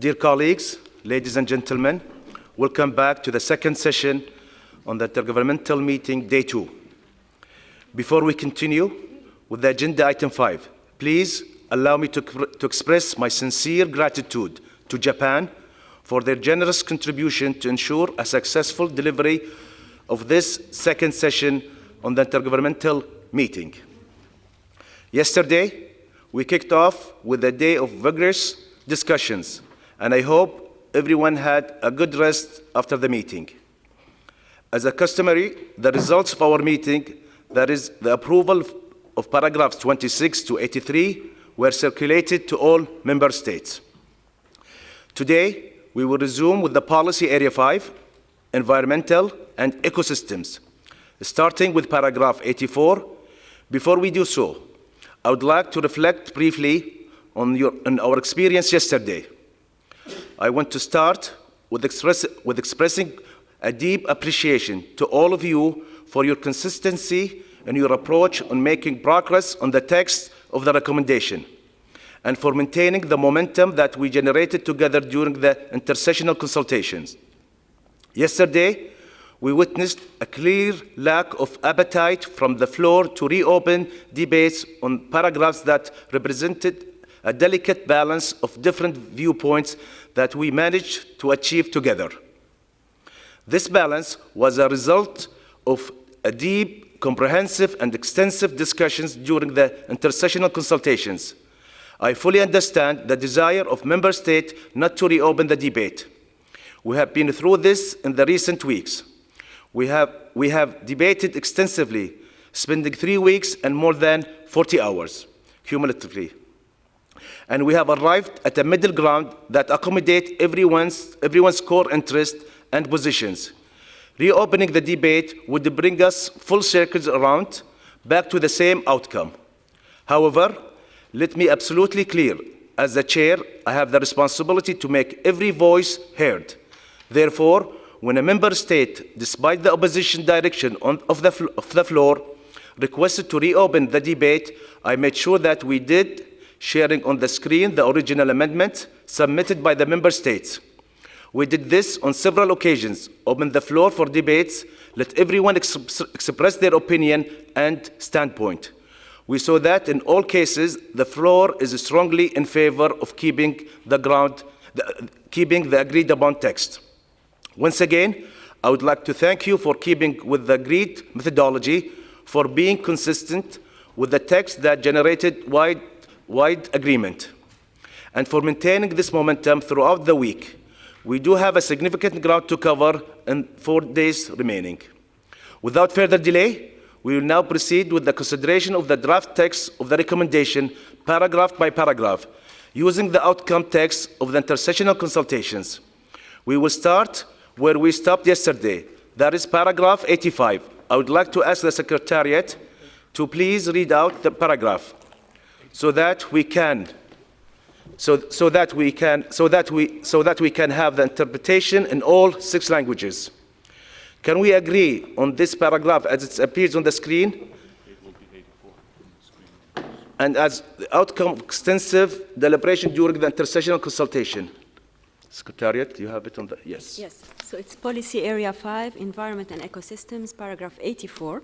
Dear colleagues, ladies and gentlemen, welcome back to the second session on the Intergovernmental Meeting, Day 2. Before we continue with the agenda item 5, please allow me to express my sincere gratitude to Japan for their generous contribution to ensure a successful delivery of this second session on the Intergovernmental Meeting. Yesterday, we kicked off with a day of vigorous discussions, and I hope everyone had a good rest after the meeting. As a customary, the results of our meeting, that is the approval of paragraphs 26 to 83, were circulated to all member states. Today, we will resume with the policy area 5, environmental and ecosystems, starting with paragraph 84. Before we do so, I would like to reflect briefly on our experience yesterday. I want to start with expressing a deep appreciation to all of you for your consistency and your approach on making progress on the text of the recommendation, and for maintaining the momentum that we generated together during the intersessional consultations. Yesterday, we witnessed a clear lack of appetite from the floor to reopen debates on paragraphs that represented a delicate balance of different viewpoints that we managed to achieve together. This balance was a result of a deep, comprehensive, and extensive discussions during the intersessional consultations. I fully understand the desire of member states not to reopen the debate. We have been through this in the recent weeks. We have debated extensively, spending 3 weeks and more than 40 hours cumulatively. And we have arrived at a middle ground that accommodates everyone's core interest and positions. Reopening the debate would bring us full circles around, back to the same outcome. However, let me absolutely clear, as the chair, I have the responsibility to make every voice heard. Therefore, when a member state, despite the opposition direction of the floor, requested to reopen the debate, I made sure that we did, sharing on the screen the original amendment submitted by the member states. We did this on several occasions, opened the floor for debates, let everyone express their opinion and standpoint. We saw that in all cases, the floor is strongly in favor of keeping the agreed upon text. Once again, I would like to thank you for keeping with the agreed methodology, for being consistent with the text that generated wide agreement, and for maintaining this momentum throughout the week. We do have a significant ground to cover in 4 days remaining. Without further delay, we will now proceed with the consideration of the draft text of the recommendation, paragraph by paragraph, using the outcome text of the intersessional consultations. We will start where we stopped yesterday, that is paragraph 85. I would like to ask the Secretariat to please read out the paragraph so that we can have the interpretation in all 6 languages. Can we agree on this paragraph as it appears on the screen? It will be 84 on the screen. And as the outcome of extensive deliberation during the intersessional consultation. Secretariat, you have it on the, yes. Yes, so it's Policy Area 5, Environment and Ecosystems, paragraph 84.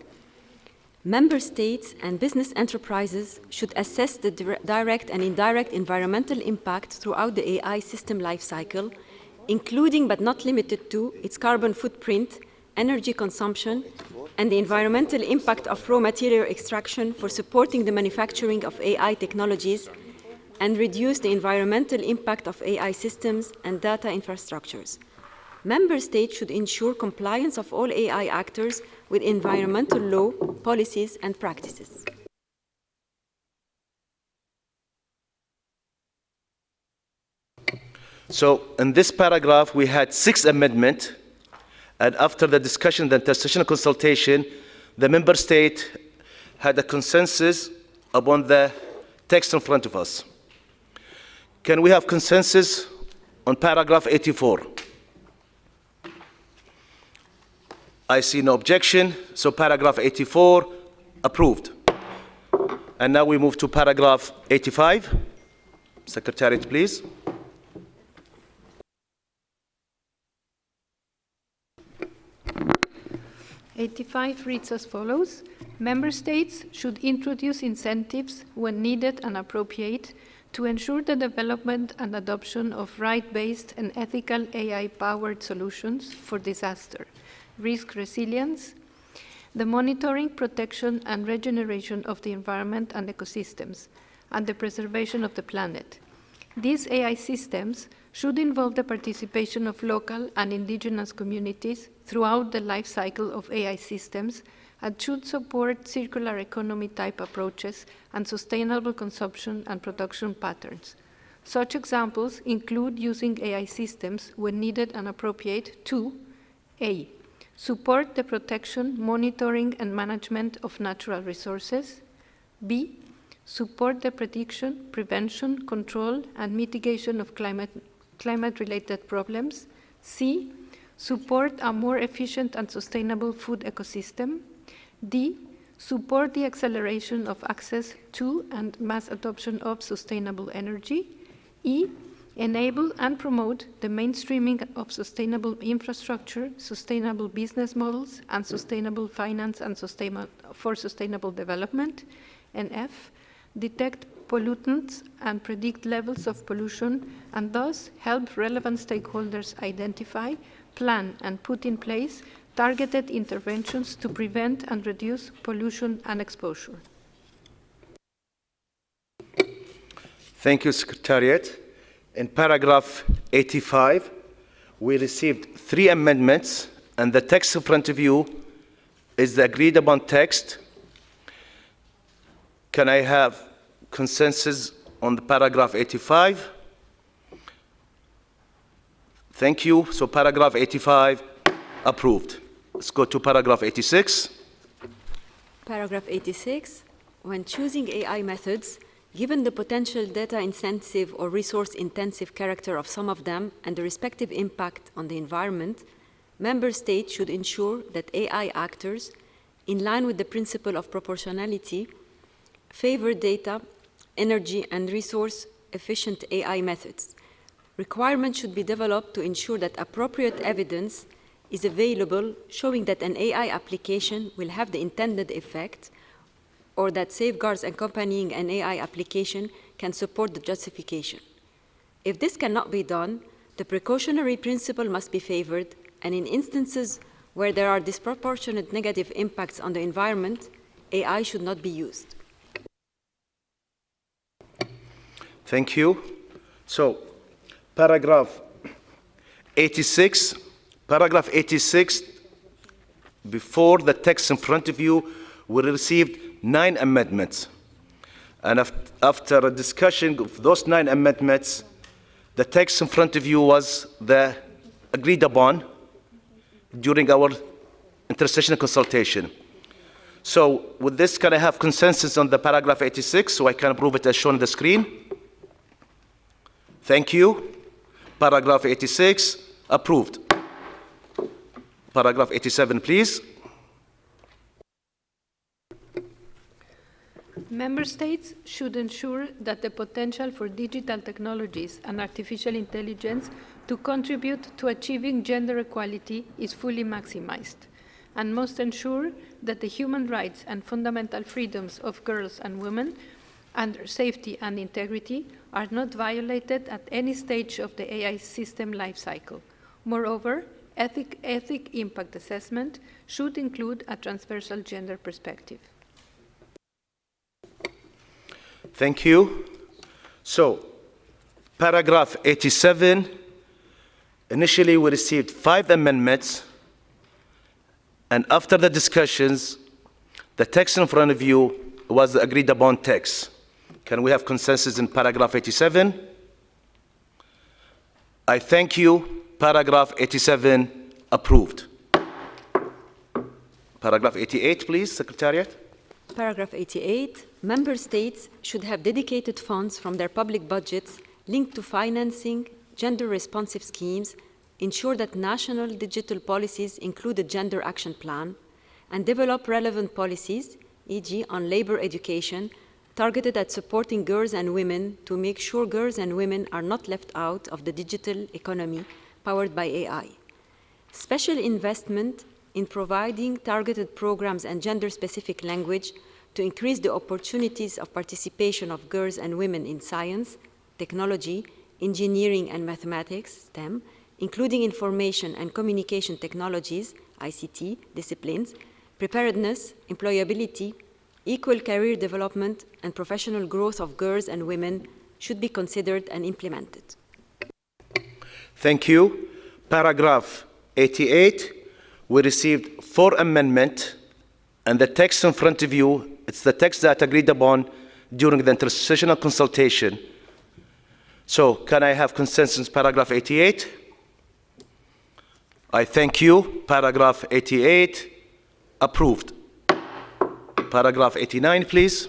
Member states and business enterprises should assess the direct and indirect environmental impact throughout the AI system lifecycle, including but not limited to its carbon footprint, energy consumption, and the environmental impact of raw material extraction for supporting the manufacturing of AI technologies, and reduce the environmental impact of AI systems and data infrastructures. Member states should ensure compliance of all AI actors with environmental law, policies, and practices. So in this paragraph, we had 6 amendments, and after the discussion, the intersessional consultation, the member state had a consensus upon the text in front of us. Can we have consensus on paragraph 84? I see no objection, so paragraph 84 approved. And now we move to paragraph 85. Secretariat, please. 85 reads as follows. Member states should introduce incentives when needed and appropriate to ensure the development and adoption of right-based and ethical AI-powered solutions for disaster, risk resilience, the monitoring, protection, and regeneration of the environment and ecosystems, and the preservation of the planet. These AI systems should involve the participation of local and indigenous communities throughout the life cycle of AI systems and should support circular economy type approaches and sustainable consumption and production patterns. Such examples include using AI systems when needed and appropriate to A. Support the protection, monitoring, and management of natural resources. B. Support the prediction, prevention, control, and mitigation of climate-related problems. C. Support a more efficient and sustainable food ecosystem. D. Support the acceleration of access to and mass adoption of sustainable energy. E. Enable and promote the mainstreaming of sustainable infrastructure, sustainable business models, and sustainable finance and for sustainable development. And F. Detect pollutants and predict levels of pollution, and thus help relevant stakeholders identify, plan, and put in place targeted interventions to prevent and reduce pollution and exposure. Thank you, Secretariat. In paragraph 85, we received 3 amendments, and the text in front of you is the agreed upon text. Can I have consensus on the paragraph 85? Thank you. So paragraph 85 approved. Let's go to paragraph 86. Paragraph 86, when choosing AI methods, given the potential data-intensive or resource-intensive character of some of them and the respective impact on the environment, member states should ensure that AI actors, in line with the principle of proportionality, favor data, energy, and resource-efficient AI methods. Requirements should be developed to ensure that appropriate evidence is available showing that an AI application will have the intended effect, or that safeguards accompanying an AI application can support the justification. If this cannot be done, the precautionary principle must be favored, and in instances where there are disproportionate negative impacts on the environment, AI should not be used. Thank you. So, paragraph 86. Paragraph 86, before the text in front of you, we received 9 amendments. And after a discussion of those 9 amendments, the text in front of you was the agreed upon during our intersessional consultation. So with this, can I have consensus on the paragraph 86 so I can approve it as shown on the screen? Thank you. Paragraph 86, approved. Paragraph 87, please. Member states should ensure that the potential for digital technologies and artificial intelligence to contribute to achieving gender equality is fully maximized, and must ensure that the human rights and fundamental freedoms of girls and women and their safety and integrity are not violated at any stage of the AI system lifecycle. Moreover, ethic impact assessment should include a transversal gender perspective. Thank you. So, paragraph 87, initially we received 5 amendments, and after the discussions, the text in front of you was the agreed upon text. Can we have consensus in paragraph 87? I thank you. Paragraph 87 approved. Paragraph 88, please, Secretariat. Paragraph 88, member states should have dedicated funds from their public budgets linked to financing gender-responsive schemes, ensure that national digital policies include a gender action plan, and develop relevant policies, e.g. on labor education, targeted at supporting girls and women to make sure girls and women are not left out of the digital economy powered by AI. Special investment in providing targeted programs and gender-specific language to increase the opportunities of participation of girls and women in science, technology, engineering and mathematics, STEM, including information and communication technologies, ICT, disciplines, preparedness, employability, equal career development, and professional growth of girls and women should be considered and implemented. Thank you. Paragraph 88, we received 4 amendments, and the text in front of you, it's the text that agreed upon during the intersessional consultation. So, can I have consensus paragraph 88? I thank you. Paragraph 88, approved. Paragraph 89, please.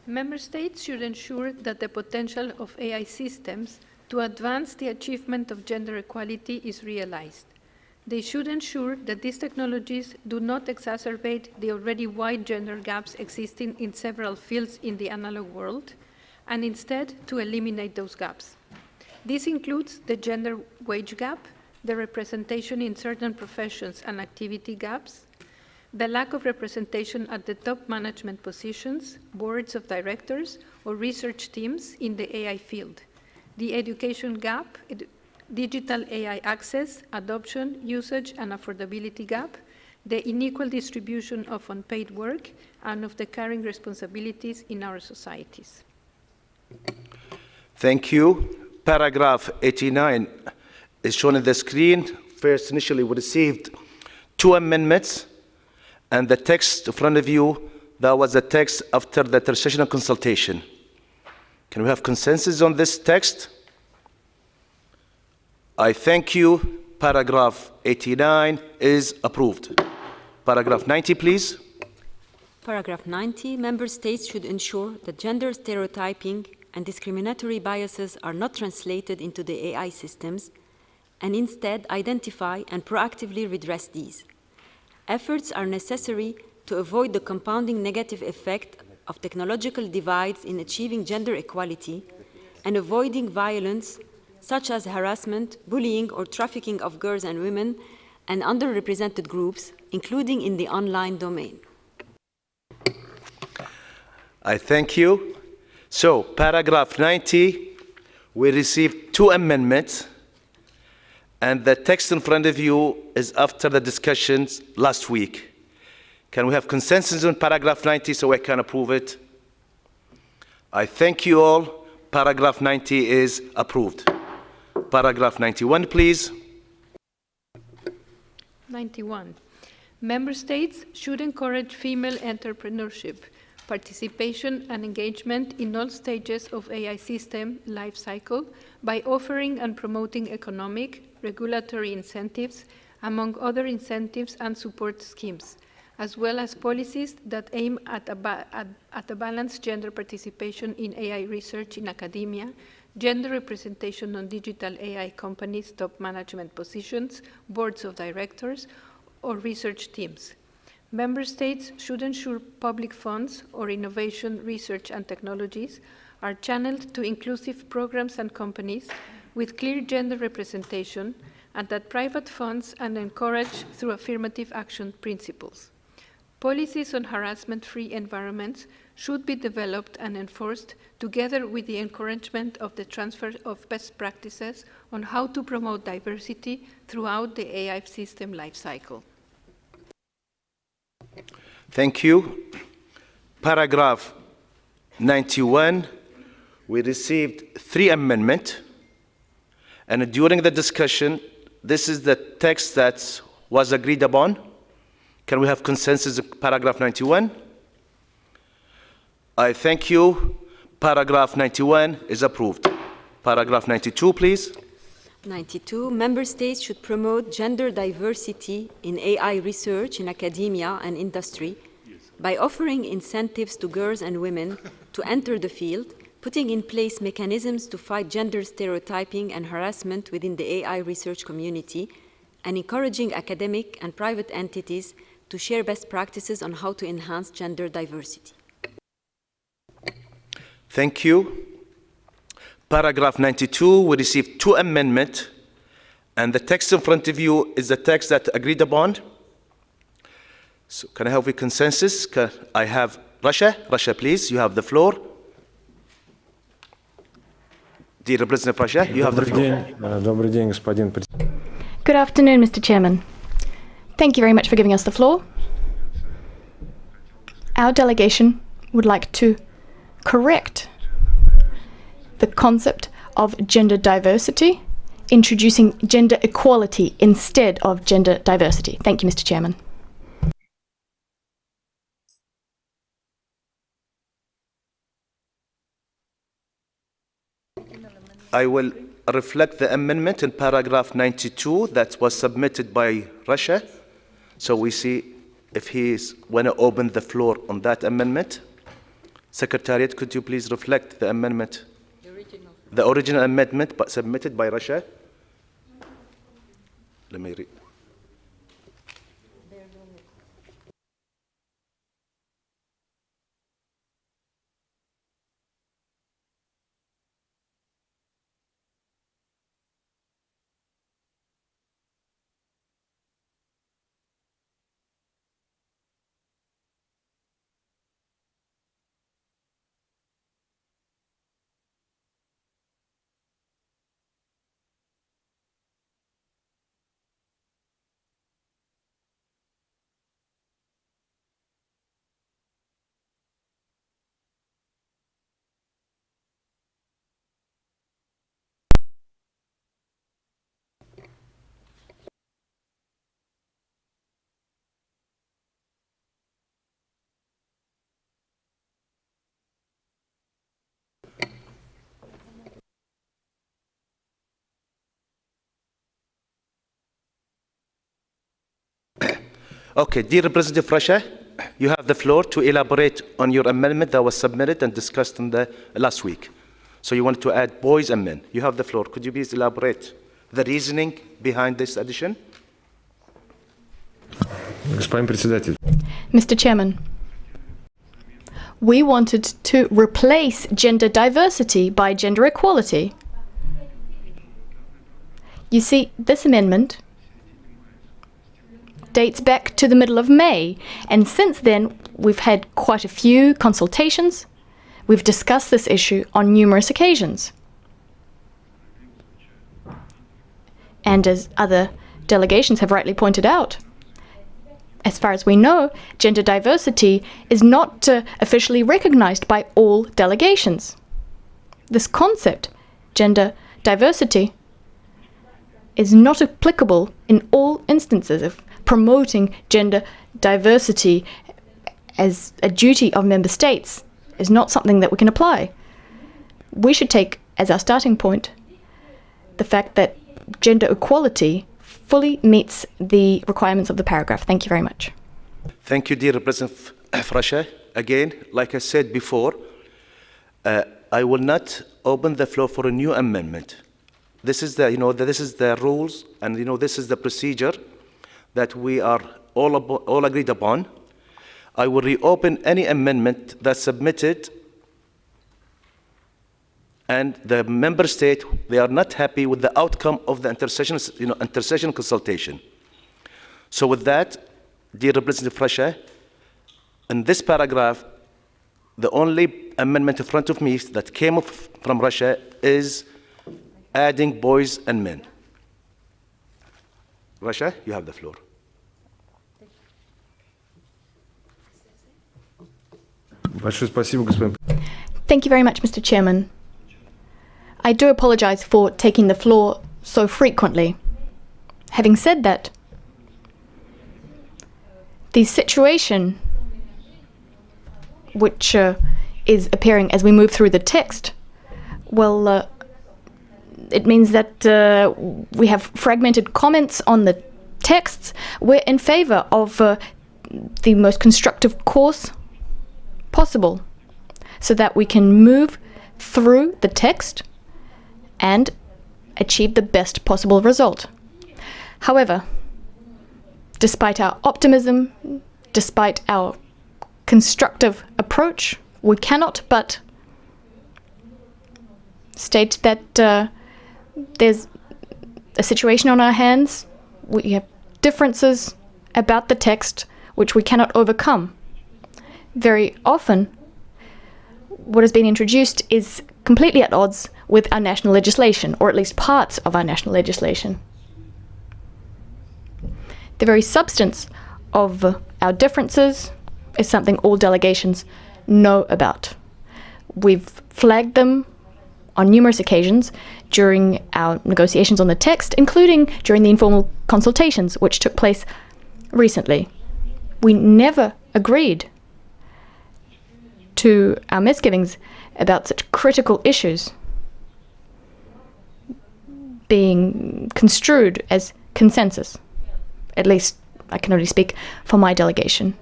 Member States should ensure that the potential of AI systems to advance the achievement of gender equality is realized. They should ensure that these technologies do not exacerbate the already wide gender gaps existing in several fields in the analog world, and instead to eliminate those gaps. This includes the gender wage gap, the representation in certain professions and activity gaps, the lack of representation at the top management positions, boards of directors, or research teams in the AI field, the education gap, digital AI access, adoption, usage, and affordability gap, the unequal distribution of unpaid work, and of the caring responsibilities in our societies. Thank you. Paragraph 89 is shown on the screen. First, initially, we received 2 amendments, and the text in front of you, that was the text after the intersessional consultation. Can we have consensus on this text? I thank you. Paragraph 89 is approved. Paragraph 90, please. Paragraph 90, member states should ensure that gender stereotyping and discriminatory biases are not translated into the AI systems, and instead identify and proactively redress these. Efforts are necessary to avoid the compounding negative effect of technological divides in achieving gender equality and avoiding violence such as harassment, bullying, or trafficking of girls and women and underrepresented groups, including in the online domain. I thank you. So, paragraph 90, we received 2 amendments, and the text in front of you is after the discussions last week. Can we have consensus on paragraph 90 so I can approve it? I thank you all. Paragraph 90 is approved. Paragraph 91, please. 91. Member states should encourage female entrepreneurship, participation and engagement in all stages of AI system life cycle by offering and promoting economic, regulatory incentives, among other incentives and support schemes, as well as policies that aim at a balanced gender participation in AI research in academia, gender representation on digital AI companies' top management positions, boards of directors, or research teams. Member states should ensure public funds or innovation, research, and technologies are channeled to inclusive programs and companies with clear gender representation, and that private funds are encouraged through affirmative action principles. Policies on harassment-free environments should be developed and enforced together with the encouragement of the transfer of best practices on how to promote diversity throughout the AI system lifecycle. Thank you. Paragraph 91, we received 3 amendments, and during the discussion, this is the text that was agreed upon. Can we have consensus on paragraph 91? I thank you. Paragraph 91 is approved. Paragraph 92, please. 92, member states should promote gender diversity in AI research in academia and industry by offering incentives to girls and women to enter the field, putting in place mechanisms to fight gender stereotyping and harassment within the AI research community, and encouraging academic and private entities to share best practices on how to enhance gender diversity. Thank you. Paragraph 92, we received 2 amendments, And the text in front of you is the text that agreed upon. So can I have a consensus? I have Russia. Russia, please, you have the floor. Dear Representative Russia, you have the floor. Добрый день, господин председатель. Good afternoon, Mr. Chairman. Thank you very much for giving us the floor. Our delegation would like to correct the concept of gender diversity, introducing gender equality instead of gender diversity. Thank you, Mr. Chairman. I will reflect the amendment in paragraph 92 that was submitted by Russia. So we see if he's want to open the floor on that amendment. Secretariat, could you please reflect the amendment? The original amendment but submitted by Russia. Let me read. Okay, dear Representative Russia, you have the floor to elaborate on your amendment that was submitted and discussed in the last week. So you wanted to add boys and men. You have the floor. Could you please elaborate the reasoning behind this addition? Господин председатель. Mr. Chairman, we wanted to replace gender diversity by gender equality. You see, this amendment dates back to the middle of May, and since then we've had quite a few consultations. We've discussed this issue on numerous occasions. And as other delegations have rightly pointed out, as far as we know, gender diversity is not officially recognized by all delegations. This concept, gender diversity, is not applicable in all instances of promoting gender diversity as a duty of member states is not something that we can apply. We should take as our starting point the fact that gender equality fully meets the requirements of the paragraph. Thank you very much. Thank you, dear Representative of Russia. Again, like I said before, I will not open the floor for a new amendment. This is this is the rules, and this is the procedure that we are all agreed upon. I will reopen any amendment that's submitted and the member state, they are not happy with the outcome of the intersession consultation. So with that, dear Representative Russia, in this paragraph, the only amendment in front of me that came from Russia is adding boys and men. Russia, you have the floor. Большое спасибо, господин. Thank you very much, Mr. Chairman. I do apologize for taking the floor so frequently. Having said that, the situation which is appearing as we move through the text, well, it means that we have fragmented comments on the texts. We're in favor of the most constructive course possible so that we can move through the text and achieve the best possible result. However, despite our optimism, despite our constructive approach, we cannot but state that there's a situation on our hands. We have differences about the text which we cannot overcome. Very often, what has been introduced is completely at odds with our national legislation, or at least parts of our national legislation. The very substance of our differences is something all delegations know about. We've flagged them on numerous occasions during our negotiations on the text, including during the informal consultations which took place recently. We never agreed to our misgivings about such critical issues being construed as consensus. At least I can only speak for my delegation.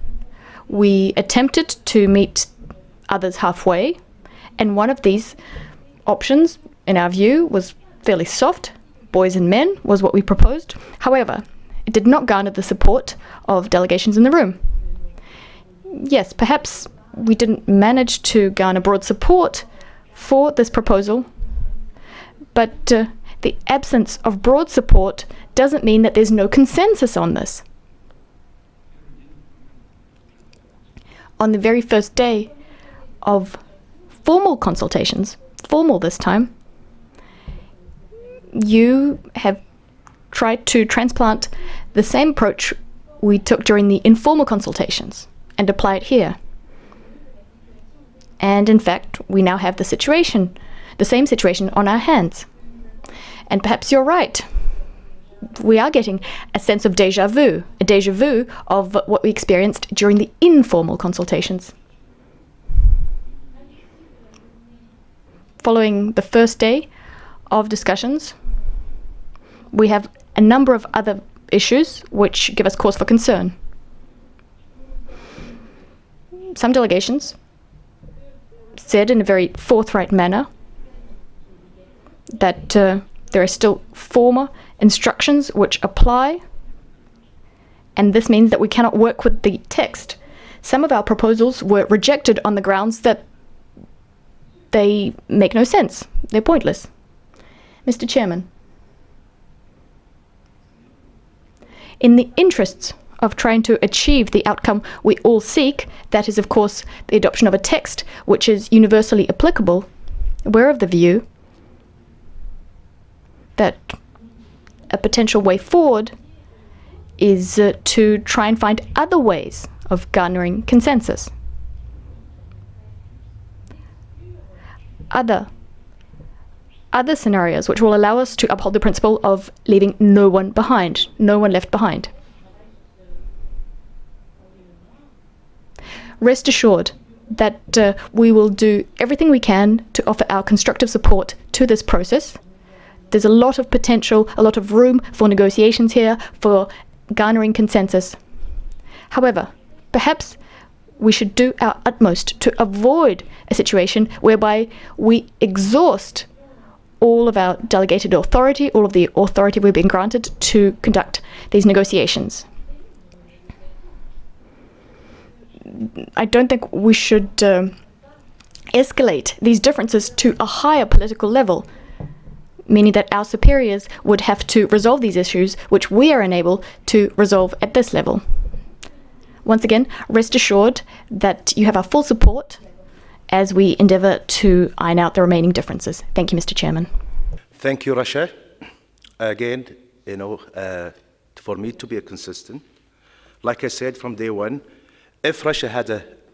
We attempted to meet others halfway, and one of these options, in our view, was fairly soft. Boys and men was what we proposed. However, it did not garner the support of delegations in the room. Yes, perhaps we didn't manage to garner broad support for this proposal, but the absence of broad support doesn't mean that there's no consensus on this. On the very first day of formal consultations, formal this time, you have tried to transplant the same approach we took during the informal consultations and apply it here. And in fact, we now have the same situation on our hands. And perhaps you're right. We are getting a sense of déjà vu of what we experienced during the informal consultations. Following the first day of discussions, we have a number of other issues which give us cause for concern. Some delegations said in a very forthright manner that there are still former instructions which apply, and this means that we cannot work with the text. Some of our proposals were rejected on the grounds that they make no sense. They're pointless. Mr. Chairman, in the interests of trying to achieve the outcome we all seek, that is, of course, the adoption of a text which is universally applicable, we're of the view that a potential way forward is to try and find other ways of garnering consensus. Other scenarios which will allow us to uphold the principle of leaving no one behind, no one left behind. Rest assured that we will do everything we can to offer our constructive support to this process. There's a lot of potential, a lot of room for negotiations here, for garnering consensus. However, perhaps we should do our utmost to avoid a situation whereby we exhaust all of our delegated authority, all of the authority we've been granted to conduct these negotiations. I don't think we should escalate these differences to a higher political level, meaning that our superiors would have to resolve these issues which we are unable to resolve at this level. Once again, rest assured that you have our full support as we endeavour to iron out the remaining differences. Thank you, Mr. Chairman. Thank you, Russia. Again, for me to be consistent, like I said from day one, if Russia had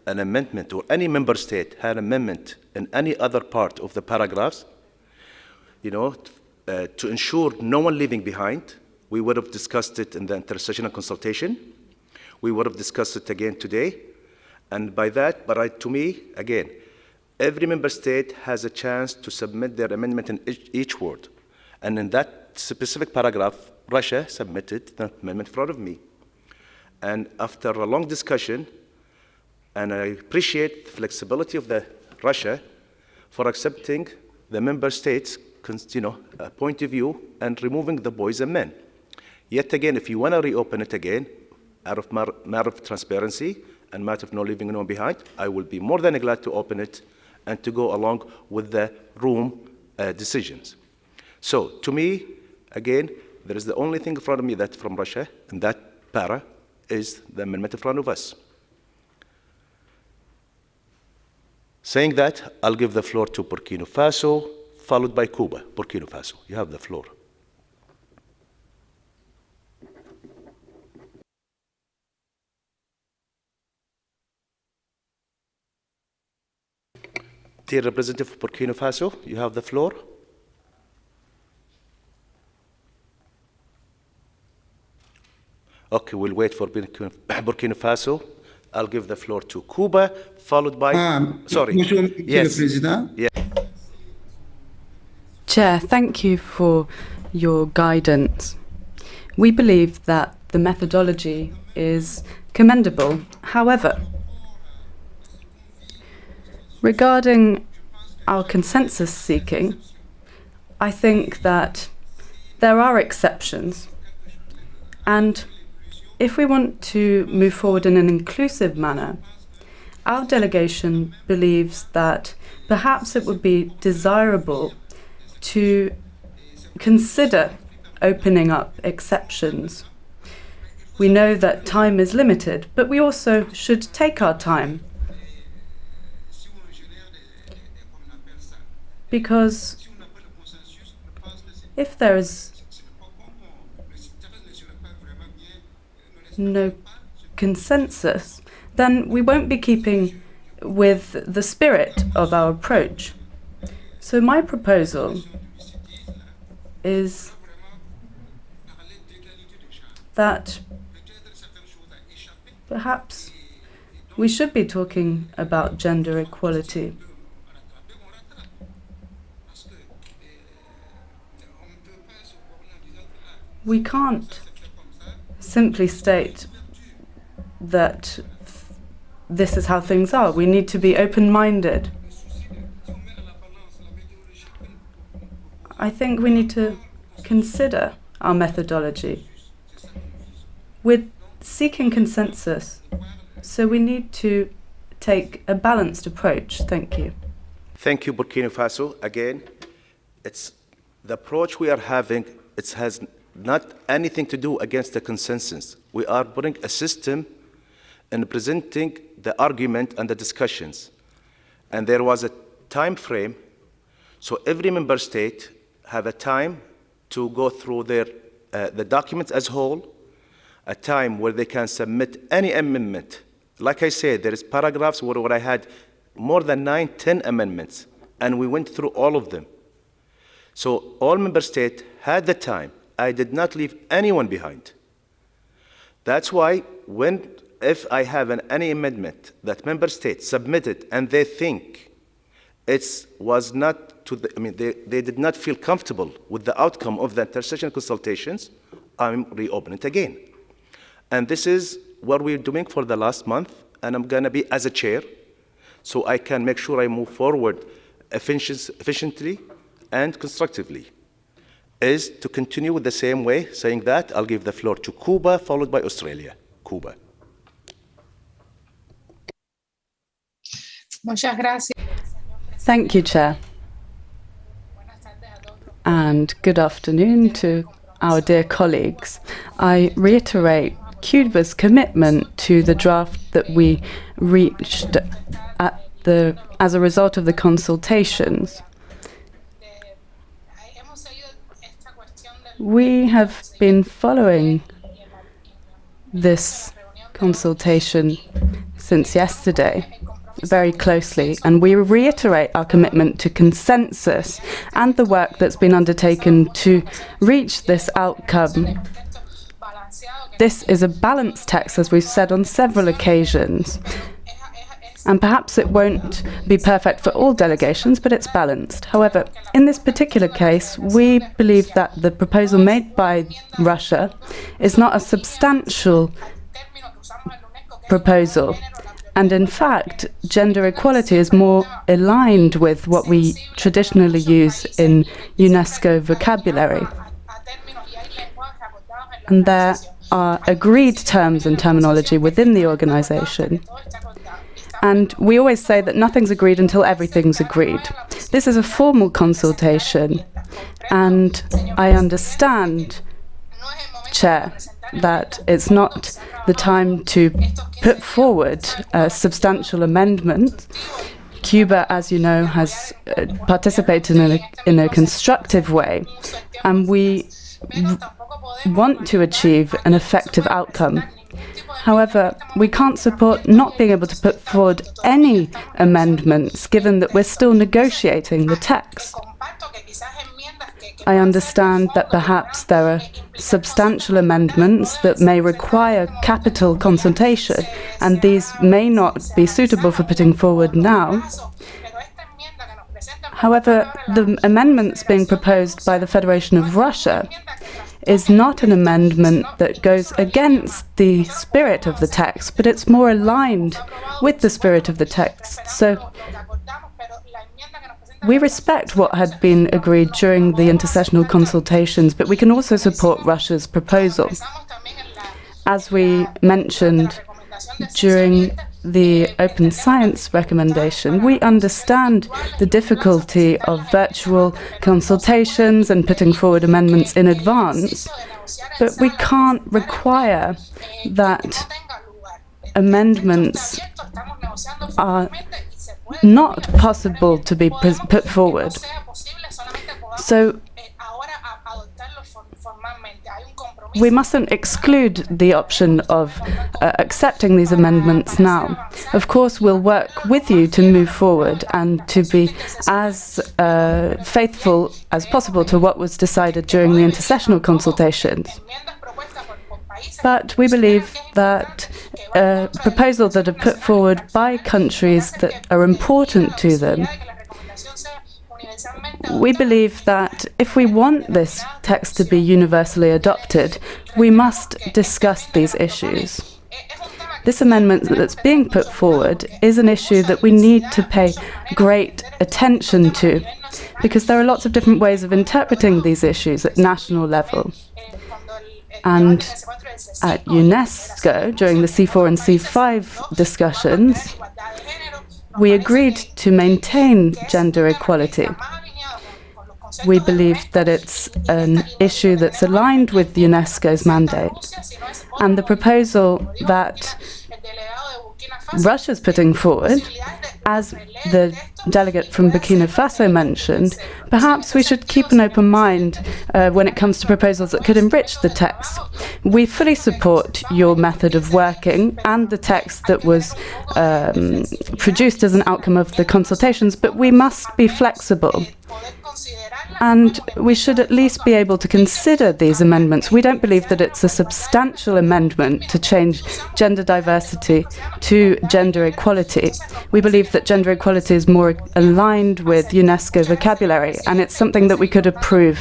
an amendment, or any member state had an amendment in any other part of the paragraphs, to ensure no one leaving behind, we would have discussed it in the intersessional consultation. We would have discussed it again today. And by that, to me, again, every member state has a chance to submit their amendment in each word. And in that specific paragraph, Russia submitted the amendment in front of me. And after a long discussion, and I appreciate the flexibility of Russia for accepting the member states' point of view and removing the boys and men. Yet again, if you want to reopen it again, out of matter of transparency and matter of no leaving anyone behind, I will be more than glad to open it and to go along with the room decisions. So to me, again, There is the only thing in front of me that from Russia, and that para is the amendment in front of us. Saying that, I'll give the floor to Burkina Faso, followed by Cuba. Burkina Faso, you have the floor. Dear Representative of Burkina Faso, you have the floor. Okay, we'll wait for Burkina Faso. I'll give the floor to Cuba, followed by... sorry. Monsieur Yes. le Président. Yeah. Chair, thank you for your guidance. We believe that the methodology is commendable. However, regarding our consensus seeking, I think that there are exceptions. And if we want to move forward in an inclusive manner, our delegation believes that perhaps it would be desirable to consider opening up exceptions. We know that time is limited, but we also should take our time. Because if there is no consensus, then we won't be keeping with the spirit of our approach. So my proposal is that perhaps we should be talking about gender equality. We can't simply state that this is how things are. We need to be open-minded. I think we need to consider our methodology. We're seeking consensus, so we need to take a balanced approach. Thank you. Thank you, Burkina Faso. Again, it's the approach we are having, it has not anything to do against the consensus. We are putting a system and presenting the argument and the discussions. And there was a time frame, so every member state have a time to go through their, the documents as whole, a time where they can submit any amendment. Like I said, there is paragraphs where I had more than 9, 10 amendments, and we went through all of them. So all member states had the time. I did not leave anyone behind. That's why if I have any amendment that member states submitted and they think it was not to the, they did not feel comfortable with the outcome of the intersession consultations, I'm reopening it again. And this is what we're doing for the last month, and I'm gonna be as a chair, so I can make sure I move forward efficiently and constructively, is to continue with the same way. Saying that, I'll give the floor to Cuba, followed by Australia. Cuba. Thank you, Chair. And good afternoon to our dear colleagues. I reiterate Cuba's commitment to the draft that we reached as a result of the consultations. We have been following this consultation since yesterday very closely, and we reiterate our commitment to consensus and the work that's been undertaken to reach this outcome. This is a balanced text, as we've said on several occasions, and perhaps it won't be perfect for all delegations, but it's balanced. However, in this particular case, we believe that the proposal made by Russia is not a substantial proposal. And in fact, gender equality is more aligned with what we traditionally use in UNESCO vocabulary. And there are agreed terms and terminology within the organization. And we always say that nothing's agreed until everything's agreed. This is a formal consultation, and I understand Chair, that it's not the time to put forward substantial amendments. Cuba, as you know, has participated in a constructive way, and we want to achieve an effective outcome. However, we can't support not being able to put forward any amendments, given that we're still negotiating the text. I understand that perhaps there are substantial amendments that may require capital consultation, and these may not be suitable for putting forward now. However, the amendments being proposed by the Federation of Russia is not an amendment that goes against the spirit of the text, but it's more aligned with the spirit of the text. So we respect what had been agreed during the intersessional consultations, but we can also support Russia's proposal. As we mentioned during the open science recommendation, we understand the difficulty of virtual consultations and putting forward amendments in advance, but we can't require that amendments are not possible to be put forward. So we mustn't exclude the option of accepting these amendments now. Of course, we'll work with you to move forward and to be as faithful as possible to what was decided during the intersessional consultations. But we believe that proposals that are put forward by countries that are important to them, we believe that if we want this text to be universally adopted, we must discuss these issues. This amendment that's being put forward is an issue that we need to pay great attention to, because there are lots of different ways of interpreting these issues at national level. And at UNESCO, during the C4 and C5 discussions, we agreed to maintain gender equality. We believe that it's an issue that's aligned with UNESCO's mandate. And the proposal that Russia's putting forward, as the delegate from Burkina Faso mentioned, perhaps we should keep an open mind when it comes to proposals that could enrich the text. We fully support your method of working and the text that was produced as an outcome of the consultations, but we must be flexible. And we should at least be able to consider these amendments. We don't believe that it's a substantial amendment to change gender diversity to gender equality. We believe that gender equality is more aligned with UNESCO vocabulary, and it's something that we could approve.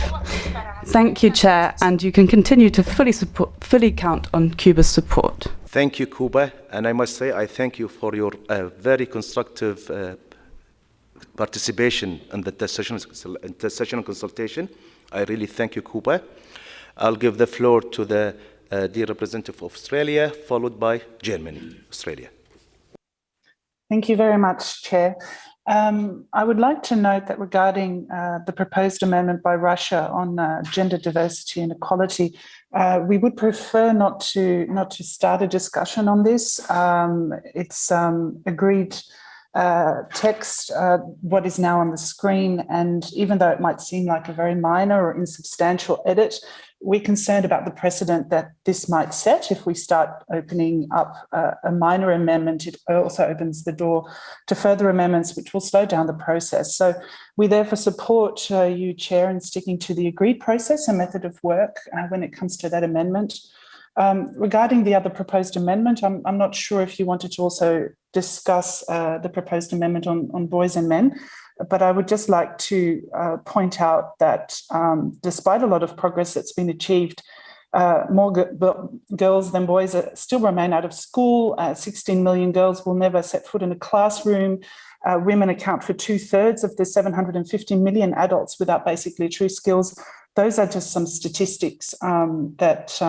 Thank you, Chair, and you can continue to fully count on Cuba's support. Thank you, Cuba, and I must say I thank you for your very constructive participation in the intersessional consultation. I really thank you, Cuba. I'll give the floor to the dear representative of Australia, followed by Germany, Australia. Thank you very much, Chair. I would like to note that regarding the proposed amendment by Russia on gender diversity and equality, we would prefer not to start a discussion on this. It's agreed text, what is now on the screen, and even though it might seem like a very minor or insubstantial edit, we're concerned about the precedent that this might set. If we start opening up a minor amendment, it also opens the door to further amendments, which will slow down the process. So we therefore support you, Chair, in sticking to the agreed process and method of work when it comes to that amendment. Regarding the other proposed amendment, I'm not sure if you wanted to also discuss the proposed amendment on boys and men, but I would just like to point out that despite a lot of progress that's been achieved, more girls than boys still remain out of school. 16 million girls will never set foot in a classroom. Women account for 2/3 of the 750 million adults without basic literary skills. Those are just some statistics that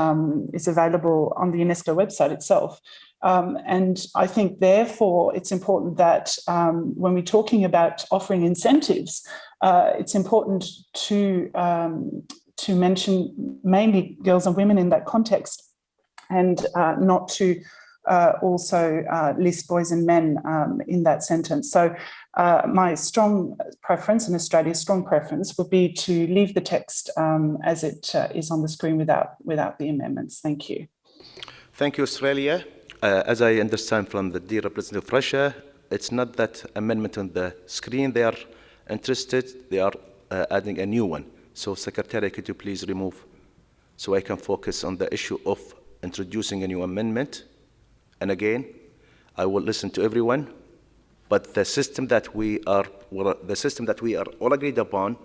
is available on the UNESCO website itself. And I think, therefore, it's important that when we're talking about offering incentives, it's important to to mention mainly girls and women in that context, and not to also list boys and men in that sentence. So my strong preference, and Australia's strong preference, would be to leave the text as it is on the screen without the amendments. Thank you. Thank you, Australia. As I understand from the dear representative of Russia, it's not that amendment on the screen they are interested, they are adding a new one. So Secretary, could you please remove so I can focus on the issue of introducing a new amendment? And again, I will listen to everyone, but the system that we are all agreed upon,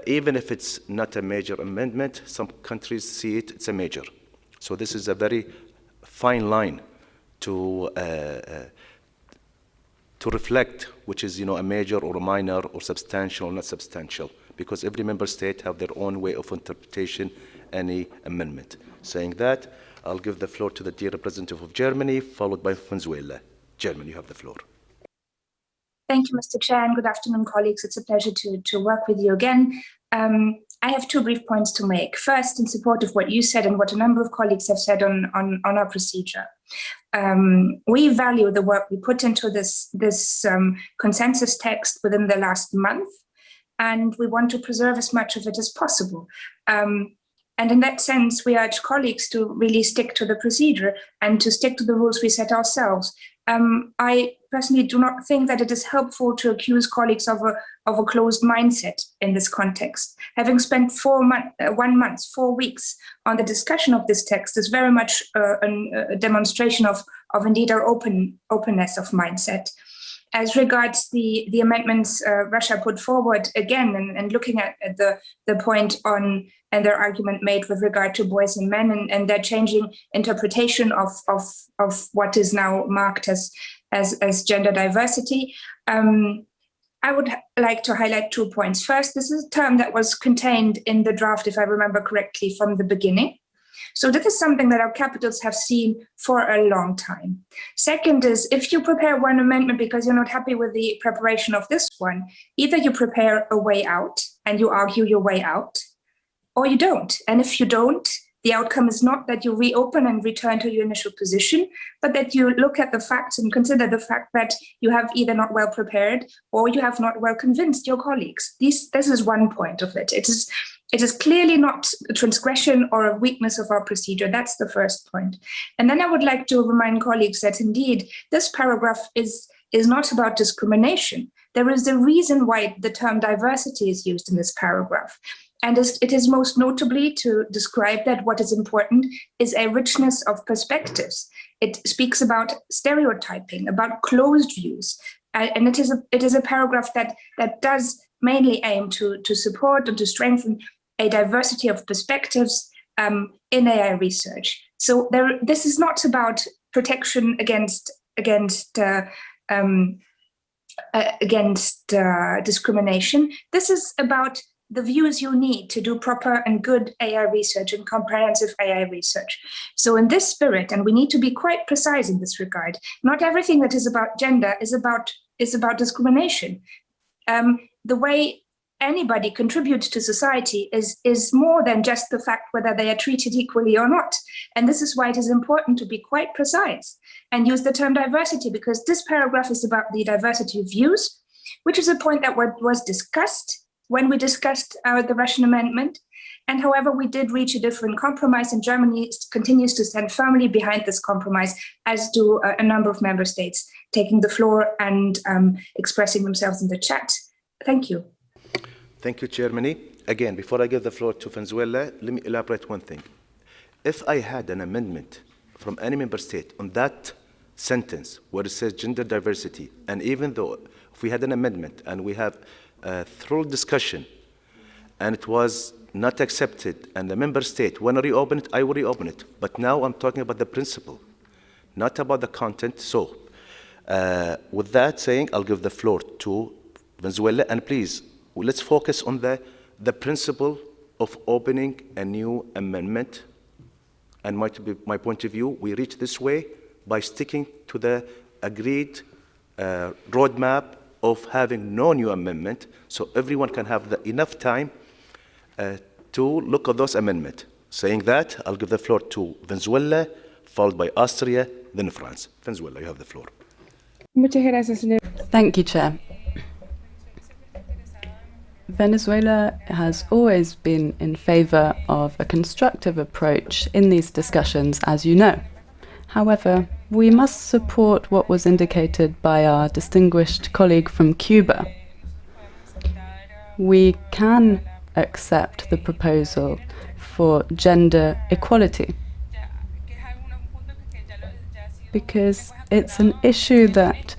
even if it's not a major amendment, some countries see it's a major. So this is a very fine line to reflect which is, a major or a minor or substantial or not substantial, because every member state have their own way of interpretation any amendment. Saying that, I'll give the floor to the dear representative of Germany, followed by Venezuela. Germany, you have the floor. Thank you, Mr. Chair, and good afternoon, colleagues. It's a pleasure to work with you again. I have two brief points to make. First, in support of what you said and what a number of colleagues have said on our procedure. We value the work we put into this consensus text within the last month, and we want to preserve as much of it as possible. And in that sense, we urge colleagues to really stick to the procedure and to stick to the rules we set ourselves. I personally do not think that it is helpful to accuse colleagues of a closed mindset in this context. Having spent 4 weeks on the discussion of this text is very much a demonstration of indeed our openness of mindset. As regards the amendments Russia put forward, again, and looking at the point on and their argument made with regard to boys and men and their changing interpretation of what is now marked as gender diversity, I would like to highlight 2 points. First, this is a term that was contained in the draft, if I remember correctly, from the beginning. So this is something that our capitals have seen for a long time. Second is, if you prepare one amendment because you're not happy with the preparation of this one, either you prepare a way out and you argue your way out, or you don't. And if you don't, the outcome is not that you reopen and return to your initial position, but that you look at the facts and consider the fact that you have either not well prepared or you have not well convinced your colleagues. This is one point of it. It is clearly not a transgression or a weakness of our procedure. That's the first point. And then I would like to remind colleagues that indeed this paragraph is not about discrimination. There is a reason why the term diversity is used in this paragraph. And it is most notably to describe that what is important is a richness of perspectives. It speaks about stereotyping, about closed views. And it is a paragraph that does mainly aim to support and to strengthen a diversity of perspectives in AI research. So this is not about protection against discrimination. This is about the views you need to do proper and good AI research and comprehensive AI research. So in this spirit, and we need to be quite precise in this regard, not everything that is about gender is about discrimination. The way anybody contributes to society is more than just the fact whether they are treated equally or not. And this is why it is important to be quite precise and use the term diversity, because this paragraph is about the diversity of views, which is a point that was discussed when we discussed the Russian amendment. And however, we did reach a different compromise, and Germany continues to stand firmly behind this compromise, as do a number of member states, taking the floor and expressing themselves in the chat. Thank you. Thank you, Germany. Again, before I give the floor to Venezuela, let me elaborate one thing. If I had an amendment from any member state on that sentence where it says gender diversity, and even though if we had an amendment and we have a thorough discussion and it was not accepted and the member state want to reopen it, I will reopen it. But now I'm talking about the principle, not about the content. So with that saying, I'll give the floor to Venezuela, and please, let's focus on the principle of opening a new amendment. And my point of view, we reach this way by sticking to the agreed roadmap of having no new amendment, so everyone can have enough time to look at those amendments. Saying that, I'll give the floor to Venezuela, followed by Austria, then France. Venezuela, you have the floor. Thank you, Chair. Venezuela has always been in favour of a constructive approach in these discussions, as you know. However, we must support what was indicated by our distinguished colleague from Cuba. We can accept the proposal for gender equality because it's an issue that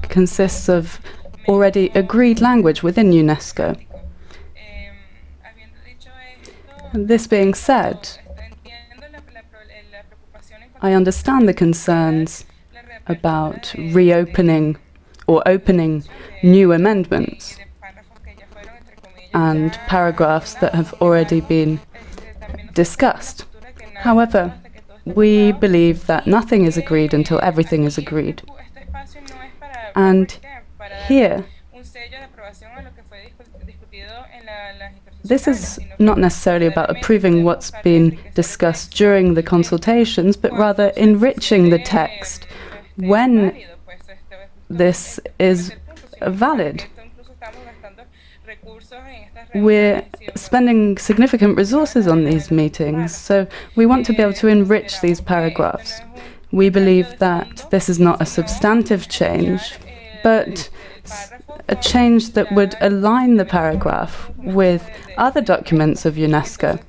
consists of already agreed language within UNESCO. This being said, I understand the concerns about reopening or opening new amendments and paragraphs that have already been discussed. However, we believe that nothing is agreed until everything is agreed. And here, this is not necessarily about approving what's been discussed during the consultations, but rather enriching the text when this is valid. We're spending significant resources on these meetings, so we want to be able to enrich these paragraphs. We believe that this is not a substantive change, but a change that would align the paragraph with other documents of UNESCO.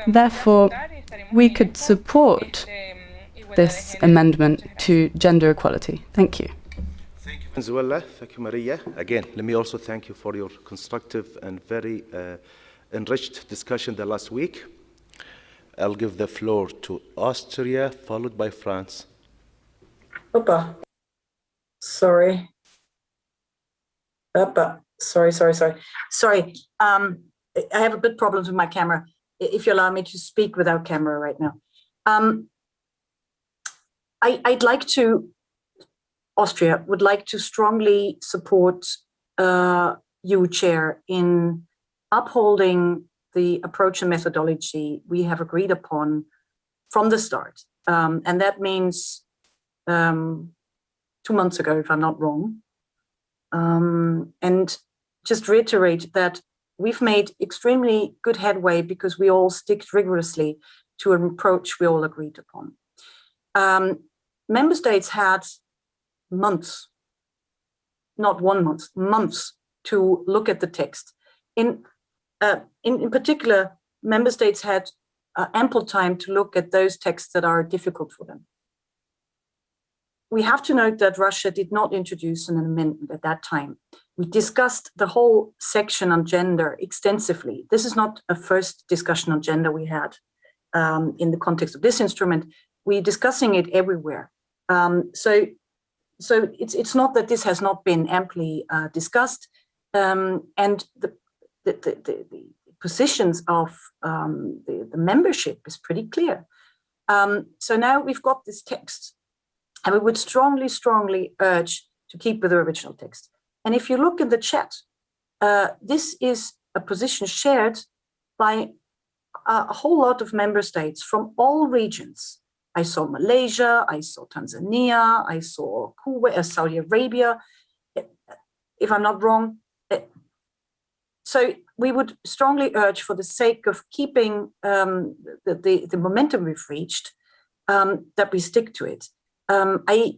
Therefore, we could support this amendment to gender equality. Thank you. Thank you, Venezuela. Thank you, Maria. Again, let me also thank you for your constructive and very enriched discussion the last week. I'll give the floor to Austria, followed by France. Opa. Sorry. Sorry. I have a bit problems with my camera. If you allow me to speak without camera right now. I'd like to, Austria would like to strongly support you, Chair, in upholding the approach and methodology we have agreed upon from the start. And that means 2 months ago, if I'm not wrong. And just reiterate that we've made extremely good headway because we all stick rigorously to an approach we all agreed upon. Member states had months, not 1 month, months to look at the text. In particular, member states had ample time to look at those texts that are difficult for them. We have to note that Russia did not introduce an amendment at that time. We discussed the whole section on gender extensively. This is not a first discussion on gender we had in the context of this instrument. We're discussing it everywhere. So it's not that this has not been amply discussed, and the positions of the membership is pretty clear. So now we've got this text. And we would strongly urge to keep with the original text. And if you look in the chat, this is a position shared by a whole lot of member states from all regions. I saw Malaysia, I saw Tanzania, I saw Kuwait, Saudi Arabia, if I'm not wrong. So we would strongly urge, for the sake of keeping the momentum we've reached, that we stick to it. I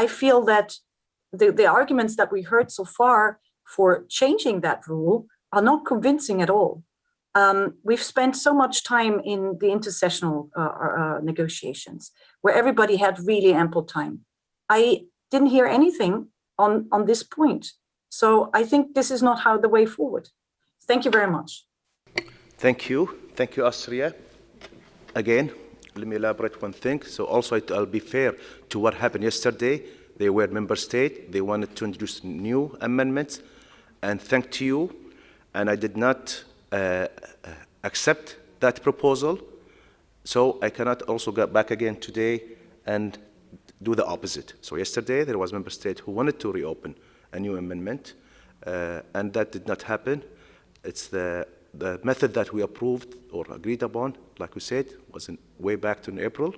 feel that the arguments that we heard so far for changing that rule are not convincing at all. We've spent so much time in the intersessional negotiations where everybody had really ample time. I didn't hear anything on this point. So I think this is not how the way forward. Thank you very much. Thank you. Thank you, Austria. Again, let me elaborate one thing. So also I'll be fair to what happened yesterday. They were member state. They wanted to introduce new amendments. And thank to you. And I did not accept that proposal. So I cannot also go back again today and do the opposite. So yesterday there was member state who wanted to reopen a new amendment. And that did not happen. It's the method that we approved or agreed upon, like we said, was way back in April.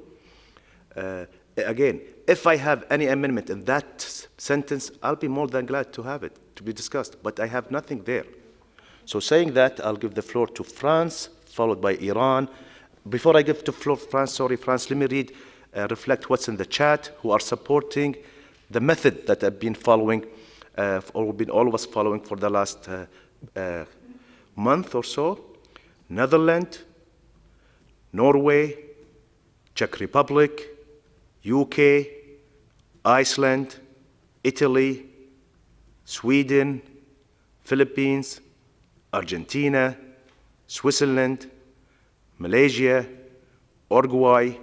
Again, if I have any amendment in that sentence, I'll be more than glad to have it, to be discussed, but I have nothing there. So saying that, I'll give the floor to France, followed by Iran. Before I give the floor to France, France, let me read, reflect what's in the chat, who are supporting the method that I've been following, or been all of us following for the last month or so. Netherlands, Norway, Czech Republic, UK, Iceland, Italy, Sweden, Philippines, Argentina, Switzerland, Malaysia, Uruguay,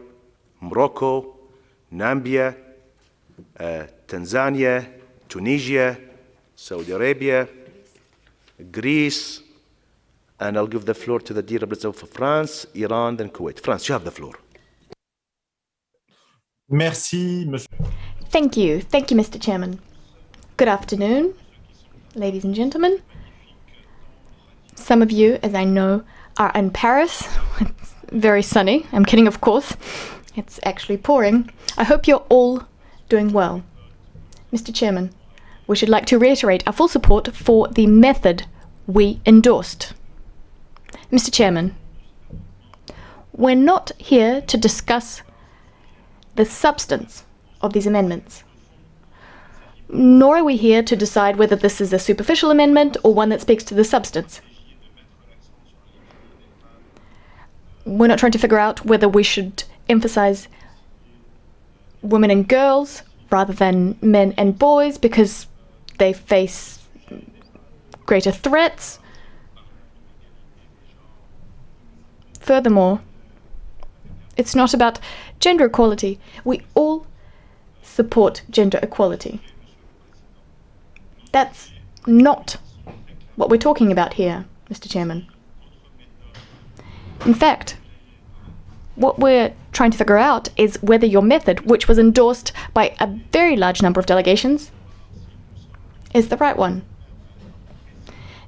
Morocco, Namibia, Tanzania, Tunisia, Saudi Arabia, Greece, and I'll give the floor to the dear representative of France, Iran, then Kuwait. France, you have the floor. Merci, monsieur. Thank you, Mr. Chairman. Good afternoon, ladies and gentlemen. Some of you, as I know, are in Paris. It's very sunny. I'm kidding, of course. It's actually pouring. I hope you're all doing well. Mr. Chairman, we should like to reiterate our full support for the method we endorsed. Mr. Chairman, we're not here to discuss the substance of these amendments, nor are we here to decide whether this is a superficial amendment or one that speaks to the substance. We're not trying to figure out whether we should emphasize women and girls rather than men and boys because they face greater threats. Furthermore, it's not about gender equality. We all support gender equality. That's not what we're talking about here, Mr. Chairman. In fact, what we're trying to figure out is whether your method, which was endorsed by a very large number of delegations, is the right one.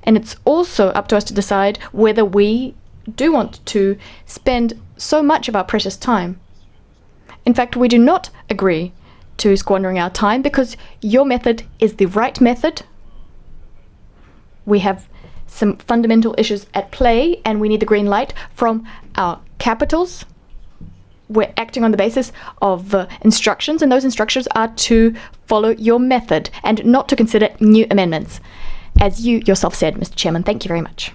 And it's also up to us to decide whether we do want to spend so much of our precious time. In fact, we do not agree to squandering our time because your method is the right method. We have some fundamental issues at play and we need the green light from our capitals. We're acting on the basis of instructions, and those instructions are to follow your method and not to consider new amendments, as you yourself said, Mr. Chairman. Thank you very much.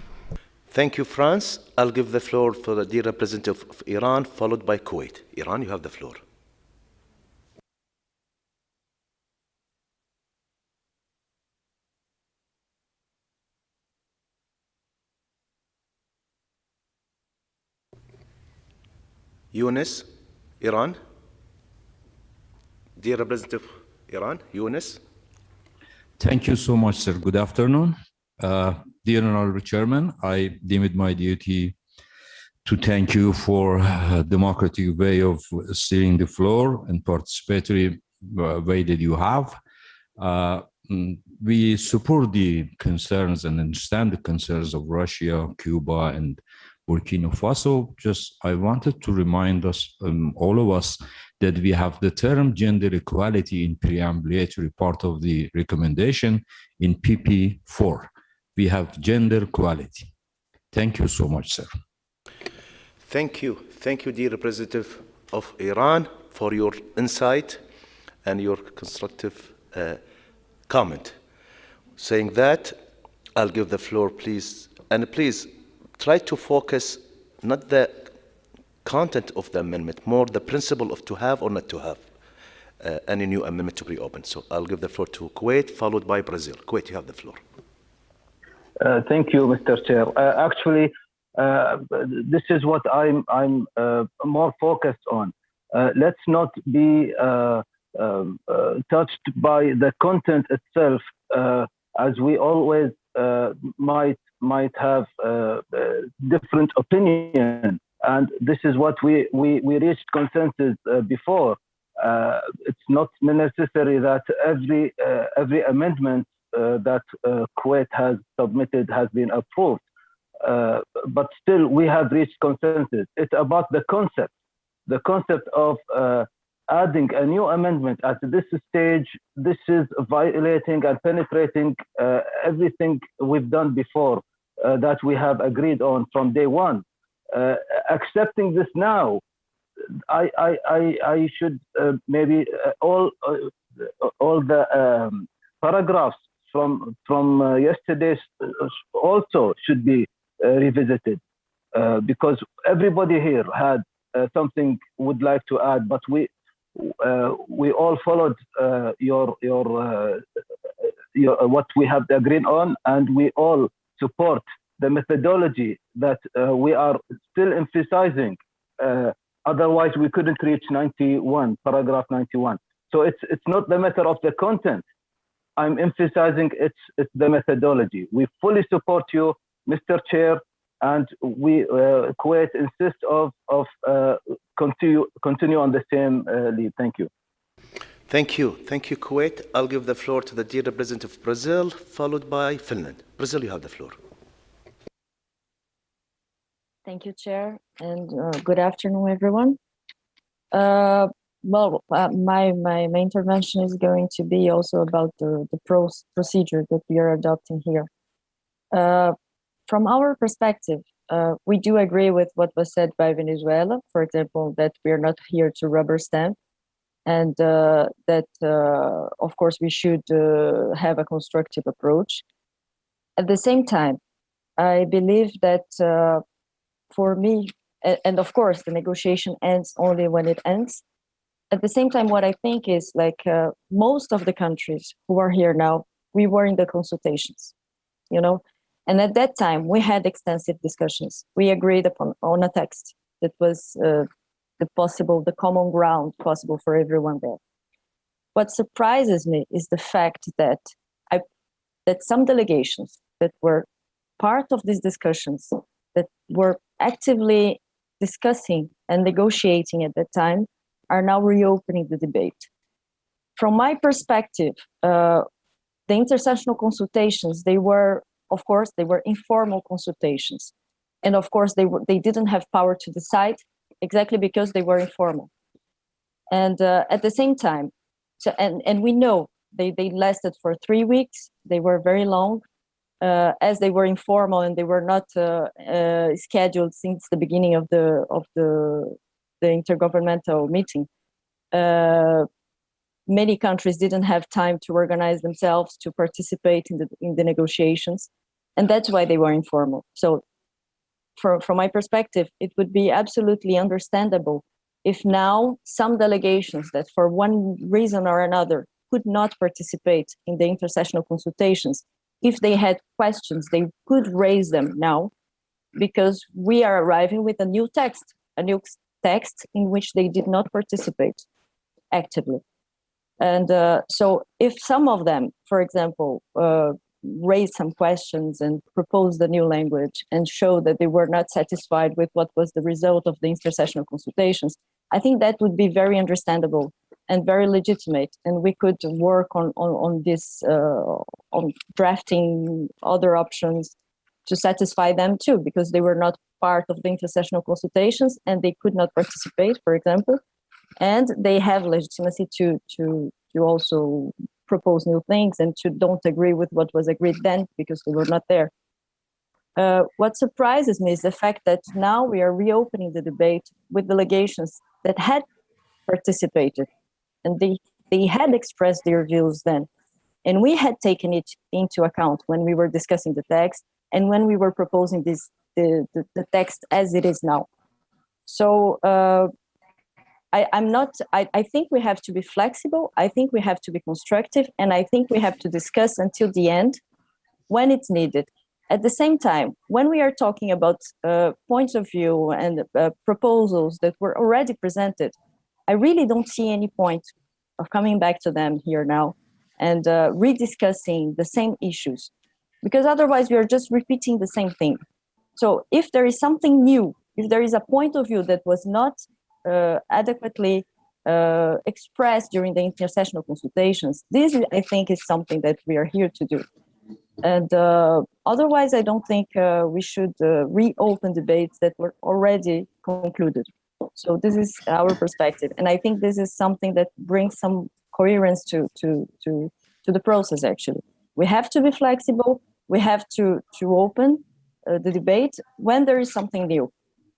Thank you, France. I'll give the floor for the dear representative of Iran, followed by Kuwait. Iran, you have the floor. Yunus, Iran. Dear representative Iran, Yunus. Thank you so much, sir. Good afternoon. Dear Honorable Chairman, I deem it my duty to thank you for a democratic way of steering the floor and participatory way that you have. We support the concerns and understand the concerns of Russia, Cuba, and Burkina Faso. Just I wanted to remind us, all of us, that we have the term gender equality in preambulatory part of the recommendation in PP4. We have gender equality. Thank you so much, sir. Thank you. Thank you, dear representative of Iran, for your insight and your constructive comment. Saying that, I'll give the floor, please. And please, try to focus not the content of the amendment, more the principle of to have or not to have any new amendment to be opened. So I'll give the floor to Kuwait, followed by Brazil. Kuwait, you have the floor. Thank you, Mr. Chair. Actually, this is what I'm more focused on. Let's not be touched by the content itself, as we always might have different opinion, and this is what we reached consensus before. It's not necessary that every amendment that Kuwait has submitted has been approved. but still we have reached consensus. It's about the concept of adding a new amendment at this stage. This is violating and penetrating everything we've done before that we have agreed on from day one. Accepting this now, I should maybe all the paragraphs from yesterday's also should be revisited because everybody here had something would like to add, but we all followed your what we have agreed on, and we all support the methodology that we are still emphasizing. Otherwise, we couldn't reach 91, paragraph 91. So it's not the matter of the content. I'm emphasizing it's the methodology. We fully support you, Mr. Chair, and we Kuwait insist of continue on the same lead. Thank you. Thank you, Kuwait. I'll give the floor to the dear representative of Brazil, followed by Finland. Brazil, you have the floor. Thank you, Chair, and good afternoon, everyone. My intervention is going to be also about the procedure that we are adopting here. From our perspective, we do agree with what was said by Venezuela, for example, that we are not here to rubber stamp, and that, of course, we should have a constructive approach. At the same time, I believe that for me, and of course, the negotiation ends only when it ends. At the same time, what I think is like most of the countries who are here now, we were in the consultations, you know, and at that time we had extensive discussions. We agreed on a text that was the common ground possible for everyone there. What surprises me is the fact that that some delegations that were part of these discussions, that were actively discussing and negotiating at that time, are now reopening the debate. From my perspective, the intersessional consultations, they were informal consultations. And of course, they didn't have power to decide exactly because they were informal. And at the same time, and we know they lasted for 3 weeks, they were very long, as they were informal and they were not scheduled since the beginning of the intergovernmental meeting. Many countries didn't have time to organize themselves to participate in the negotiations, and that's why they were informal. So from my perspective, it would be absolutely understandable if now some delegations that for one reason or another could not participate in the intersessional consultations, if they had questions, they could raise them now, because we are arriving with a new text in which they did not participate actively. And so if some of them, for example, raised some questions and proposed the new language and showed that they were not satisfied with what was the result of the intersessional consultations, I think that would be very understandable and very legitimate, and we could work on this, on drafting other options to satisfy them too, because they were not part of the intersessional consultations and they could not participate, for example, and they have legitimacy to also propose new things and to don't agree with what was agreed then because they were not there. What surprises me is the fact that now we are reopening the debate with delegations that had participated, and they had expressed their views then. And we had taken it into account when we were discussing the text and when we were proposing the text as it is now. So I think we have to be flexible. I think we have to be constructive. And I think we have to discuss until the end when it's needed. At the same time, when we are talking about points of view and proposals that were already presented, I really don't see any point of coming back to them here now and rediscussing the same issues, because otherwise we are just repeating the same thing. So if there is something new, if there is a point of view that was not adequately expressed during the intersessional consultations, this I think is something that we are here to do. And otherwise, I don't think we should reopen debates that were already concluded. So this is our perspective. And I think this is something that brings some coherence to the process, actually. We have to be flexible. We have to open the debate when there is something new.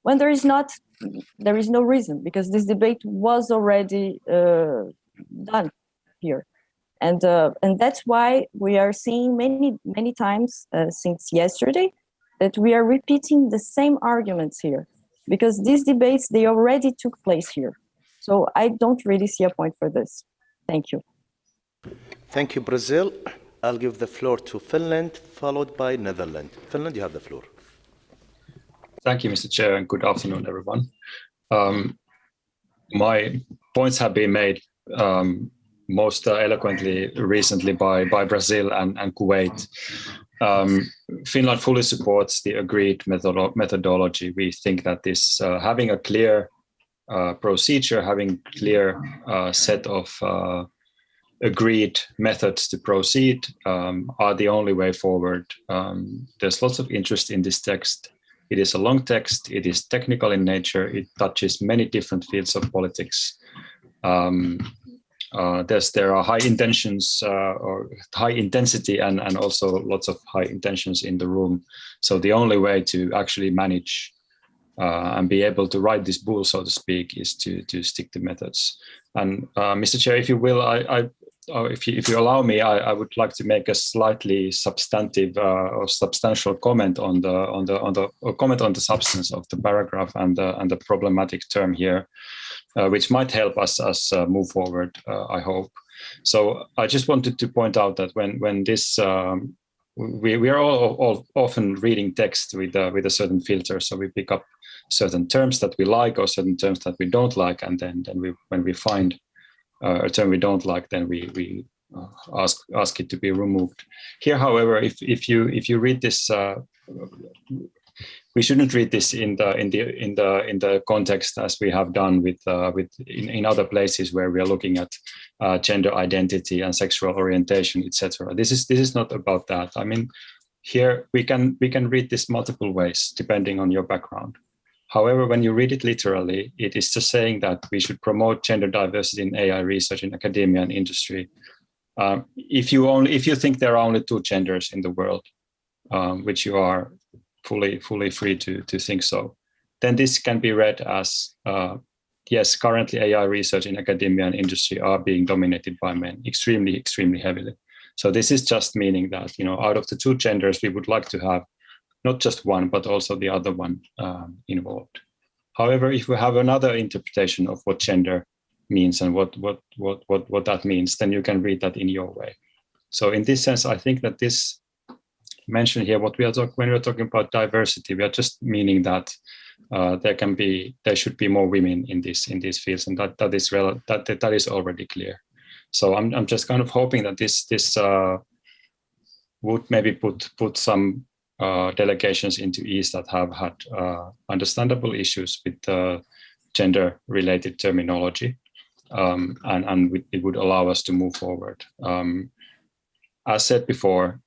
When there is not, there is no reason, because this debate was already done here. And that's why we are seeing many times since yesterday that we are repeating the same arguments here, because these debates, they already took place here. So I don't really see a point for this. Thank you. Thank you, Brazil. I'll give the floor to Finland, followed by Netherlands. Finland, you have the floor. Thank you, Mr. Chair, and good afternoon, everyone. My points have been made most eloquently recently by Brazil and Kuwait. Finland fully supports the agreed methodology. We think that this having a clear procedure, having clear set of agreed methods to proceed are the only way forward. There's lots of interest in this text. It is a long text. It is technical in nature. It touches many different fields of politics. There are high intentions or high intensity and also lots of high intentions in the room. So the only way to actually manage and be able to ride this bull, so to speak, is to stick to methods. And Mr. Chair, if you will, if you allow me, I would like to make a slightly substantive or substantial comment on the substance of the paragraph and the problematic term here, which might help us move forward, I hope. So I just wanted to point out that when this we are all often reading text with a certain filter, so we pick up certain terms that we like or certain terms that we don't like, and then when we find a term we don't like, then we ask it to be removed. Here, however, if you read this, we shouldn't read this in the context as we have done in other places where we are looking at gender identity and sexual orientation, etc. This is not about that. I mean, here we can read this multiple ways depending on your background. However, when you read it literally, it is just saying that we should promote gender diversity in AI research in academia and industry. If you think there are only two genders in the world, which you are fully free to think so, then this can be read as yes, currently AI research in academia and industry are being dominated by men extremely heavily. So this is just meaning that, you know, out of the two genders, we would like to have not just one, but also the other one involved. However, if we have another interpretation of what gender means and what that means, then you can read that in your way. So in this sense, I think that this mention here, when we are talking about diversity, we are just meaning that there should be more women in these fields, and that is already clear. So I'm just kind of hoping that this would maybe put some delegations into ease that have had understandable issues with gender-related terminology, and it would allow us to move forward. As said before,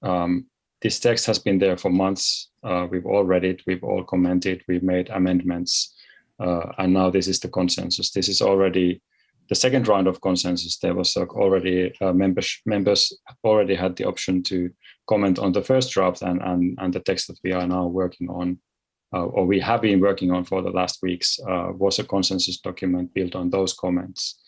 this text has been there for months. We've all read it, we've all commented, we've made amendments, and now this is the consensus. This is already the second round of consensus. There was already members already had the option to comment on the first draft, and the text that we are now working on, or we have been working on for the last weeks, was a consensus document built on those comments.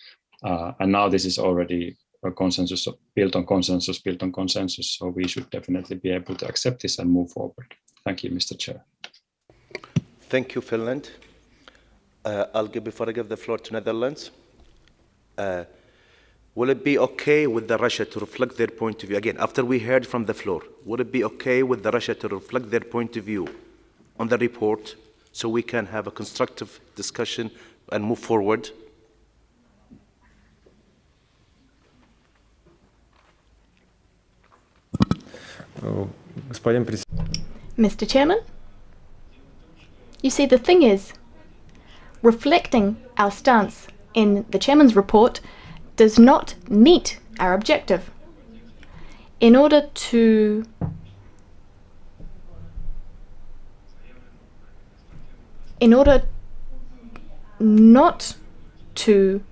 And now this is already a consensus built on consensus built on consensus. So we should definitely be able to accept this and move forward. Thank you, Mr. Chair. Thank you, Finland. Before I give the floor to Netherlands, will it be okay with the Russia to reflect their point of view? Again, after we heard from the floor, would it be okay with the Russia to reflect their point of view on the report so we can have a constructive discussion and move forward? Mr. Chairman, you see, the thing is, reflecting our stance in the Chairman's report does not meet our objective. In order to in order not to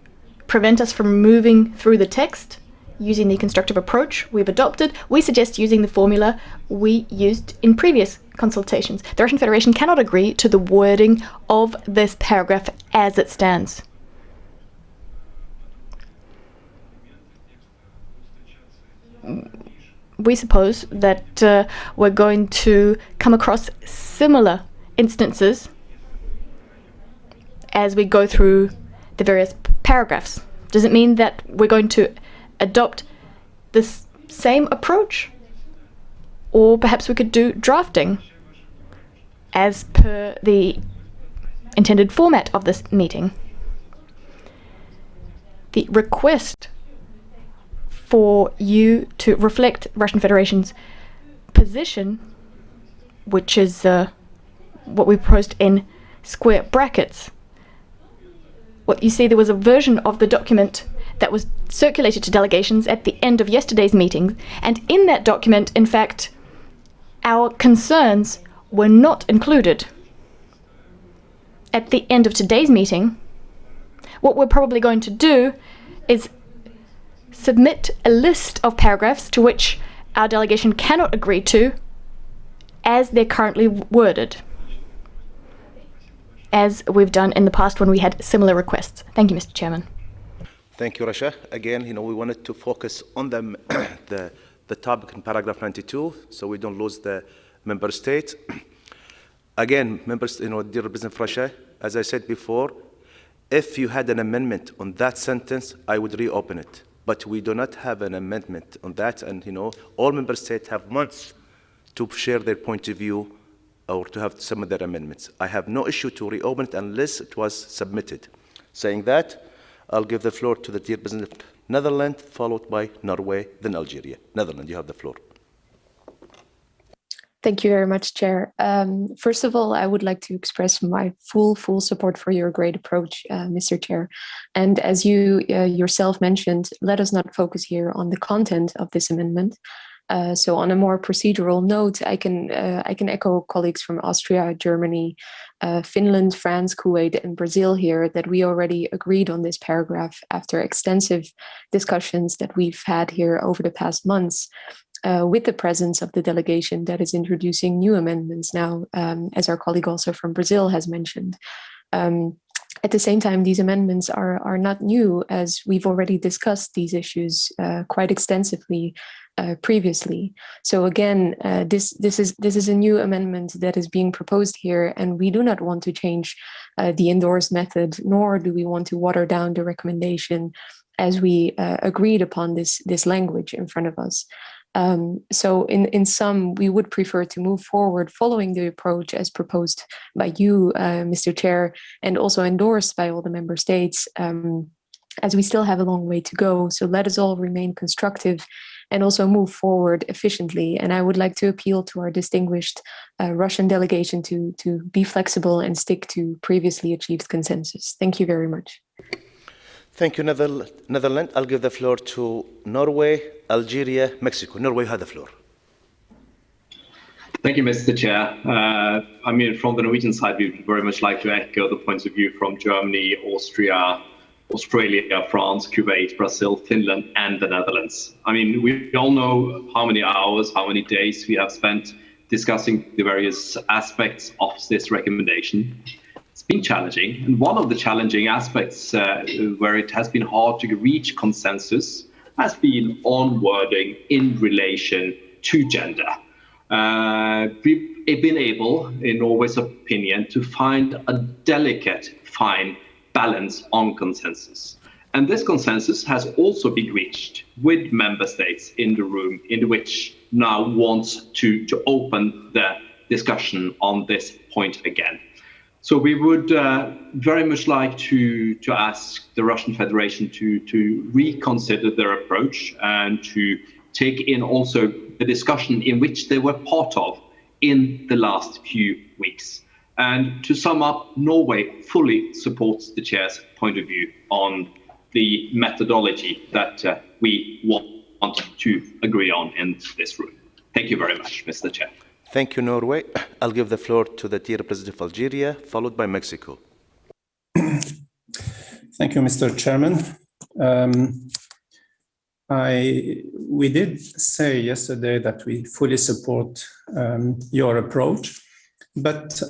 prevent us from moving through the text using the constructive approach we've adopted, we suggest using the formula we used in previous consultations. The Russian Federation cannot agree to the wording of this paragraph as it stands. We suppose that we're going to come across similar instances as we go through the various paragraphs. Does it mean that we're going to adopt this same approach? Or perhaps we could do drafting as per the intended format of this meeting. The request for you to reflect Russian Federation's position, which is what we proposed in square brackets. What you see, there was a version of the document that was circulated to delegations at the end of yesterday's meeting, and in that document, in fact, our concerns were not included. At the end of today's meeting, what we're probably going to do is submit a list of paragraphs to which our delegation cannot agree to as they're currently worded, as we've done in the past when we had similar requests. Thank you, Mr. Chairman. Thank you, Rasha. Again, we wanted to focus on the topic in paragraph 92, so we don't lose the member state. Again, members, dear Representative Rasha, as I said before, if you had an amendment on that sentence, I would reopen it. But we do not have an amendment on that, and all member states have months to share their point of view or to have some of their amendments. I have no issue to reopen it unless it was submitted. Saying that, I'll give the floor to the dear President of Netherlands, followed by Norway, then Algeria. Netherlands, you have the floor. Thank you very much, Chair. First of all, I would like to express my full support for your great approach, Mr. Chair. And as you yourself mentioned, let us not focus here on the content of this amendment. So on a more procedural note, I can echo colleagues from Austria, Germany, Finland, France, Kuwait, and Brazil here that we already agreed on this paragraph after extensive discussions that we've had here over the past months. With the presence of the delegation that is introducing new amendments now, as our colleague also from Brazil has mentioned. At the same time, these amendments are not new, as we've already discussed these issues quite extensively previously. So again, this is a new amendment that is being proposed here, and we do not want to change the endorsed method, nor do we want to water down the recommendation as we agreed upon this language in front of us. So in sum, we would prefer to move forward following the approach as proposed by you, Mr. Chair, and also endorsed by all the member states, as we still have a long way to go. So let us all remain constructive and also move forward efficiently. And I would like to appeal to our distinguished Russian delegation to be flexible and stick to previously achieved consensus. Thank you very much. Thank you, Netherlands. I'll give the floor to Norway, Algeria, Mexico. Norway, you have the floor. Thank you, Mr. Chair. I mean, from the Norwegian side, we'd very much like to echo the points of view from Germany, Austria, Australia, France, Kuwait, Brazil, Finland, and the Netherlands. I mean, we all know how many hours, how many days we have spent discussing the various aspects of this recommendation. It's been challenging, and one of the challenging aspects where it has been hard to reach consensus has been on wording in relation to gender. We've been able, in Norway's opinion, to find a delicate, fine balance on consensus. And this consensus has also been reached with member states in the room, in which now wants to open the discussion on this point again. So we would very much like to ask the Russian Federation to reconsider their approach and to take in also the discussion in which they were part of in the last few weeks. And to sum up, Norway fully supports the chair's point of view on the methodology that we want to agree on in this room. Thank you very much, Mr. Chair. Thank you, Norway. I'll give the floor to the dear Representative of Algeria, followed by Mexico. Thank you, Mr. Chairman. We did say yesterday that we fully support your approach, but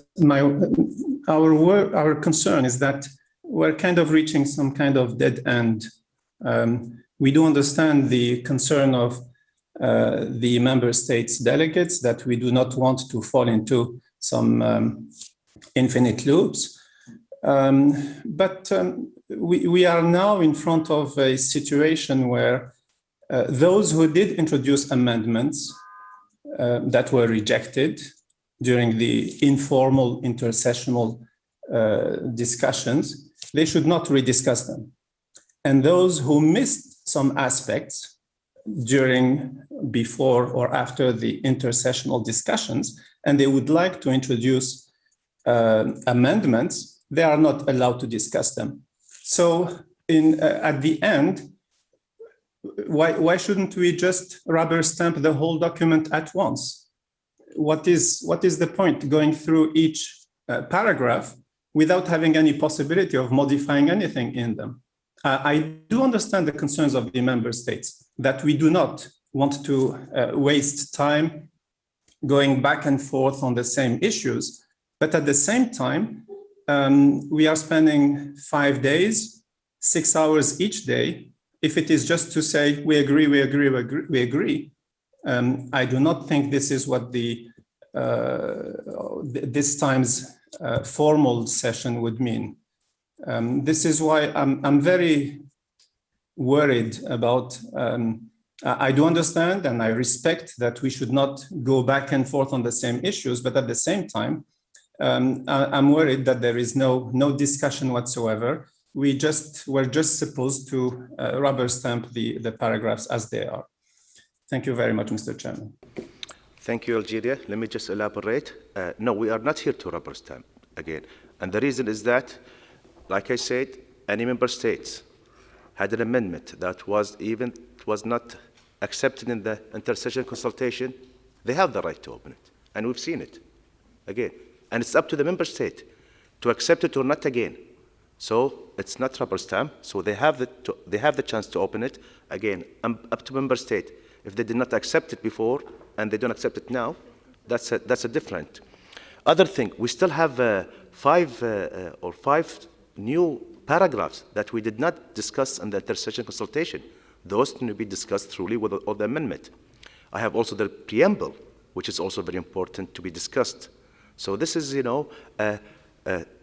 our concern is that we're kind of reaching some kind of dead end. We do understand the concern of the member states delegates that we do not want to fall into some infinite loops. But we are now in front of a situation where those who did introduce amendments that were rejected during the informal intersessional discussions, they should not rediscuss them. And those who missed some aspects before or after the intersessional discussions, and they would like to introduce amendments, they are not allowed to discuss them. So at the end, why shouldn't we just rubber stamp the whole document at once? What is the point going through each paragraph without having any possibility of modifying anything in them? I do understand the concerns of the member states that we do not want to waste time going back and forth on the same issues, but at the same time, we are spending 5 days, 6 hours each day. If it is just to say, we agree, we agree, we agree, we agree, I do not think this is what this time's formal session would mean. This is why I'm very worried about, I do understand and I respect that we should not go back and forth on the same issues, but at the same time, I'm worried that there is no discussion whatsoever. We're just supposed to rubber stamp the paragraphs as they are. Thank you very much, Mr. Chairman. Thank you, Algeria. Let me just elaborate. No, we are not here to rubber stamp again. And the reason is that, like I said, any member states had an amendment that was not accepted in the intersessional consultation, they have the right to open it. And we've seen it again. And it's up to the member state to accept it or not again. So it's not rubber stamp. So they have the chance to open it again. Up to member state. If they did not accept it before and they don't accept it now, that's a different. Other thing, we still have five new paragraphs that we did not discuss in the intersessional consultation. Those need to be discussed thoroughly with all the amendment. I have also the preamble, which is also very important to be discussed. So this is,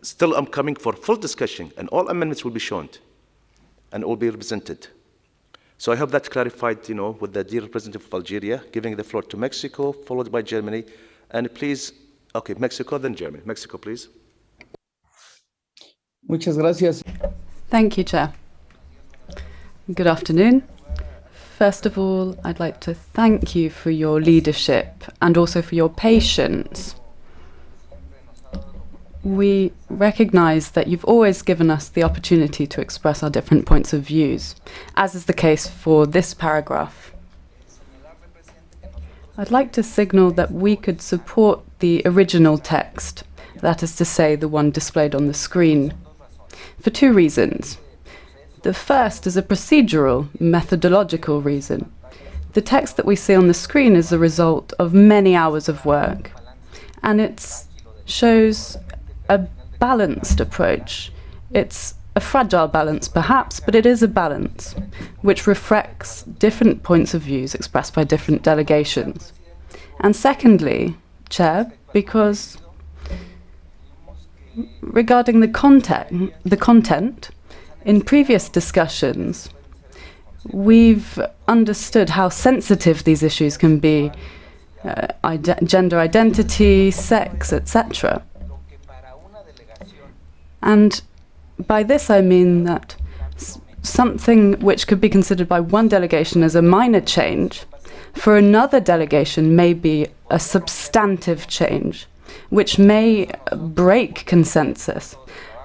still I'm coming for full discussion, and all amendments will be shown and will be represented. So I hope that clarified, with the dear representative of Algeria, giving the floor to Mexico, followed by Germany. And please, okay, Mexico, then Germany. Mexico, please. Muchas gracias. Thank you, Chair. Good afternoon. First of all, I'd like to thank you for your leadership and also for your patience. We recognise that you've always given us the opportunity to express our different points of views, as is the case for this paragraph. I'd like to signal that we could support the original text, that is to say, the one displayed on the screen, for two reasons. The first is a procedural, methodological reason. The text that we see on the screen is the result of many hours of work, and it shows a balanced approach. It's a fragile balance, perhaps, but it is a balance which reflects different points of views expressed by different delegations. And secondly, Chair, because regarding the content, in previous discussions, we've understood how sensitive these issues can be, gender identity, sex, etc. And by this I mean that something which could be considered by one delegation as a minor change, for another delegation may be a substantive change, which may break consensus.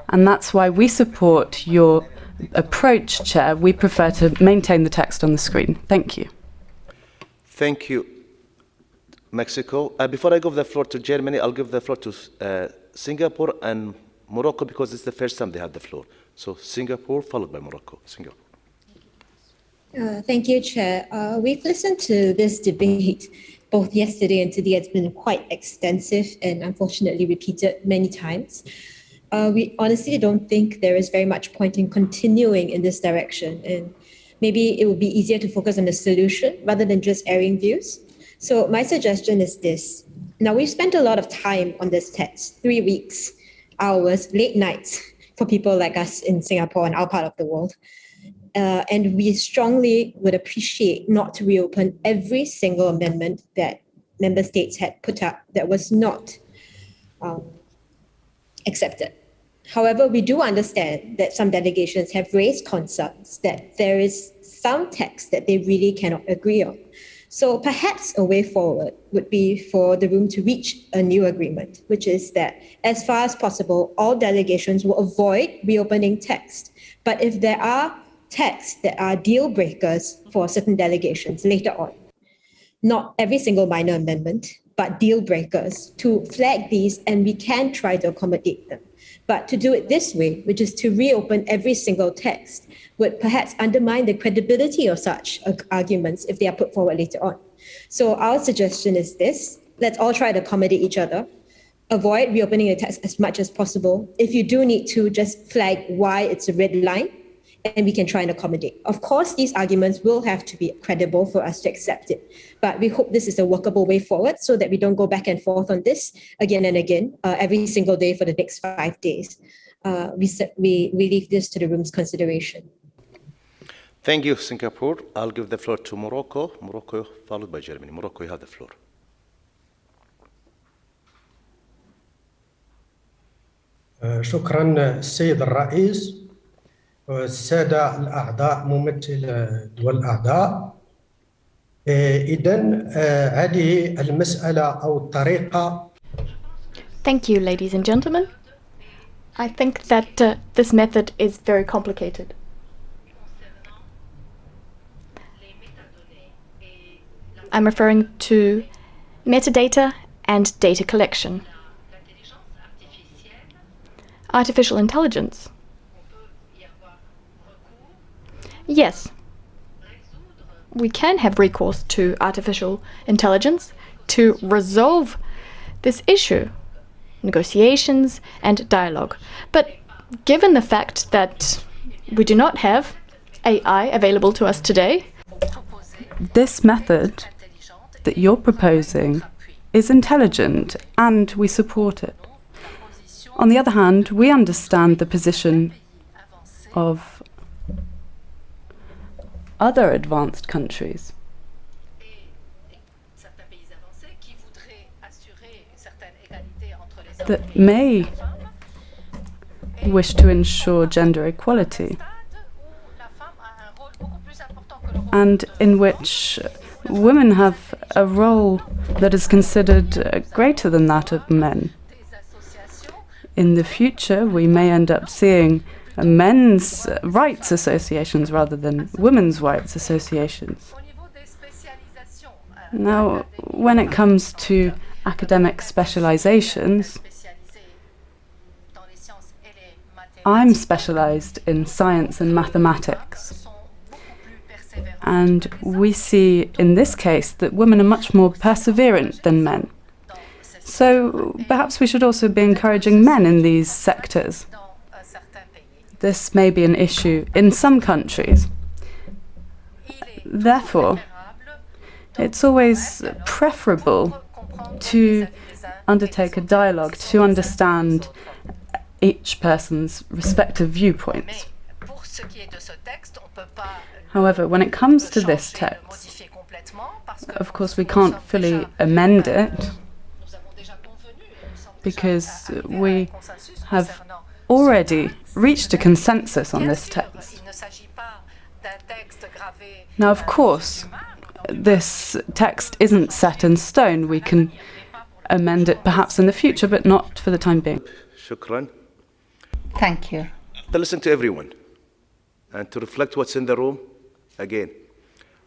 And that's why we support your approach, Chair. We prefer to maintain the text on the screen. Thank you. Thank you. Mexico. Before I give the floor to Germany, I'll give the floor to Singapore and Morocco because it's the first time they had the floor. So Singapore followed by Morocco. Singapore. Thank you, Chair. We've listened to this debate both yesterday and today. It's been quite extensive and unfortunately repeated many times. We honestly don't think there is very much point in continuing in this direction, and maybe it would be easier to focus on the solution rather than just airing views. So my suggestion is this. Now, we've spent a lot of time on this text, 3 weeks, hours, late nights for people like us in Singapore and our part of the world. And we strongly would appreciate not to reopen every single amendment that member states had put up that was not accepted. However, we do understand that some delegations have raised concerns that there is some text that they really cannot agree on. So perhaps a way forward would be for the room to reach a new agreement, which is that as far as possible, all delegations will avoid reopening text. But if there are texts that are deal breakers for certain delegations later on, not every single minor amendment, but deal breakers, to flag these, and we can try to accommodate them. But to do it this way, which is to reopen every single text, would perhaps undermine the credibility of such arguments if they are put forward later on. So our suggestion is this: let's all try to accommodate each other, avoid reopening the text as much as possible. If you do need to, just flag why it's a red line, and we can try and accommodate. Of course, these arguments will have to be credible for us to accept it, but we hope this is a workable way forward so that we don't go back and forth on this again and again every single day for the next 5 days. We leave this to the room's consideration. Thank you, Singapore. I'll give the floor to Morocco. Morocco followed by Germany. Morocco, you have the floor. شكرا السيد الرئيس والسادة الأعضاء ممثل دول الأعضاء. إذن هذه المسألة أو الطريقة. Thank you, ladies and gentlemen. I think that this method is very complicated. I'm referring to metadata and data collection. Artificial intelligence. Yes, we can have recourse to artificial intelligence to resolve this issue, negotiations and dialogue. But given the fact that we do not have AI available to us today, this method that you're proposing is intelligent and we support it. On the other hand, we understand the position of other advanced countries that may wish to ensure gender equality, and in which women have a role that is considered greater than that of men. In the future, we may end up seeing men's rights associations rather than women's rights associations. Now, when it comes to academic specializations, I'm specialized in science and mathematics. And we see in this case that women are much more perseverant than men. So perhaps we should also be encouraging men in these sectors. This may be an issue in some countries. Therefore, it's always preferable to undertake a dialogue to understand each person's respective viewpoints. However, when it comes to this text, of course we can't fully amend it because we have already reached a consensus on this text. Now, of course, this text isn't set in stone. We can amend it perhaps in the future, but not for the time being. Shukran. Thank you. To listen to everyone and to reflect what's in the room, again,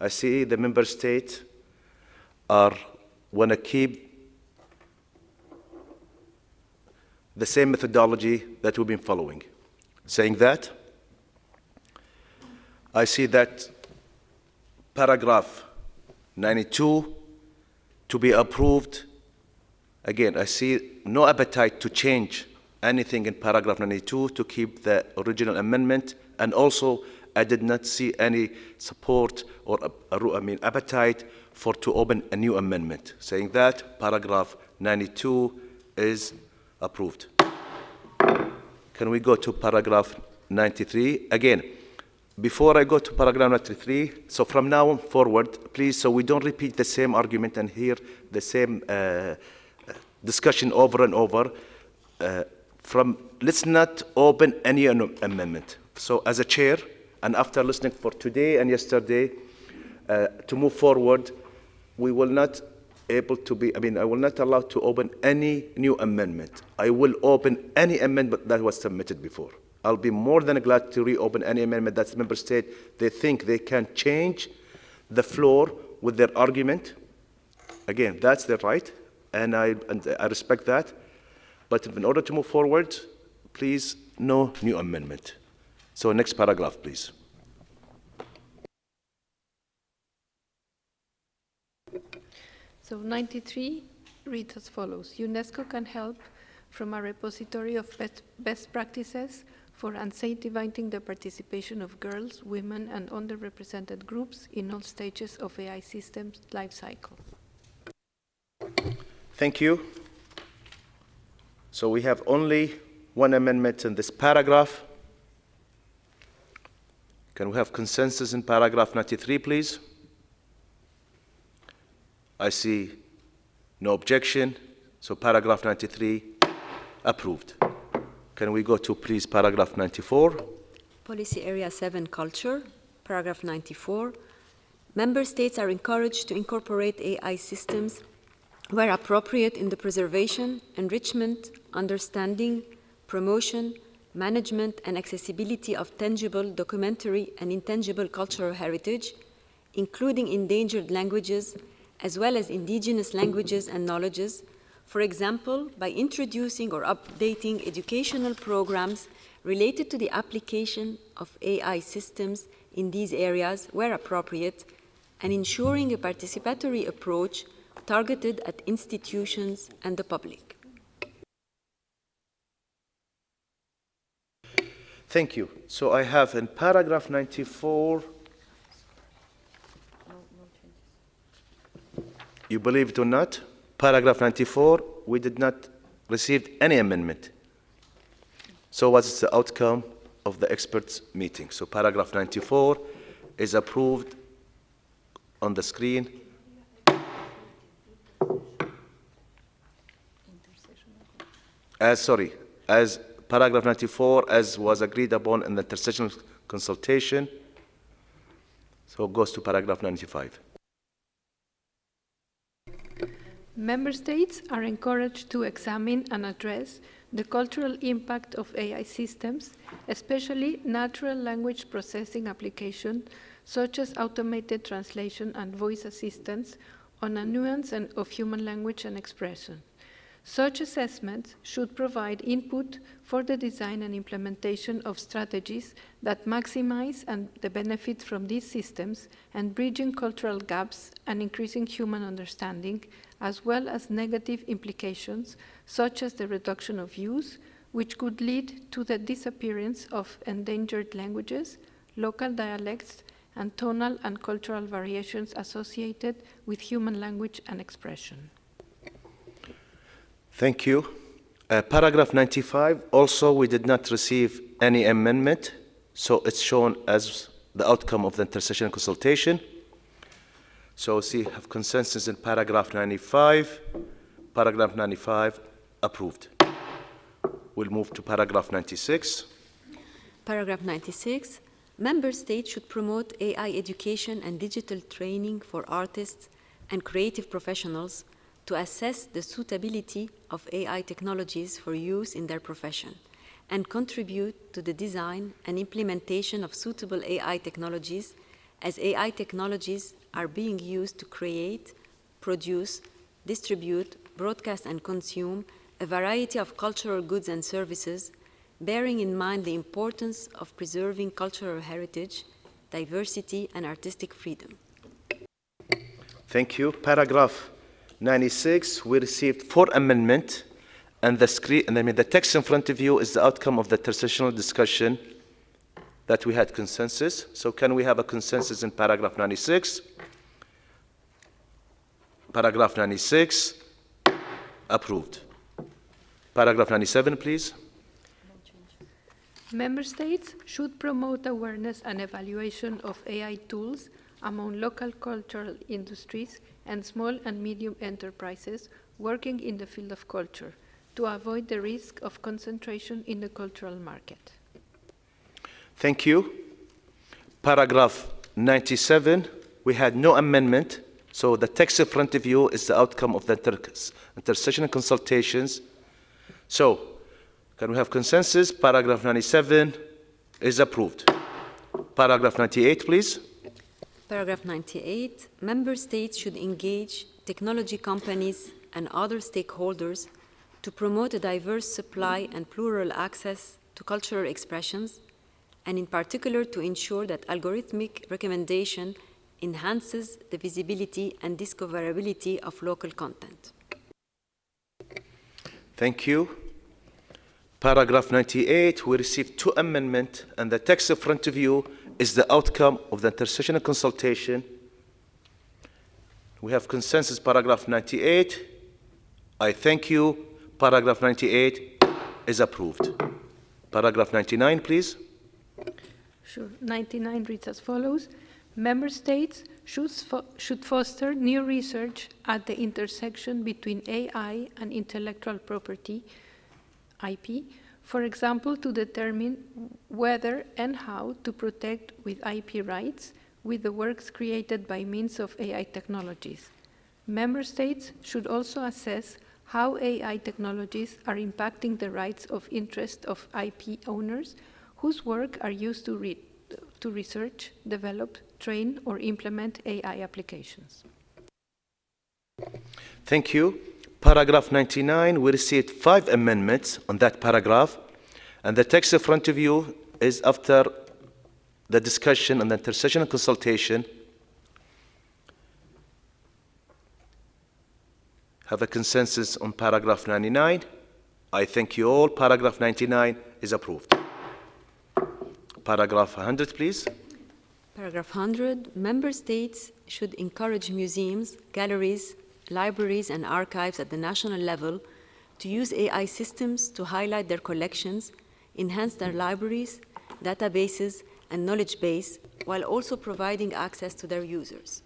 I see the member states are want to keep the same methodology that we've been following. Saying that, I see that paragraph 92 to be approved. Again, I see no appetite to change anything in paragraph 92 to keep the original amendment, and also I did not see any support or appetite for to open a new amendment. Saying that, paragraph 92 is approved. Can we go to paragraph 93? Again, before I go to paragraph 93, so from now forward, please, so we don't repeat the same argument and hear the same discussion over and over, let's not open any amendment. So as a chair, and after listening for today and yesterday, to move forward, we will not able to be, I will not allow to open any new amendment. I will open any amendment that was submitted before. I'll be more than glad to reopen any amendment that the member state, they think they can change the floor with their argument. Again, that's their right, and I respect that. But in order to move forward, please, no new amendment. So next paragraph, please. So 93 reads as follows. UNESCO can help from a repository of best practices for incentivizing the participation of girls, women, and underrepresented groups in all stages of AI systems life cycle. Thank you. So we have only one amendment in this paragraph. Can we have consensus in paragraph 93, please? I see no objection, so paragraph 93 approved. Can we go to, please, paragraph 94? Policy Area 7, Culture, paragraph 94. Member states are encouraged to incorporate AI systems where appropriate in the preservation, enrichment, understanding, promotion, management, and accessibility of tangible, documentary, and intangible cultural heritage, including endangered languages, as well as indigenous languages and knowledges, for example, by introducing or updating educational programs related to the application of AI systems in these areas where appropriate, and ensuring a participatory approach targeted at institutions and the public. Thank you. So I have in paragraph 94, you believe it or not, paragraph 94, we did not receive any amendment. So what's the outcome of the experts meeting? So paragraph 94 is approved on the screen. As paragraph 94, as was agreed upon in the intersessional consultation. So it goes to paragraph 95. Member states are encouraged to examine and address the cultural impact of AI systems, especially natural language processing applications such as automated translation and voice assistance, on a nuance of human language and expression. Such assessments should provide input for the design and implementation of strategies that maximize the benefits from these systems and bridging cultural gaps and increasing human understanding, as well as negative implications such as the reduction of use, which could lead to the disappearance of endangered languages, local dialects, and tonal and cultural variations associated with human language and expression. Thank you. Paragraph 95, also we did not receive any amendment, so it's shown as the outcome of the intersessional consultation. So see, have consensus in paragraph 95. Paragraph 95 approved. We'll move to paragraph 96. Paragraph 96, member states should promote AI education and digital training for artists and creative professionals to assess the suitability of AI technologies for use in their profession and contribute to the design and implementation of suitable AI technologies, as AI technologies are being used to create, produce, distribute, broadcast, and consume a variety of cultural goods and services, bearing in mind the importance of preserving cultural heritage, diversity, and artistic freedom. Thank you. Paragraph 96, we received 4 amendments, and the text in front of you is the outcome of the intersessional discussion that we had consensus. So can we have a consensus in paragraph 96? Paragraph 96, approved. Paragraph 97, please. Member States should promote awareness and evaluation of AI tools among local cultural industries and small and medium enterprises working in the field of culture to avoid the risk of concentration in the cultural market. Thank you. Paragraph 97, we had no amendment, so the text in front of you is the outcome of the intersessional consultations. So, can we have consensus? Paragraph 97 is approved. Paragraph 98, please. Paragraph 98, member states should engage technology companies and other stakeholders to promote a diverse supply and plural access to cultural expressions, and in particular to ensure that algorithmic recommendation enhances the visibility and discoverability of local content. Thank you. Paragraph 98, we received 2 amendments, and the text in front of you is the outcome of the intersessional consultation. We have consensus, paragraph 98. I thank you. Paragraph 98 is approved. Paragraph 99, please. Sure. 99 reads as follows. Member states should foster new research at the intersection between AI and intellectual property, IP, for example, to determine whether and how to protect with IP rights with the works created by means of AI technologies. Member states should also assess how AI technologies are impacting the rights of interest of IP owners whose work are used to research, develop, train, or implement AI applications. Thank you. Paragraph 99, we received 5 amendments on that paragraph, and the text in front of you is after the discussion and the intersessional consultation. Have a consensus on paragraph 99. I thank you all. Paragraph 99 is approved. Paragraph 100, please. Paragraph 100, member states should encourage museums, galleries, libraries, and archives at the national level to use AI systems to highlight their collections, enhance their libraries, databases, and knowledge base, while also providing access to their users.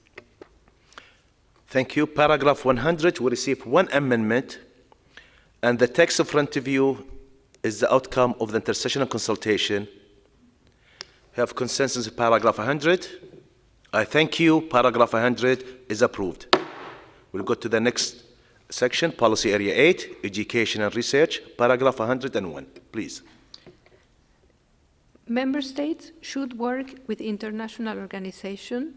Thank you. Paragraph 100, we received 1 amendment, and the text in front of you is the outcome of the intersessional consultation. We have consensus in paragraph 100. I thank you. Paragraph 100 is approved. We'll go to the next section, Policy Area 8, Education and Research, paragraph 101, please. Member states should work with international organizations,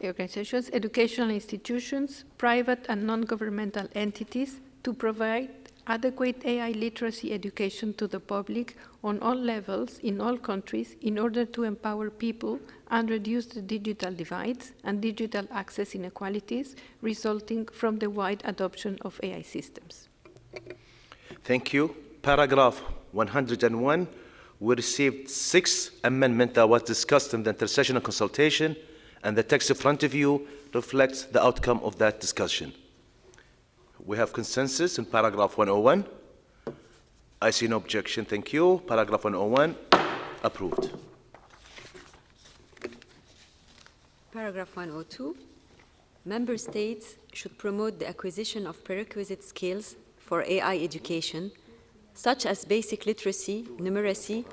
educational institutions, private and non-governmental entities to provide adequate AI literacy education to the public on all levels in all countries in order to empower people and reduce the digital divides and digital access inequalities resulting from the wide adoption of AI systems. Thank you. Paragraph 101, we received 6 amendments that was discussed in the intersessional consultation, and the text in front of you reflects the outcome of that discussion. We have consensus in paragraph 101. I see no objection. Thank you. Paragraph 101, approved. Paragraph 102, member states should promote the acquisition of prerequisite skills for AI education, such as basic literacy, numeracy,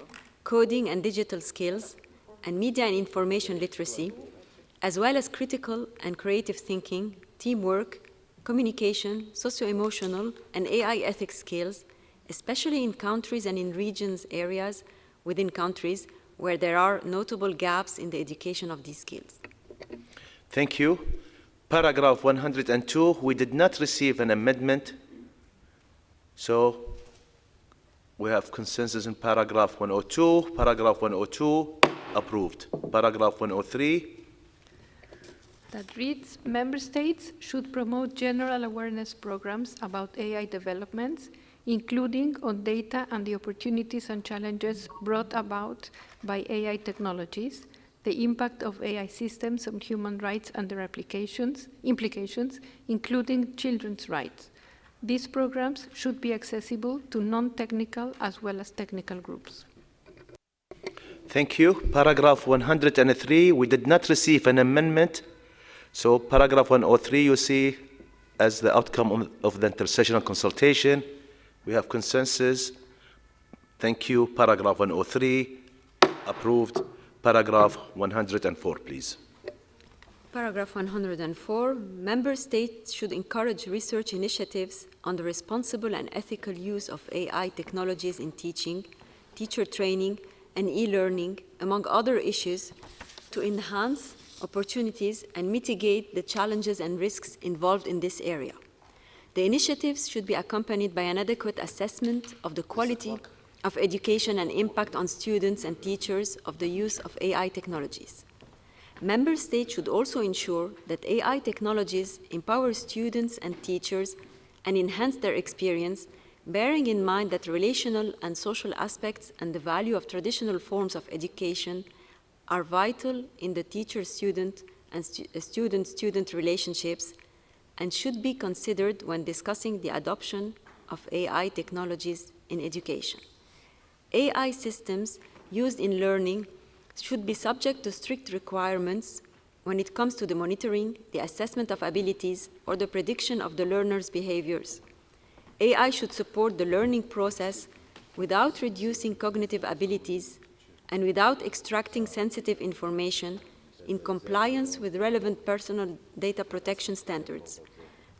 coding and digital skills, and media and information literacy, as well as critical and creative thinking, teamwork, communication, socio-emotional, and AI ethics skills, especially in countries and in regions, areas within countries where there are notable gaps in the education of these skills. Thank you. Paragraph 102, we did not receive an amendment, so we have consensus in paragraph 102. Paragraph 102, approved. Paragraph 103. That reads, Member States should promote general awareness programs about AI developments, including on data and the opportunities and challenges brought about by AI technologies, the impact of AI systems on human rights and their implications, including children's rights. These programs should be accessible to non-technical as well as technical groups. Thank you. Paragraph 103, we did not receive an amendment. So paragraph 103, you see, as the outcome of the intersessional consultation, we have consensus. Thank you. Paragraph 103, approved. Paragraph 104, please. Paragraph 104, Member States should encourage research initiatives on the responsible and ethical use of AI technologies in teaching, teacher training, and e-learning, among other issues, to enhance opportunities and mitigate the challenges and risks involved in this area. The initiatives should be accompanied by an adequate assessment of the quality of education and impact on students and teachers of the use of AI technologies. Member States should also ensure that AI technologies empower students and teachers and enhance their experience, bearing in mind that relational and social aspects and the value of traditional forms of education are vital in the teacher-student and student-student relationships and should be considered when discussing the adoption of AI technologies in education. AI systems used in learning should be subject to strict requirements when it comes to the monitoring, the assessment of abilities, or the prediction of the learner's behaviors. AI should support the learning process without reducing cognitive abilities and without extracting sensitive information in compliance with relevant personal data protection standards.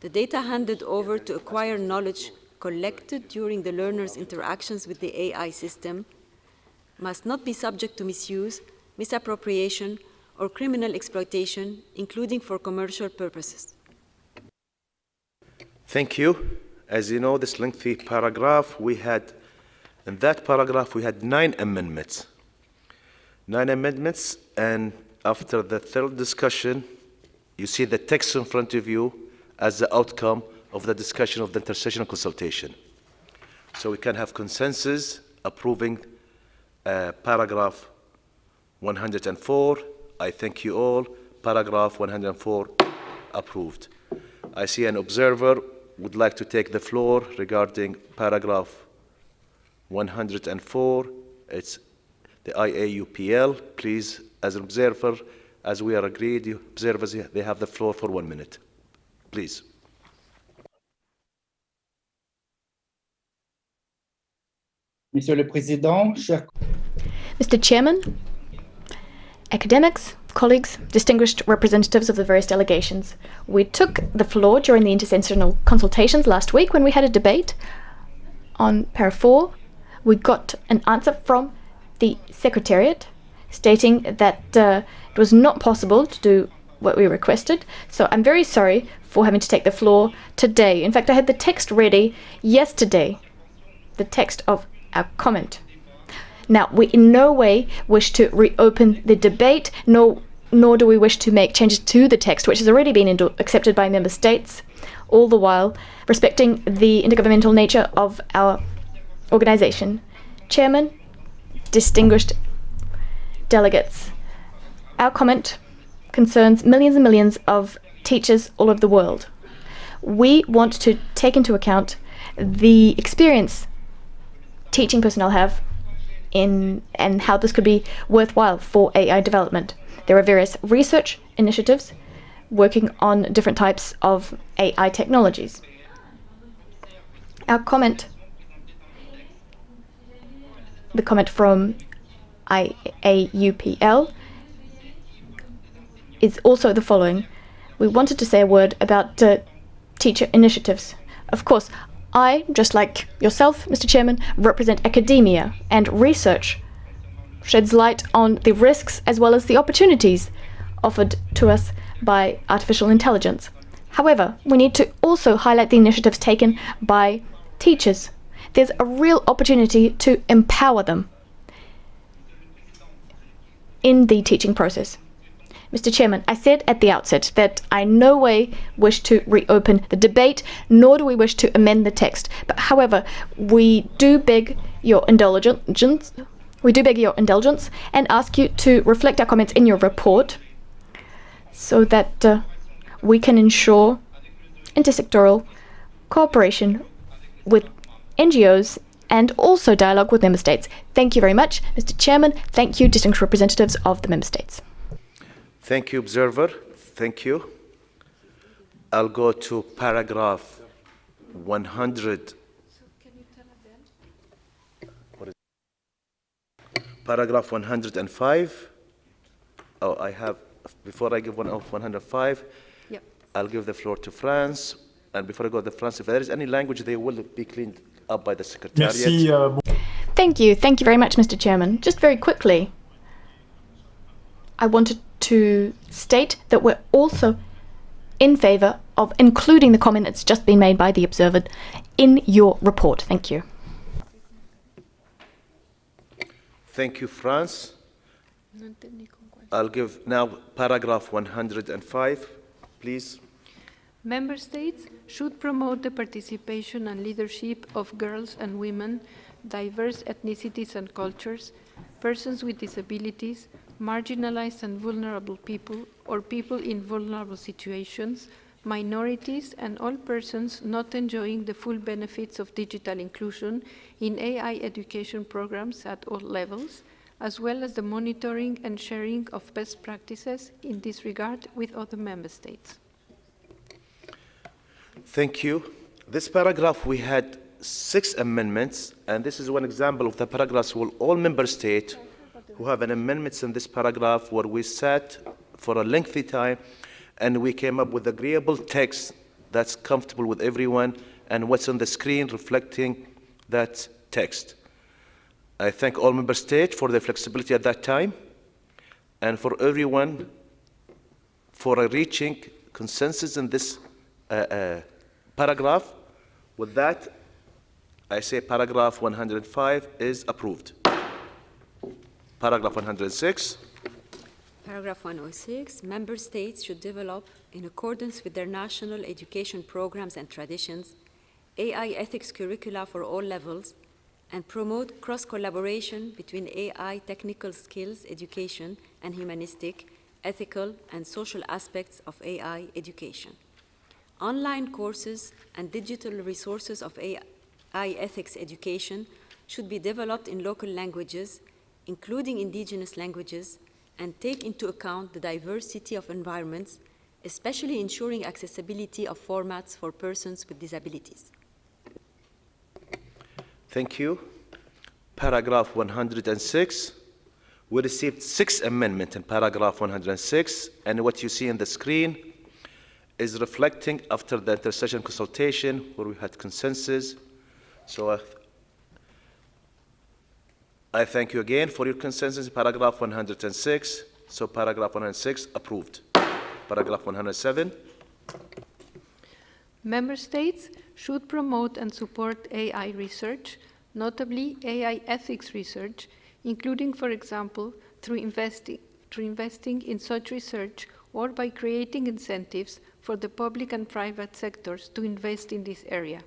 The data handed over to acquire knowledge collected during the learner's interactions with the AI system must not be subject to misuse, misappropriation, or criminal exploitation, including for commercial purposes. Thank you. As you know, this lengthy paragraph, in that paragraph, we had 9 amendments. 9 amendments, and after the third discussion, you see the text in front of you as the outcome of the discussion of the intersessional consultation. So we can have consensus approving paragraph 104. I thank you all. Paragraph 104 approved. I see an observer would like to take the floor regarding paragraph 104. It's the IAUPL. Please, as an observer, as we are agreed, the observers, they have the floor for 1 minute. Please. Monsieur le Président, chers... Mr. Chairman, academics, colleagues, distinguished representatives of the various delegations, we took the floor during the intersessional consultations last week when we had a debate on para 4. We got an answer from the Secretariat stating that it was not possible to do what we requested, so I'm very sorry for having to take the floor today. In fact, I had the text ready yesterday, the text of our comment. Now, we in no way wish to reopen the debate, nor do we wish to make changes to the text, which has already been accepted by member states, all the while respecting the intergovernmental nature of our organization. Chairman, distinguished delegates, our comment concerns millions and millions of teachers all over the world. We want to take into account the experience teaching personnel have and how this could be worthwhile for AI development. There are various research initiatives working on different types of AI technologies. Our comment, the comment from IAUPL, is also the following. We wanted to say a word about teacher initiatives. Of course, I, just like yourself, Mr. Chairman, represent academia, and research sheds light on the risks as well as the opportunities offered to us by artificial intelligence. However, we need to also highlight the initiatives taken by teachers. There's a real opportunity to empower them in the teaching process. Mr. Chairman, I said at the outset that I in no way wish to reopen the debate, nor do we wish to amend the text. But however, we do beg your indulgence. And ask you to reflect our comments in your report so that we can ensure intersectoral cooperation with NGOs and also dialogue with member states. Thank you very much, Mr. Chairman. Thank you, distinguished representatives of the member states. Thank you, Observer. Thank you. I'll go to paragraph 100. What is it? Paragraph 105. Oh, I have, before I give 105, yep. I'll give the floor to France. And before I go to France, if there is any language, they will be cleaned up by the Secretariat. Merci, Thank you. Thank you very much, Mr. Chairman. Just very quickly, I wanted to state that we're also in favor of including the comment that's just been made by the Observer in your report. Thank you. Thank you, France. I'll give now paragraph 105, please. Member States should promote the participation and leadership of girls and women, diverse ethnicities and cultures, persons with disabilities, marginalized and vulnerable people, or people in vulnerable situations, minorities, and all persons not enjoying the full benefits of digital inclusion in AI education programs at all levels, as well as the monitoring and sharing of best practices in this regard with other member states. Thank you. This paragraph, we had 6 amendments, and this is one example of the paragraphs where all member states who have an amendments in this paragraph where we sat for a lengthy time and we came up with agreeable text that's comfortable with everyone and what's on the screen reflecting that text. I thank all member states for their flexibility at that time and for everyone for reaching consensus in this paragraph. With that, I say paragraph 105 is approved. Paragraph 106. Paragraph 106, member states should develop, in accordance with their national education programs and traditions, AI ethics curricula for all levels, and promote cross-collaboration between AI technical skills education and humanistic, ethical, and social aspects of AI education. Online courses and digital resources of AI ethics education should be developed in local languages, including indigenous languages, and take into account the diversity of environments, especially ensuring accessibility of formats for persons with disabilities. Thank you. Paragraph 106. We received 6 amendments in paragraph 106, and what you see on the screen is reflecting after the intersession consultation where we had consensus. So I thank you again for your consensus in paragraph 106. So paragraph 106 approved. Paragraph 107. Member states should promote and support AI research, notably AI ethics research, including, for example, through investing in such research or by creating incentives for the public and private sectors to invest in this area,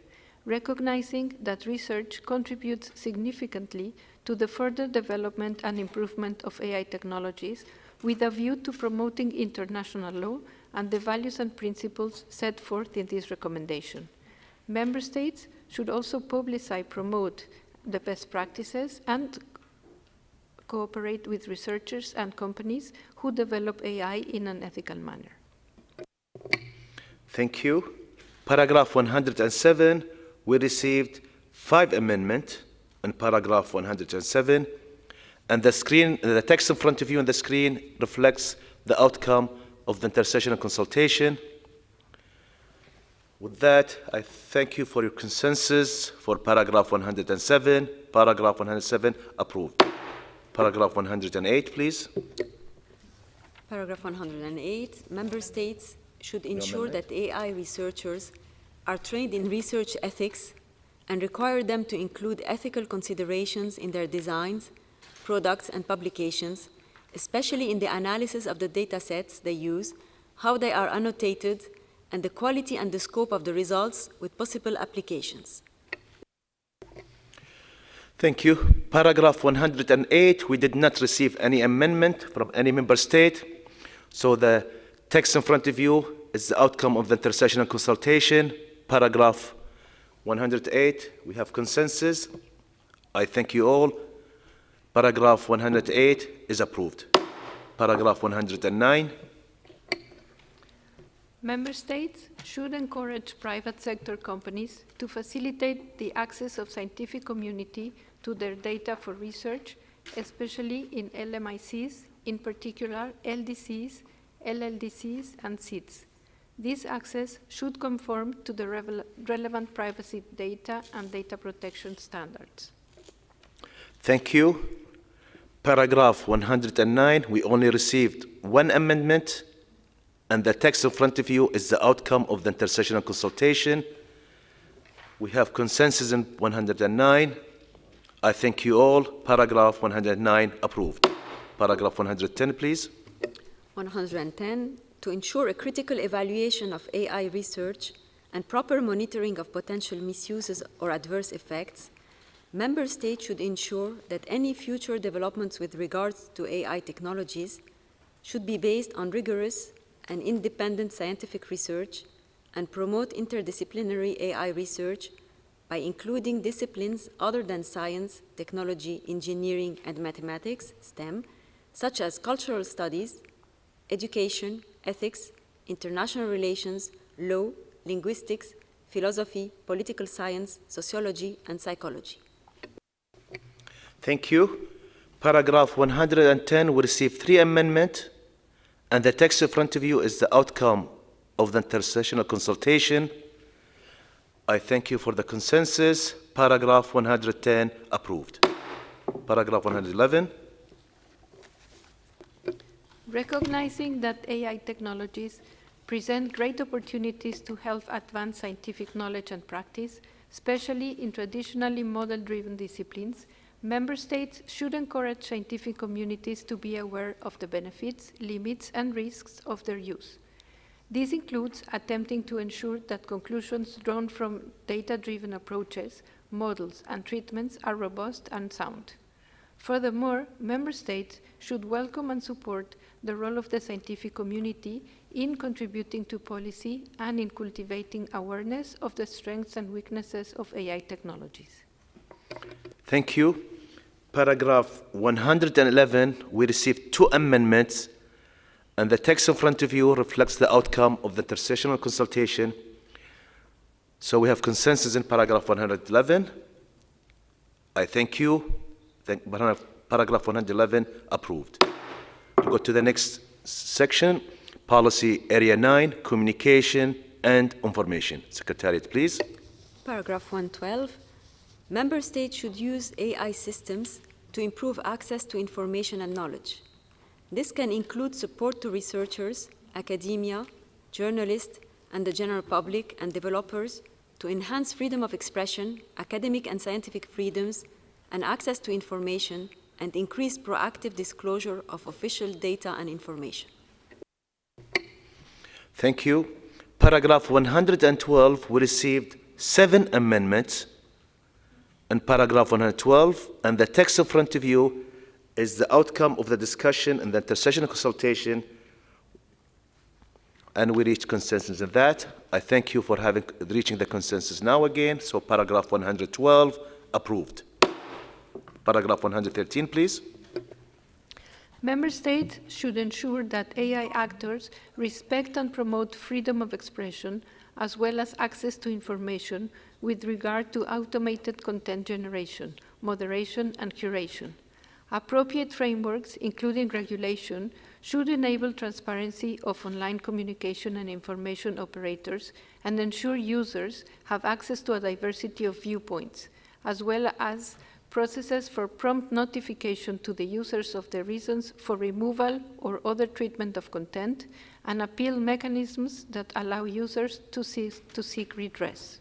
recognizing that research contributes significantly to the further development and improvement of AI technologies with a view to promoting international law and the values and principles set forth in this recommendation. Member states should also publicize, promote the best practices and cooperate with researchers and companies who develop AI in an ethical manner. Thank you. Paragraph 107, we received 5 amendments in paragraph 107, and the text in front of you on the screen reflects the outcome of the intersessional consultation. With that, I thank you for your consensus for paragraph 107. Paragraph 107 approved. Paragraph 108, please. Paragraph 108, member states should ensure that AI researchers are trained in research ethics and require them to include ethical considerations in their designs, products, and publications, especially in the analysis of the data sets they use, how they are annotated, and the quality and the scope of the results with possible applications. Thank you. Paragraph 108, we did not receive any amendment from any member state. So the text in front of you is the outcome of the intersessional consultation. Paragraph 108, we have consensus. I thank you all. Paragraph 108 is approved. Paragraph 109. Member states should encourage private sector companies to facilitate the access of scientific community to their data for research, especially in LMICs, in particular LDCs, LLDCs, and SIDS. This access should conform to the relevant privacy data and data protection standards. Thank you. Paragraph 109, we only received one amendment, and the text in front of you is the outcome of the intersessional consultation. We have consensus in 109. I thank you all. Paragraph 109 approved. Paragraph 110, please. 110, to ensure a critical evaluation of AI research and proper monitoring of potential misuses or adverse effects, member states should ensure that any future developments with regards to AI technologies should be based on rigorous and independent scientific research and promote interdisciplinary AI research by including disciplines other than science, technology, engineering, and mathematics, STEM, such as cultural studies, education, ethics, international relations, law, linguistics, philosophy, political science, sociology, and psychology. Thank you. Paragraph 110 will receive 3 amendments, and the text in front of you is the outcome of the intersessional consultation. I thank you for the consensus. Paragraph 110 approved. Paragraph 111. Recognizing that AI technologies present great opportunities to help advance scientific knowledge and practice, especially in traditionally model-driven disciplines, member states should encourage scientific communities to be aware of the benefits, limits, and risks of their use. This includes attempting to ensure that conclusions drawn from data-driven approaches, models, and treatments are robust and sound. Furthermore, member states should welcome and support the role of the scientific community in contributing to policy and in cultivating awareness of the strengths and weaknesses of AI technologies. Thank you. Paragraph 111, we received 2 amendments, and the text in front of you reflects the outcome of the intersessional consultation. So we have consensus in paragraph 111. I thank you. Paragraph 111 approved. We go to the next section, Policy Area 9, Communication and Information. Secretariat, please. Paragraph 112. Member states should use AI systems to improve access to information and knowledge. This can include support to researchers, academia, journalists, and the general public and developers to enhance freedom of expression, academic and scientific freedoms, and access to information, and increase proactive disclosure of official data and information. Thank you. Paragraph 112, we received 7 amendments in paragraph 112, and the text in front of you is the outcome of the discussion and the intersessional consultation, and we reached consensus in that. I thank you for reaching the consensus now again. So paragraph 112 approved. Paragraph 113, please. Member states should ensure that AI actors respect and promote freedom of expression as well as access to information with regard to automated content generation, moderation, and curation. Appropriate frameworks, including regulation, should enable transparency of online communication and information operators and ensure users have access to a diversity of viewpoints, as well as processes for prompt notification to the users of the reasons for removal or other treatment of content, and appeal mechanisms that allow users to seek redress.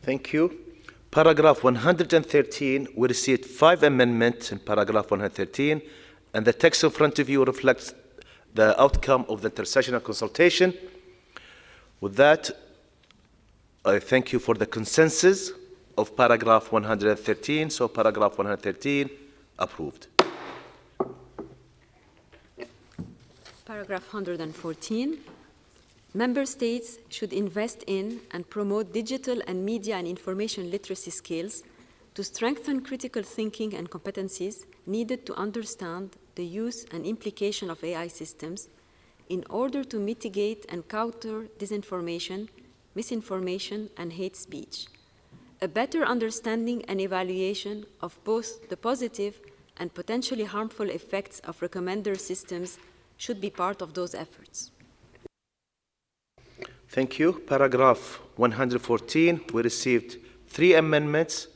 Thank you. Paragraph 113, we received 5 amendments in paragraph 113, and the text in front of you reflects the outcome of the intersessional consultation. With that, I thank you for the consensus of paragraph 113. So paragraph 113, approved. Paragraph 114. Member states should invest in and promote digital and media and information literacy skills to strengthen critical thinking and competencies needed to understand the use and implication of AI systems in order to mitigate and counter disinformation, misinformation, and hate speech. A better understanding and evaluation of both the positive and potentially harmful effects of recommender systems should be part of those efforts. Thank you. Paragraph 114, we received 3 amendments,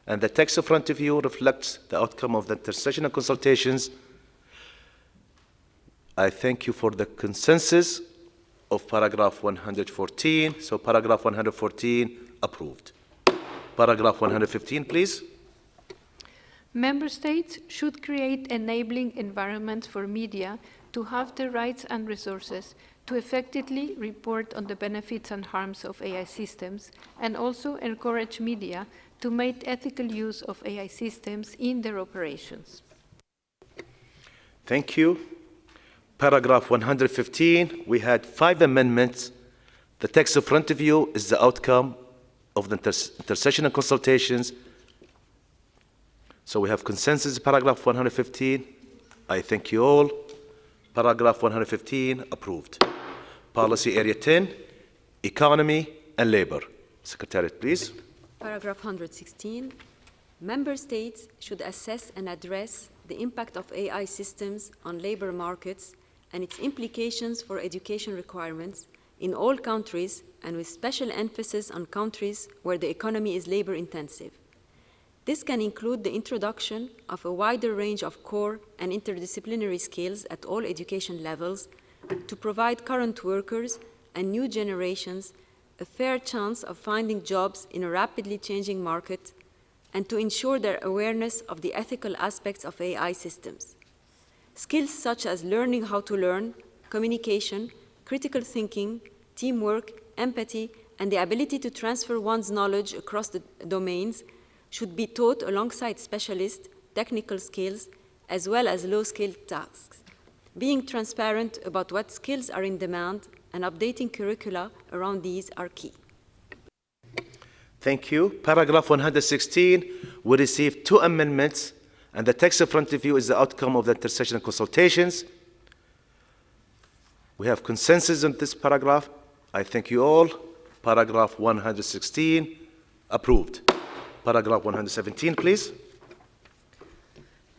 and the text in front of you reflects the outcome of the intersessional consultations. I thank you for the consensus of paragraph 114. So paragraph 114, approved. Paragraph 115, please. Member states should create enabling environments for media to have the rights and resources to effectively report on the benefits and harms of AI systems, and also encourage media to make ethical use of AI systems in their operations. Thank you. Paragraph 115, we had 5 amendments. The text in front of you is the outcome of the intersessional consultations. So we have consensus, paragraph 115. I thank you all. Paragraph 115, approved. Policy Area 10, Economy and Labor. Secretariat, please. Paragraph 116. Member states should assess and address the impact of AI systems on labor markets and its implications for education requirements in all countries, and with special emphasis on countries where the economy is labor intensive. This can include the introduction of a wider range of core and interdisciplinary skills at all education levels to provide current workers and new generations a fair chance of finding jobs in a rapidly changing market, and to ensure their awareness of the ethical aspects of AI systems. Skills such as learning how to learn, communication, critical thinking, teamwork, empathy, and the ability to transfer one's knowledge across the domains should be taught alongside specialist technical skills as well as low-skilled tasks. Being transparent about what skills are in demand and updating curricula around these are key. Thank you. Paragraph 116, we received 2 amendments, and the text in front of you is the outcome of the intersessional consultations. We have consensus on this paragraph. I thank you all. Paragraph 116, approved. Paragraph 117, please.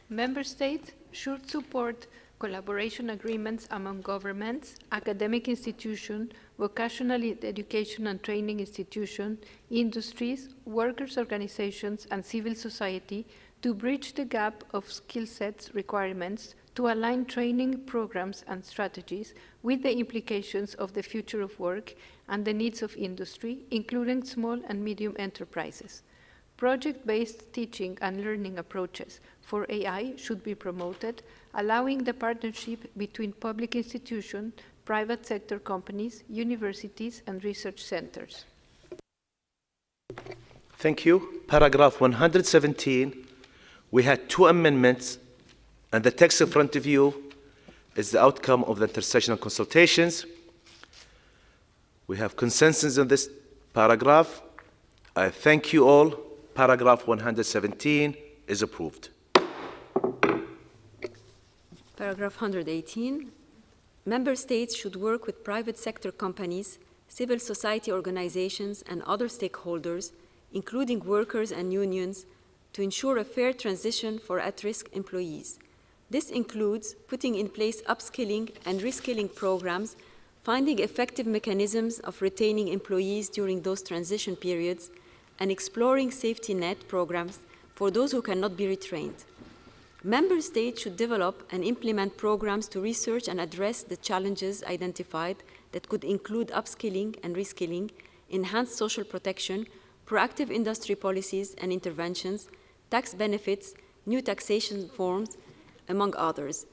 Member states should support collaboration agreements among governments, academic institutions, vocational education and training institutions, industries, workers' organizations, and civil society to bridge the gap of skill sets requirements to align training programs and strategies with the implications of the future of work and the needs of industry, including small and medium enterprises. Project-based teaching and learning approaches for AI should be promoted, allowing the partnership between public institutions, private sector companies, universities, and research centers. Thank you. Paragraph 117, we had 2 amendments, and the text in front of you is the outcome of the intersessional consultations. We have consensus on this paragraph. I thank you all. Paragraph 117 is approved. Paragraph 118. Member states should work with private sector companies, civil society organizations, and other stakeholders, including workers and unions, to ensure a fair transition for at-risk employees. This includes putting in place upskilling and reskilling programs, finding effective mechanisms of retaining employees during those transition periods, and exploring safety net programs for those who cannot be retrained. Member States should develop and implement programs to research and address the challenges identified that could include upskilling and reskilling, enhanced social protection, proactive industry policies and interventions, tax benefits, new taxation forms, among others.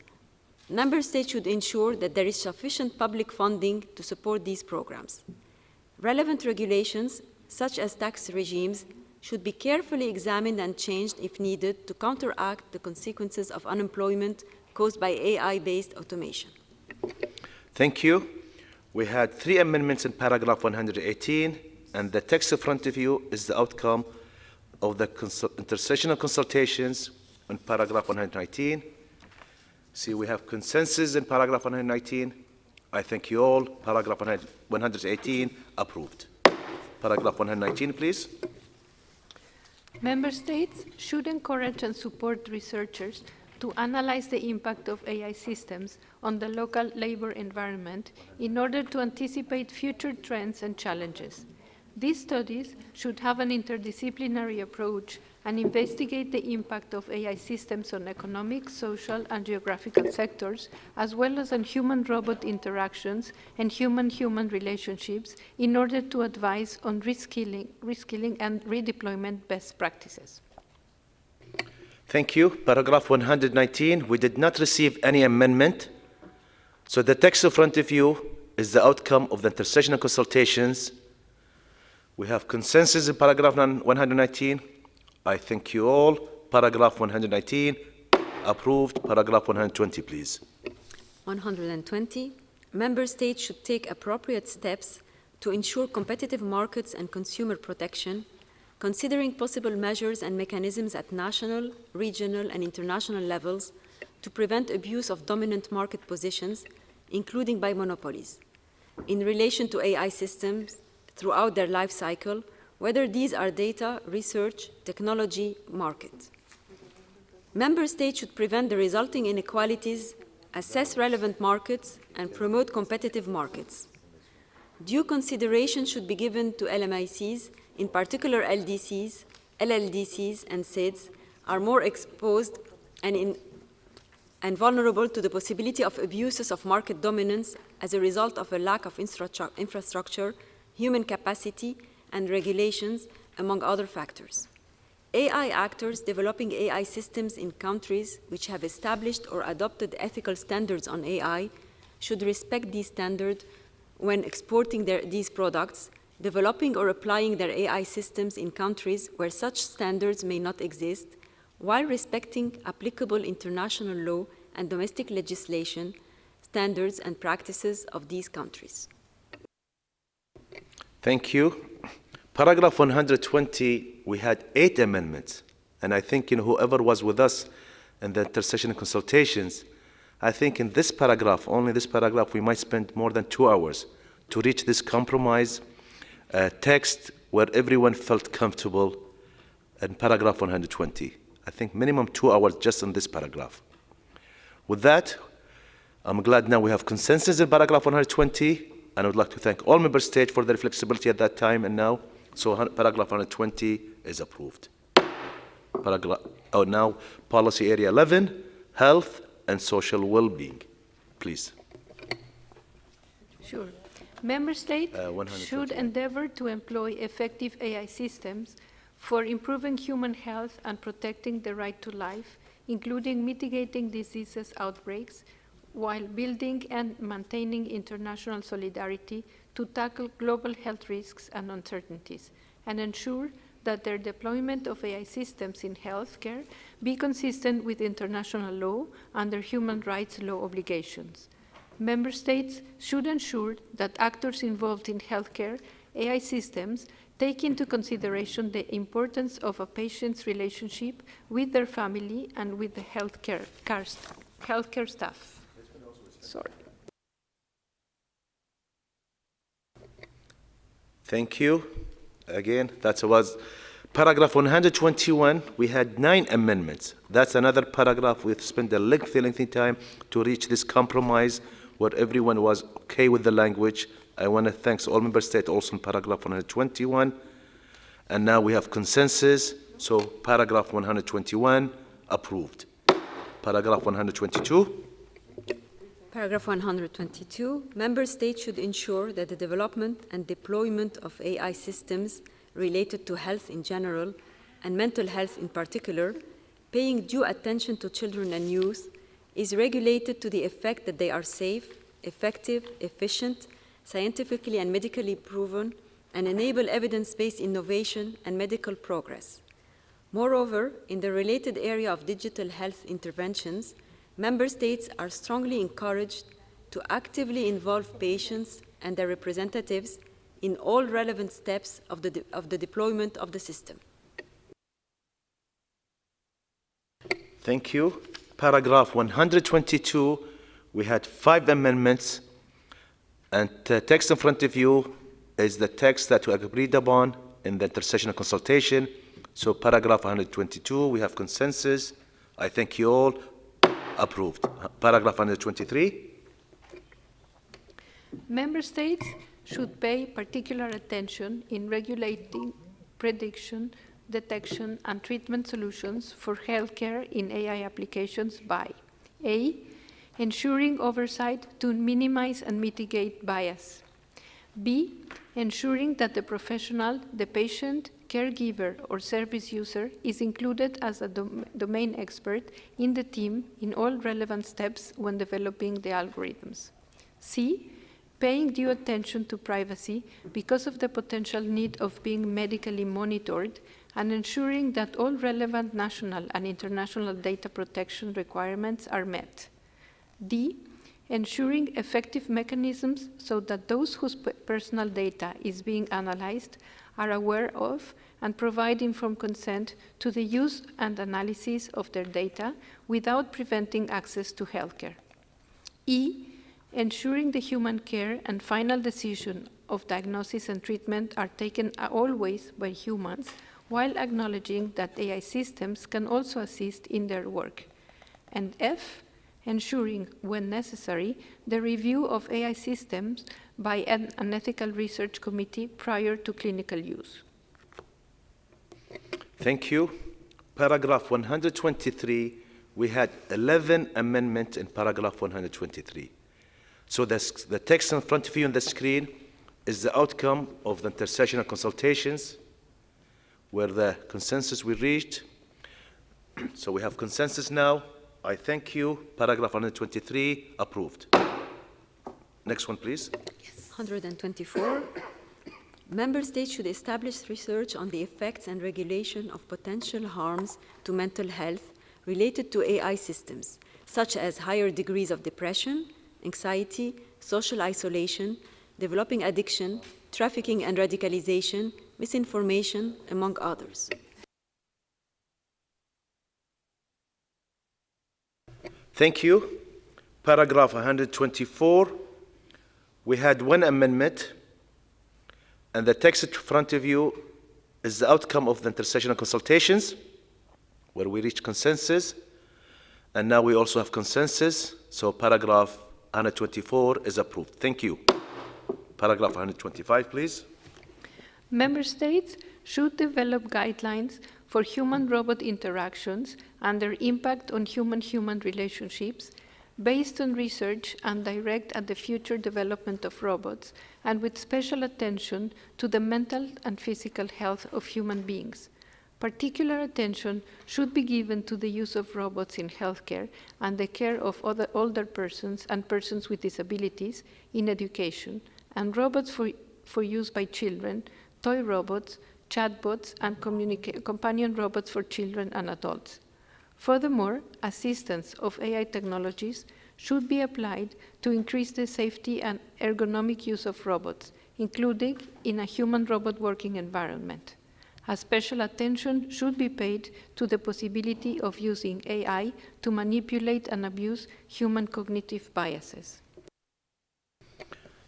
Member States should ensure that there is sufficient public funding to support these programs. Relevant regulations, such as tax regimes, should be carefully examined and changed if needed to counteract the consequences of unemployment caused by AI-based automation. Thank you. We had 3 amendments in paragraph 118, and the text in front of you is the outcome of the intersessional consultations in paragraph 119. See, we have consensus in paragraph 119. I thank you all. Paragraph 118, approved. Paragraph 119, please. Member States should encourage and support researchers to analyze the impact of AI systems on the local labor environment in order to anticipate future trends and challenges. These studies should have an interdisciplinary approach and investigate the impact of AI systems on economic, social, and geographical sectors, as well as on human-robot interactions and human-human relationships in order to advise on reskilling and redeployment best practices. Thank you. Paragraph 119, we did not receive any amendment. So the text in front of you is the outcome of the intersessional consultations. We have consensus in paragraph 119. I thank you all. Paragraph 119, approved. Paragraph 120, please. 120, Member States should take appropriate steps to ensure competitive markets and consumer protection, considering possible measures and mechanisms at national, regional, and international levels to prevent abuse of dominant market positions, including by monopolies, in relation to AI systems throughout their life cycle, whether these are data, research, technology, market. Member States should prevent the resulting inequalities, assess relevant markets, and promote competitive markets. Due consideration should be given to LMICs, in particular LDCs, LLDCs, and SIDs, are more exposed and vulnerable to the possibility of abuses of market dominance as a result of a lack of infrastructure, human capacity, and regulations, among other factors. AI actors developing AI systems in countries which have established or adopted ethical standards on AI should respect these standards when exporting these products, developing or applying their AI systems in countries where such standards may not exist, while respecting applicable international law and domestic legislation, standards, and practices of these countries. Thank you. Paragraph 120, we had 8 amendments. And I think whoever was with us in the intersessional consultations, I think in this paragraph, only this paragraph, we might spend more than 2 hours to reach this compromise text where everyone felt comfortable in paragraph 120. I think minimum 2 hours just in this paragraph. With that, I'm glad now we have consensus in paragraph 120, and I would like to thank all member states for their flexibility at that time and now. So paragraph 120 is approved. Now policy area 11, health and social well-being. Please. Sure. Member States should endeavor to employ effective AI systems for improving human health and protecting the right to life, including mitigating diseases outbreaks, while building and maintaining international solidarity to tackle global health risks and uncertainties, and ensure that their deployment of AI systems in healthcare be consistent with international law and their human rights law obligations. Member States should ensure that actors involved in healthcare AI systems take into consideration the importance of a patient's relationship with their family and with the healthcare staff. Sorry. Thank you. Again, that was paragraph 121. We had 9 amendments. That's another paragraph. We've spent a lengthy time to reach this compromise where everyone was okay with the language. I want to thank all member states also in paragraph 121. And now we have consensus. So paragraph 121 approved. Paragraph 122. Paragraph 122, member states should ensure that the development and deployment of AI systems related to health in general and mental health in particular, paying due attention to children and youth, is regulated to the effect that they are safe, effective, efficient, scientifically and medically proven, and enable evidence-based innovation and medical progress. Moreover, in the related area of digital health interventions, member states are strongly encouraged to actively involve patients and their representatives in all relevant steps of the deployment of the system. Thank you. Paragraph 122, we had 5 amendments, and the text in front of you is the text that we agreed upon in the intersessional consultation. So paragraph 122, we have consensus. I thank you all. Approved. Paragraph 123. Member states should pay particular attention in regulating prediction, detection, and treatment solutions for healthcare in AI applications by A. Ensuring oversight to minimize and mitigate bias. B. Ensuring that the professional, the patient, caregiver, or service user is included as a domain expert in the team in all relevant steps when developing the algorithms. C. Paying due attention to privacy because of the potential need of being medically monitored and ensuring that all relevant national and international data protection requirements are met. D. Ensuring effective mechanisms so that those whose personal data is being analyzed are aware of and provide informed consent to the use and analysis of their data without preventing access to healthcare. E. Ensuring the human care and final decision of diagnosis and treatment are taken always by humans, while acknowledging that AI systems can also assist in their work. And F. Ensuring, when necessary, the review of AI systems by an ethical research committee prior to clinical use. Thank you. Paragraph 123, we had 11 amendments in paragraph 123. So the text in front of you on the screen is the outcome of the intersessional consultations where the consensus we reached. So we have consensus now. I thank you. Paragraph 123, approved. Next one, please. Yes. 124. Member states should establish research on the effects and regulation of potential harms to mental health related to AI systems, such as higher degrees of depression, anxiety, social isolation, developing addiction, trafficking and radicalization, misinformation, among others. Thank you. Paragraph 124, we had 1 amendment, and the text in front of you is the outcome of the intersessional consultations where we reached consensus, and now we also have consensus, so paragraph 124 is approved. Thank you. Paragraph 125, please. Member states should develop guidelines for human-robot interactions and their impact on human-human relationships based on research and direct at the future development of robots, and with special attention to the mental and physical health of human beings. Particular attention should be given to the use of robots in healthcare and the care of other older persons and persons with disabilities in education, and robots for use by children, toy robots, chatbots, and companion robots for children and adults. Furthermore, assistance of AI technologies should be applied to increase the safety and ergonomic use of robots, including in a human-robot working environment. A special attention should be paid to the possibility of using AI to manipulate and abuse human cognitive biases.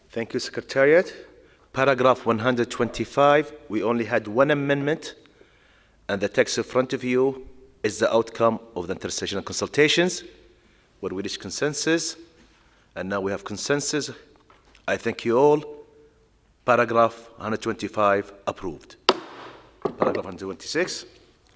Thank you, Secretariat. Paragraph 125, we only had 1 amendment, and the text in front of you is the outcome of the intersessional consultations where we reached consensus, and now we have consensus. I thank you all. Paragraph 125 approved. Paragraph 126.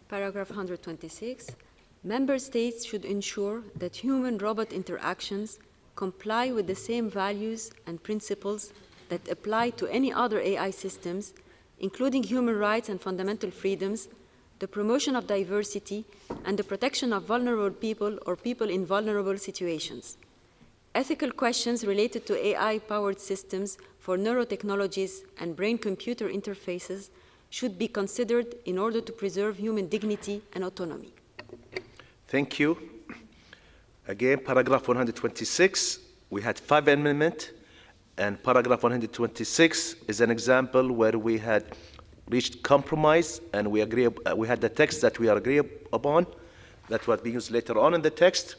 Paragraph 126. Member states should ensure that human-robot interactions comply with the same values and principles that apply to any other AI systems, including human rights and fundamental freedoms, the promotion of diversity, and the protection of vulnerable people or people in vulnerable situations. Ethical questions related to AI-powered systems for neurotechnologies and brain-computer interfaces should be considered in order to preserve human dignity and autonomy. Thank you. Again, paragraph 126, we had 5 amendments, and paragraph 126 is an example where we had reached compromise and we had the text that we agree upon that will be used later on in the text.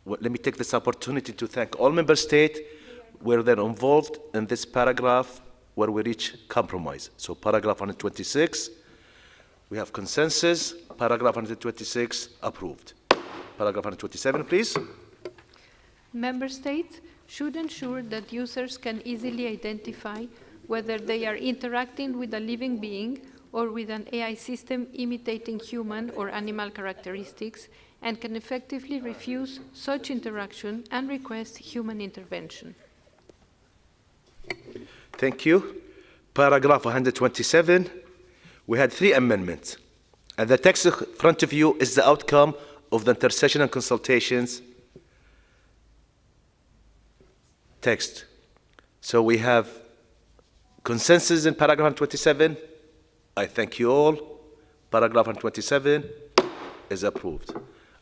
Let me take this opportunity to thank all member states where they're involved in this paragraph where we reach compromise. So paragraph 126, we have consensus. Paragraph 126, approved. Paragraph 127, please. Member states should ensure that users can easily identify whether they are interacting with a living being or with an AI system imitating human or animal characteristics, and can effectively refuse such interaction and request human intervention. Thank you. Paragraph 127, we had 3 amendments, and the text in front of you is the outcome of the intersessional consultations text. So we have consensus in paragraph 127. I thank you all. Paragraph 127 is approved.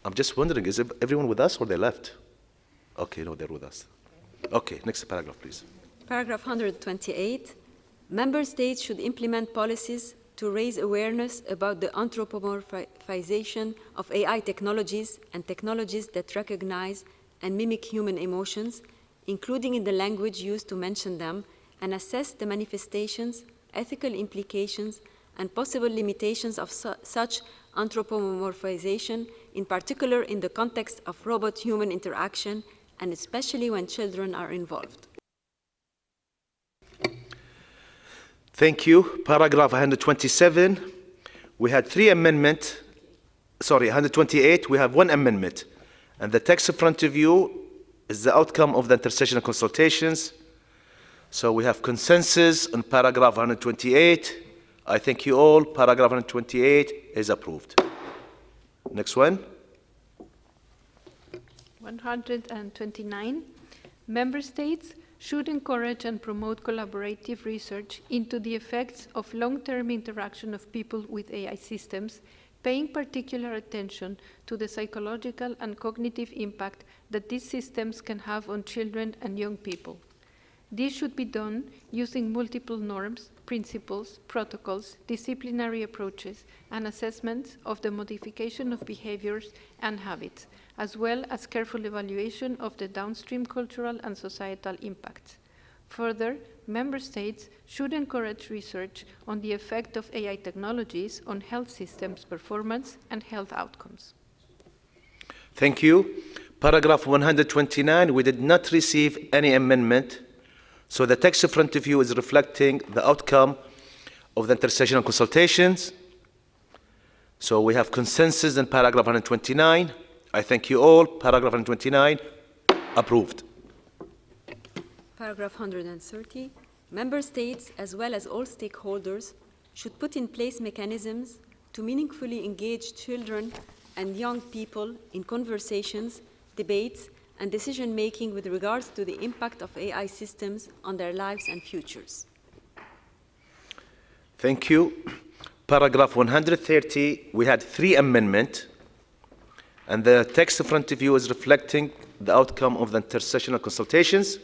I'm just wondering, is everyone with us or they left? Okay, no, they're with us. Okay, next paragraph, please. Paragraph 128. Member states should implement policies to raise awareness about the anthropomorphization of AI technologies and technologies that recognize and mimic human emotions, including in the language used to mention them, and assess the manifestations, ethical implications, and possible limitations of such anthropomorphization, in particular in the context of robot-human interaction, and especially when children are involved. Thank you. Paragraph 127, we had 3 amendments. Sorry, 128, we have 1 amendment. And the text in front of you is the outcome of the intersessional consultations. So we have consensus on paragraph 128. I thank you all. Paragraph 128 is approved. Next one. 129. Member states should encourage and promote collaborative research into the effects of long-term interaction of people with AI systems, paying particular attention to the psychological and cognitive impact that these systems can have on children and young people. This should be done using multiple norms, principles, protocols, disciplinary approaches, and assessments of the modification of behaviors and habits, as well as careful evaluation of the downstream cultural and societal impacts. Further, member states should encourage research on the effect of AI technologies on health systems performance and health outcomes. Thank you. Paragraph 129, we did not receive any amendment. So the text in front of you is reflecting the outcome of the intersessional consultations. So we have consensus in paragraph 129. I thank you all. Paragraph 129, approved. Paragraph 130. Member states, as well as all stakeholders, should put in place mechanisms to meaningfully engage children and young people in conversations, debates, and decision-making with regards to the impact of AI systems on their lives and futures. Thank you. Paragraph 130, we had 3 amendments, and the text in front of you is reflecting the outcome of the intersessional consultations.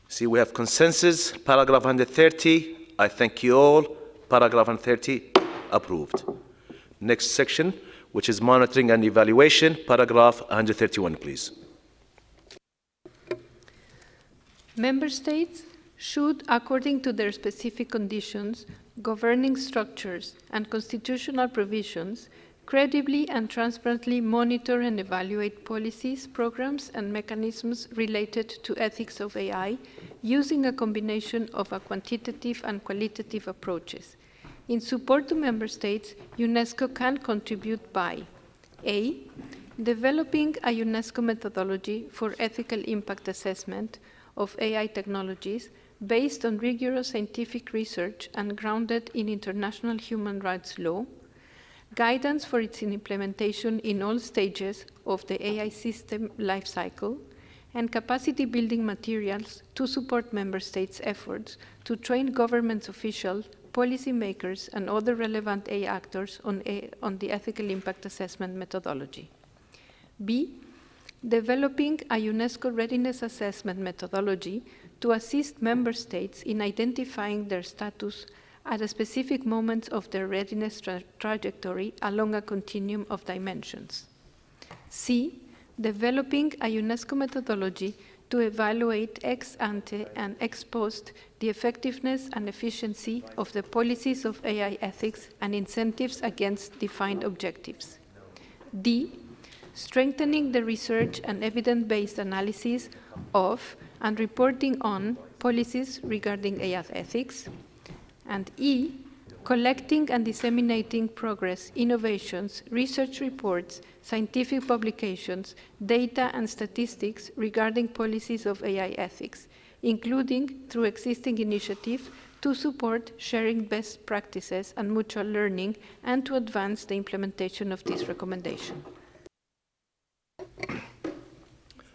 See, we have consensus. Paragraph 130, I thank you all. Paragraph 130, approved. Next section, which is monitoring and evaluation. Paragraph 131, please. Member states should, according to their specific conditions, governing structures, and constitutional provisions, credibly and transparently monitor and evaluate policies, programs, and mechanisms related to ethics of AI, using a combination of quantitative and qualitative approaches. In support to member states, UNESCO can contribute by A. Developing a UNESCO methodology for ethical impact assessment of AI technologies based on rigorous scientific research and grounded in international human rights law, guidance for its implementation in all stages of the AI system lifecycle, and capacity building materials to support member states' efforts to train government officials, policymakers, and other relevant AI actors on the ethical impact assessment methodology. B. Developing a UNESCO readiness assessment methodology to assist member states in identifying their status at a specific moment of their readiness trajectory along a continuum of dimensions. C. Developing a UNESCO methodology to evaluate ex ante and ex post the effectiveness and efficiency of the policies of AI ethics and incentives against defined objectives. D. Strengthening the research and evidence-based analysis of and reporting on policies regarding AI ethics. And E. Collecting and disseminating progress, innovations, research reports, scientific publications, data and statistics regarding policies of AI ethics, including through existing initiatives to support sharing best practices and mutual learning and to advance the implementation of this recommendation.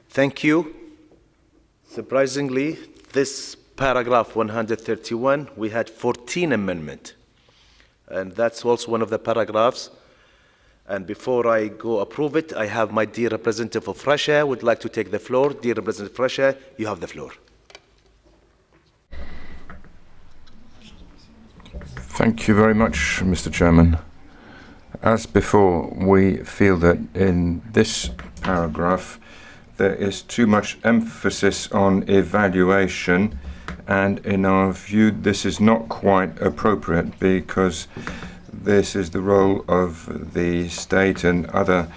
Thank you. Surprisingly, this paragraph 131, we had 14 amendments. And that's also one of the paragraphs. And before I go approve it, I have my dear representative of Russia would like to take the floor. Dear representative of Russia, you have the floor. Thank you very much, Mr. Chairman. As before, we feel that in this paragraph, there is too much emphasis on evaluation, and in our view, this is not quite appropriate because this is the role of the state and other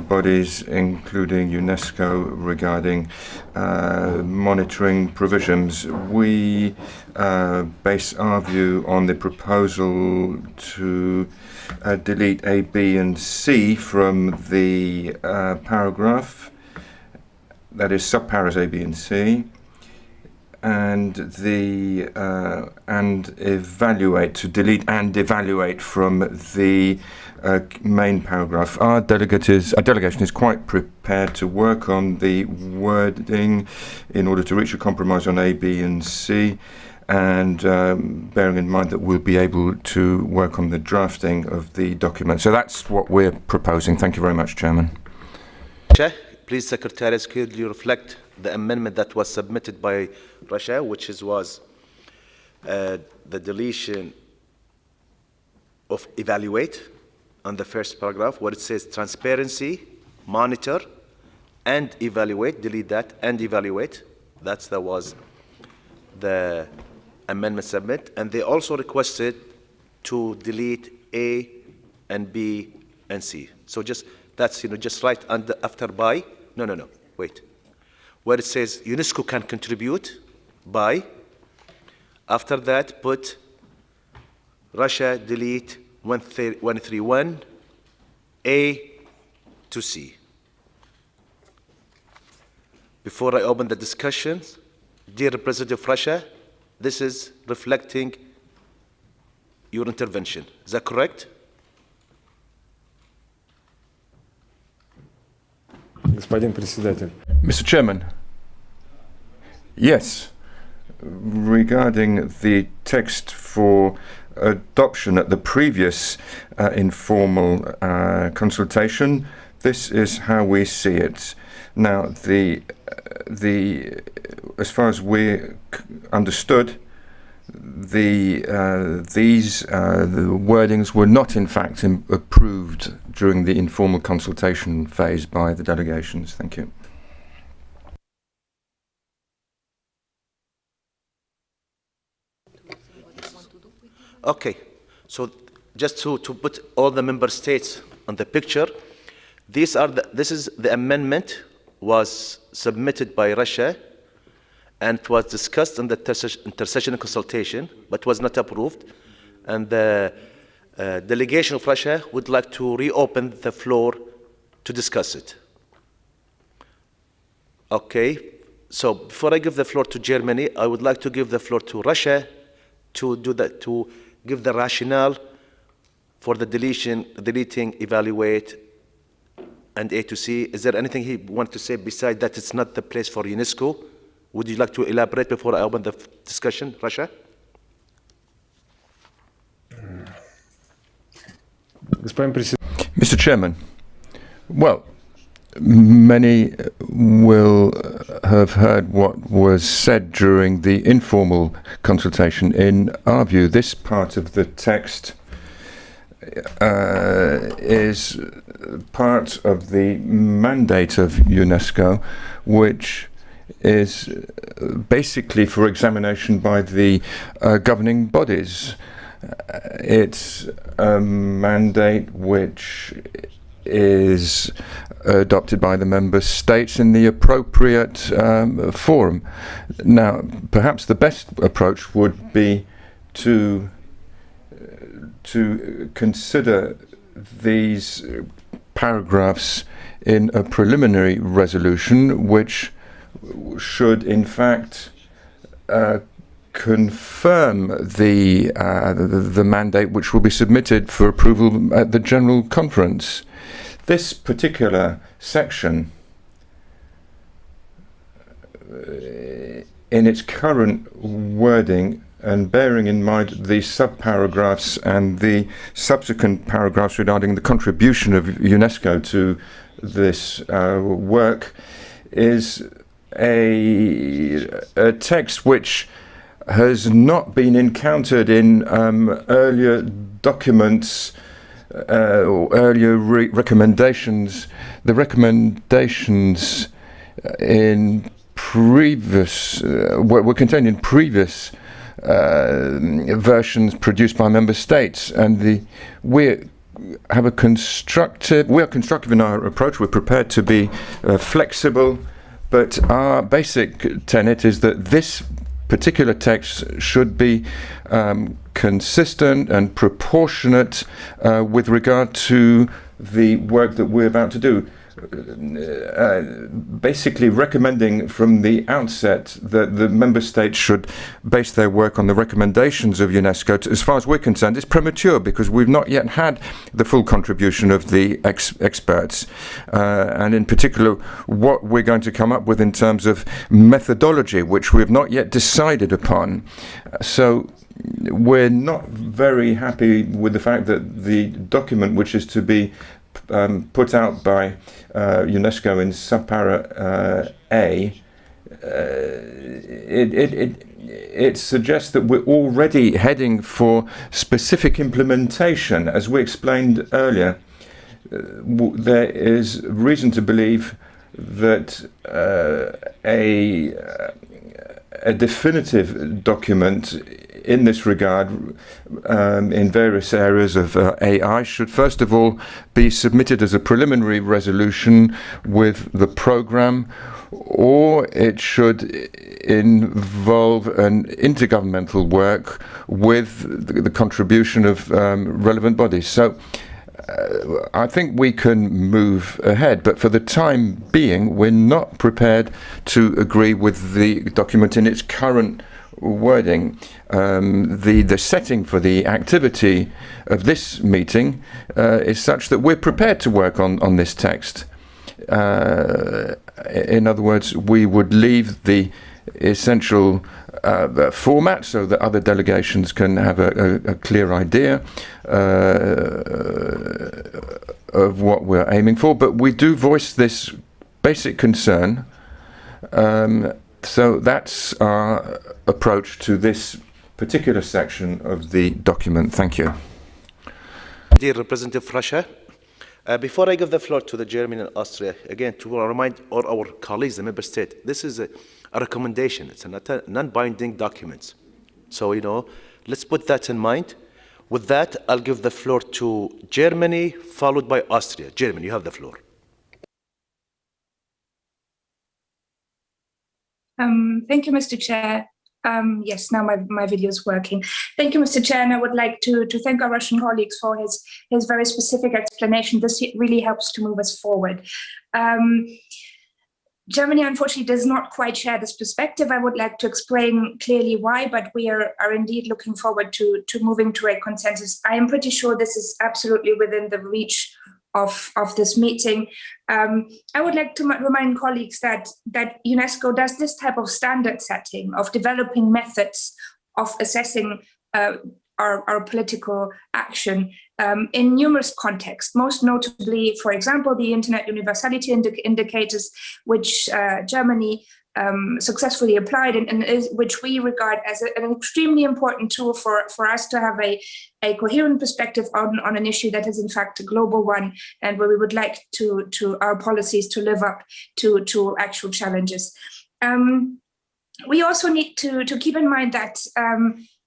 bodies, including UNESCO, regarding monitoring provisions. We base our view on the proposal to delete A, B, and C from the paragraph. That is subparas A, B, and C, and evaluate, to delete and evaluate from the main paragraph. Our delegation is quite prepared to work on the wording in order to reach a compromise on A, B, and C, and bearing in mind that we'll be able to work on the drafting of the document. So that's what we're proposing. Thank you very much, Chairman. Please, Secretariat, could you reflect the amendment that was submitted by Russia, which was the deletion of evaluate on the first paragraph, where it says transparency, monitor, and evaluate, delete that, and evaluate. That was the amendment submit. And they also requested to delete A and B and C. So that's, just right after by. No, wait. Where it says UNESCO can contribute by, after that put Russia delete 131 A to C. Before I open the discussions, dear representative of Russia, this is reflecting your intervention. Is that correct? Mr. Chairman, yes. Regarding the text for adoption at the previous informal consultation, this is how we see it. Now, as far as we understood, these wordings were not in fact approved during the informal consultation phase by the delegations. Thank you. Okay, so just to put all the member states on the picture, this is the amendment was submitted by Russia and was discussed in the intersessional consultation, but was not approved. and the delegation of Russia would like to reopen the floor to discuss it. Okay, so before I give the floor to Germany, I would like to give the floor to Russia to do that, to give the rationale for the deleting, evaluate, and A to C. Is there anything he wants to say besides that it's not the place for UNESCO? Would you like to elaborate before I open the discussion, Russia? Mr. Chairman, well, many will have heard what was said during the informal consultation. In our view, this part of the text is part of the mandate of UNESCO, which is basically for examination by the governing bodies. It's a mandate which is adopted by the member states in the appropriate forum. Now, perhaps the best approach would be to consider these paragraphs in a preliminary resolution, which should in fact confirm the mandate which will be submitted for approval at the General Conference. This particular section, in its current wording, and bearing in mind the sub-paragraphs and the subsequent paragraphs regarding the contribution of UNESCO to this work, is a text which has not been encountered in earlier documents or earlier recommendations. The recommendations in previous were contained in previous versions produced by member states, and we are constructive in our approach. We're prepared to be flexible, but our basic tenet is that this particular text should be consistent and proportionate with regard to the work that we're about to do. Basically recommending from the outset that the member states should base their work on the recommendations of UNESCO. As far as we're concerned, it's premature because we've not yet had the full contribution of the experts, and in particular what we're going to come up with in terms of methodology, which we have not yet decided upon. So we're not very happy with the fact that the document which is to be put out by UNESCO in subpara A, it suggests that we're already heading for specific implementation. As we explained earlier, there is reason to believe that a definitive document in this regard in various areas of AI should first of all be submitted as a preliminary resolution with the program, or it should involve an intergovernmental work with the contribution of relevant bodies. So I think we can move ahead, but for the time being, we're not prepared to agree with the document in its current wording. The setting for the activity of this meeting is such that we're prepared to work on this text. In other words, we would leave the essential format so that other delegations can have a clear idea of what we're aiming for, but we do voice this basic concern. So that's our approach to this particular section of the document. Thank you. Dear Representative Russia, before I give the floor to the Germany and Austria, again, to remind all our colleagues, the member state, this is a recommendation. It's a non-binding document. So, let's put that in mind. With that, I'll give the floor to Germany, followed by Austria. Germany, you have the floor. Thank you, Mr. Chair. Yes, now my video is working. Thank you, Mr. Chair, and I would like to thank our Russian colleagues for his very specific explanation. This really helps to move us forward. Germany, unfortunately, does not quite share this perspective. I would like to explain clearly why, but we are indeed looking forward to moving to a consensus. I am pretty sure this is absolutely within the reach of this meeting. I would like to remind colleagues that UNESCO does this type of standard setting of developing methods of assessing our political action in numerous contexts, most notably, for example, the Internet Universality Indicators, which Germany successfully applied and which we regard as an extremely important tool for us to have a coherent perspective on an issue that is in fact a global one, and where we would like to our policies to live up to actual challenges. We also need to keep in mind that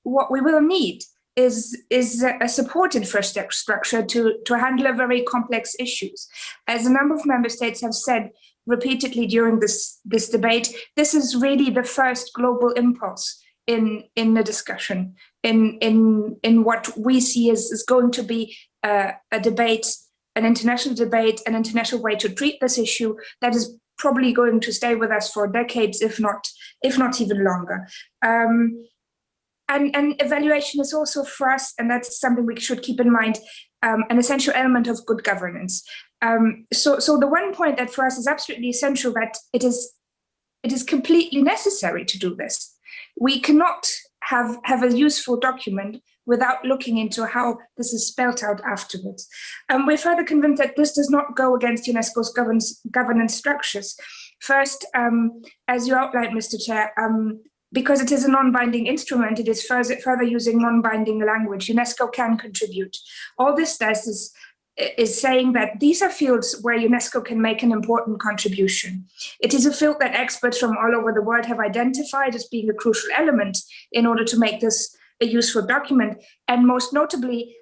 what we will need is a support infrastructure to handle very complex issues. As a number of member states have said repeatedly during this debate, this is really the first global impulse in the discussion, in what we see as going to be a debate, an international debate, an international way to treat this issue that is probably going to stay with us for decades, if not even longer. And evaluation is also for us, and that's something we should keep in mind, an essential element of good governance. So the one point that for us is absolutely essential, that it is completely necessary to do this. We cannot have a useful document without looking into how this is spelled out afterwards. We're further convinced that this does not go against UNESCO's governance structures. First, as you outlined, Mr. Chair, because it is a non-binding instrument, it is further using non-binding language. UNESCO can contribute. All this does is saying that these are fields where UNESCO can make an important contribution. It is a field that experts from all over the world have identified as being a crucial element in order to make this a useful document. And most notably,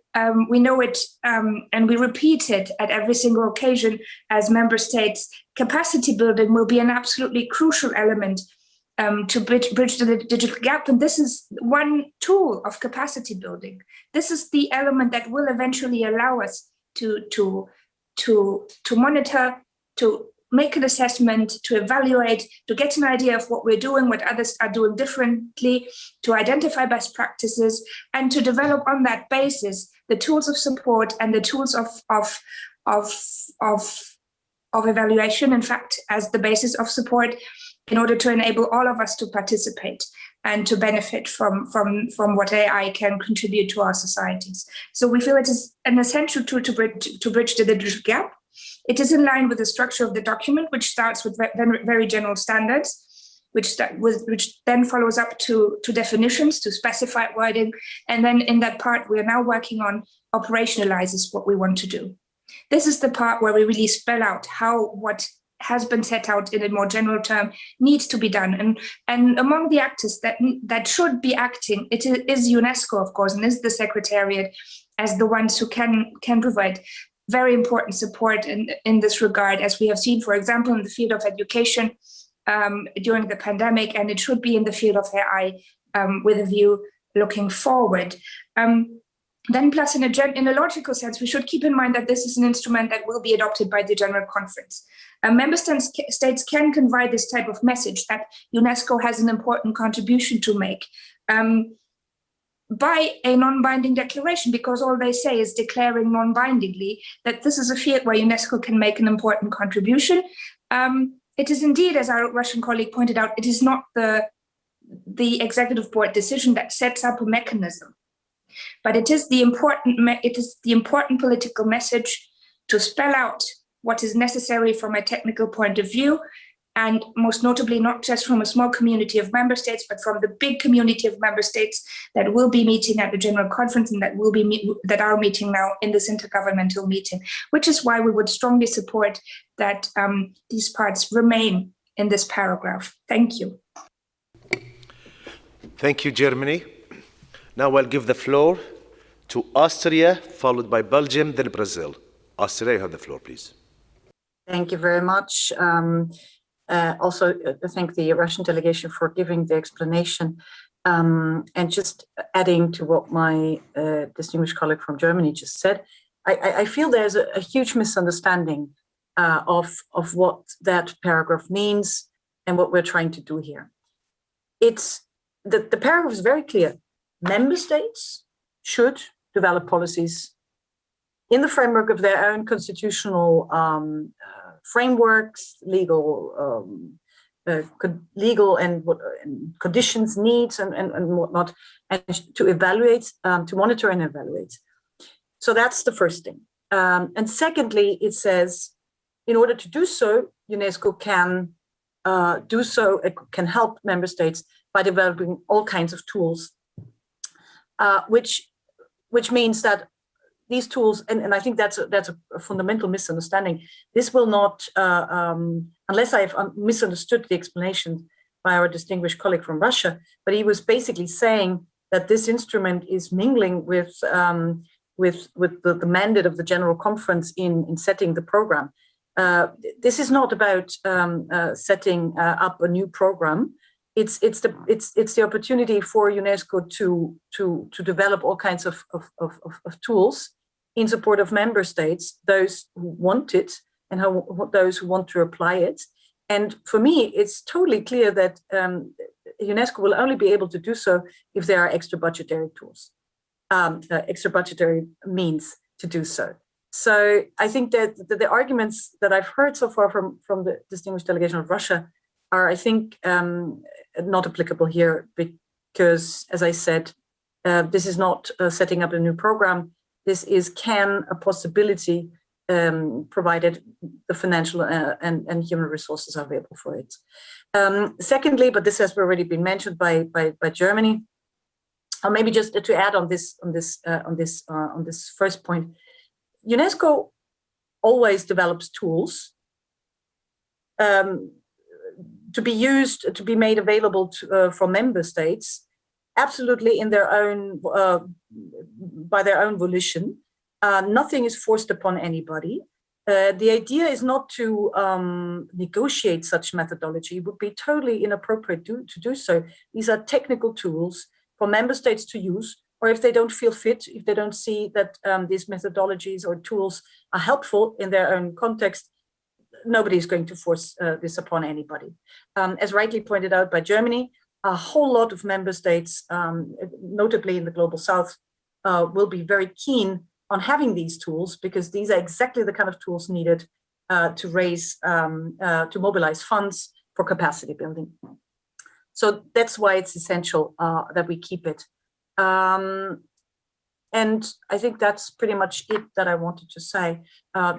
we know it and we repeat it at every single occasion as member states. Capacity building will be an absolutely crucial element to bridge the digital gap. And this is one tool of capacity building. This is the element that will eventually allow us to monitor, to make an assessment, to evaluate, to get an idea of what we're doing, what others are doing differently, to identify best practices, and to develop on that basis the tools of support and the tools of evaluation, in fact, as the basis of support, in order to enable all of us to participate and to benefit from what AI can contribute to our societies. So we feel it is an essential tool to bridge the digital gap. It is in line with the structure of the document, which starts with very general standards, which then follows up to definitions, to specified wording. And then in that part, we are now working on operationalizes what we want to do. This is the part where we really spell out how what has been set out in a more general term needs to be done. And among the actors that should be acting, it is UNESCO, of course, and is the Secretariat as the ones who can provide very important support in this regard, as we have seen, for example, in the field of education during the pandemic, and it should be in the field of AI with a view looking forward. Then plus in a logical sense, we should keep in mind that this is an instrument that will be adopted by the General Conference. Member states can convey this type of message that UNESCO has an important contribution to make by a non-binding declaration, because all they say is declaring non-bindingly that this is a field where UNESCO can make an important contribution. It is indeed, as our Russian colleague pointed out, it is not the executive board decision that sets up a mechanism. But it is the important political message to spell out what is necessary from a technical point of view, and most notably not just from a small community of member states, but from the big community of member states that will be meeting at the General Conference and that are meeting now in this intergovernmental meeting, which is why we would strongly support that these parts remain in this paragraph. Thank you. Thank you, Germany. Now I'll give the floor to Austria, followed by Belgium, then Brazil. Austria, you have the floor, please. Thank you very much. Also, thank the Russian delegation for giving the explanation. And just adding to what my distinguished colleague from Germany just said, I feel there's a huge misunderstanding of what that paragraph means and what we're trying to do here. It's the paragraph is very clear. Member states should develop policies in the framework of their own constitutional frameworks, legal and conditions, needs, and whatnot, and to evaluate, to monitor and evaluate. So that's the first thing. And secondly, it says, in order to do so, UNESCO can do so. It can help member states by developing all kinds of tools, which means that these tools, and I think that's a fundamental misunderstanding. This will not, unless I've misunderstood the explanation by our distinguished colleague from Russia, but he was basically saying that this instrument is mingling with the mandate of the General Conference in setting the program. This is not about setting up a new program. It's the opportunity for UNESCO to develop all kinds of tools in support of member states, those who want it and those who want to apply it. And for me, it's totally clear that UNESCO will only be able to do so if there are extra budgetary tools, extra budgetary means to do so. So I think that the arguments that I've heard so far from the distinguished delegation of Russia are, I think, not applicable here because, as I said, this is not setting up a new program. This is a possibility, provided the financial and human resources are available for it. Secondly, but this has already been mentioned by Germany, or maybe just to add on this first point, UNESCO always develops tools to be used, to be made available for member states, absolutely in their own, by their own volition. Nothing is forced upon anybody. The idea is not to negotiate such methodology. It would be totally inappropriate to do so. These are technical tools for member states to use, or if they don't feel fit, if they don't see that these methodologies or tools are helpful in their own context, nobody is going to force this upon anybody. As rightly pointed out by Germany, a whole lot of member states, notably in the Global South, will be very keen on having these tools because these are exactly the kind of tools needed to raise, to mobilize funds for capacity building. So that's why it's essential that we keep it. And I think that's pretty much it that I wanted to say.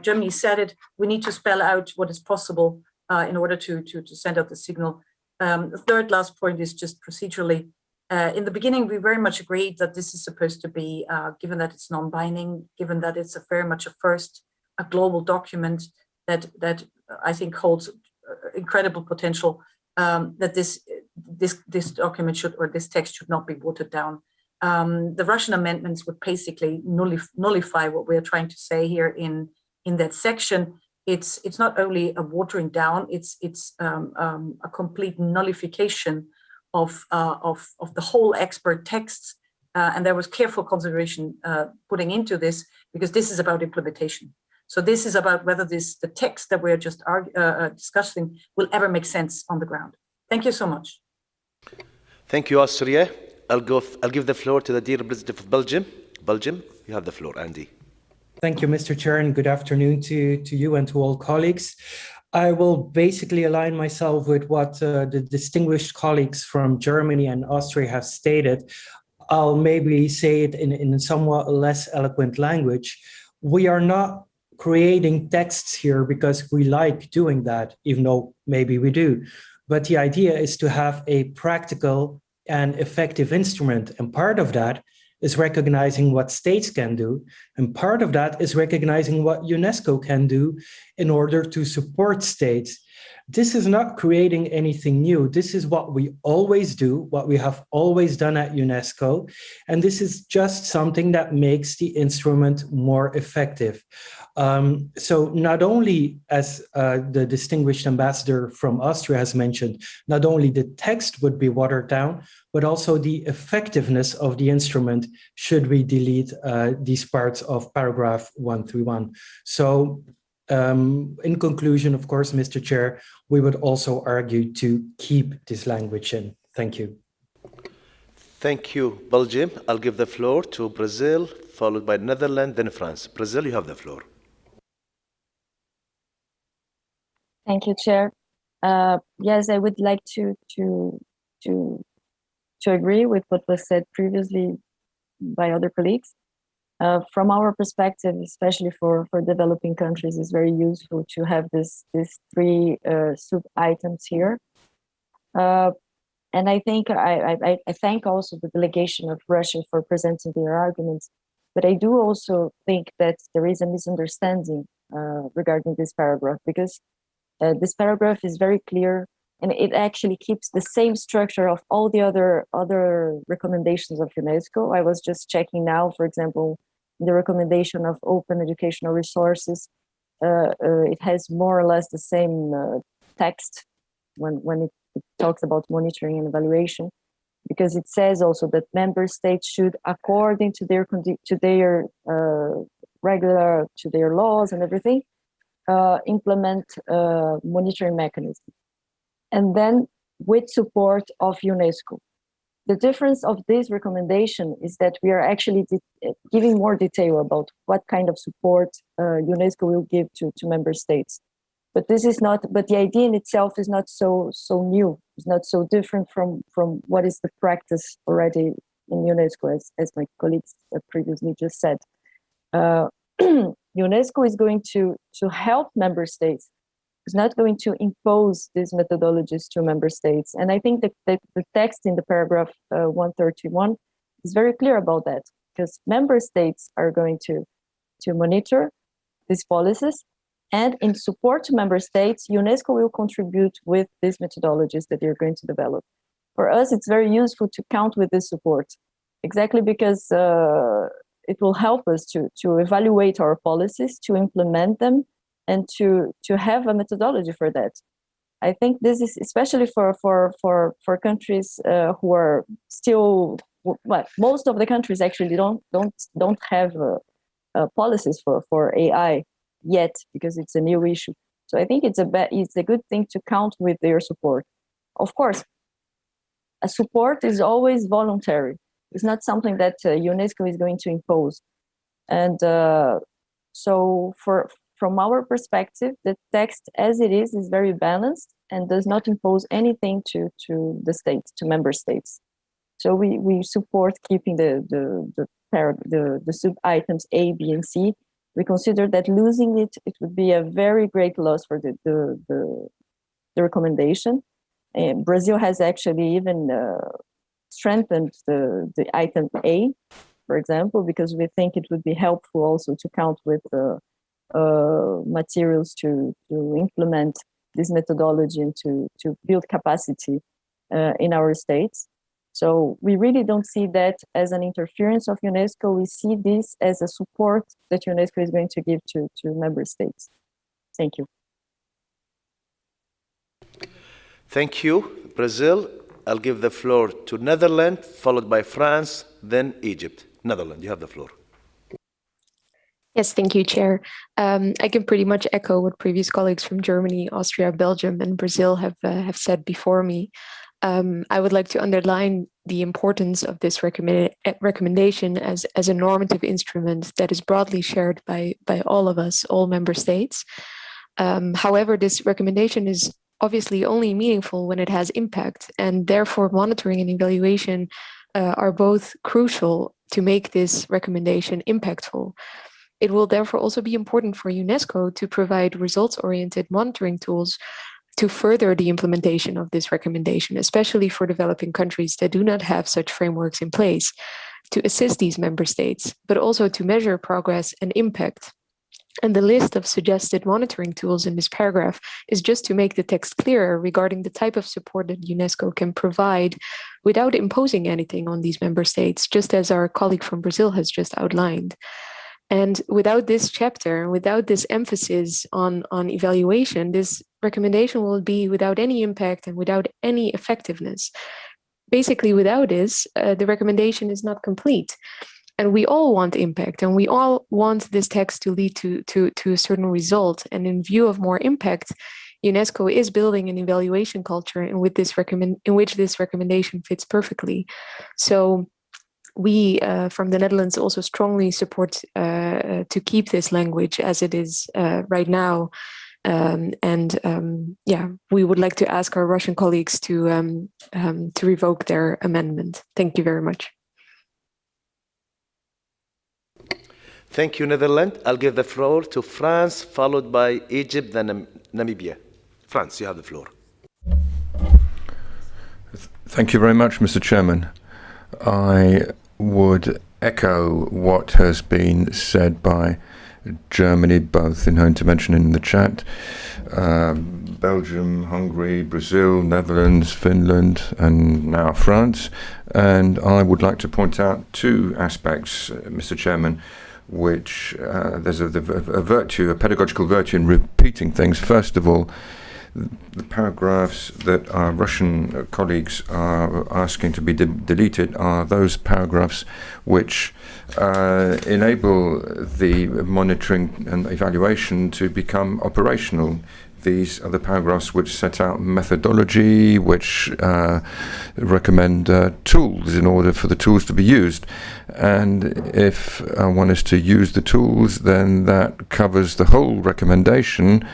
Germany said it, we need to spell out what is possible in order to send out the signal. The third last point is just procedurally. In the beginning, we very much agreed that this is supposed to be, given that it's non-binding, given that it's very much a global document that I think holds incredible potential, that this document should, or this text should not be watered down. The Russian amendments would basically nullify what we're trying to say here in that section. It's not only a watering down, it's a complete nullification of the whole expert texts, and there was careful consideration putting into this because this is about implementation. So this is about whether the text that we're just discussing will ever make sense on the ground. Thank you so much. Thank you, Austria. I'll give the floor to the dear representative of Belgium. Belgium, you have the floor, Andy. Thank you, Mr. Chair, and good afternoon to you and to all colleagues. I will basically align myself with what the distinguished colleagues from Germany and Austria have stated. I'll maybe say it in a somewhat less eloquent language. We are not creating texts here because we like doing that, even though maybe we do. But the idea is to have a practical and effective instrument. And part of that is recognizing what states can do. And part of that is recognizing what UNESCO can do in order to support states. This is not creating anything new. This is what we always do, what we have always done at UNESCO. And this is just something that makes the instrument more effective. So not only, as the distinguished ambassador from Austria has mentioned, not only the text would be watered down, but also the effectiveness of the instrument should we delete these parts of paragraph 131. So in conclusion, of course, Mr. Chair, we would also argue to keep this language in. Thank you. Thank you, Belgium. I'll give the floor to Brazil, followed by Netherlands, then France. Brazil, you have the floor. Thank you, Chair. Yes, I would like to agree with what was said previously by other colleagues. From our perspective, especially for developing countries, it's very useful to have these three sub-items here. And I think I thank also the delegation of Russia for presenting their arguments, but I do also think that there is a misunderstanding regarding this paragraph, because this paragraph is very clear, and it actually keeps the same structure of all the other recommendations of UNESCO. I was just checking now, for example, the recommendation of open educational resources. It has more or less the same text when it talks about monitoring and evaluation, because it says also that member states should, according to their laws and everything, implement monitoring mechanisms, and then with support of UNESCO. The difference of this recommendation is that we are actually giving more detail about what kind of support UNESCO will give to member states. But this is not. But the idea in itself is not so new. It's not so different from what is the practice already in UNESCO, as my colleagues previously just said. UNESCO is going to help member states. It's not going to impose these methodologies to member states. And I think that the text in the paragraph 131 is very clear about that, because member states are going to monitor these policies, and in support to member states, UNESCO will contribute with these methodologies that they're going to develop. For us, it's very useful to count with this support, exactly because it will help us to evaluate our policies, to implement them, and to have a methodology for that. I think this is especially for countries who are still, well, most of the countries actually don't have policies for AI yet, because it's a new issue. So I think it's a good thing to count with their support. Of course, a support is always voluntary. It's not something that UNESCO is going to impose. And so from our perspective, the text as it is very balanced and does not impose anything to the states, to member states. So we support keeping the sub-items A, B, and C. We consider that losing it would be a very great loss for the recommendation. And Brazil has actually even strengthened the item A, for example, because we think it would be helpful also to count with materials to implement this methodology and to build capacity in our states. So we really don't see that as an interference of UNESCO. We see this as a support that UNESCO is going to give to member states. Thank you. Thank you, Brazil. I'll give the floor to Netherlands, followed by France, then Egypt. Netherlands, you have the floor. Yes, thank you, Chair. I can pretty much echo what previous colleagues from Germany, Austria, Belgium, and Brazil have said before me. I would like to underline the importance of this recommendation as a normative instrument that is broadly shared by all of us, all member states. However, this recommendation is obviously only meaningful when it has impact, and therefore monitoring and evaluation are both crucial to make this recommendation impactful. It will therefore also be important for UNESCO to provide results-oriented monitoring tools to further the implementation of this recommendation, especially for developing countries that do not have such frameworks in place, to assist these member states, but also to measure progress and impact And the list of suggested monitoring tools in this paragraph is just to make the text clearer regarding the type of support that UNESCO can provide without imposing anything on these member states, just as our colleague from Brazil has just outlined. And without this chapter, without this emphasis on evaluation, this recommendation will be without any impact and without any effectiveness. Basically, without this, the recommendation is not complete. And we all want impact, and we all want this text to lead to a certain result. And in view of more impact, UNESCO is building an evaluation culture in which this recommendation fits perfectly. So we from the Netherlands also strongly support to keep this language as it is right now. We would like to ask our Russian colleagues to revoke their amendment. Thank you very much. Thank you, Netherlands. I'll give the floor to France, followed by Egypt, then Namibia. France, you have the floor. Thank you very much, Mr. Chairman. I would echo what has been said by Germany, both in her intervention in the chat, Belgium, Hungary, Brazil, Netherlands, Finland, and now France. And I would like to point out two aspects, Mr. Chairman, which there's a virtue, a pedagogical virtue in repeating things. First of all, the paragraphs that our Russian colleagues are asking to be deleted are those paragraphs which enable the monitoring and evaluation to become operational. These are the paragraphs which set out methodology, which recommend tools in order for the tools to be used. And if one is to use the tools, then that covers the whole recommendation,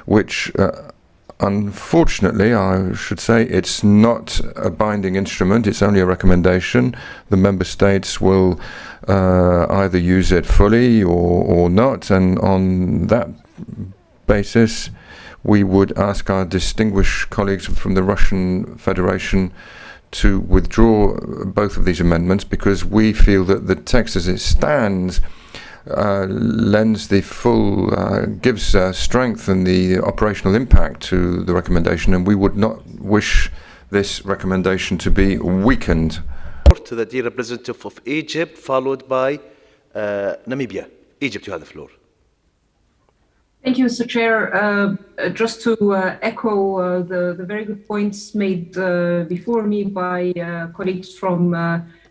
which unfortunately, I should say, it's not a binding instrument, it's only a recommendation. The member states will either use it fully or not, and on that basis, we would ask our distinguished colleagues from the Russian Federation to withdraw both of these amendments, because we feel that the text as it stands lends the full, gives strength and the operational impact to the recommendation, and we would not wish this recommendation to be weakened. To the dear representative of Egypt, followed by Namibia. Egypt, you have the floor. Thank you, Mr. Chair. Just to echo the very good points made before me by colleagues from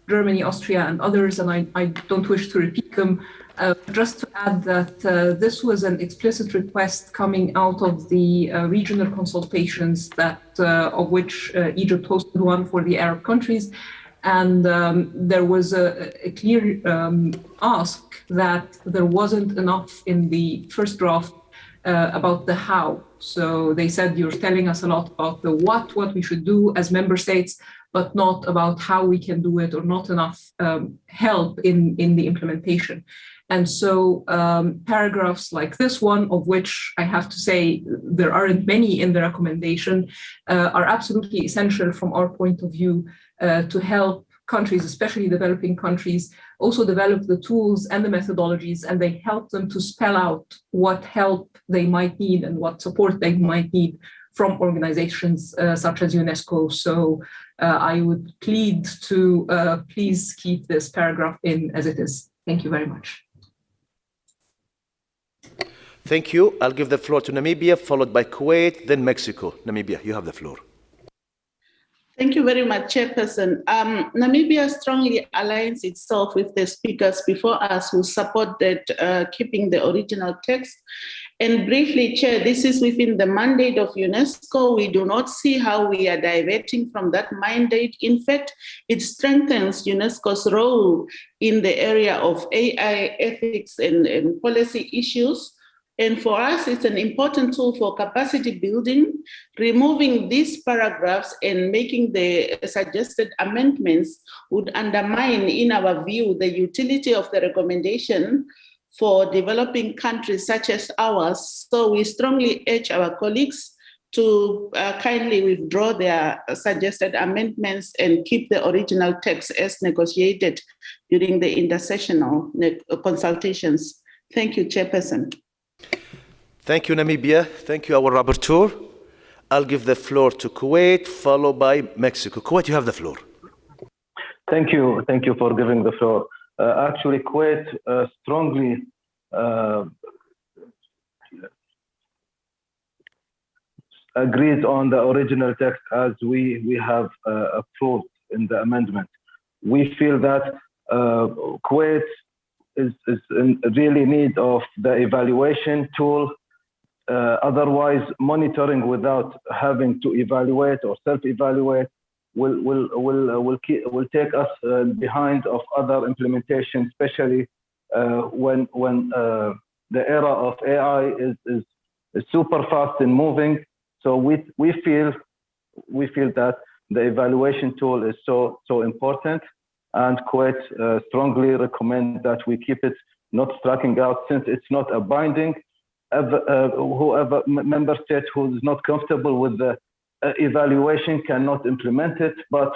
Germany, Austria, and others, and I don't wish to repeat them. Just to add that this was an explicit request coming out of the regional consultations that of which Egypt hosted one for the Arab countries. And there was a clear ask that there wasn't enough in the first draft about the how. So they said, you're telling us a lot about the what we should do as member states, but not about how we can do it, or not enough help in the implementation. And so paragraphs like this one, of which I have to say there aren't many in the recommendation, are absolutely essential from our point of view to help countries, especially developing countries, also develop the tools and the methodologies, and they help them to spell out what help they might need and what support they might need from organizations such as UNESCO. So I would plead to please keep this paragraph in as it is. Thank you very much. Thank you. I'll give the floor to Namibia, followed by Kuwait, then Mexico. Namibia, you have the floor. Thank you very much, Chairperson. Namibia strongly aligns itself with the speakers before us who supported keeping the original text. And briefly, Chair, this is within the mandate of UNESCO. We do not see how we are diverting from that mandate. In fact, it strengthens UNESCO's role in the area of AI ethics and policy issues. And for us, it's an important tool for capacity building. Removing these paragraphs and making the suggested amendments would undermine, in our view, the utility of the recommendation for developing countries such as ours. So we strongly urge our colleagues to kindly withdraw their suggested amendments and keep the original text as negotiated during the intersessional consultations. Thank you, Chairperson. Thank you, Namibia. Thank you, our rapporteur. I'll give the floor to Kuwait, followed by Mexico. Kuwait, you have the floor. Thank you. Thank you for giving the floor. Actually, Kuwait strongly agrees on the original text as we have approved in the amendment. We feel that Kuwait is in really need of the evaluation tool. Otherwise, monitoring without having to evaluate or self-evaluate will take us behind of other implementation, especially when the era of AI is super fast in moving. So we feel that the evaluation tool is so important, and Kuwait strongly recommend that we keep it not striking out, since it's not a binding. Whoever member state who is not comfortable with the evaluation cannot implement it, but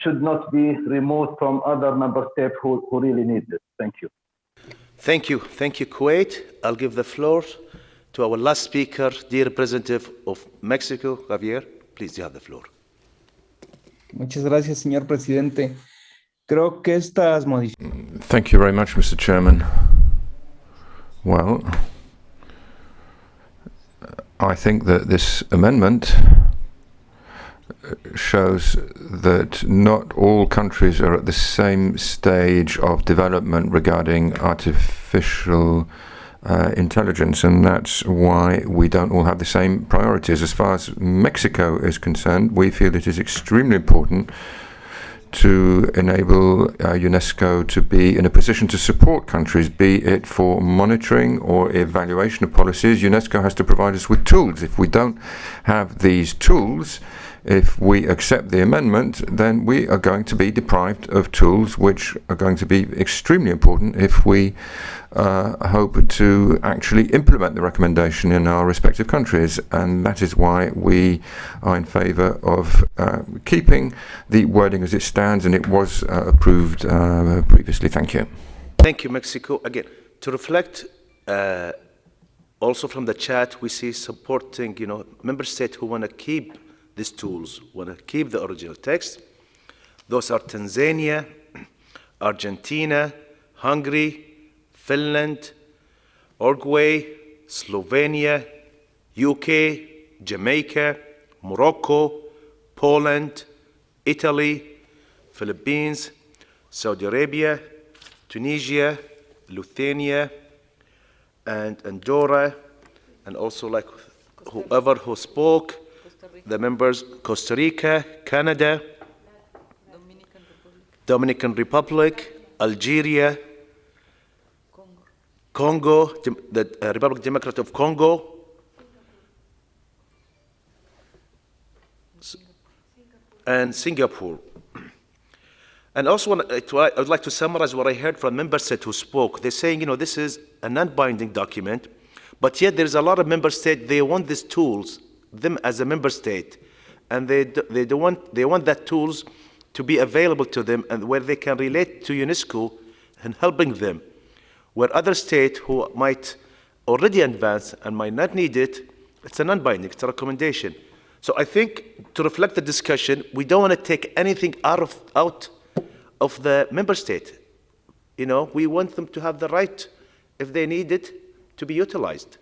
should not be removed from other member states who really need it. Thank you. Thank you. Thank you, Kuwait. I'll give the floor to our last speaker, the representative of Mexico, Javier. Please, you have the floor. Muchas gracias, señor presidente. Creo que estas Thank you very much, Mr. Chairman. Well, I think that this amendment shows that not all countries are at the same stage of development regarding artificial intelligence, and that's why we don't all have the same priorities. As far as Mexico is concerned, we feel it is extremely important to enable UNESCO to be in a position to support countries, be it for monitoring or evaluation of policies. UNESCO has to provide us with tools. If we don't have these tools, if we accept the amendment, then we are going to be deprived of tools which are going to be extremely important if we hope to actually implement the recommendation in our respective countries. And that is why we are in favor of keeping the wording as it stands, and it was approved previously. Thank you. Thank you, Mexico. Again, to reflect, also from the chat, we see supporting, member states who want to keep these tools, want to keep the original text. Those are Tanzania, Argentina, Hungary, Finland, Uruguay, Slovenia, UK, Jamaica, Morocco, Poland, Italy, Philippines, Saudi Arabia, Tunisia, Lithuania, and Andorra, and also like whoever who spoke, the members, Costa Rica, Canada, Dominican Republic, Algeria, Congo, the Republic Democratic of Congo, and Singapore. And also, I would like to summarize what I heard from member states who spoke. They're saying, this is a non-binding document, but yet there's a lot of member states, they want these tools, them as a member state, and they want that tools to be available to them and where they can relate to UNESCO and helping them. Where other states who might already advance and might not need it, it's a non-binding, it's a recommendation. So I think to reflect the discussion, we don't want to take anything out of the member state. We want them to have the right, if they need it, to be utilized.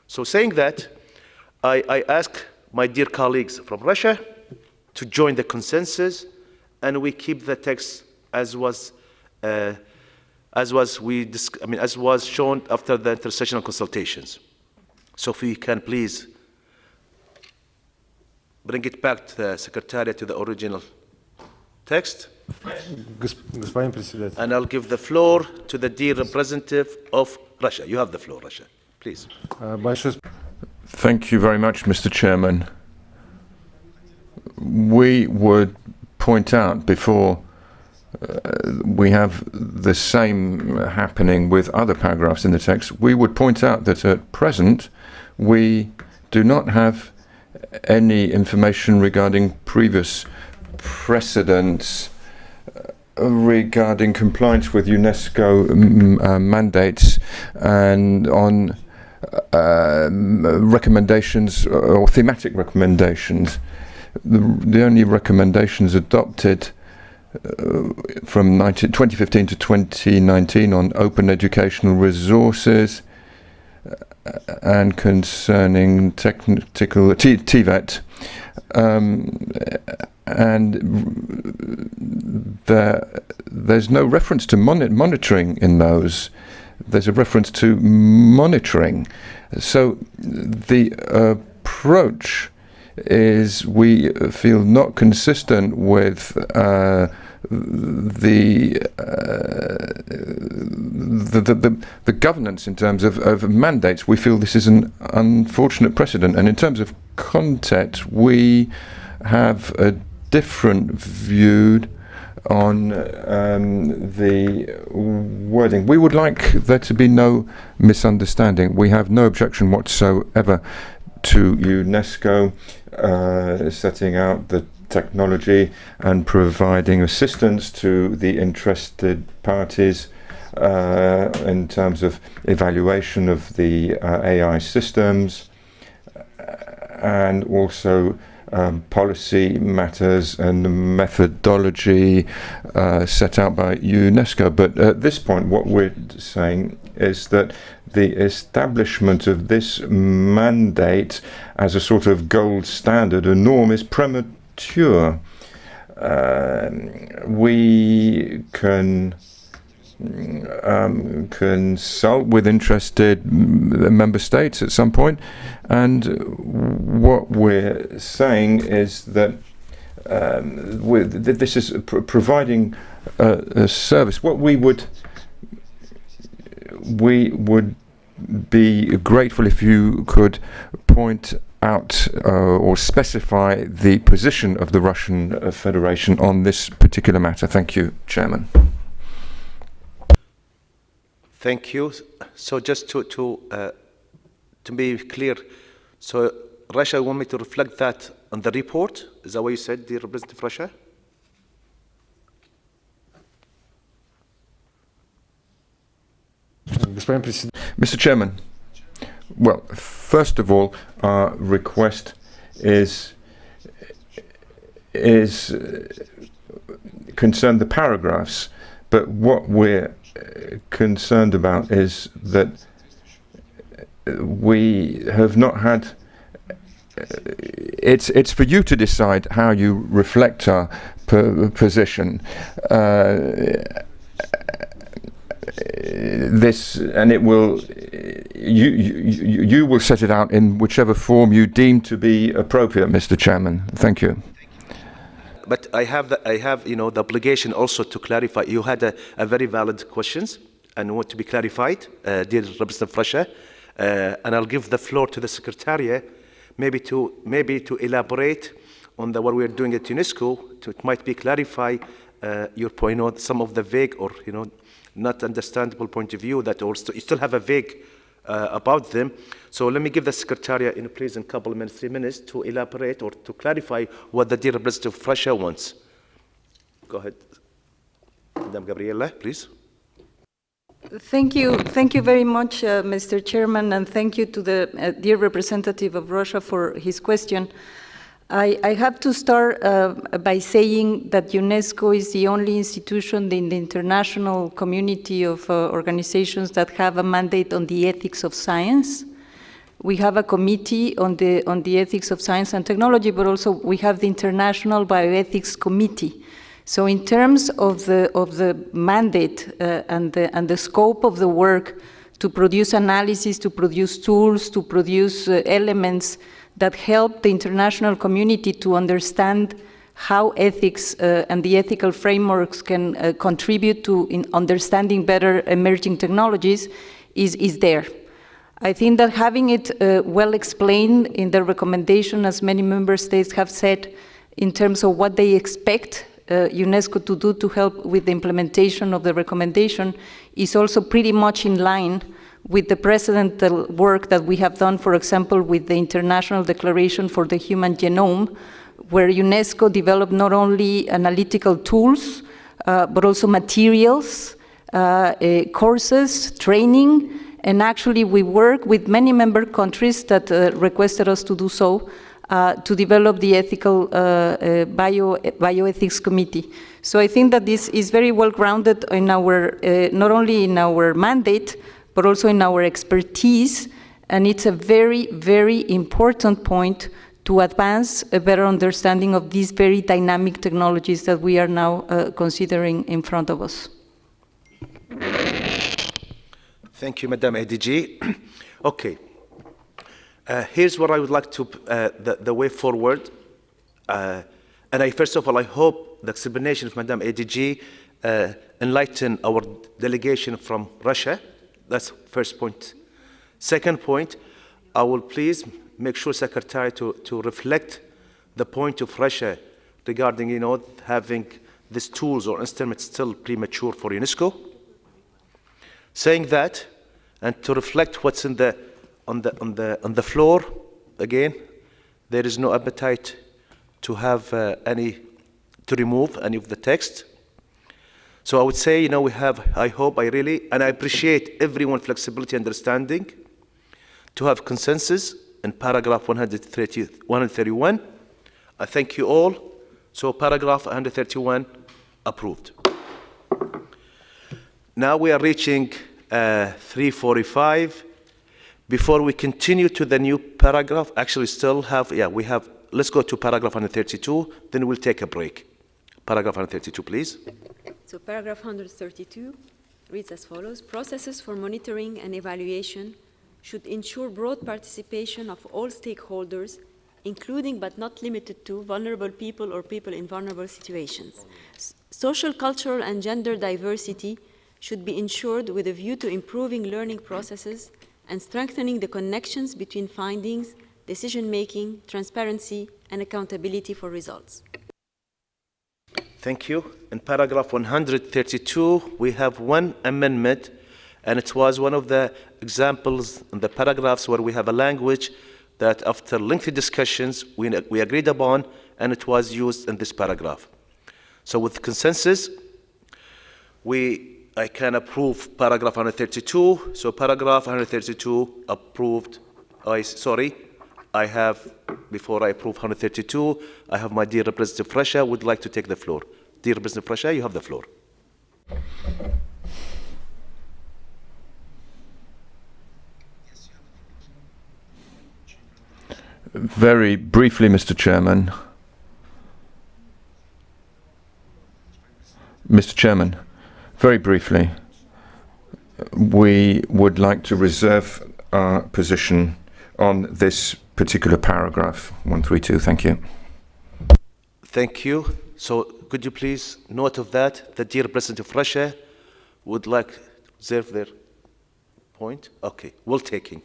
So saying that, I ask my dear colleagues from Russia to join the consensus, and we keep the text as was shown after the intersessional consultations. So if we can please bring it back to the Secretariat to the original text. And I'll give the floor to the dear representative of Russia. You have the floor, Russia. Please. Thank you very much, Mr. Chairman. We would point out before we have the same happening with other paragraphs in the text, we would point out that at present we do not have any information regarding previous precedents regarding compliance with UNESCO mandates and on recommendations or thematic recommendations. The only recommendations adopted from 2015 to 2019 on open educational resources and concerning technical TVET, and there's no reference to monitoring in those. There's a reference to monitoring. So the approach is, we feel, not consistent with the governance in terms of mandates. We feel this is an unfortunate precedent, and in terms of content, we have a different view on the wording. We would like there to be no misunderstanding. We have no objection whatsoever to UNESCO setting out the technology and providing assistance to the interested parties in terms of evaluation of the AI systems, and also policy matters and methodology set out by UNESCO. But at this point, what we're saying is that the establishment of this mandate as a sort of gold standard, a norm, is premature. We can consult with interested member states at some point, and what we're saying is that this is providing a service. What we would be grateful if you could point out or specify the position of the Russian Federation on this particular matter. Thank you, Chairman. Thank you. So just to be clear, so Russia want me to reflect that on the report? Is that what you said, dear Representative Russia? Mr. Chairman, well, first of all, our request is concerned the paragraphs, but what we're concerned about is that we have not had. It's for you to decide how you reflect our position. This, and it will, you will set it out in whichever form you deem to be appropriate, Mr. Chairman. Thank you. But I have the obligation also to clarify. You had a very valid questions and want to be clarified, dear Representative Russia, and I'll give the floor to the Secretariat, maybe to elaborate on what we're doing at UNESCO. It might be clarify your point on some of the vague or not understandable point of view that also you still have a vague about them. So let me give the Secretariat please in a couple of minutes, 3 minutes, to elaborate or to clarify what the dear Representative of Russia wants. Go ahead, Madam Gabriela, please. Thank you very much, Mr. Chairman, and thank you to the dear representative of Russia for his question. I have to start by saying that UNESCO is the only institution in the international community of organizations that have a mandate on the ethics of science. We have a committee on the ethics of science and technology, but also we have the International Bioethics Committee. So in terms of the mandate and the scope of the work to produce analysis, to produce tools, to produce elements that help the international community to understand how ethics and the ethical frameworks can contribute to understanding better emerging technologies is there. I think that having it well explained in the recommendation, as many member states have said, in terms of what they expect UNESCO to do to help with the implementation of the recommendation, is also pretty much in line with the precedent work that we have done, for example, with the International Declaration for the Human Genome, where UNESCO developed not only analytical tools, but also materials, courses, training, And actually, we work with many member countries that requested us to do so to develop the ethical bioethics committee. So I think that this is very well grounded in our, not only in our mandate, but also in our expertise. And it's a very, very important point to advance a better understanding of these very dynamic technologies that we are now considering in front of us. Thank you, Madam ADG. Okay. Here's what I would like to, the way forward. First of all, I hope the explanation of Madam ADG enlighten our delegation from Russia. That's first point. Second point, I will please make sure, Secretary, to reflect the point of Russia regarding, having these tools or instruments still premature for UNESCO. Saying that, and to reflect what's on the floor, again, there is no appetite to have to remove any of the text. So I would say, we have, I hope, I appreciate everyone's flexibility and understanding to have consensus in paragraph 131. I thank you all. So paragraph 131 approved. Now we are reaching 345. Before we continue to the new paragraph, actually still have, let's go to paragraph 132, then we'll take a break. Paragraph 132, please. So paragraph 132 reads as follows: processes for monitoring and evaluation should ensure broad participation of all stakeholders, including but not limited to vulnerable people or people in vulnerable situations. Social, cultural, and gender diversity should be ensured with a view to improving learning processes and strengthening the connections between findings, decision-making, transparency, and accountability for results. Thank you. In paragraph 132, we have one amendment, and it was one of the examples in the paragraphs where we have a language that after lengthy discussions we agreed upon, and it was used in this paragraph. So with consensus, I can approve paragraph 132. So paragraph 132 approved. I have, before I approve 132, I have my dear Representative Russia would like to take the floor. Dear Representative Russia, you have the floor. Very briefly, Mr. Chairman. Mr. Chairman, very briefly, we would like to reserve our position on this particular paragraph, 132. Thank you. Thank you. So could you please note of that, the dear President of Russia would like to reserve their point? Okay, well taken.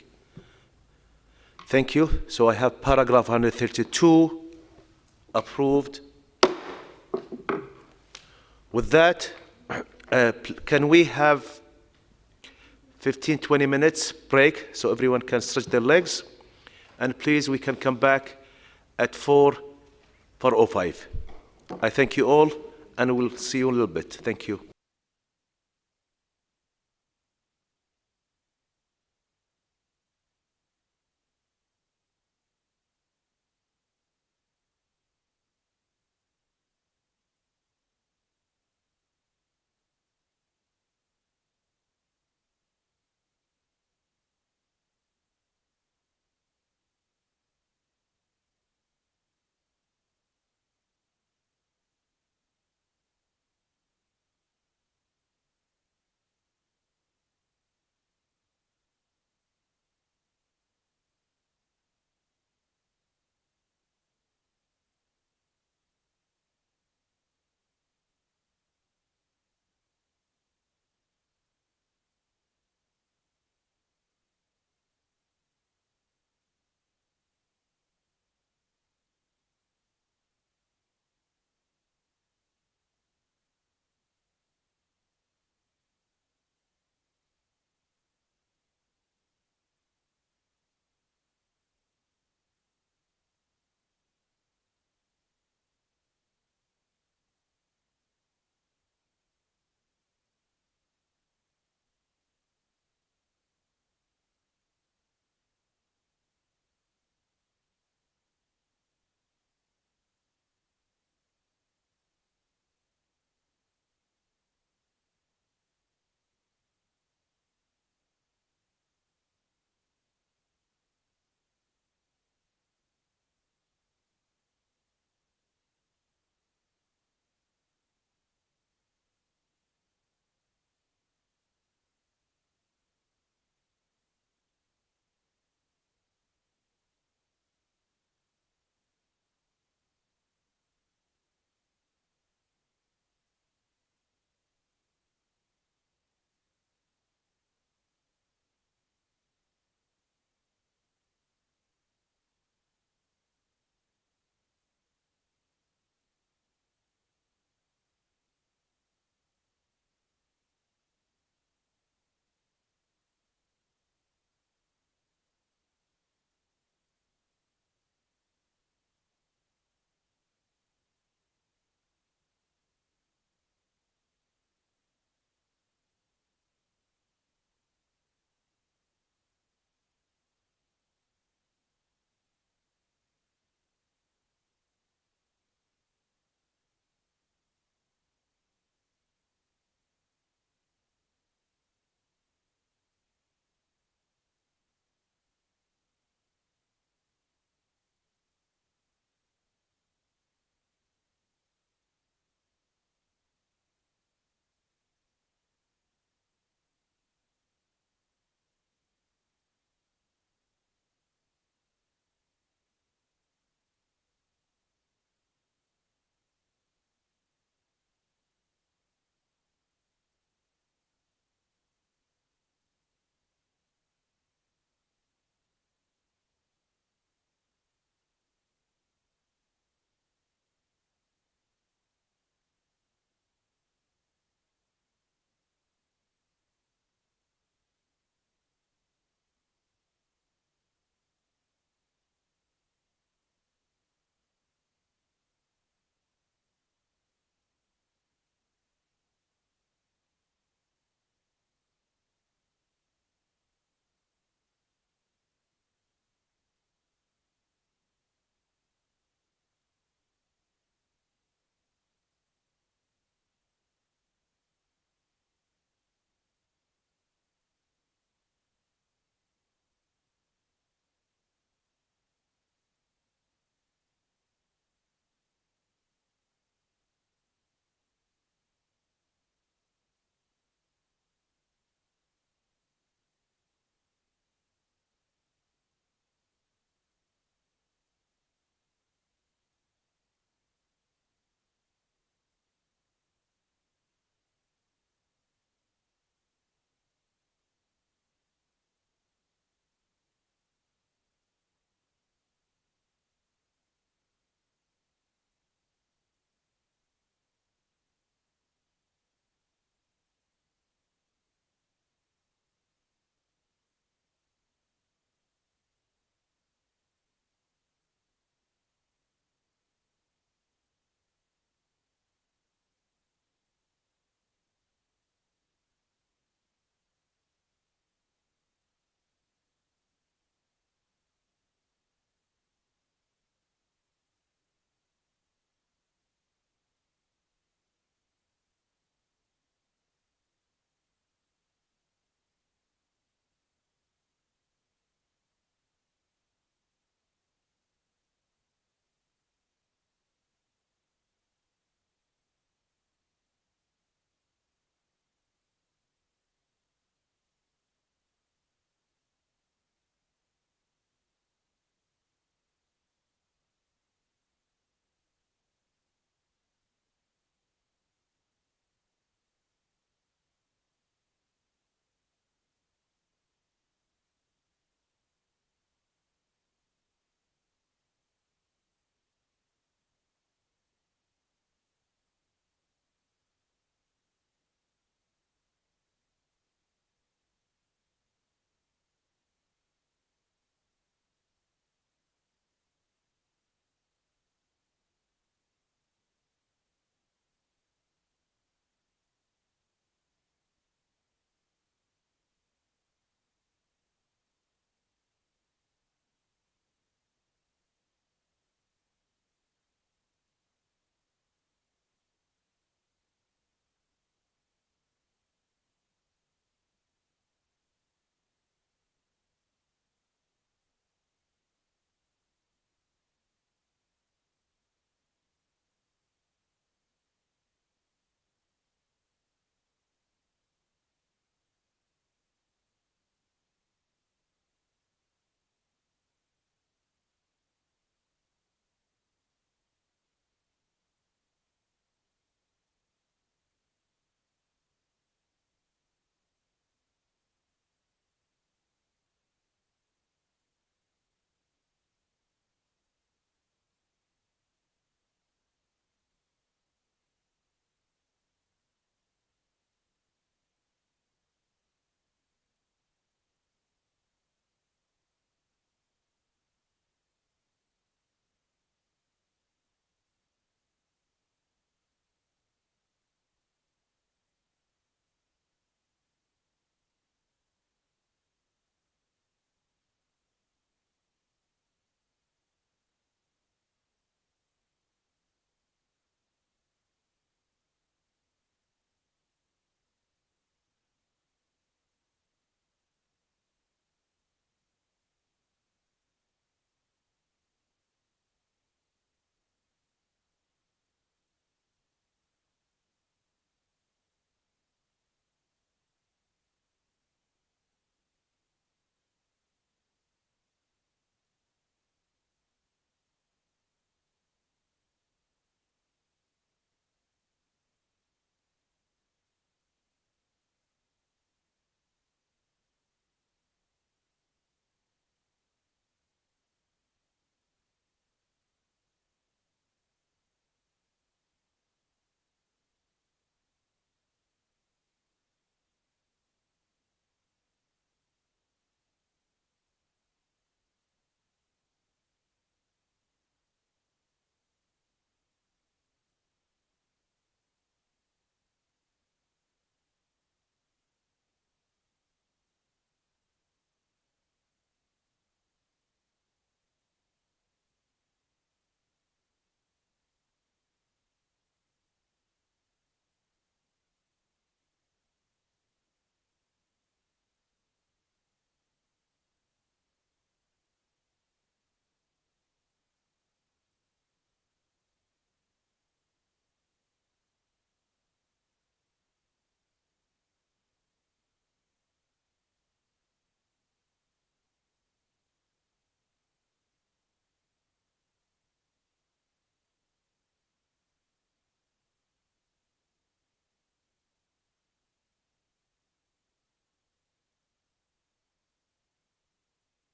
Thank you. So I have paragraph 132 approved. With that, can we have 15-20 minutes break so everyone can stretch their legs? And please, we can come back at 4:05. I thank you all, and we'll see you in a little bit. Thank you.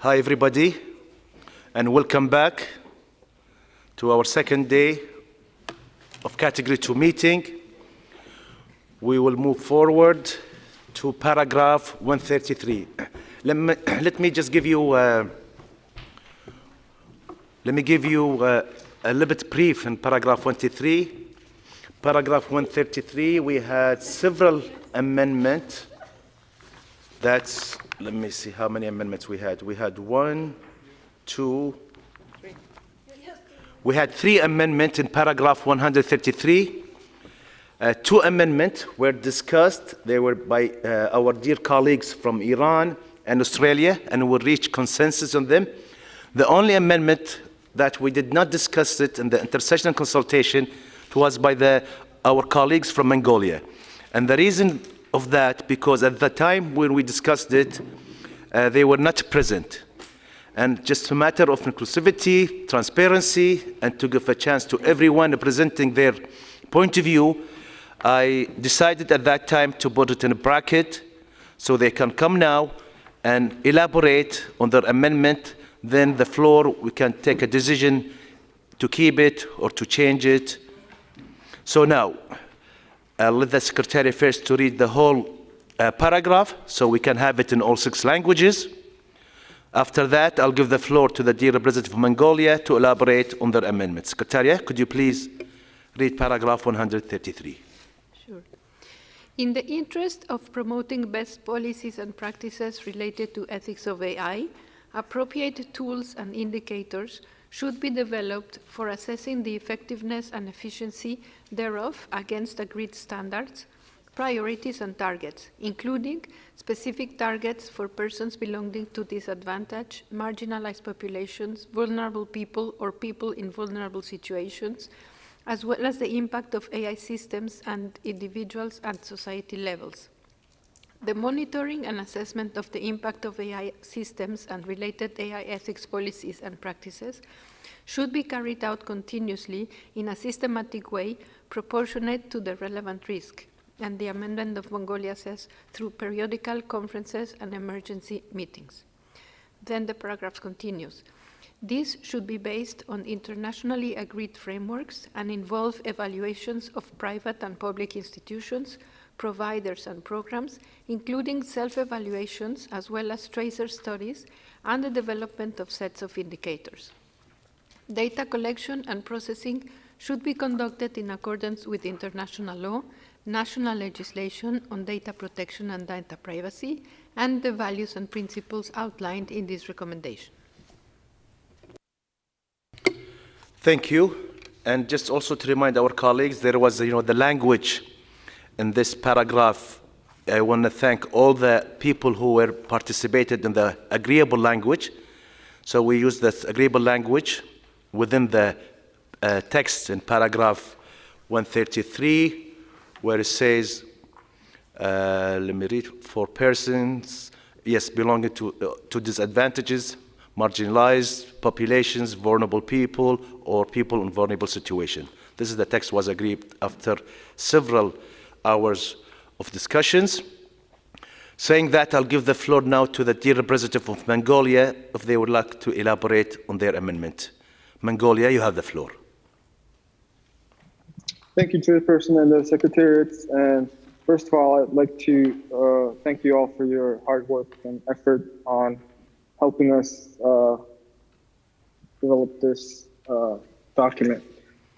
Hi, everybody, and welcome back to our second day of Category 2 meeting. We will move forward to paragraph 133. Let me just give you a little bit brief in paragraph 133. Paragraph 133, we had several amendments. Let me see how many amendments we had. We had we had 3 amendments in paragraph 133. 2 amendments were discussed. They were by our dear colleagues from Iran and Australia, and we reached consensus on them. The only amendment that we did not discuss it in the intersessional consultation was by our colleagues from Mongolia. And the reason of that, because at the time when we discussed it, they were not present. And just a matter of inclusivity, transparency, and to give a chance to everyone presenting their point of view, I decided at that time to put it in a bracket so they can come now and elaborate on their amendment. Then the floor, we can take a decision to keep it or to change it. So now, I'll let the Secretary first to read the whole paragraph so we can have it in all 6 languages. After that, I'll give the floor to the dear representative of Mongolia to elaborate on their amendments. Secretary, could you please read paragraph 133? Sure. In the interest of promoting best policies and practices related to ethics of AI, appropriate tools and indicators should be developed for assessing the effectiveness and efficiency thereof against agreed standards, priorities, and targets, including specific targets for persons belonging to disadvantaged, marginalized populations, vulnerable people, or people in vulnerable situations, as well as the impact of AI systems and individuals and society levels. The monitoring and assessment of the impact of AI systems and related AI ethics policies and practices should be carried out continuously in a systematic way proportionate to the relevant risk. And the amendment of Mongolia says through periodical conferences and emergency meetings. Then the paragraph continues. This should be based on internationally agreed frameworks and involve evaluations of private and public institutions, providers, and programs, including self-evaluations as well as tracer studies and the development of sets of indicators. Data collection and processing should be conducted in accordance with international law, national legislation on data protection and data privacy, and the values and principles outlined in this recommendation. Thank you. And just also to remind our colleagues, there was, the language in this paragraph. I want to thank all the people who were participated in the agreeable language. So we use this agreeable language within the text in paragraph 133, where it says, let me read, for persons, yes, belonging to disadvantages, marginalized populations, vulnerable people, or people in vulnerable situation. This is the text was agreed after several hours of discussions. Saying that, I'll give the floor now to the dear representative of Mongolia if they would like to elaborate on their amendment. Mongolia, you have the floor. Thank you, Chairperson and the Secretariats. And first of all, I'd like to thank you all for your hard work and effort on helping us develop this document.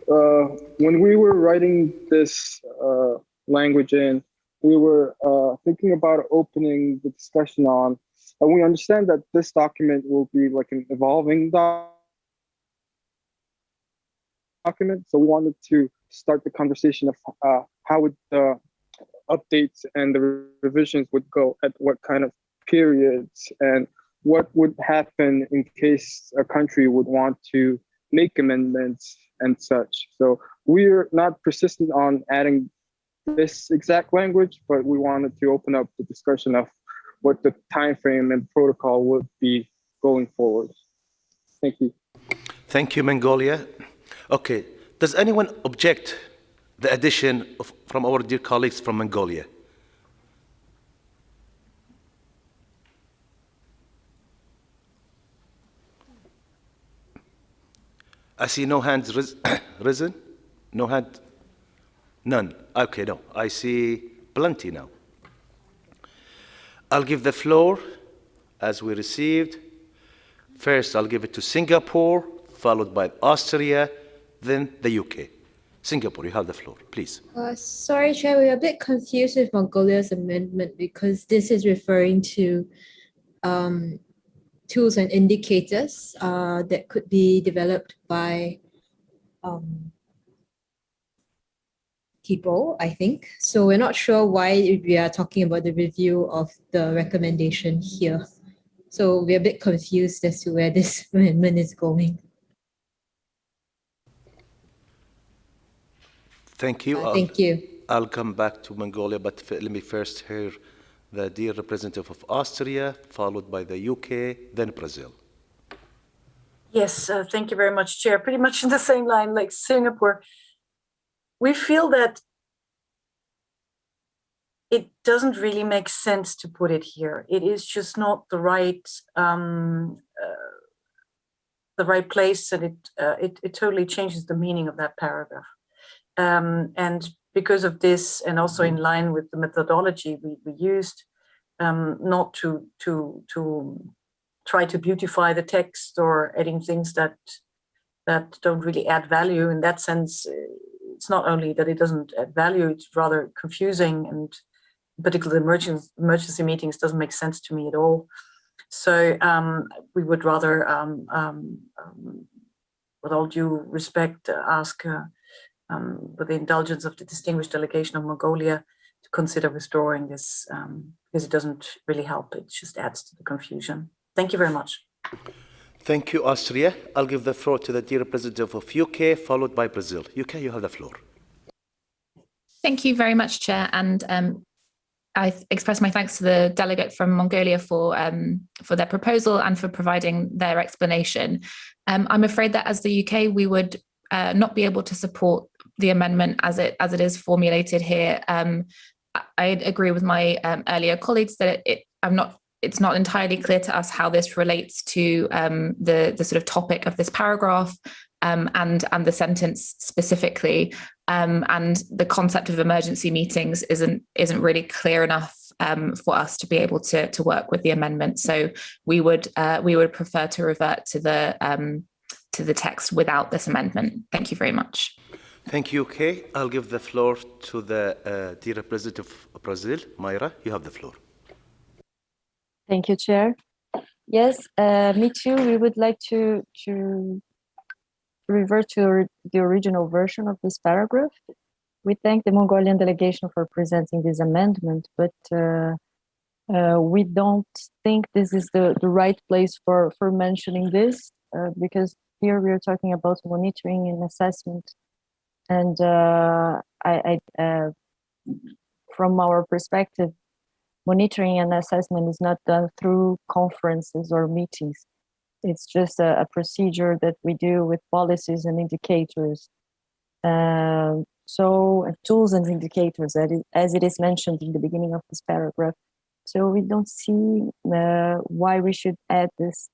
When we were writing this language in, we were thinking about opening the discussion on, and we understand that this document will be like an evolving document. So we wanted to start the conversation of how would the updates and the revisions would go at what kind of periods, and what would happen in case a country would want to make amendments and such. So we're not persistent on adding this exact language, but we wanted to open up the discussion of what the time frame and protocol would be going forward. Thank you. Thank you, Mongolia. Okay, does anyone object the addition from our dear colleagues from Mongolia? I see no hands risen. No hand? None. Okay, no. I see plenty now. I'll give the floor as we received. First, I'll give it to Singapore, followed by Austria, then the UK. Singapore, you have the floor, please. Sorry, Chair, we're a bit confused with Mongolia's amendment because this is referring to tools and indicators that could be developed by people, I think. So we're not sure why we are talking about the review of the recommendation here. So we're a bit confused as to where this amendment is going. Thank you. Thank you. I'll come back to Mongolia, but let me first hear the dear representative of Austria, followed by the UK, then Brazil. Yes, thank you very much, Chair. Pretty much in the same line like Singapore. We feel that it doesn't really make sense to put it here. It is just not the right place, and it totally changes the meaning of that paragraph. And because of this, and also in line with the methodology we used, not to try to beautify the text or adding things that don't really add value. In that sense, it's not only that it doesn't add value, it's rather confusing, and particularly emergency meetings doesn't make sense to me at all. So we would rather, with all due respect, ask with the indulgence of the distinguished delegation of Mongolia to consider withdrawing this because it doesn't really help. It just adds to the confusion. Thank you very much. Thank you, Austria. I'll give the floor to the dear representative of UK, followed by Brazil. UK, you have the floor. Thank you very much, Chair. And I express my thanks to the delegate from Mongolia for their proposal and for providing their explanation. I'm afraid that as the UK, we would not be able to support the amendment as it is formulated here. I agree with my earlier colleagues that it's not entirely clear to us how this relates to the sort of topic of this paragraph and the sentence specifically. And the concept of emergency meetings isn't really clear enough for us to be able to work with the amendment. So we would prefer to revert to the text without this amendment. Thank you very much. Thank you, Kay. I'll give the floor to the dear representative of Brazil. Mayra, you have the floor. Thank you, Chair. Yes, me too. We would like to revert to the original version of this paragraph. We thank the Mongolian delegation for presenting this amendment, but we don't think this is the right place for mentioning this because here we are talking about monitoring and assessment. And from our perspective, monitoring and assessment is not done through conferences or meetings. It's just a procedure that we do with policies and indicators. So tools and indicators, as it is mentioned in the beginning of this paragraph. So we don't see why we should add this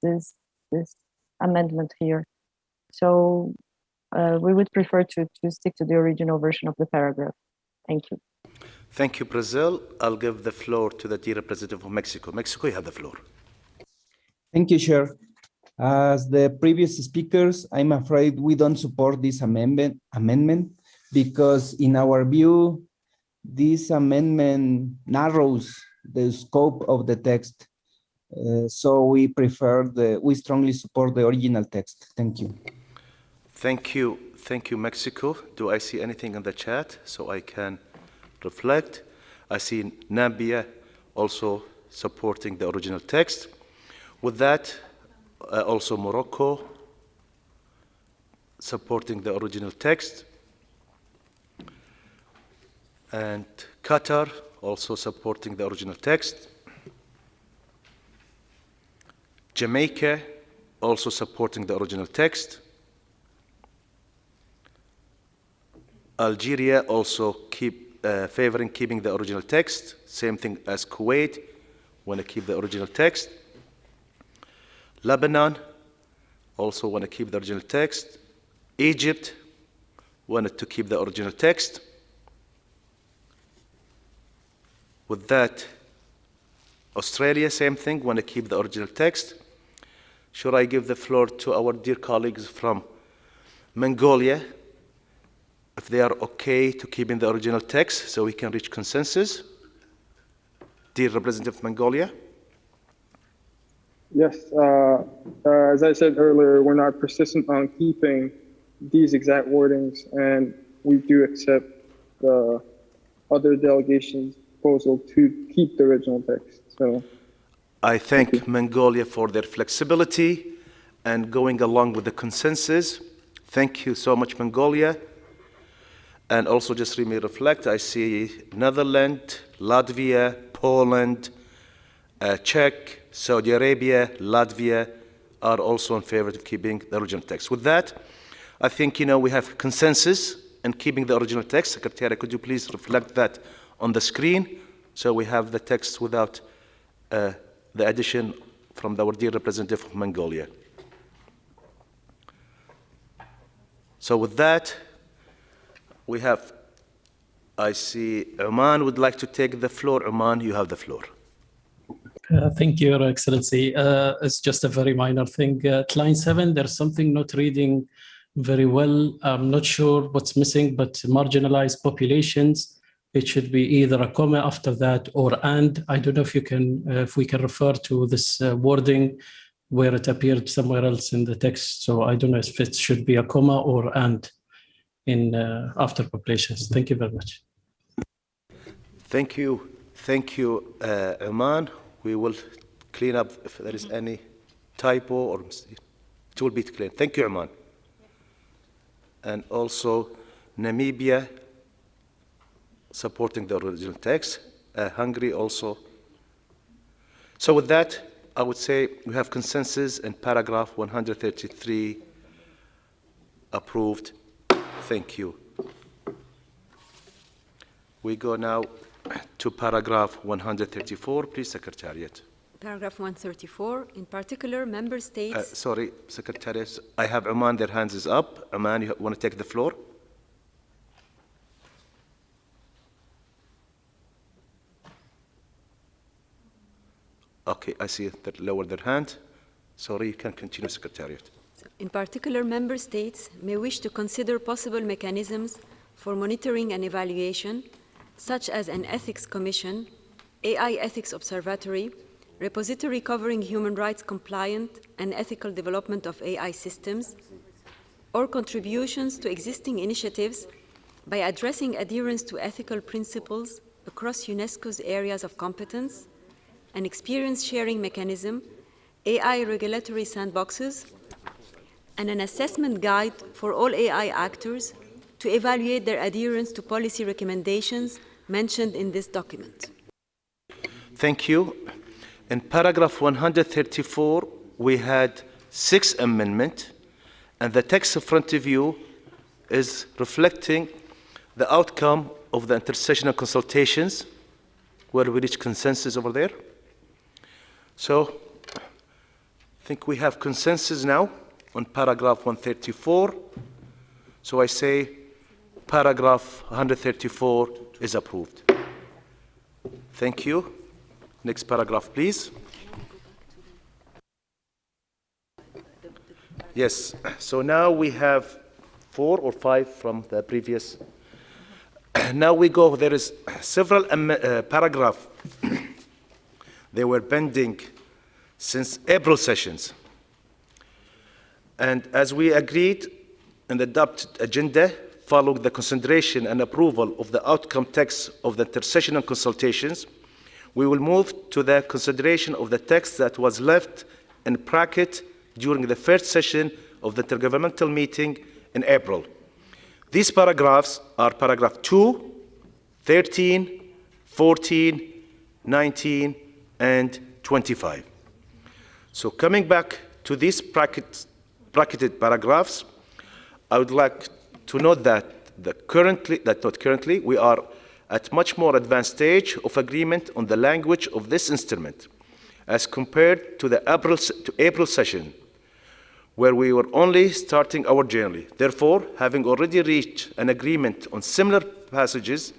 amendment here. So we would prefer to stick to the original version of the paragraph. Thank you. Thank you, Brazil. I'll give the floor to the dear representative of Mexico. Mexico, you have the floor. Thank you, Chair. As the previous speakers, I'm afraid we don't support this amendment because in our view, this amendment narrows the scope of the text. So we strongly support the original text. Thank you. Thank you. Thank you, Mexico. Do I see anything in the chat so I can reflect? I see Nambia also supporting the original text. With that, also Morocco supporting the original text. And Qatar also supporting the original text. Jamaica also supporting the original text. Algeria also favoring keeping the original text. Same thing as Kuwait, want to keep the original text. Lebanon also want to keep the original text. Egypt wanted to keep the original text. With that, Australia, same thing, want to keep the original text. Should I give the floor to our dear colleagues from Mongolia, if they are okay to keep in the original text so we can reach consensus? Dear Representative of Mongolia. Yes, as I said earlier, we're not persistent on keeping these exact wordings, and we do accept the other delegations' proposal to keep the original text. So, I thank Mongolia for their flexibility and going along with the consensus. Thank you so much, Mongolia. And also just let me reflect, I see Netherlands, Latvia, Poland, Czech, Saudi Arabia, Latvia are also in favor of keeping the original text. With that, I think we have consensus in keeping the original text. Secretary, could you please reflect that on the screen so we have the text without the addition from our dear representative of Mongolia. So with that, we have, I see Oman would like to take the floor. Oman, you have the floor. Thank you, Your Excellency. It's just a very minor thing. At line 7, there's something not reading very well. I'm not sure what's missing, but marginalized populations, it should be either a comma after that or and. I don't know if you can, if we can refer to this wording where it appeared somewhere else in the text. So I don't know if it should be a comma or and in after populations. Thank you very much. Thank you. Thank you, Oman. We will clean up if there is any typo or mistake. It will be clear. Thank you, Oman. And also Namibia supporting the original text. Hungary also. So with that, I would say we have consensus in paragraph 133 approved. Thank you. We go now to paragraph 134, please, Secretariat. Paragraph 134, in particular, member states... sorry, Secretariat, I have Oman, their hands is up. Oman, you want to take the floor? Okay, I see that lowered their hand. Sorry, you can continue, Secretariat. In particular, member states may wish to consider possible mechanisms for monitoring and evaluation, such as an ethics commission, AI ethics observatory, repository covering human rights compliant and ethical development of AI systems, or contributions to existing initiatives by addressing adherence to ethical principles across UNESCO's areas of competence, an experience sharing mechanism, AI regulatory sandboxes, and an assessment guide for all AI actors to evaluate their adherence to policy recommendations mentioned in this document. Thank you. In paragraph 134, we had 6 amendments, and the text in front of you is reflecting the outcome of the intersessional consultations, where we reached consensus over there. So I think we have consensus now on paragraph 134. So I say paragraph 134 is approved. Thank you. Next paragraph, please. Yes, so now we have 4 or 5 from the previous. Now we go, there is several paragraphs. They were pending since April sessions. And as we agreed in the adopted agenda, following the consideration and approval of the outcome text of the intersessional consultations, we will move to the consideration of the text that was left in bracket during the first session of the Intergovernmental meeting in April. These paragraphs are paragraph 2, 13, 14, 19, and 25. So coming back to these bracketed paragraphs, I would like to note that we are at much more advanced stage of agreement on the language of this instrument as compared to the April session, where we were only starting our journey. Therefore, having already reached an agreement on similar passages,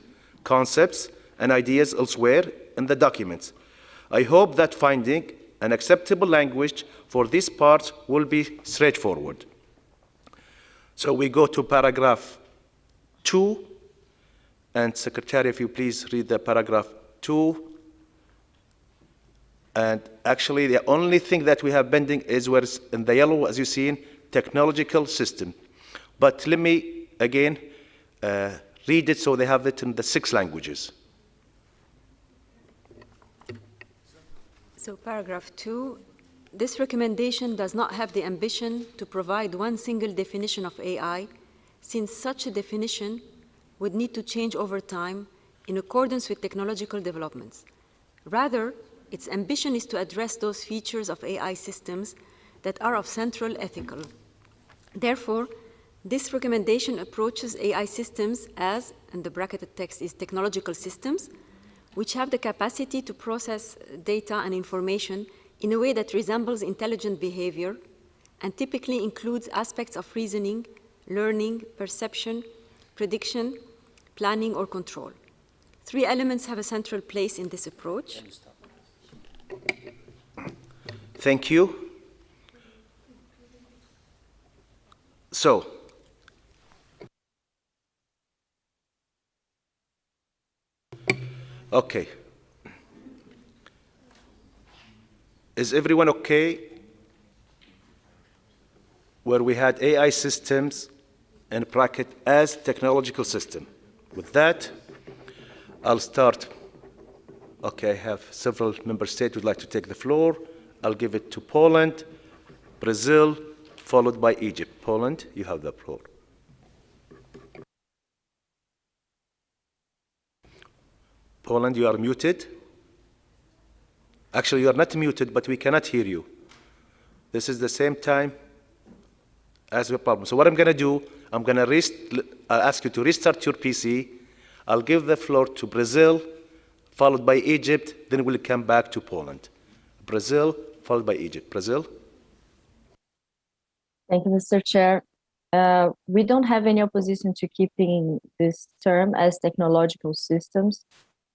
concepts, and ideas elsewhere in the documents, I hope that finding an acceptable language for this part will be straightforward. So we go to paragraph 2, and Secretary, if you please read the paragraph 2. And actually, the only thing that we have pending is where it's in the yellow, as you see, technological system. But let me, again, read it so they have it in the 6 languages. So paragraph 2, this recommendation does not have the ambition to provide one single definition of AI, since such a definition would need to change over time in accordance with technological developments. Rather, its ambition is to address those features of AI systems that are of central ethical. Therefore, this recommendation approaches AI systems as, and the bracketed text is technological systems, which have the capacity to process data and information in a way that resembles intelligent behavior and typically includes aspects of reasoning, learning, perception, prediction, planning, or control. 3 elements have a central place in this approach. Thank you. So, okay. Is everyone okay where we had AI systems in bracket as technological system? With that, I'll start. Okay, I have several member states who would like to take the floor. I'll give it to Poland, Brazil, followed by Egypt. Poland, you have the floor. Poland, you are muted. Actually, you are not muted, but we cannot hear you. This is the same time as the problem. So what I'm going to do, I'm going to ask you to restart your PC. I'll give the floor to Brazil, followed by Egypt, then we'll come back to Poland. Brazil, followed by Egypt. Brazil? Thank you, Mr. Chair. We don't have any opposition to keeping this term as technological systems.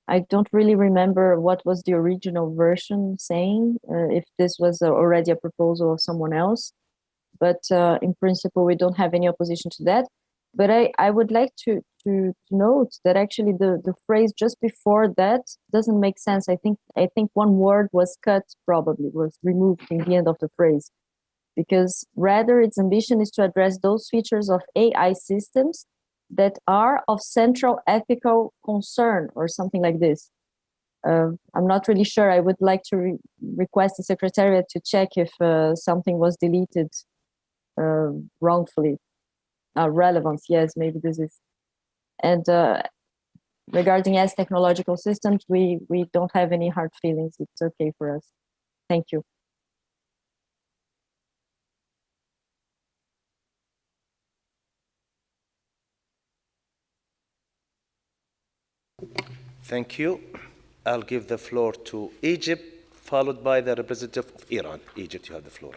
I don't really remember what was the original version saying, if this was already a proposal of someone else. But in principle, we don't have any opposition to that. But I would like to note that actually the phrase just before that doesn't make sense. I think one word was cut, probably was removed in the end of the phrase, because rather its ambition is to address those features of AI systems that are of central ethical concern or something like this. I'm not really sure. I would like to request the Secretariat to check if something was deleted wrongfully. Relevance, yes, maybe this is. And regarding as technological systems, we don't have any hard feelings. It's okay for us. Thank you. Thank you. I'll give the floor to Egypt, followed by the representative of Iran. Egypt, you have the floor.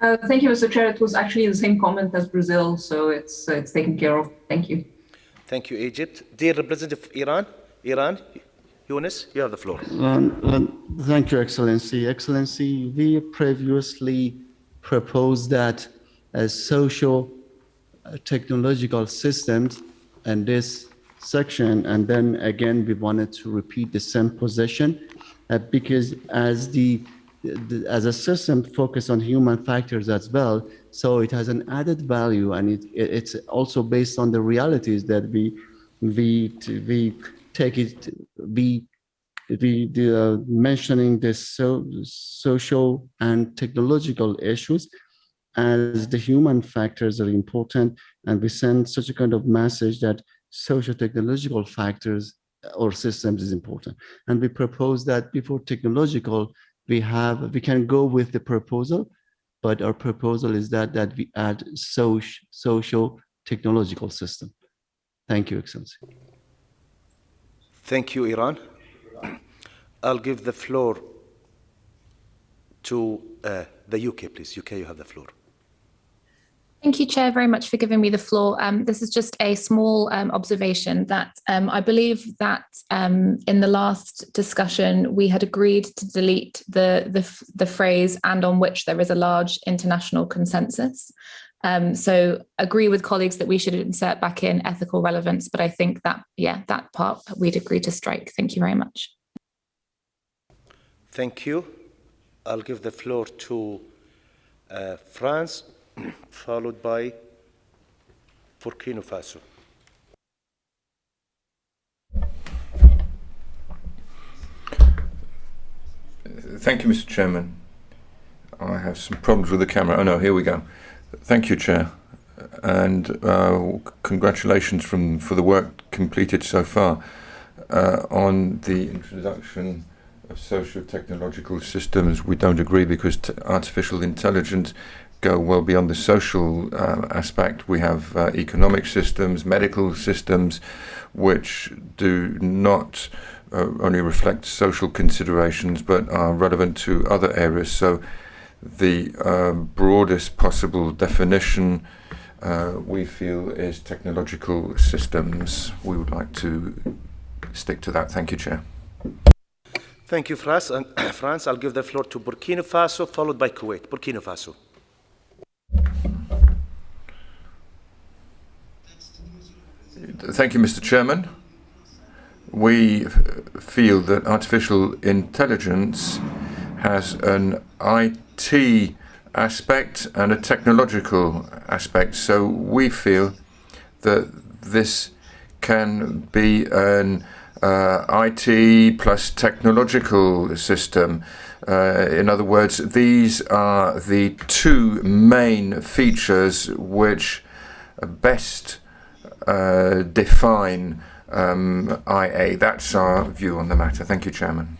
Thank you, Mr. Chair. It was actually the same comment as Brazil, so it's taken care of. Thank you. Thank you, Egypt. Dear representative of Iran, Yunus, you have the floor. Thank you, Excellency. Excellency, we previously proposed that as social technological systems and this section, and then again we wanted to repeat the same position because as a system focused on human factors as well, so it has an added value, and it's also based on the realities that we take it. We mentioning the social and technological issues as the human factors are important, and we send such a kind of message that social technological factors or systems is important. And we propose that before technological, we can go with the proposal, but our proposal is that we add social technological system. Thank you, Excellency. Thank you, Iran. I'll give the floor to the UK, please. UK, you have the floor. Thank you, Chair, very much for giving me the floor. This is just a small observation that I believe that in the last discussion, we had agreed to delete the phrase "and on which there is a large international consensus." So agree with colleagues that we should insert back in ethical relevance, but I think that, yeah, that part we'd agree to strike. Thank you very much. Thank you. I'll give the floor to France, followed by Burkina Faso. Thank you, Mr. Chairman. I have some problems with the camera. Oh no, here we go. Thank you, Chair, and congratulations for the work completed so far on the introduction of socio-technological systems. We don't agree because artificial intelligence go well beyond the social aspect. We have economic systems, medical systems, which do not only reflect social considerations, but are relevant to other areas. So the broadest possible definition we feel is technological systems. We would like to stick to that. Thank you, Chair. Thank you, France. And France, I'll give the floor to Burkina Faso, followed by Kuwait. Burkina Faso. Thank you, Mr. Chairman. We feel that artificial intelligence has an IT aspect and a technological aspect. So we feel that this can be an IT plus technological system. In other words, these are the two main features which best define IA. That's our view on the matter. Thank you, Chairman.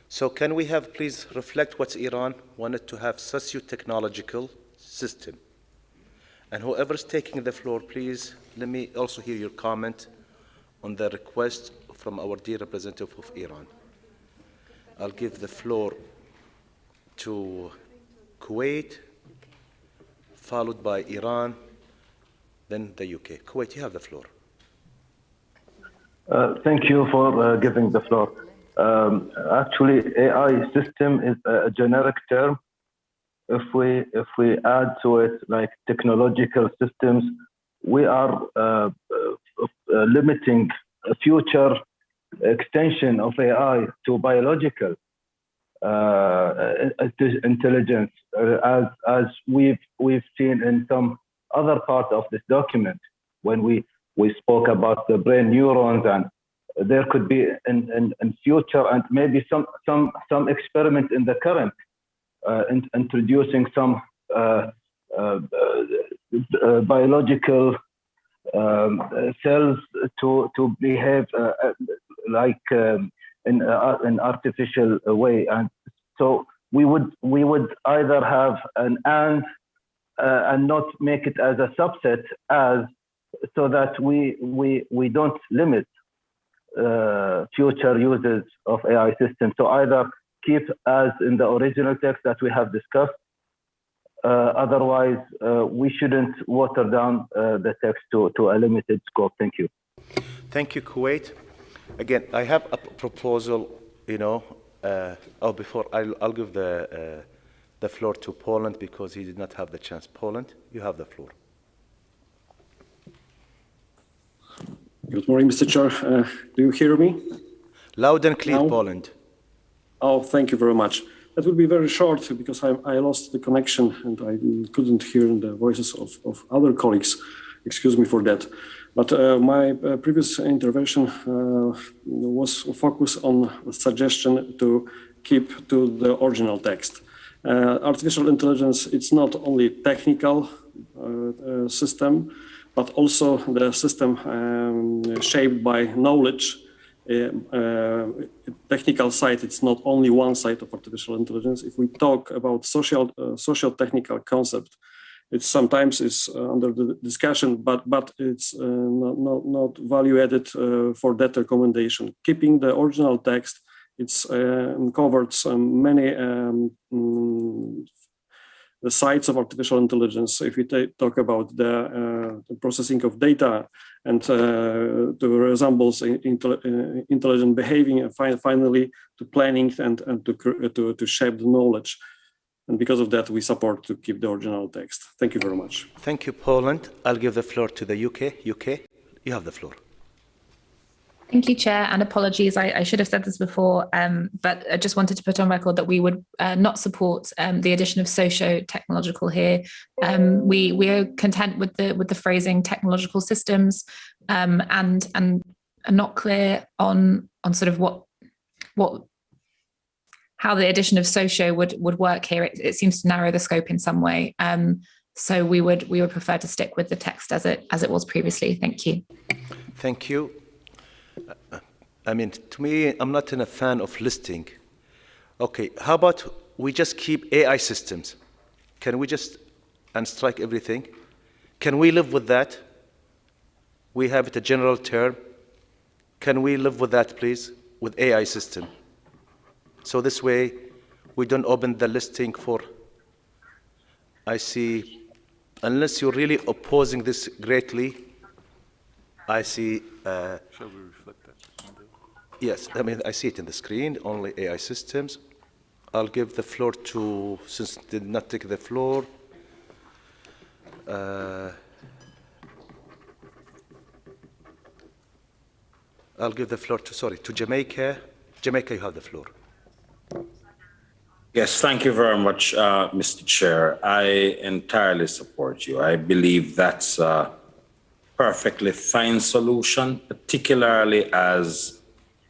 So can we have, please, reflect what Iran wanted to have socio-technological system? And whoever's taking the floor, please, let me also hear your comment on the request from our dear representative of Iran. I'll give the floor to Kuwait, followed by Iran, then the UK. Kuwait, you have the floor. Thank you for giving the floor. Actually, AI system is a generic term. If we add to it like technological systems, we are limiting a future extension of AI to biological intelligence, as we've seen in some other parts of this document when we spoke about the brain neurons, and there could be in future and maybe some experiment in the current introducing some biological cells to behave like in an artificial way, and so we would either have an and not make it as a subset, as so that we don't limit future uses of AI systems. So either keep as in the original text that we have discussed. Otherwise, we shouldn't water down the text to a limited scope. Thank you. Thank you, Kuwait. Again, I have a proposal, before I'll give the floor to Poland because he did not have the chance. Poland, you have the floor. Good morning, Mr. Chair. Do you hear me? Loud and clear, now? Poland. Oh, thank you very much. That will be very short because I lost the connection and I couldn't hear the voices of other colleagues. Excuse me for that. But my previous intervention was focused on a suggestion to keep to the original text. Artificial intelligence, it's not only technical system, but also the system shaped by knowledge. Technical side, it's not only one side of artificial intelligence. If we talk about social technical concept, It's sometimes under the discussion, but it's not value added for that recommendation. Keeping the original text, it's covered many the sides of artificial intelligence. If we talk about the processing of data and the resembles intelligent behaving, and finally to planning and to shape the knowledge. And because of that, we support to keep the original text. Thank you very much. Thank you, Poland. I'll give the floor to the UK. UK, you have the floor. Thank you, Chair, and apologies. I should have said this before, but I just wanted to put on record that we would not support the addition of socio-technological here. We are content with the phrasing technological systems, and are not clear on sort of how the addition of socio would work here. It seems to narrow the scope in some way. So we would prefer to stick with the text as it was previously. Thank you. Thank you. I mean, to me, I'm not a fan of listing. Okay, how about we just keep AI systems? Can we just unstrike everything? Can we live with that? We have it a general term. Can we live with that, please, with AI system? So this way, we don't open the listing for, I see, unless you're really opposing this greatly, I see. Shall we reflect that? Yes, I mean, I see it in the screen, only AI systems. I'll give the floor to, since they did not take the floor, I'll give the floor to Jamaica. Jamaica, you have the floor. Yes, thank you very much, Mr. Chair. I entirely support you. I believe that's a perfectly fine solution, particularly as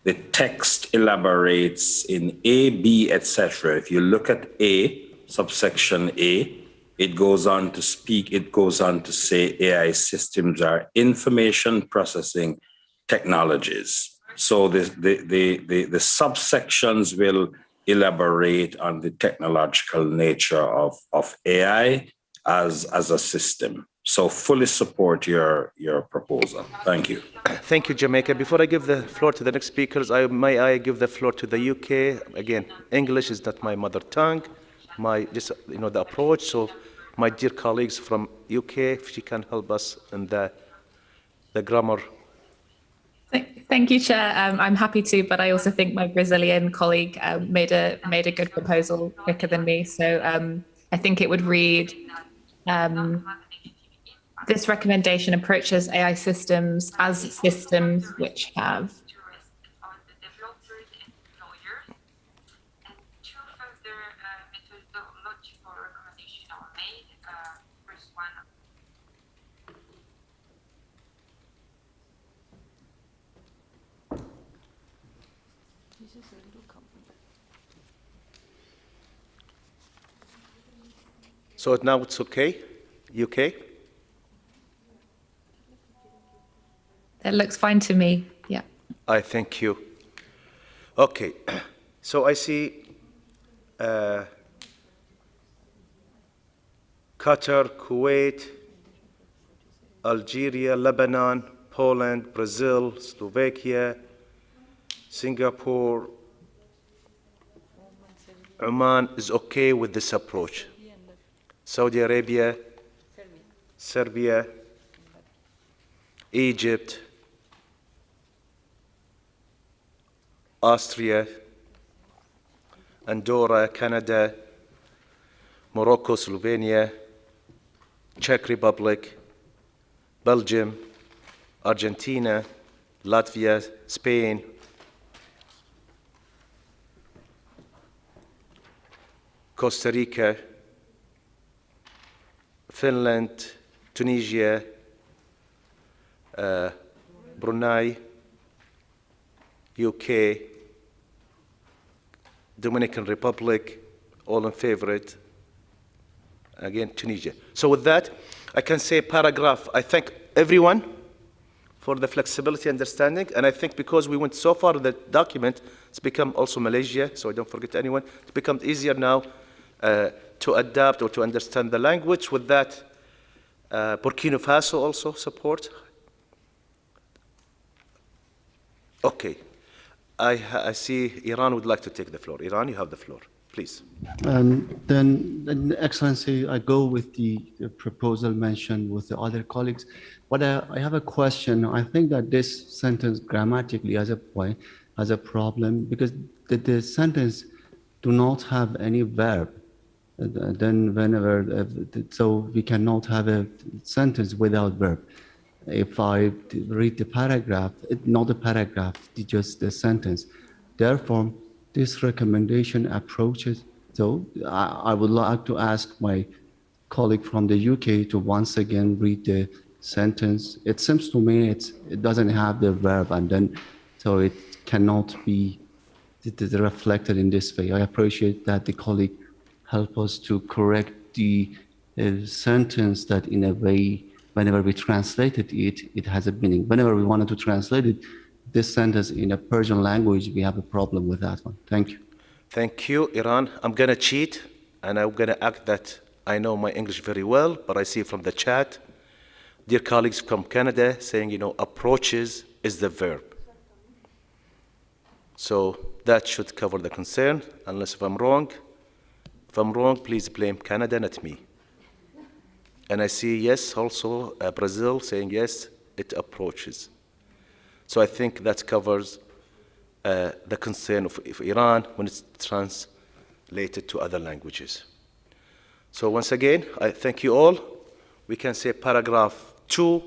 the text elaborates in A, B, etc. If you look at A, subsection A, it goes on to say AI systems are information processing technologies. So the subsections will elaborate on the technological nature of AI as a system. So fully support your proposal. Thank you. Thank you, Jamaica. Before I give the floor to the next speakers, may I give the floor to the UK? Again, English is not my mother tongue, the approach. So my dear colleagues from UK, if you can help us in the grammar. Thank you, Chair. I'm happy to, but I also think my Brazilian colleague made a good proposal quicker than me. So I think it would read, this recommendation approaches AI systems as systems which have So now it's okay, UK? It looks fine to me, yeah. I thank you. Okay, so I see Qatar, Kuwait, Algeria, Lebanon, Poland, Brazil, Slovakia, Singapore, Oman is okay with this approach. Saudi Arabia, Serbia, Egypt, Austria, Andorra, Canada, Morocco, Slovenia, Czech Republic, Belgium, Argentina, Latvia, Spain, Costa Rica, Finland, Tunisia, Brunei, UK, Dominican Republic, all in favorite. Again, Tunisia. So with that, I can say paragraph. I thank everyone for the flexibility and understanding. And I think because we went so far in the document, it's become also Malaysia, so I don't forget anyone. It's become easier now to adapt or to understand the language. With that, Burkina Faso also support? Okay. I see Iran would like to take the floor. Iran, you have the floor, please. Then, Excellency, I go with the proposal mentioned with the other colleagues. But I have a question. I think that this sentence grammatically has a problem because the sentence do not have any verb. Then whenever, so we cannot have a sentence without verb. If I read the paragraph, not the paragraph, just the sentence. Therefore, this recommendation approaches. So I would like to ask my colleague from the UK to once again read the sentence. It seems to me it doesn't have the verb, and then so it cannot be reflected in this way. I appreciate that the colleague help us to correct the sentence that in a way, whenever we translated it, it has a meaning. Whenever we wanted to translate it, this sentence in a Persian language, we have a problem with that one. Thank you. Thank you, Iran. I'm going to cheat, and I'm going to act that I know my English very well, but I see from the chat, dear colleagues from Canada saying, you know, approaches is the verb. So that should cover the concern, unless if I'm wrong. If I'm wrong, please blame Canada, not me. And I see, yes, also Brazil saying, yes, it approaches. So I think that covers the concern of Iran when it's translated to other languages. So once again, I thank you all. We can say paragraph 2,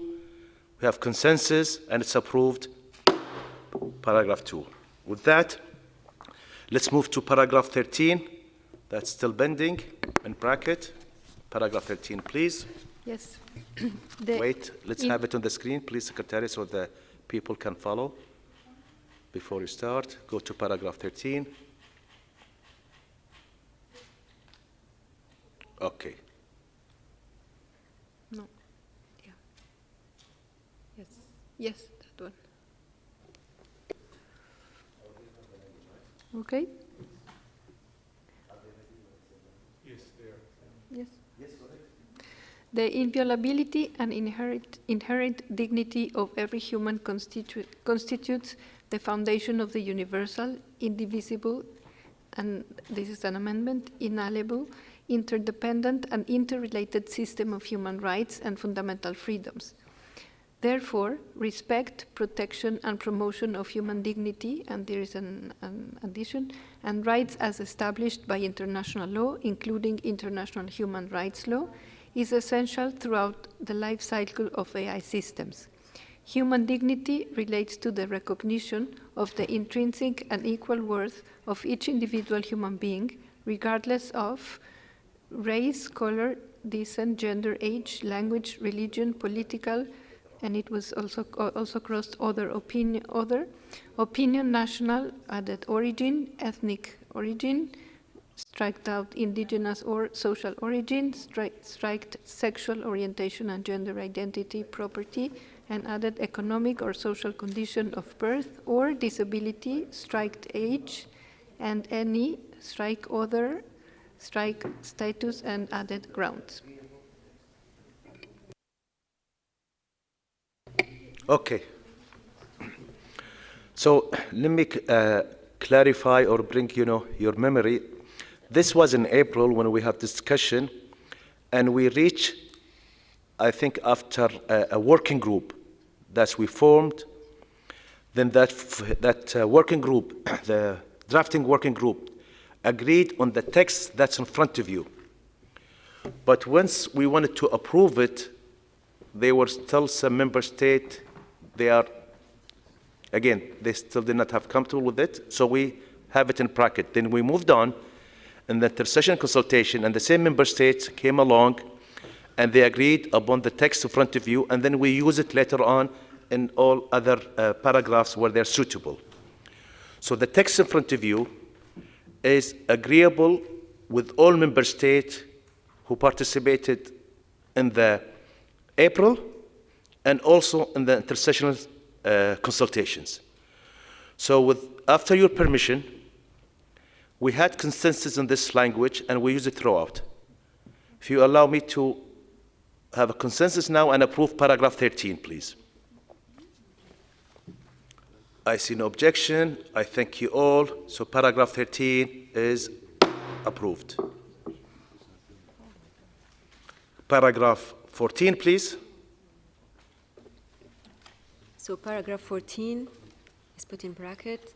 we have consensus, and it's approved. Paragraph 2. With that, let's move to paragraph 13. That's still pending in bracket. Paragraph 13, please. Yes. Wait, let's have it on the screen, please, Secretary, so the people can follow. Before you start, go to paragraph 13. Okay. No. Yeah. Yes. Yes, that one. Okay. Yes, they are. Yes. The inviolability and inherent dignity of every human constitutes the foundation of the universal, indivisible, and this is an amendment, inalienable, interdependent, and interrelated system of human rights and fundamental freedoms. Therefore, respect, protection, and promotion of human dignity, and there is an addition, and rights as established by international law, including international human rights law, is essential throughout the life cycle of AI systems. Human dignity relates to the recognition of the intrinsic and equal worth of each individual human being, regardless of race, color, descent, gender, age, language, religion, political, and it was also crossed other opinion, national, added origin, ethnic origin, striked out indigenous or social origin, striked sexual orientation and gender identity, property, and added economic or social condition of birth or disability, striked age, and any strike other, strike status, and added grounds. Okay. So let me clarify or bring your memory. This was in April when we have discussion, and we reached, I think, after a working group that we formed. Then that working group, the drafting working group, agreed on the text that's in front of you. But once we wanted to approve it, there were still some member states. They still did not have comfortable with it, so we have it in bracket. Then we moved on in the intersession consultation, and the same member states came along, and they agreed upon the text in front of you, and then we use it later on in all other paragraphs where they're suitable. So the text in front of you is agreeable with all member states who participated in the April and also in the intersessional consultations. So after your permission, we had consensus on this language and we use it throughout. If you allow me to have a consensus now and approve paragraph 13, please? I see no objection. I thank you all. So paragraph 13 is approved. Paragraph 14, please. So paragraph 14 is put in bracket.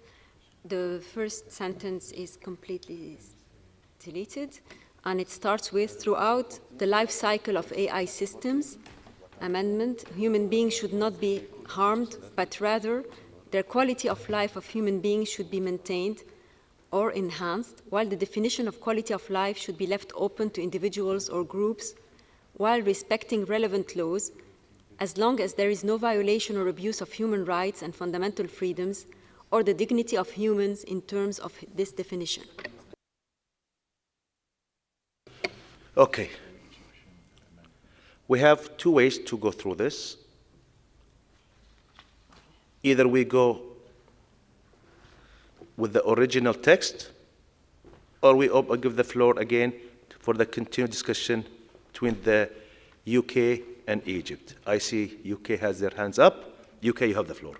The first sentence is completely deleted, and it starts with, throughout the life cycle of AI systems, amendment, human beings should not be harmed, but rather their quality of life of human beings should be maintained or enhanced, while the definition of quality of life should be left open to individuals or groups, while respecting relevant laws, as long as there is no violation or abuse of human rights and fundamental freedoms, or the dignity of humans in terms of this definition. Okay. We have two ways to go through this. Either we go with the original text, or we give the floor again for the continued discussion between the UK and Egypt. I see UK has their hands up. UK, you have the floor.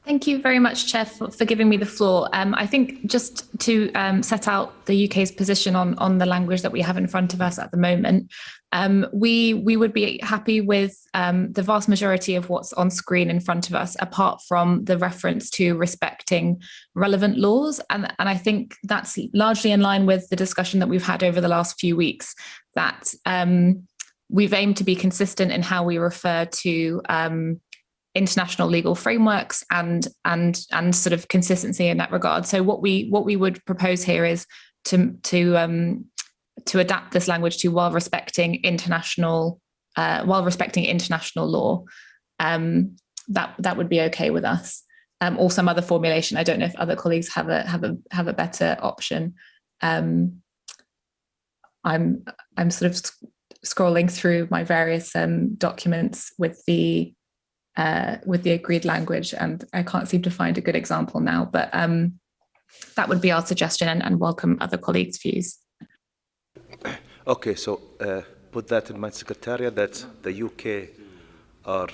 Thank you very much, Chair, for giving me the floor. I think just to set out the UK's position on the language that we have in front of us at the moment, we would be happy with the vast majority of what's on screen in front of us, apart from the reference to respecting relevant laws. And I think that's largely in line with the discussion that we've had over the last few weeks, that we've aimed to be consistent in how we refer to international legal frameworks and sort of consistency in that regard. So what we would propose here is to adapt this language to while respecting international law. That would be okay with us, or some other formulation. I don't know if other colleagues have a better option. I'm sort of scrolling through my various documents with the agreed language, and I can't seem to find a good example now, but that would be our suggestion, and welcome other colleagues' views. Okay, so put that in my secretariat that the UK are,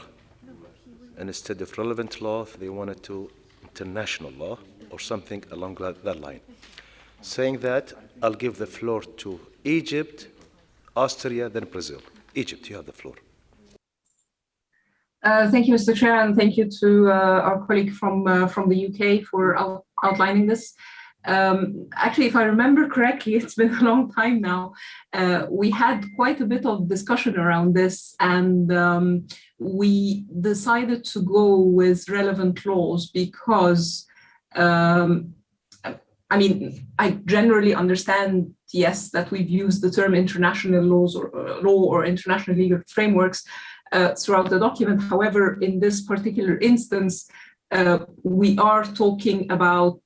instead of relevant law, they wanted to international law or something along that line. Saying that, I'll give the floor to Egypt, Austria, then Brazil. Egypt, you have the floor. Thank you, Mr. Chair, and thank you to our colleague from the UK for outlining this. Actually, if I remember correctly, it's been a long time now. We had quite a bit of discussion around this, and we decided to go with relevant laws because, I mean, I generally understand, yes, that we've used the term international laws or law or international legal frameworks throughout the document. However, in this particular instance, we are talking about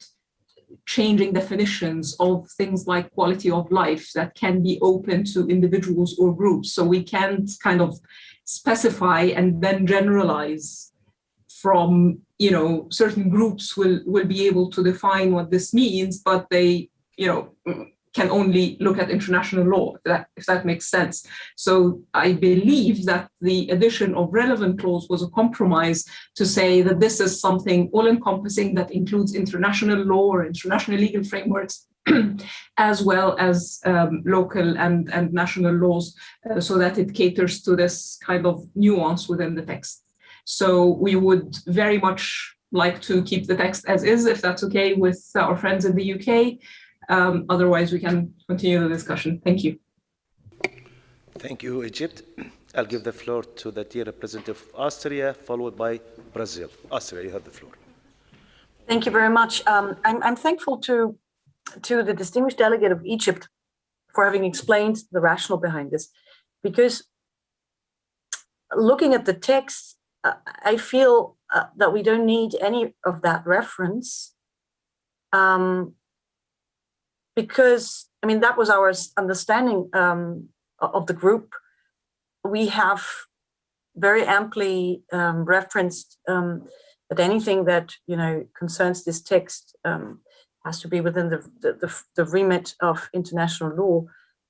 changing definitions of things like quality of life that can be open to individuals or groups. So we can't kind of specify and then generalize from, you know, certain groups will be able to define what this means, but they, you know, can only look at international law, if that makes sense. So I believe that the addition of relevant clause was a compromise to say that this is something all-encompassing that includes international law or international legal frameworks, as well as local and national laws, so that it caters to this kind of nuance within the text. So we would very much like to keep the text as is, if that's okay with our friends in the UK. Otherwise, we can continue the discussion. Thank you. Thank you, Egypt. I'll give the floor to the dear representative of Austria, followed by Brazil. Austria, you have the floor. Thank you very much. I'm thankful to the distinguished delegate of Egypt for having explained the rationale behind this, because looking at the text, I feel that we don't need any of that reference. Because, I mean, that was our understanding of the group. We have very amply referenced that anything that, you know, concerns this text has to be within the remit of international law.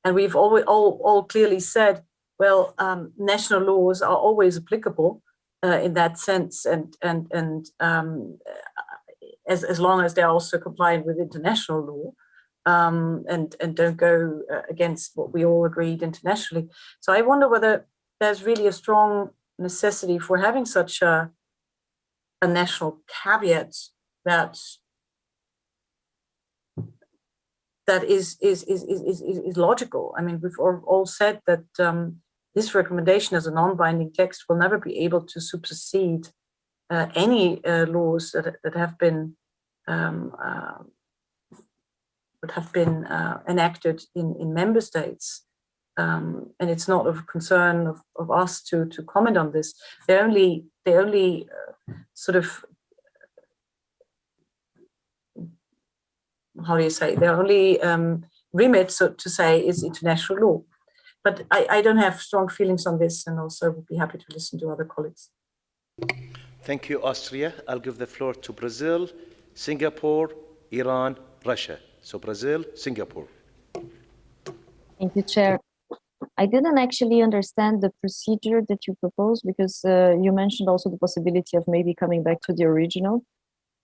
And we've all clearly said, well, national laws are always applicable in that sense, and as long as they're also compliant with international law, and don't go against what we all agreed internationally. So I wonder whether there's really a strong necessity for having such a national caveat that is logical. I mean, we've all said that this recommendation as a non-binding text will never be able to supersede any laws that have been enacted in member states, and it's not of concern of us to comment on this. The only sort of, how do you say, the only remit, so to say, is international law. But I don't have strong feelings on this, and also would be happy to listen to other colleagues. Thank you, Austria. I'll give the floor to Brazil, Singapore, Iran, Russia. So Brazil, Singapore. Thank you, Chair. I didn't actually understand the procedure that you proposed, because you mentioned also the possibility of maybe coming back to the original.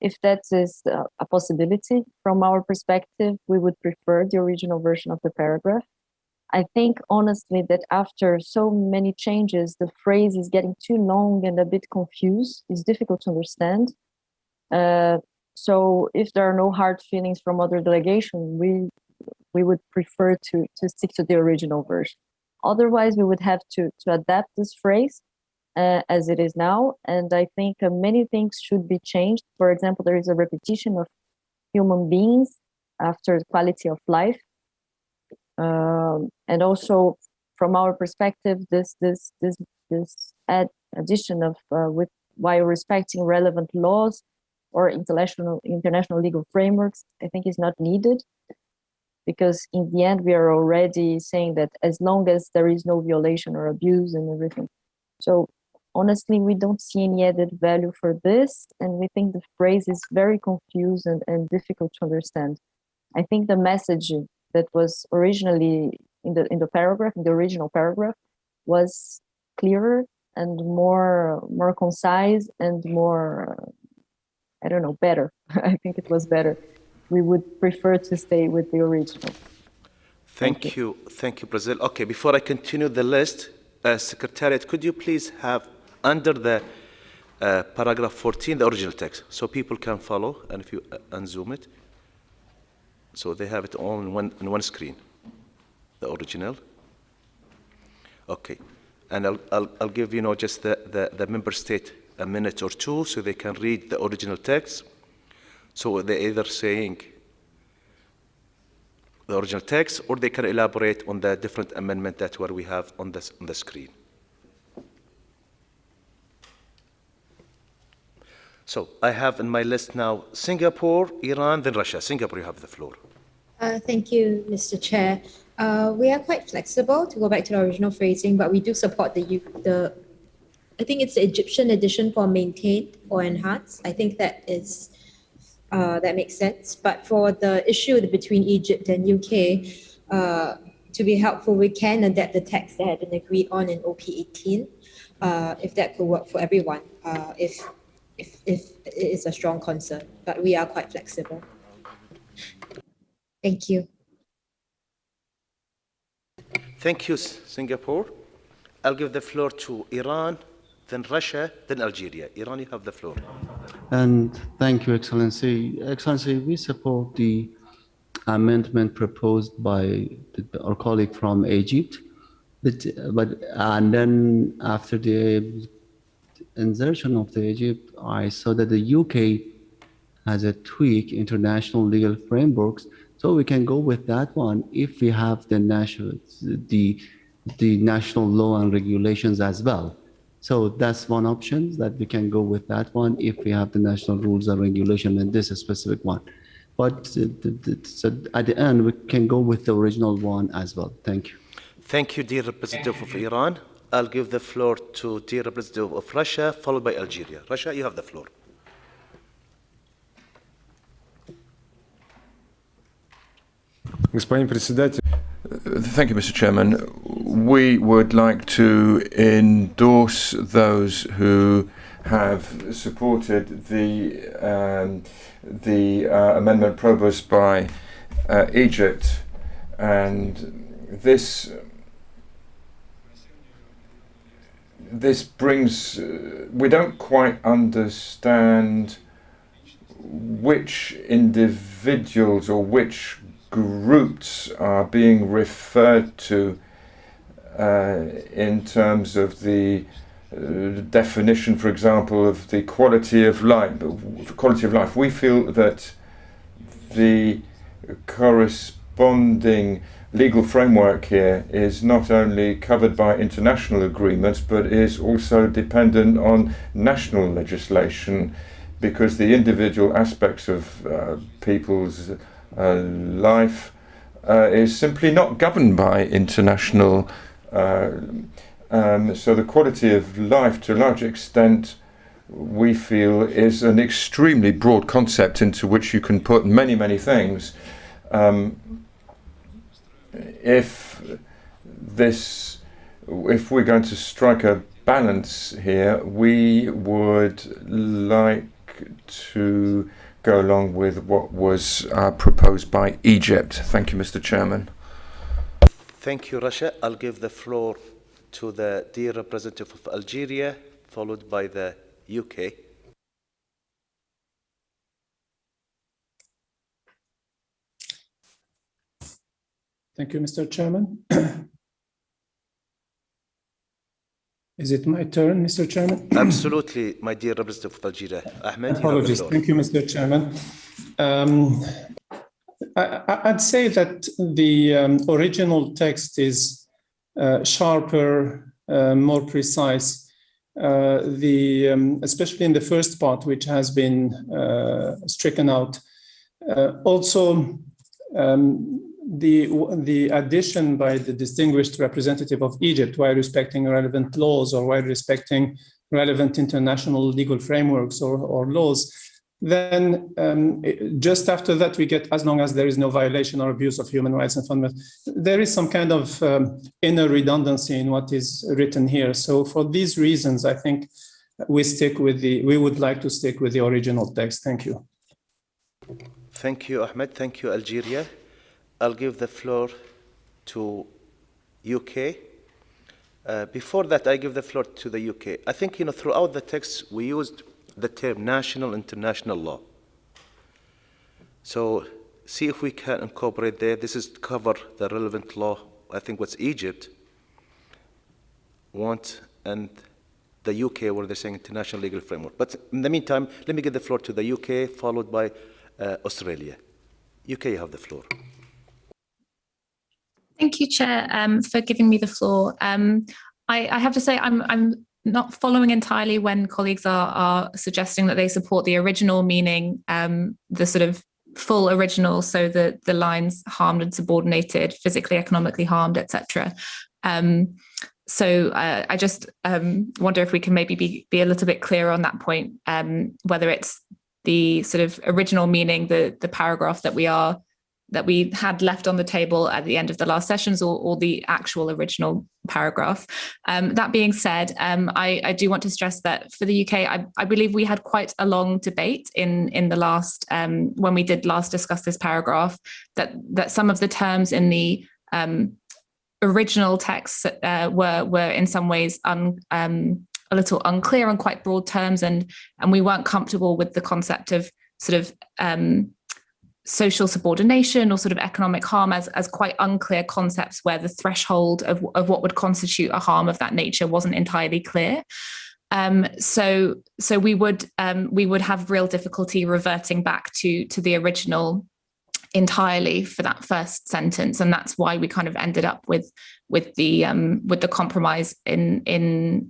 If that is a possibility, from our perspective, we would prefer the original version of the paragraph. I think, honestly, that after so many changes, the phrase is getting too long and a bit confused. It's difficult to understand. So if there are no hard feelings from other delegations, we would prefer to stick to the original version. Otherwise, we would have to adapt this phrase as it is now. And I think many things should be changed. For example, there is a repetition of human beings after quality of life. And also, from our perspective, this addition of while respecting relevant laws or international legal frameworks, I think is not needed, because in the end we are already saying that as long as there is no violation or abuse and everything. So honestly, we don't see any added value for this, and we think the phrase is very confused and difficult to understand. I think the message that was originally in the paragraph, in the original paragraph, was clearer and more concise and more, I don't know, better. I think it was better. We would prefer to stay with the original. Thank you, Brazil. Okay, before I continue the list, Secretariat, could you please have under the paragraph 14 the original text so people can follow, and if you unzoom it, so they have it all in one screen, the original. Okay, and I'll give just the member state a minute or two so they can read the original text. So they're either saying the original text, or they can elaborate on the different amendment that we have on the screen. So I have in my list now Singapore, Iran, then Russia. Singapore, you have the floor. Thank you, Mr. Chair. We are quite flexible to go back to the original phrasing, but we do support I think it's the Egyptian edition for maintained or enhanced. I think that is that makes sense. But for the issue between Egypt and UK, to be helpful, we can adapt the text that had been agreed on in OP 18, if that could work for everyone, if it is a strong concern. But we are quite flexible. Thank you. Thank you, Singapore. I'll give the floor to Iran, then Russia, then Algeria. Iran, you have the floor. And thank you, Excellency. Excellency, we support the amendment proposed by our colleague from Egypt. And then after the insertion of the Egypt, I saw that the UK has a tweak international legal frameworks, so we can go with that one if we have the national law and regulations as well. So that's one option, that we can go with that one if we have the national rules and regulation in this specific one. But so at the end, we can go with the original one as well. Thank you. Thank you, dear representative of Iran. I'll give the floor to dear representative of Russia, followed by Algeria. Russia, you have the floor. Thank you, Mr. Chairman. We would like to endorse those who have supported the amendment proposed by Egypt, and this brings. We don't quite understand which individuals or which groups are being referred to in terms of the definition, for example, of the quality of life. We feel that the corresponding legal framework here is not only covered by international agreements, but is also dependent on national legislation, because the individual aspects of people's life is simply not governed by international. So the quality of life, to a large extent, we feel is an extremely broad concept into which you can put many, many things. If we're going to strike a balance here, we would like to go along with what was proposed by Egypt. Thank you, Mr. Chairman. Thank you, Rasha. I'll give the floor to the dear representative of Algeria, followed by the UK. Thank you, Mr. Chairman. Is it my turn, Mr. Chairman? Absolutely, my dear representative of Algeria. Ahmed, apologies. You have the floor. Thank you, Mr. Chairman. I'd say that the original text is sharper, more precise. Especially in the first part, which has been stricken out. Also, the addition by the distinguished representative of Egypt, while respecting relevant laws or while respecting relevant international legal frameworks or laws, then just after that we get, as long as there is no violation or abuse of human rights and fundamentals, there is some kind of inner redundancy in what is written here. So for these reasons, I think we would like to stick with the original text. Thank you. Thank you, Ahmed. Thank you, Algeria. I'll give the floor to UK. Before that, I give the floor to the UK. I think, throughout the text, we used the term national, international law. So see if we can incorporate there. This is to cover the relevant law. I think what's Egypt want, and the UK, where they're saying international legal framework. But in the meantime, let me give the floor to the UK, followed by Australia. UK, you have the floor. Thank you, Chair, for giving me the floor. I have to say I'm not following entirely when colleagues are suggesting that they support the original, meaning the sort of full original, so the lines harmed and subordinated, physically, economically harmed, etc. So I just wonder if we can maybe be a little bit clearer on that point, whether it's the sort of original meaning, the paragraph that we had left on the table at the end of the last sessions, or the actual original paragraph. That being said, I do want to stress that for the UK, I believe we had quite a long debate in the last, when we did last discuss this paragraph, that some of the terms in the original text were in some ways a little unclear on quite broad terms, and we weren't comfortable with the concept of sort of social subordination or sort of economic harm as quite unclear concepts, where the threshold of what would constitute a harm of that nature wasn't entirely clear. So we would have real difficulty reverting back to the original entirely for that first sentence, and that's why we kind of ended up with the compromise in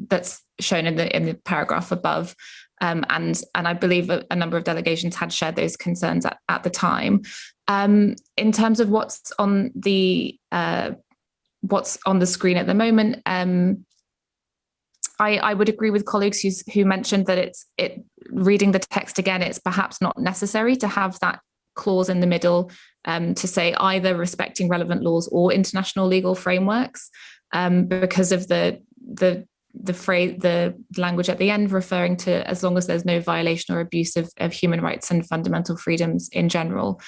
that's shown in the paragraph above. And I believe a number of delegations had shared those concerns at the time. In terms of what's on the screen at the moment, I would agree with colleagues who mentioned that reading the text again, it's perhaps not necessary to have that clause in the middle to say either respecting relevant laws or international legal frameworks, because of the language at the end referring to as long as there's no violation or abuse of human rights and fundamental freedoms in general.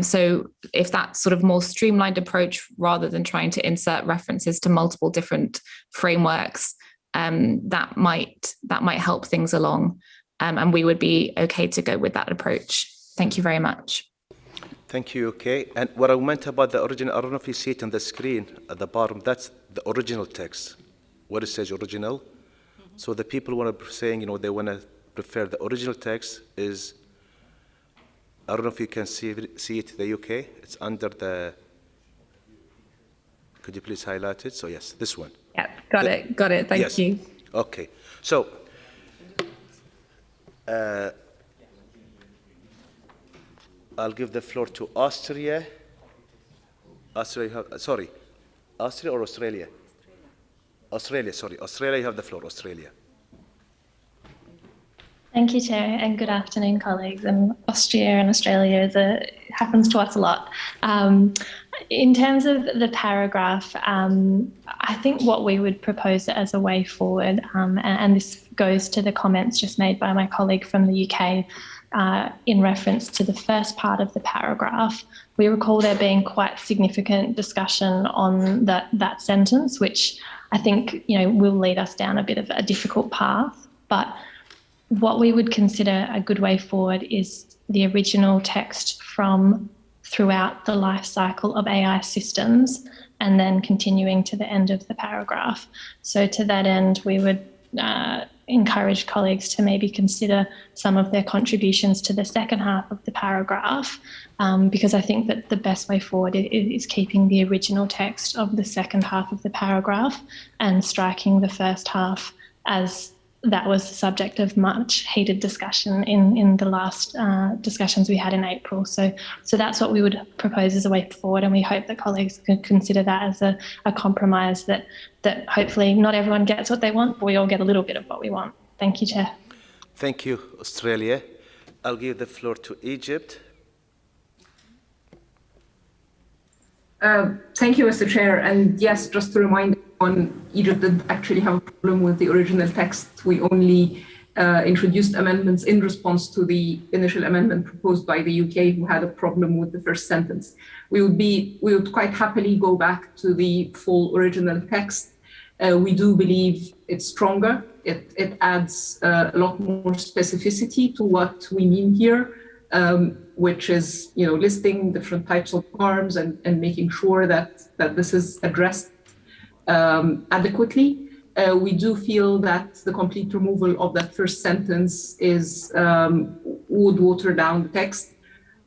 So if that sort of more streamlined approach, rather than trying to insert references to multiple different frameworks, that might help things along. And we would be okay to go with that approach. Thank you very much. Thank you, okay. And what I meant about the original, I don't know if you see it on the screen at the bottom, that's the original text, what it says original. So the people want to saying, you know, they want to prefer the original text is, I don't know if you can see it, the UK, it's under the, could you please highlight it? So yes, this one. Yeah, got it, thank you. Okay, so, I'll give the floor to Austria. Austria or Australia? Australia, sorry. Australia, you have the floor, Australia. Thank you, Chair, and good afternoon, colleagues. And Austria and Australia happens to us a lot. In terms of the paragraph, I think what we would propose as a way forward, and this goes to the comments just made by my colleague from the UK, in reference to the first part of the paragraph, we recall there being quite significant discussion on that sentence, which I think, you know, will lead us down a bit of a difficult path. But what we would consider a good way forward is the original text from throughout the life cycle of AI systems and then continuing to the end of the paragraph. So to that end, we would encourage colleagues to maybe consider some of their contributions to the second half of the paragraph, because I think that the best way forward is keeping the original text of the second half of the paragraph and striking the first half, as that was the subject of much heated discussion in the last discussions we had in April. So that's what we would propose as a way forward, and we hope that colleagues can consider that as a compromise that hopefully not everyone gets what they want, but we all get a little bit of what we want. Thank you, Chair. Thank you, Australia. I'll give the floor to Egypt. Thank you, Mr. Chair. And yes, just to remind everyone, Egypt did actually have a problem with the original text. We only introduced amendments in response to the initial amendment proposed by the UK, who had a problem with the first sentence. We would quite happily go back to the full original text. We do believe it's stronger. It adds a lot more specificity to what we mean here, which is, you know, listing different types of harms and making sure that this is addressed adequately. We do feel that the complete removal of that first sentence would water down the text.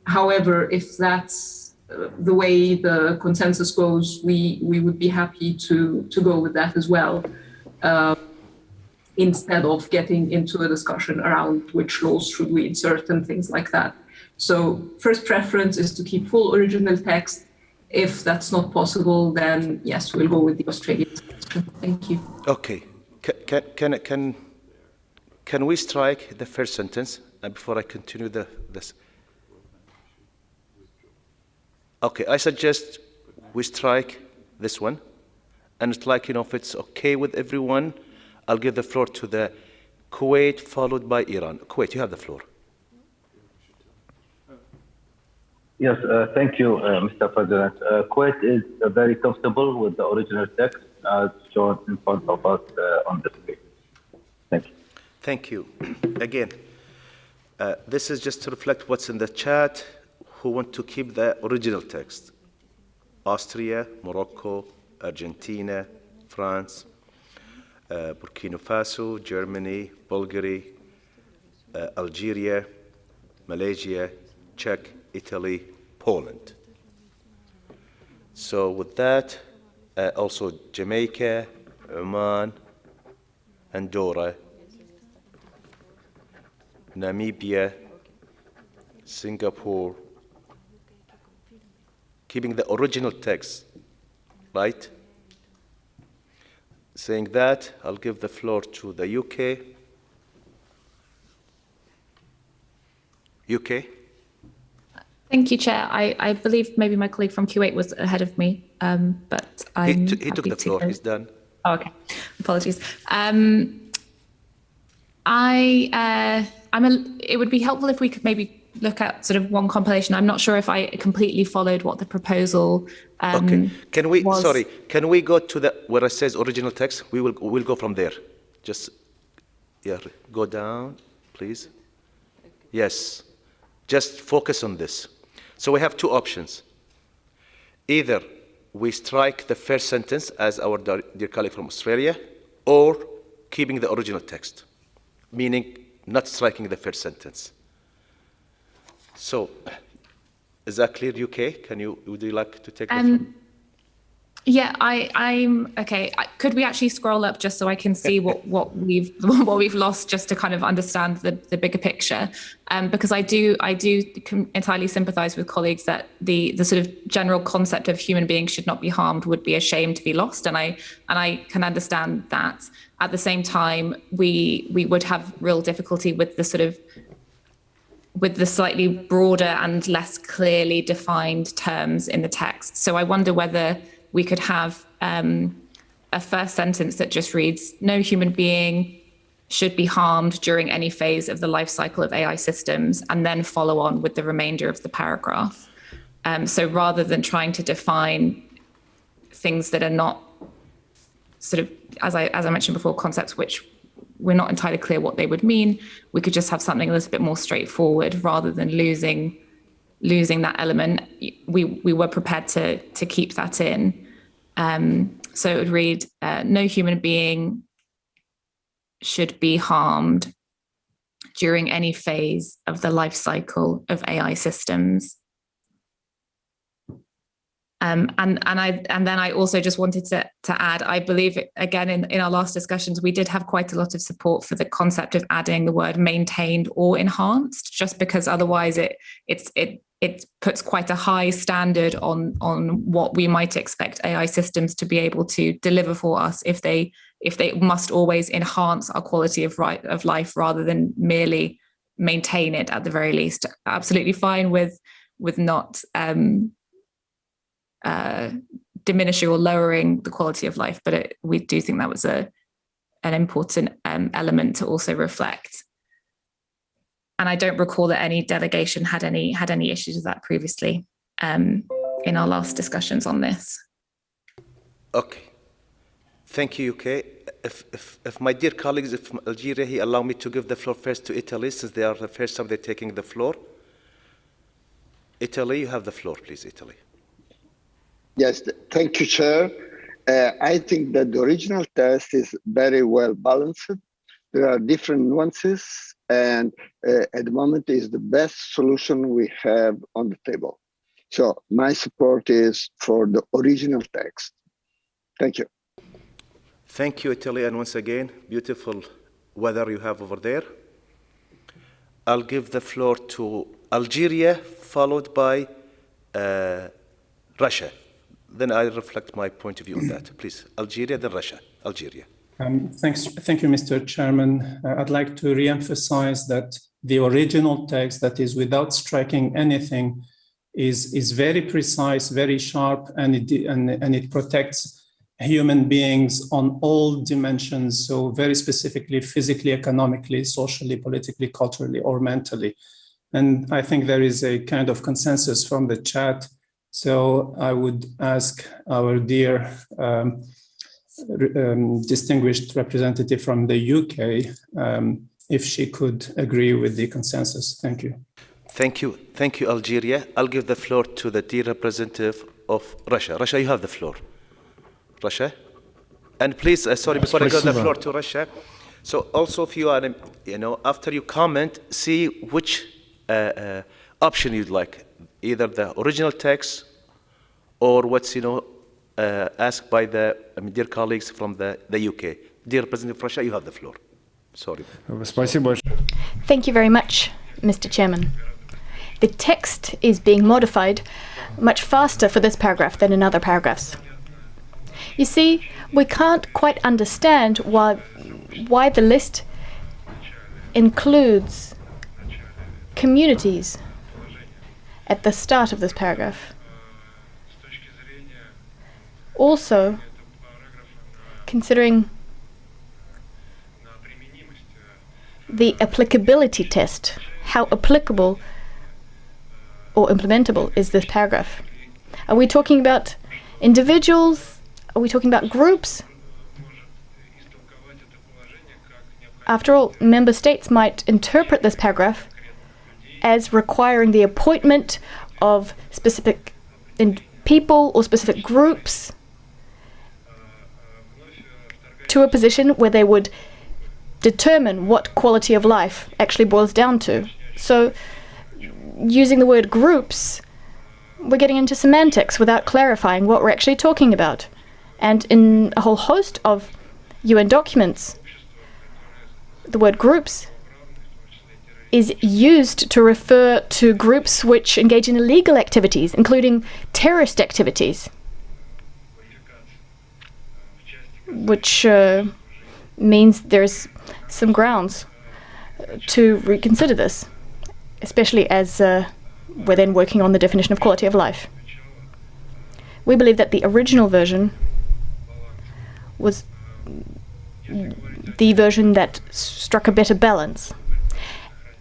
However, if that's the way the consensus goes, we would be happy to go with that as well, instead of getting into a discussion around which laws should we insert and things like that. So first preference is to keep full original text. If that's not possible, then yes, we'll go with the Australian suggestion. Thank you. Okay. Can we strike the first sentence before I continue this? Okay, I suggest we strike this one, and it's like, you know, if it's okay with everyone, I'll give the floor to the Kuwait, followed by Iran. Kuwait, you have the floor. Yes, thank you, Mr. President. Kuwait is very comfortable with the original text as shown in front of us on the screen. Thank you. Thank you. Again, this is just to reflect what's in the chat. Who want to keep the original text? Austria, Morocco, Argentina, France, Burkina Faso, Germany, Bulgaria, Algeria, Malaysia, Czech, Italy, Poland. So with that, also Jamaica, Oman, Andorra, Namibia, Singapore, keeping the original text, right? Saying that, I'll give the floor to the UK. UK? Thank you, Chair. I believe maybe my colleague from Kuwait was ahead of me, but He took the floor. He's done. Oh, okay. Apologies. It would be helpful if we could maybe look at sort of one compilation. I'm not sure if I completely followed what the proposal Okay. Can we? was. Sorry. Can we go to the where it says original text? We'll go from there. Just go down, please. Yes. Just focus on this. So we have two options. Either we strike the first sentence as our dear colleague from Australia, or keeping the original text, meaning not striking the first sentence. So, is that clear, UK? Would you like to take the floor? Yeah, I'm okay. Could we actually scroll up just so I can see what we've lost, just to kind of understand the bigger picture? Because I do entirely sympathise with colleagues that the sort of general concept of human beings should not be harmed would be a shame to be lost, and I can understand that. At the same time, we would have real difficulty with the slightly broader and less clearly defined terms in the text. So I wonder whether we could have a first sentence that just reads, no human being should be harmed during any phase of the life cycle of AI systems, and then follow on with the remainder of the paragraph. So rather than trying to define things that are not sort of, as I mentioned before, concepts which we're not entirely clear what they would mean, we could just have something a little bit more straightforward rather than losing that element. We were prepared to keep that in. So it would read, no human being should be harmed during any phase of the life cycle of AI systems. And then I also just wanted to add, I believe, again, in our last discussions, we did have quite a lot of support for the concept of adding the word maintained or enhanced, just because otherwise it puts quite a high standard on what we might expect AI systems to be able to deliver for us if they must always enhance our quality of life rather than merely maintain it at the very least. Absolutely fine with not diminishing or lowering the quality of life, but we do think that was an important element to also reflect. And I don't recall that any delegation had any issues with that previously in our last discussions on this. Okay, thank you, UK. If my dear colleagues from Algeria, he allow me to give the floor first to Italy, since they are the first time they're taking the floor. Italy, you have the floor, please, Italy. Yes, thank you, Chair. I think that the original text is very well balanced. There are different nuances, and at the moment is the best solution we have on the table. So my support is for the original text. Thank you. Thank you, Italy, and once again, beautiful weather you have over there. I'll give the floor to Algeria, followed by Russia. Then I reflect my point of view on that. Please, Algeria, then Russia. Algeria. Thank you, Mr. Chairman. I'd like to re-emphasize that the original text, that is without striking anything, is very precise, very sharp, and it protects human beings on all dimensions. So very specifically, physically, economically, socially, politically, culturally, or mentally. And I think there is a kind of consensus from the chat. So I would ask our dear distinguished representative from the UK if she could agree with the consensus. Thank you. Thank you. Thank you, Algeria. I'll give the floor to the dear representative of Russia. Russia, you have the floor. Russia. And please, sorry, before I give the floor to Russia, so also if you are, after you comment, see which option you'd like, either the original text or what's, asked by the dear colleagues from the UK. Dear Representative of Russia, you have the floor. Sorry. Thank you very much, Mr. Chairman. The text is being modified much faster for this paragraph than in other paragraphs. You see, we can't quite understand why the list includes communities at the start of this paragraph. Also, considering the applicability test, how applicable or implementable is this paragraph? Are we talking about individuals? Are we talking about groups? After all, member states might interpret this paragraph as requiring the appointment of specific people or specific groups to a position where they would determine what quality of life actually boils down to. So, using the word groups, we're getting into semantics without clarifying what we're actually talking about. And in a whole host of UN documents, the word groups is used to refer to groups which engage in illegal activities, including terrorist activities, which means there's some grounds to reconsider this, especially as we're then working on the definition of quality of life. We believe that the original version was the version that struck a better balance.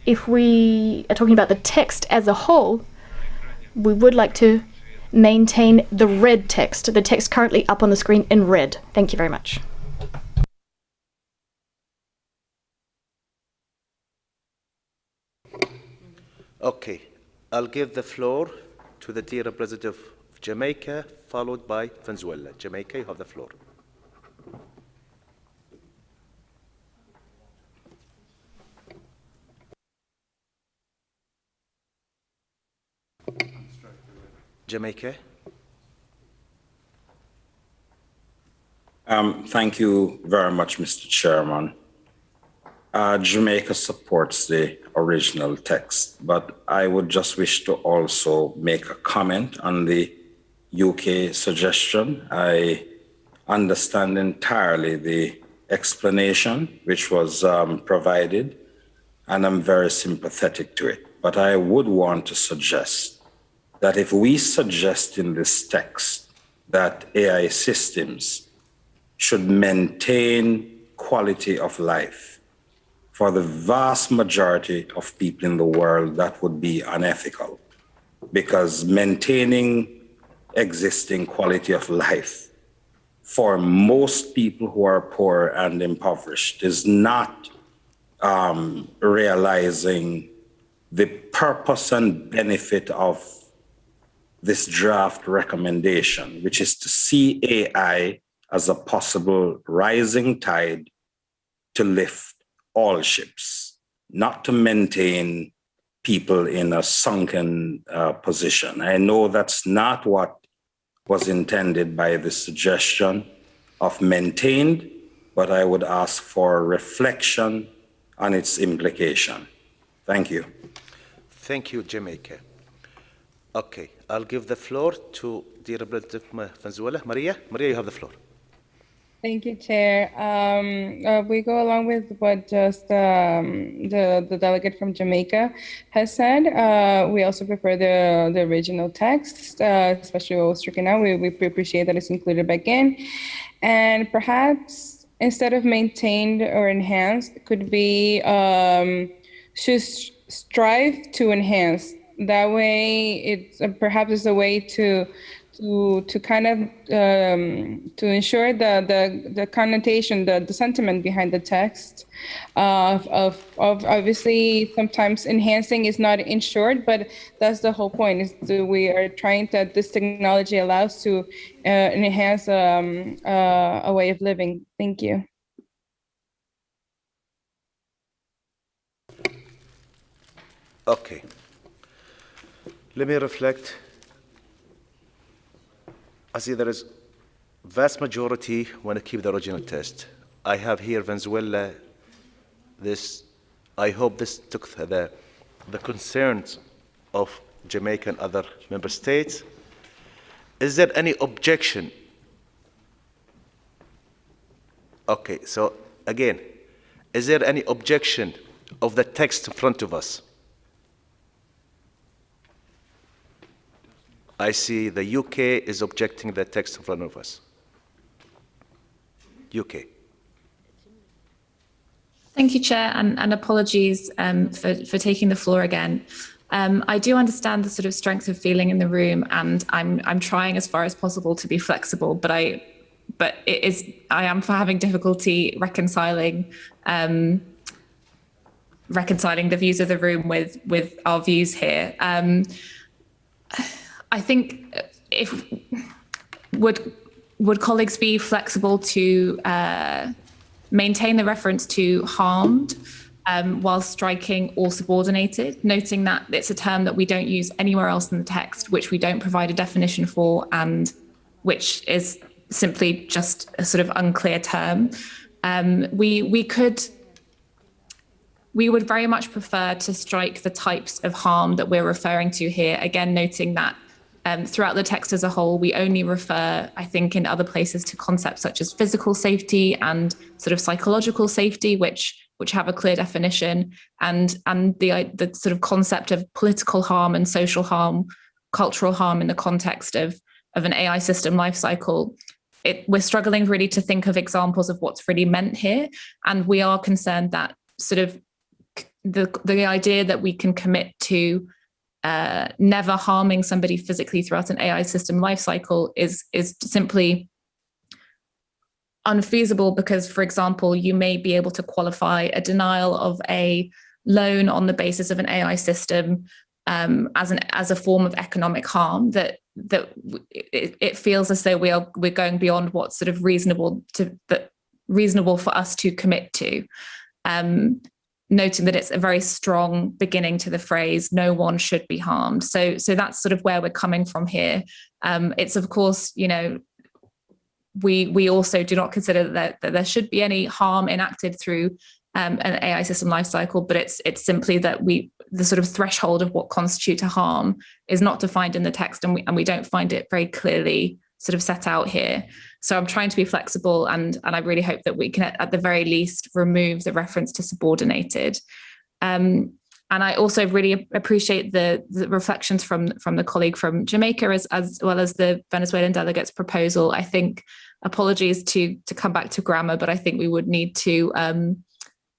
If we are talking about the text as a whole, we would like to maintain the red text, the text currently up on the screen in red. Thank you very much. Okay, I'll give the floor to the dear representative of Jamaica, followed by Venezuela. Jamaica, you have the floor. Jamaica. Thank you very much, Mr. Chairman. Jamaica supports the original text, but I would just wish to also make a comment on the UK suggestion. I understand entirely the explanation which was provided, and I'm very sympathetic to it. But I would want to suggest that if we suggest in this text that AI systems should maintain quality of life, for the vast majority of people in the world, that would be unethical, because maintaining existing quality of life for most people who are poor and impoverished is not realizing the purpose and benefit of this draft recommendation, which is to see AI as a possible rising tide to lift all ships, not to maintain people in a sunken position. I know that's not what was intended by the suggestion of maintained, but I would ask for reflection on its implication. Thank you. Thank you, Jamaica. Okay, I'll give the floor to the representative of Venezuela. Maria, you have the floor. Thank you, Chair. We go along with what just the delegate from Jamaica has said. We also prefer the original text, especially what was stricken out. We appreciate that it's included back in. And perhaps instead of maintained or enhanced, it could be should strive to enhance. That way, it's perhaps it's a way to kind of to ensure the connotation, the sentiment behind the text of obviously sometimes enhancing is not ensured, but that's the whole point, is that we are trying that this technology allows to enhance a way of living. Thank you. Okay. Let me reflect. I see there is vast majority want to keep the original text. I have here Venezuela. I hope this took the concerns of Jamaica and other member states. Is there any objection? Okay, so again, is there any objection of the text in front of us? I see the UK is objecting the text in front of us. UK. Thank you, Chair, and apologies for taking the floor again. I do understand the sort of strength of feeling in the room, and I'm trying as far as possible to be flexible, but I am having difficulty reconciling the views of the room with our views here. I think would colleagues be flexible to maintain the reference to harmed while striking or subordinated, noting that it's a term that we don't use anywhere else in the text, which we don't provide a definition for, and which is simply just a sort of unclear term. We would very much prefer to strike the types of harm that we're referring to here, again, noting that throughout the text as a whole, we only refer, I think, in other places to concepts such as physical safety and sort of psychological safety, which have a clear definition, and the sort of concept of political harm and social harm, cultural harm in the context of an AI system lifecycle. We're struggling really to think of examples of what's really meant here, and we are concerned that sort of the idea that we can commit to never harming somebody physically throughout an AI system lifecycle is simply unfeasible, because, for example, you may be able to qualify a denial of a loan on the basis of an AI system as a form of economic harm that it feels as though we're going beyond what's sort of reasonable for us to commit to. Noting that it's a very strong beginning to the phrase, no one should be harmed. So that's sort of where we're coming from here. It's, of course, we also do not consider that there should be any harm enacted through an AI system lifecycle, but it's simply that the sort of threshold of what constitutes a harm is not defined in the text, and we don't find it very clearly sort of set out here. So I'm trying to be flexible, and I really hope that we can, at the very least, remove the reference to subordinated. And I also really appreciate the reflections from the colleague from Jamaica, as well as the Venezuelan delegate's proposal. I think, apologies to come back to grammar, but I think we would need to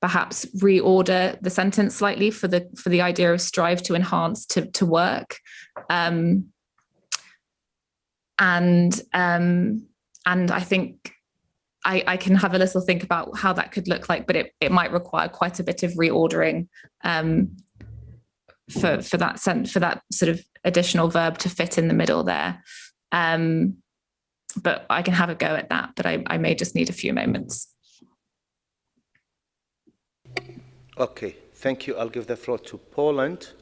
perhaps reorder the sentence slightly for the idea of strive to enhance to work. And I think I can have a little think about how that could look like, but it might require quite a bit of reordering for that sort of additional verb to fit in the middle there. But I can have a go at that, but I may just need a few moments. Okay, thank you. I'll give the floor to Poland.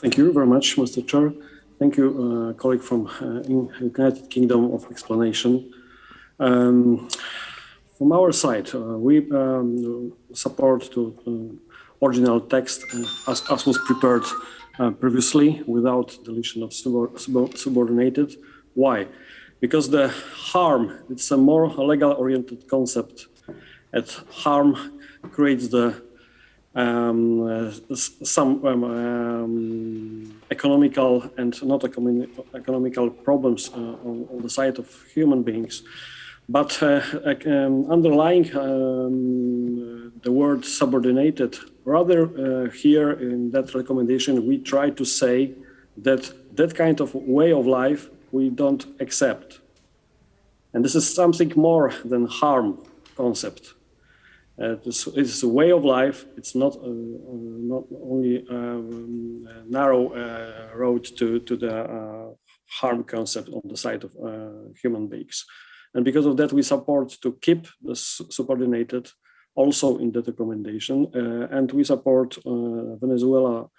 Thank you very much, Mr. Chair. Thank you, colleague from United Kingdom, of explanation. From our side, we support the original text as was prepared previously, without deletion of subordinated. Why? Because the harm, it's a more legal-oriented concept. And harm creates some economical and not economical problems on the side of human beings. But underlying the word subordinated, rather here in that recommendation, we try to say that that kind of way of life we don't accept. And this is something more than harm concept. It's a way of life. It's not only a narrow road to the harm concept on the side of human beings. And because of that, we support to keep the subordinated also in that recommendation. And we support Venezuela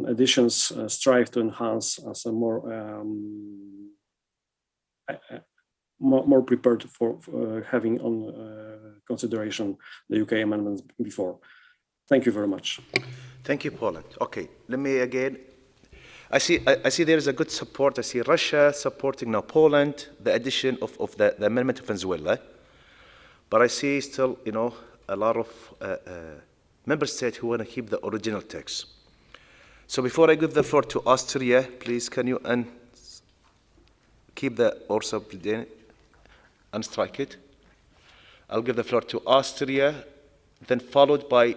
additions strive to enhance as a more prepared for having on consideration the UK amendments before. Thank you very much. Thank you, Poland. Okay, let me again. I see there is a good support. I see Russia supporting now Poland, the addition of the amendment of Venezuela. But I see still, a lot of member states who want to keep the original text. So before I give the floor to Austria, please can you keep the or unstrike it? I'll give the floor to Austria, then followed by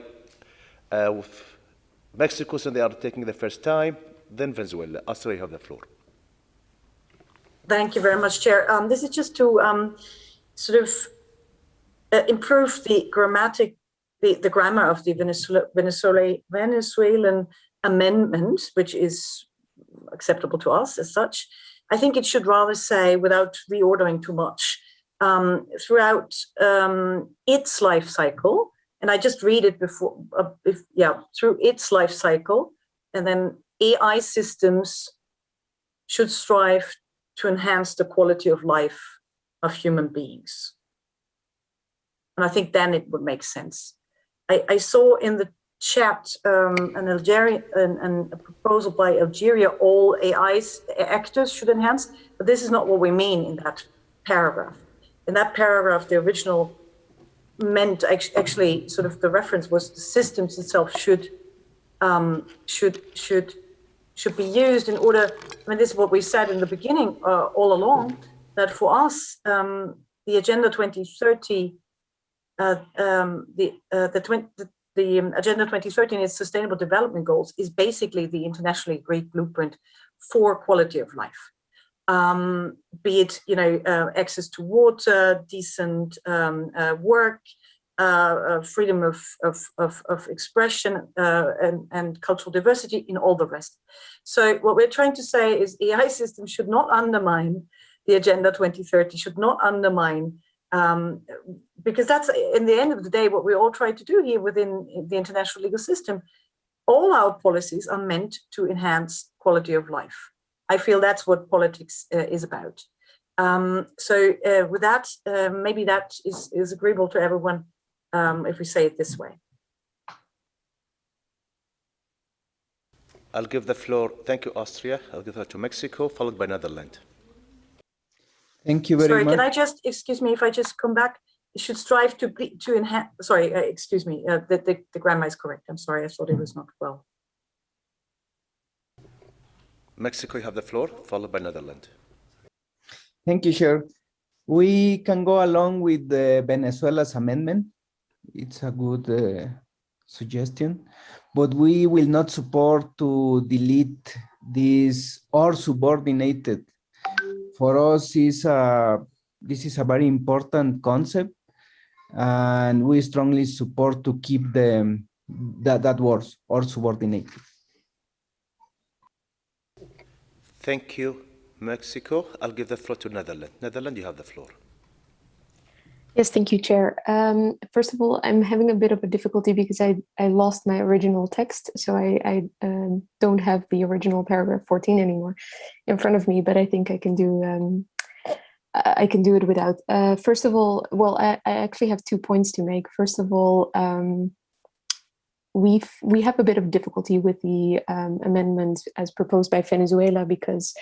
Mexico, so they are taking the first time, then Venezuela. Austria, you have the floor. Thank you very much, Chair. This is just to sort of improve the the grammar of the Venezuelan amendment, which is acceptable to us as such. I think it should rather say, without reordering too much, throughout its life cycle, and I just read it before, through its life cycle, and then AI systems should strive to enhance the quality of life of human beings. And I think then it would make sense. I saw in the chat a proposal by Algeria, all AI actors should enhance, but this is not what we mean in that paragraph. In that paragraph, the original meant actually sort of the reference was the systems itself should be used in order. I mean, this is what we said in the beginning all along, that for us, the Agenda 2030, the Agenda 2030 and its Sustainable Development Goals is basically the internationally agreed blueprint for quality of life. Be it, access to water, decent work, freedom of expression, and cultural diversity, in all the rest. So what we're trying to say is AI systems should not undermine the Agenda 2030, should not undermine, because that's, in the end of the day, what we all try to do here within the international legal system. All our policies are meant to enhance quality of life. I feel that's what politics is about. With that, maybe that is agreeable to everyone if we say it this way. I'll give the floor, thank you, Austria. I'll give that to Mexico, followed by Netherlands. Thank you very much. Sorry, can I just, excuse me, if I just come back? It should strive to enhance, sorry, excuse me, the grammar is correct. I'm sorry, I thought it was not well. Mexico, you have the floor, followed by Netherlands. Thank you, Chair. We can go along with the Venezuela's amendment. It's a good suggestion, but we will not support to delete this or subordinated. For us, this is a very important concept, and we strongly support to keep that words or subordinated. Thank you, Mexico. I'll give the floor to Netherlands. Netherlands, you have the floor. Yes, thank you, Chair. First of all, I'm having a bit of a difficulty because I lost my original text, so I don't have the original paragraph 14 anymore in front of me, but I think I can do it without. First of all, well, I actually have 2 points to make. First of all, we have a bit of difficulty with the amendment as proposed by Venezuela, because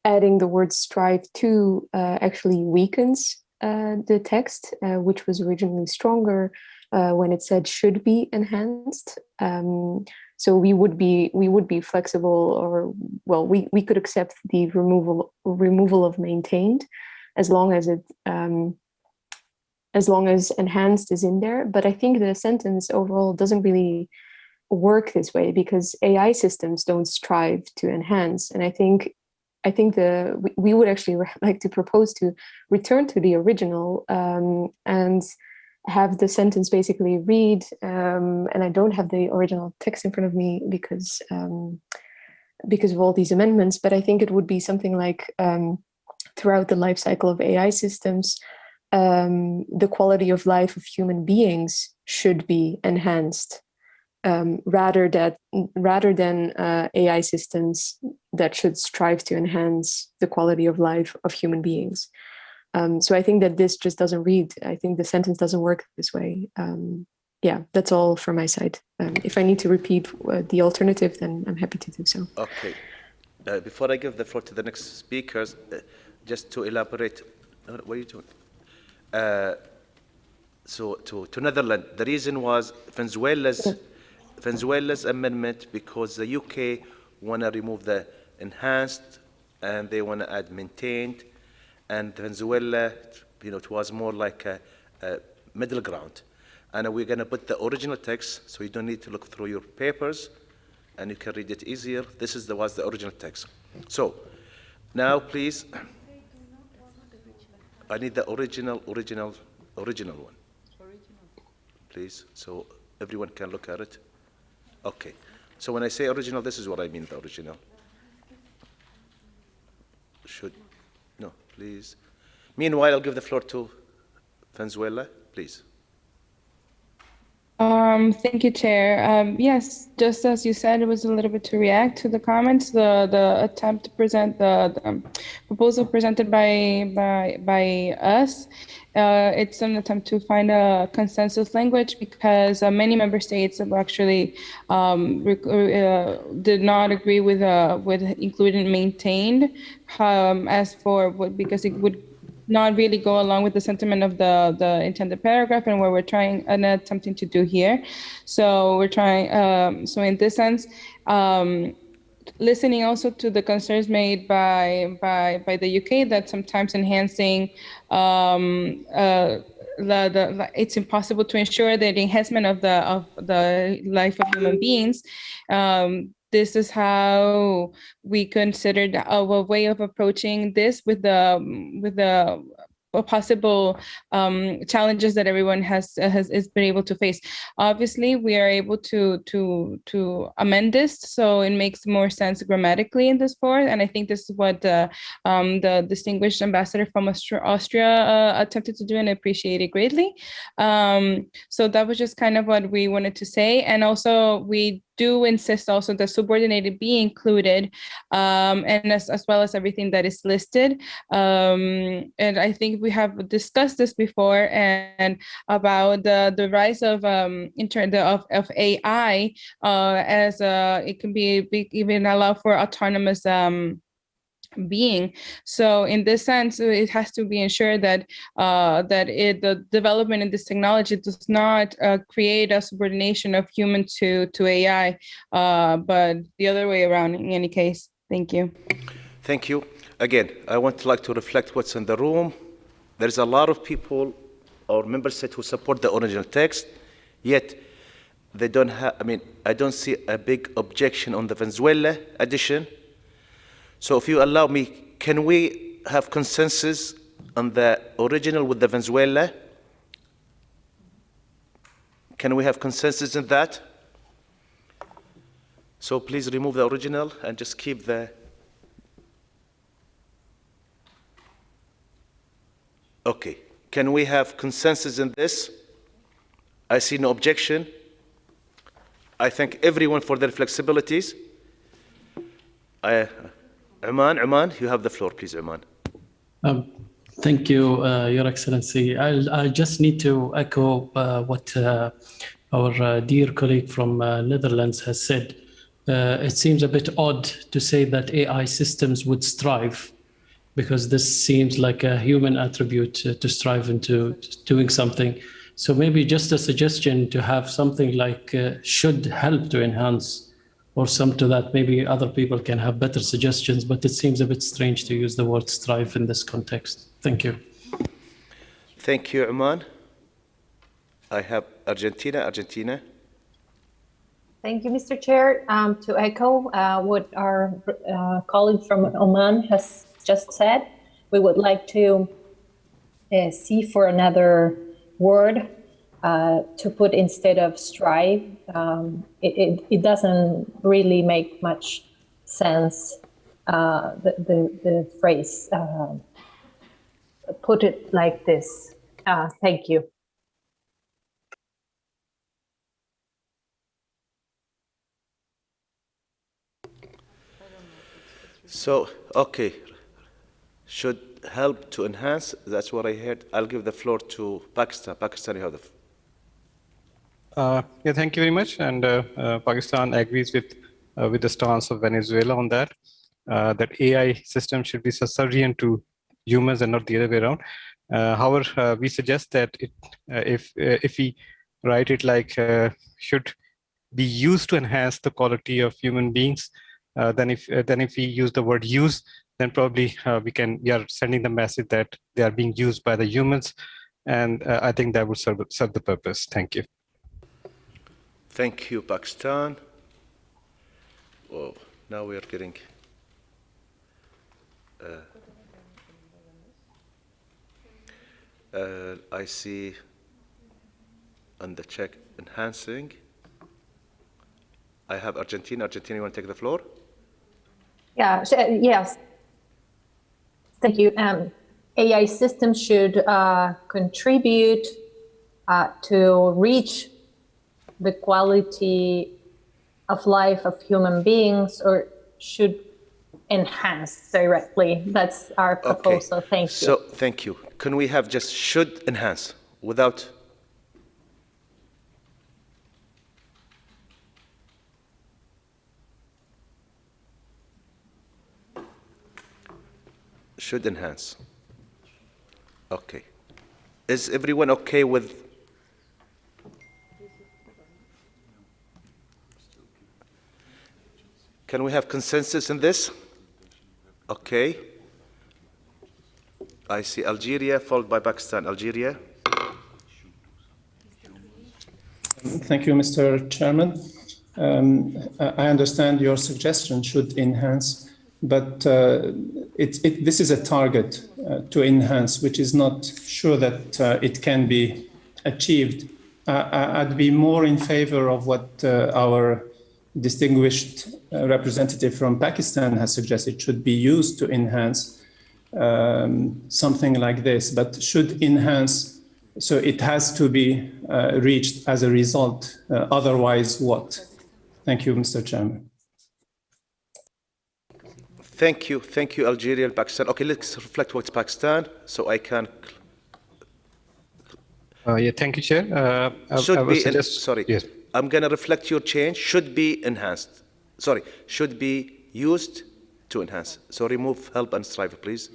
adding the word strive to actually weakens the text, which was originally stronger when it said should be enhanced. So we would be flexible, or well, we could accept the removal of maintained, as long as enhanced is in there. But I think the sentence overall doesn't really work this way, because AI systems don't strive to enhance. And I think we would actually like to propose to return to the original and have the sentence basically read, and I don't have the original text in front of me because of all these amendments, but I think it would be something like, throughout the life cycle of AI systems, the quality of life of human beings should be enhanced, rather than AI systems that should strive to enhance the quality of life of human beings. So I think that this just doesn't read. I think the sentence doesn't work this way. Yeah, that's all from my side. If I need to repeat the alternative, then I'm happy to do so. Okay. Before I give the floor to the next speakers, just to elaborate, what are you doing? So to Netherlands, the reason was Venezuela's Venezuela's amendment because the UK want to remove the enhanced and they want to add maintained, and Venezuela, it was more like a middle ground. And we're going to put the original text, so you don't need to look through your papers, and you can read it easier. This was the original text. So now, please, I need the original one, please, so everyone can look at it. Okay. So when I say original, this is what I mean, the original. No, please. Meanwhile, I'll give the floor to Venezuela, please. Thank you, Chair. Yes, just as you said, it was a little bit to react to the comments. The attempt to present the proposal presented by us. It's an attempt to find a consensus language because many member states have actually did not agree with including maintained because it would not really go along with the sentiment of the intended paragraph and what we're trying and attempting to do here. So we're trying, so in this sense, listening also to the concerns made by the UK that sometimes enhancing it's impossible to ensure the enhancement of the life of human beings. This is how we considered a way of approaching this with the possible challenges that everyone has been able to face. Obviously, we are able to amend this so it makes more sense grammatically in this form, and I think this is what the distinguished ambassador from Austria attempted to do, and I appreciate it greatly. So that was just kind of what we wanted to say, and also we do insist also that subordinated be included, and as well as everything that is listed. And I think we have discussed this before, and about the rise of AI as it can be even allow for autonomous being. So in this sense, it has to be ensured that the development in this technology does not create a subordination of human to AI, but the other way around in any case. Thank you. Thank you. Again, I want to reflect what's in the room. There's a lot of people or member states who support the original text, yet they don't have, I don't see a big objection on the Venezuela addition. So if you allow me, can we have consensus on the original with the Venezuela? Can we have consensus in that? So please remove the original and just keep the... Okay, can we have consensus in this? I see no objection. I thank everyone for their flexibilities. Uman, you have the floor, please, Uman. Thank you, Your Excellency. I just need to echo what our dear colleague from Netherlands has said. It seems a bit odd to say that AI systems would strive, because this seems like a human attribute to strive into doing something. So maybe just a suggestion to have something like should help to enhance, or some to that. Maybe other people can have better suggestions, but it seems a bit strange to use the word strive in this context. Thank you. Thank you, Uman. I have Argentina. Thank you, Mr. Chair. To echo what our colleague from Oman has just said, we would like to see for another word to put instead of strive. It doesn't really make much sense, the phrase. Put it like this. Thank you. So, okay, should help to enhance, that's what I heard. I'll give the floor to Pakistan. Pakistan, you have the floor. Yeah, thank you very much. And Pakistan agrees with the stance of Venezuela on that, that AI system should be subservient to humans and not the other way around. However, we suggest that if we write it like should be used to enhance the quality of human beings. Then if we use the word use, then probably we are sending the message that they are being used by the humans, and I think that would serve the purpose. Thank you. Thank you, Pakistan. Whoa, now we are getting. I see on the check enhancing. I have Argentina. Argentina, you want to take the floor? Yeah, yes. Thank you. AI systems should contribute to reach the quality of life of human beings, or should enhance directly. That's our proposal. Okay. Thank you. So, thank you. Can we have just should enhance without? Should enhance. Okay. Is everyone okay with? Can we have consensus in this? Okay. I see Algeria followed by Pakistan. Algeria. Thank you, Mr. Chairman. I understand your suggestion should enhance, but this is a target to enhance, which is not sure that it can be achieved. I'd be more in favor of what our distinguished representative from Pakistan has suggested should be used to enhance something like this, but should enhance. So it has to be reached as a result. Otherwise, what? Thank you, Mr. Chairman. Thank you, Algeria and Pakistan. Okay, let's reflect what's Pakistan, so I can. Yeah, thank you, Chair. Should be. Sorry. Yes. I'm going to reflect your change. Should be enhanced. Sorry. Should be used to enhance. So remove help and strive, please.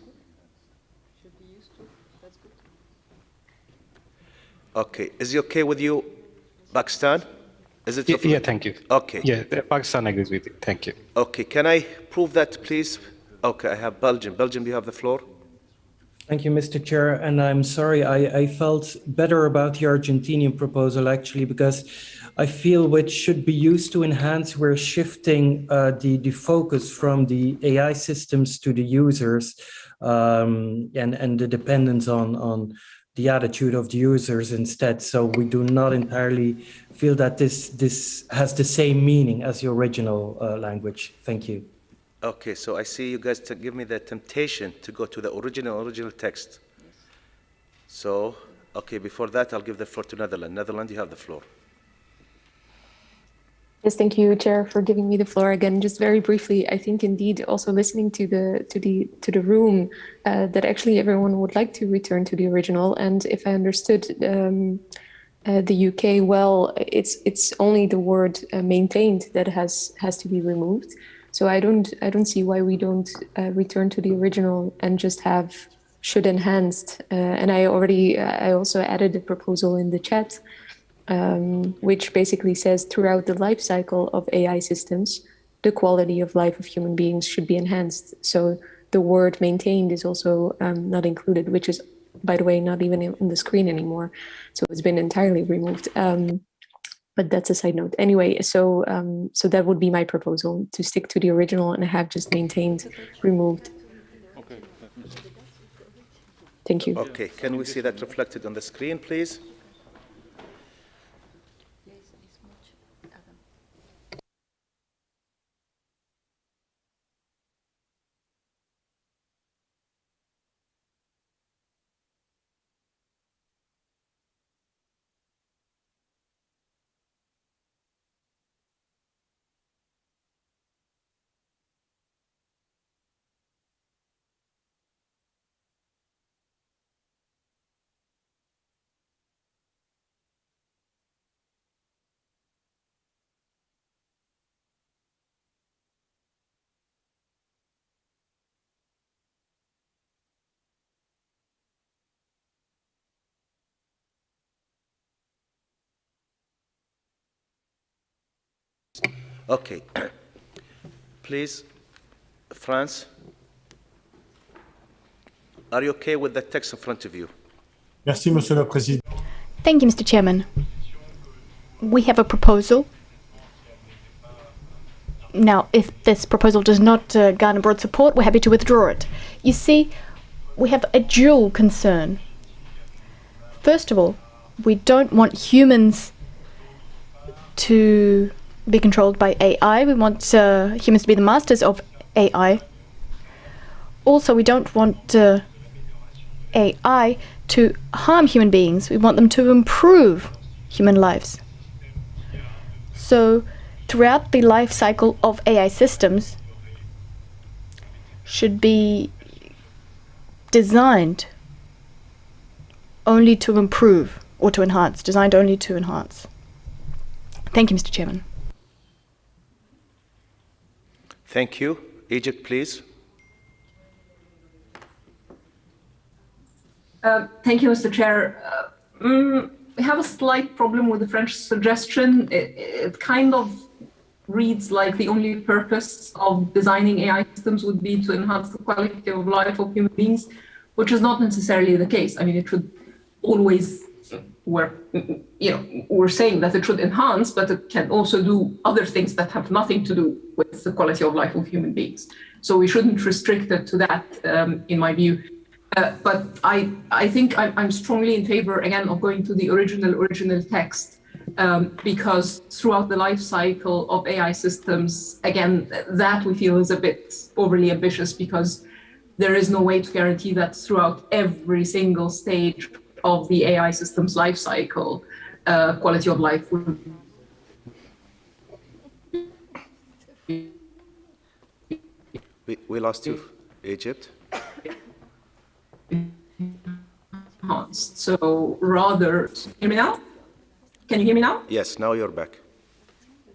Okay. Is it okay with you, Pakistan? Is it? Yeah, thank you. Okay. Yeah, Pakistan agrees with you. Thank you. Okay. Can I prove that, please? Okay. I have Belgium. Belgium, you have the floor. Thank you, Mr. Chair. And I'm sorry, I felt better about the Argentinian proposal, actually, because I feel which should be used to enhance, we're shifting the focus from the AI systems to the users and the dependence on the attitude of the users instead. So we do not entirely feel that this has the same meaning as the original language. Thank you. Okay, so I see you guys give me the temptation to go to the original text. So, okay, before that, I'll give the floor to Netherlands. Netherlands, you have the floor. Yes, thank you, Chair, for giving me the floor again. Just very briefly, I think indeed also listening to the room that actually everyone would like to return to the original. And if I understood the UK well, it's only the word maintained that has to be removed. So I don't see why we don't return to the original and just have should enhanced. And I also added a proposal in the chat, which basically says throughout the life cycle of AI systems, the quality of life of human beings should be enhanced. So the word maintained is also not included, which is, by the way, not even on the screen anymore. So it's been entirely removed. But that's a side note. Anyway, so that would be my proposal, to stick to the original and have just maintained removed. Okay. Thank you. Okay, can we see that reflected on the screen, please? Okay. Please, France, are you okay with the text in front of you? Merci, Monsieur le Président. Thank you, Mr. Chairman. We have a proposal. Now, if this proposal does not garner broad support, we're happy to withdraw it. You see, we have a dual concern. First of all, we don't want humans to be controlled by AI. We want humans to be the masters of AI. Also, we don't want AI to harm human beings. We want them to improve human lives. So, throughout the life cycle of AI systems should be designed only to improve or to enhance, designed only to enhance. Thank you, Mr. Chairman. Thank you. Egypt, please. Thank you, Mr. Chair. We have a slight problem with the French suggestion. It kind of reads like the only purpose of designing AI systems would be to enhance the quality of life of human beings, which is not necessarily the case. I mean, it should always work. We're saying that it should enhance, but it can also do other things that have nothing to do with the quality of life of human beings. So we shouldn't restrict it to that, in my view. But I think I'm strongly in favor, again, of going to the original text, because throughout the life cycle of AI systems, again, that we feel is a bit overly ambitious, because there is no way to guarantee that throughout every single stage of the AI system's life cycle, quality of life will We lost you, Egypt. So rather, hear me now? Can you hear me now? Yes, now you're back.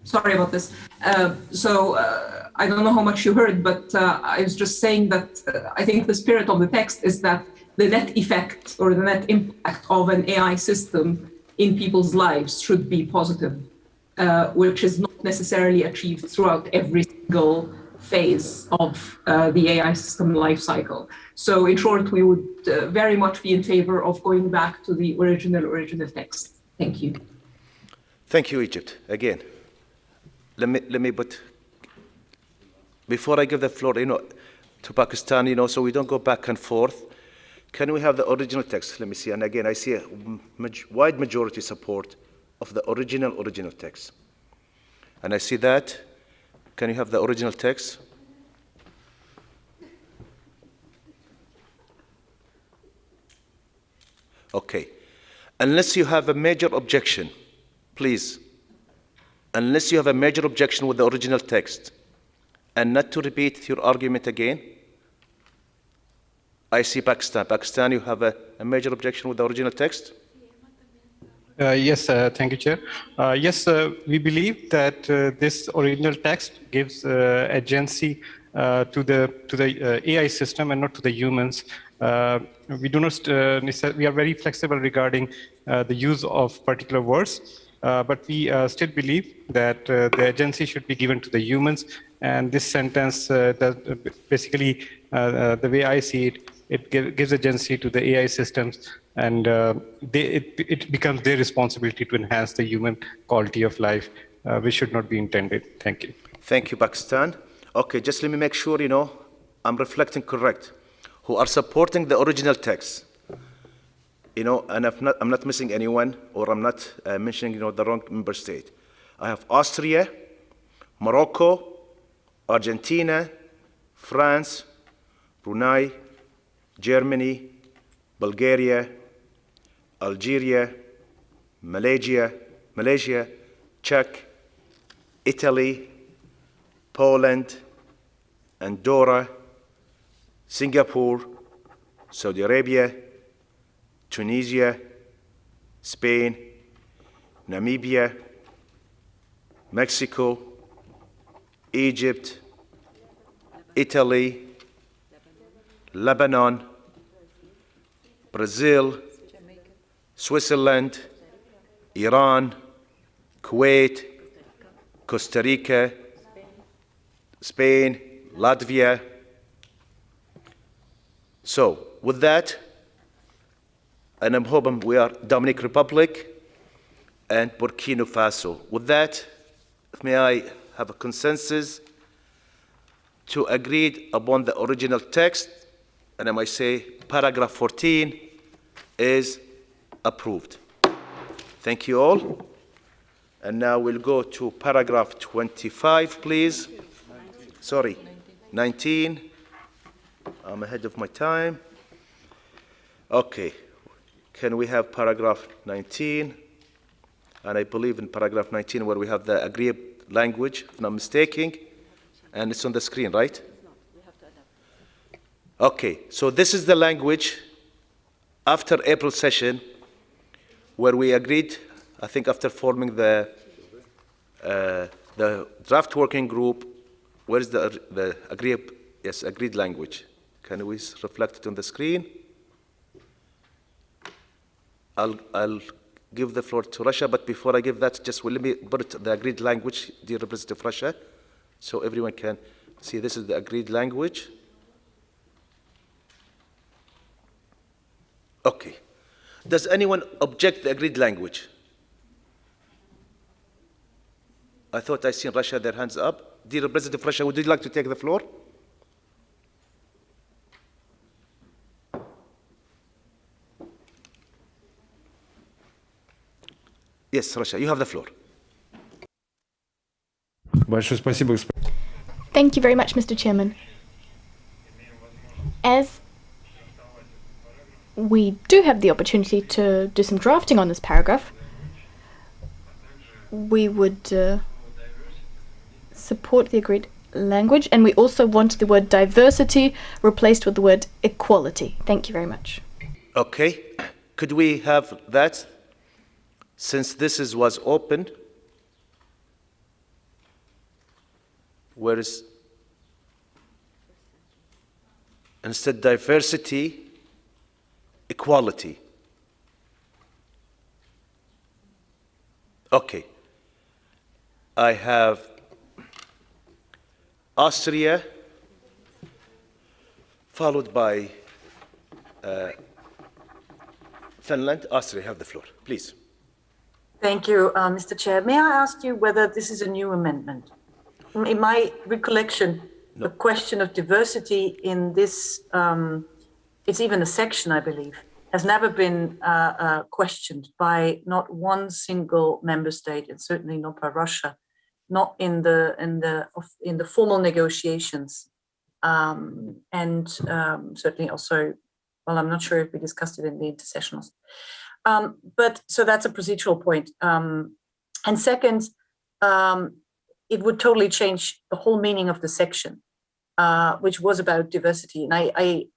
Sorry about this. I don't know how much you heard, but I was just saying that I think the spirit of the text is that the net effect or the net impact of an AI system in people's lives should be positive, which is not necessarily achieved throughout every single phase of the AI system life cycle. So in short, we would very much be in favor of going back to the original text. Thank you. Thank you, Egypt. Again, let me put, before I give the floor, to Pakistan, so we don't go back and forth, can we have the original text? Let me see. And again, I see a wide majority support of the original text. And I see that. Can you have the original text? Okay. Unless you have a major objection, please, unless you have a major objection with the original text, and not to repeat your argument again. I see Pakistan. Pakistan, you have a major objection with the original text? Yes, thank you, Chair. Yes, we believe that this original text gives agency to the AI system and not to the humans. We do not. We are very flexible regarding the use of particular words, but we still believe that the agency should be given to the humans. And this sentence, basically, the way I see it, it gives agency to the AI systems, and it becomes their responsibility to enhance the human quality of life, which should not be intended. Thank you. Thank you, Pakistan. Okay, just let me make sure, I'm reflecting correct. Who are supporting the original text, and I'm not missing anyone, or I'm not mentioning, the wrong member state. I have Austria, Morocco, Argentina, France, Brunei, Germany, Bulgaria, Algeria, Malaysia, Czech, Italy, Poland, Andorra, Singapore, Saudi Arabia, Tunisia, Spain, Namibia, Mexico, Egypt, Italy, Lebanon, Brazil, Switzerland, Iran, Kuwait, Costa Rica, Spain, Latvia. So with that, and I'm hoping we are Dominican Republic and Burkina Faso. With that, may I have a consensus to agree upon the original text, and I might say paragraph 14 is approved. Thank you all. And now we'll go to paragraph 25, please. Sorry, 19. I'm ahead of my time. Okay, can we have paragraph 19? And I believe in paragraph 19 where we have the agreed language, if I'm not mistaken, and it's on the screen, right? Okay, so this is the language after April session where we agreed, I think after forming the draft working group, where is the agreed language? Can we reflect it on the screen? I'll give the floor to Russia, but before I give that, just let me put the agreed language, dear Representative Russia, so everyone can see this is the agreed language. Okay. Does anyone object the agreed language? I thought I seen Russia, their hands up. Dear Representative Russia, would you like to take the floor? Yes, Russia, you have the floor. Thank you very much, Mr. Chairman. As we do have the opportunity to do some drafting on this paragraph, we would support the agreed language, and we also want the word diversity replaced with the word equality. Thank you very much. Okay, could we have that? Since this was open, where is instead diversity, equality. Okay. I have Austria, followed by Finland. Austria, have the floor, please. Thank you, Mr. Chair. May I ask you whether this is a new amendment? In my recollection, the question of diversity in this, it's even a section, I believe, has never been questioned by not one single member state, and certainly not by Russia, not in the formal negotiations, and certainly also, well, I'm not sure if we discussed it in the intersessionals. But so that's a procedural point. And second, it would totally change the whole meaning of the section, which was about diversity. And I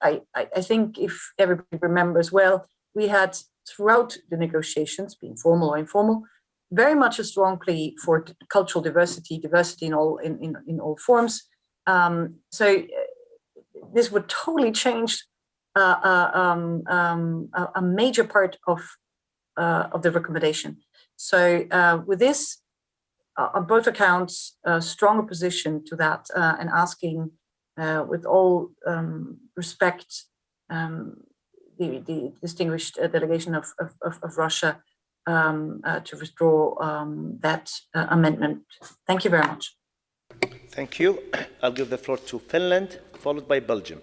think if everybody remembers well, we had throughout the negotiations, being formal or informal, very much a strong plea for cultural diversity, diversity in all forms. So this would totally change a major part of the recommendation. So with this, on both accounts, strong opposition to that, and asking with all respect the distinguished delegation of Russia to withdraw that amendment. Thank you very much. Thank you. I'll give the floor to Finland, followed by Belgium.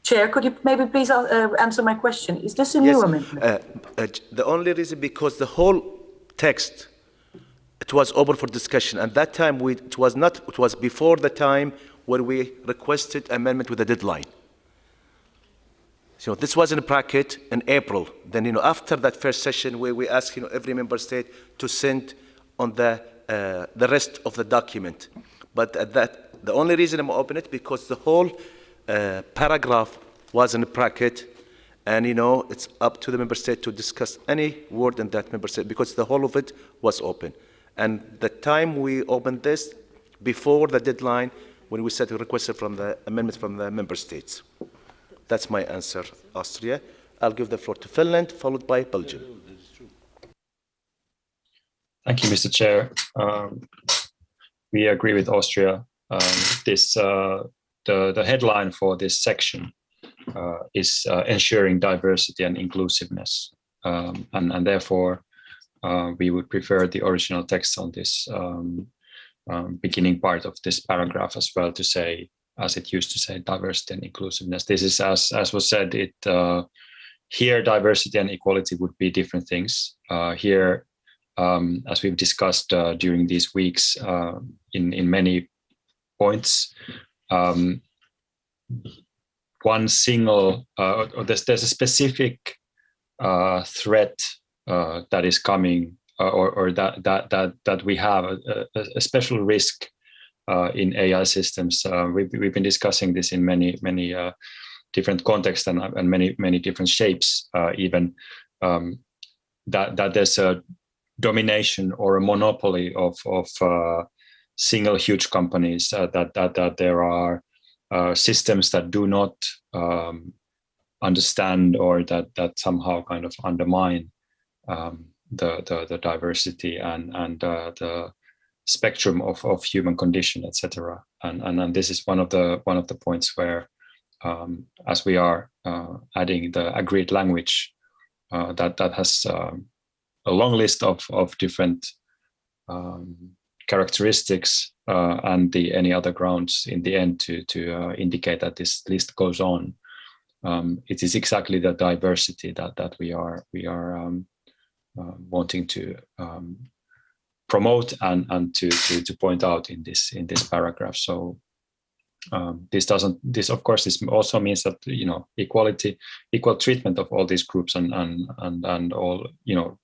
Chair, could you maybe please answer my question? Is this a new amendment? The only reason, because the whole text, it was open for discussion. And that time, it was before the time where we requested amendment with a deadline. So this was in a bracket in April. Then, after that first session where we asked, every member state to send on the rest of the document. But at the only reason I'm open it because the whole paragraph was in a bracket, and it's up to the member state to discuss any word in that member state because the whole of it was open. And the time we opened this before the deadline when we said we requested from the amendments from the member states. That's my answer, Austria. I'll give the floor to Finland, followed by Belgium. Thank you, Mr. Chair. We agree with Austria the headline for this section is ensuring diversity and inclusiveness, and therefore we would prefer the original text on this beginning part of this paragraph as well, to say, as it used to say, diversity and inclusiveness. This is, as was said, here diversity and equality would be different things. Here, as we've discussed during these weeks in many points, one single, there's a specific threat that is coming, or that we have a special risk in AI systems. We've been discussing this in many different contexts and many different shapes, even that there's a domination or a monopoly of single huge companies, that there are systems that do not understand, or that somehow kind of undermine the diversity and the spectrum of human condition, etc. And this is one of the points where, as we are adding the agreed language, that has a long list of different characteristics, and any other grounds in the end to indicate that this list goes on. It is exactly the diversity that we are wanting to promote and to point out in this paragraph. So this of course, this also means that, equal treatment of all these groups and all,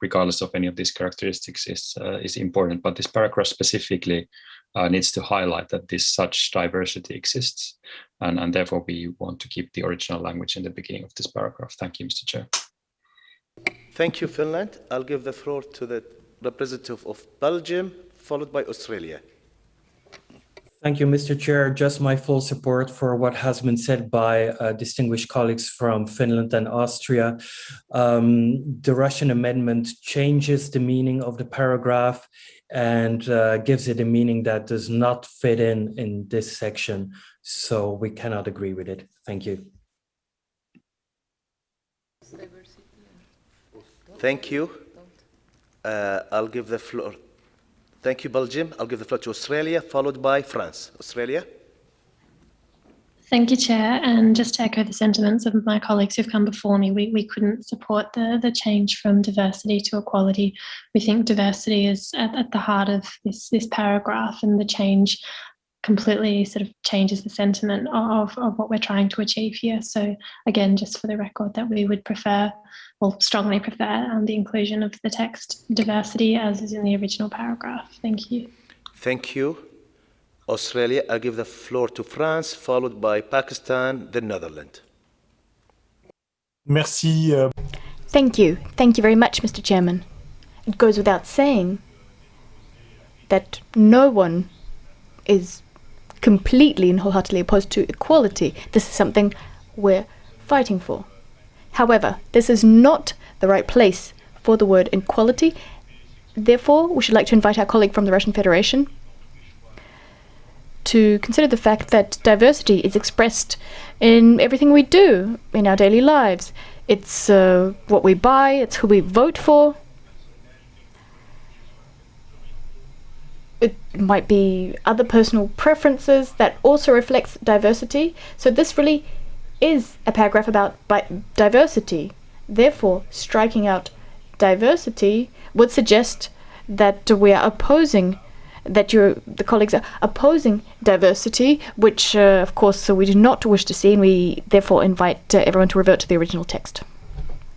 regardless of any of these characteristics is important. But this paragraph specifically needs to highlight that such diversity exists, and therefore we want to keep the original language in the beginning of this paragraph. Thank you, Mr. Chair. Thank you, Finland. I'll give the floor to the representative of Belgium, followed by Australia. Thank you, Mr. Chair. Just my full support for what has been said by distinguished colleagues from Finland and Austria. The Russian amendment changes the meaning of the paragraph and gives it a meaning that does not fit in this section. So we cannot agree with it. Thank you. Thank you. I'll give the floor. Thank you, Belgium. I'll give the floor to Australia, followed by France. Australia. Thank you, Chair. And just to echo the sentiments of my colleagues who've come before me, we couldn't support the change from diversity to equality. We think diversity is at the heart of this paragraph, and the change completely sort of changes the sentiment of what we're trying to achieve here. So again, just for the record, that we would prefer, or strongly prefer, the inclusion of the text diversity as is in the original paragraph. Thank you. Thank you. Australia, I give the floor to France, followed by Pakistan, the Netherlands. Merci. Thank you. Thank you very much, Mr. Chairman. It goes without saying that no one is completely and wholeheartedly opposed to equality. This is something we're fighting for. However, this is not the right place for the word equality. Therefore, we should like to invite our colleague from the Russian Federation to consider the fact that diversity is expressed in everything we do in our daily lives. It's what we buy, it's who we vote for. It might be other personal preferences that also reflects diversity. So this really is a paragraph about diversity. Therefore, striking out diversity would suggest that we are opposing, that the colleagues are opposing diversity, which of course we do not wish to see, and we therefore invite everyone to revert to the original text.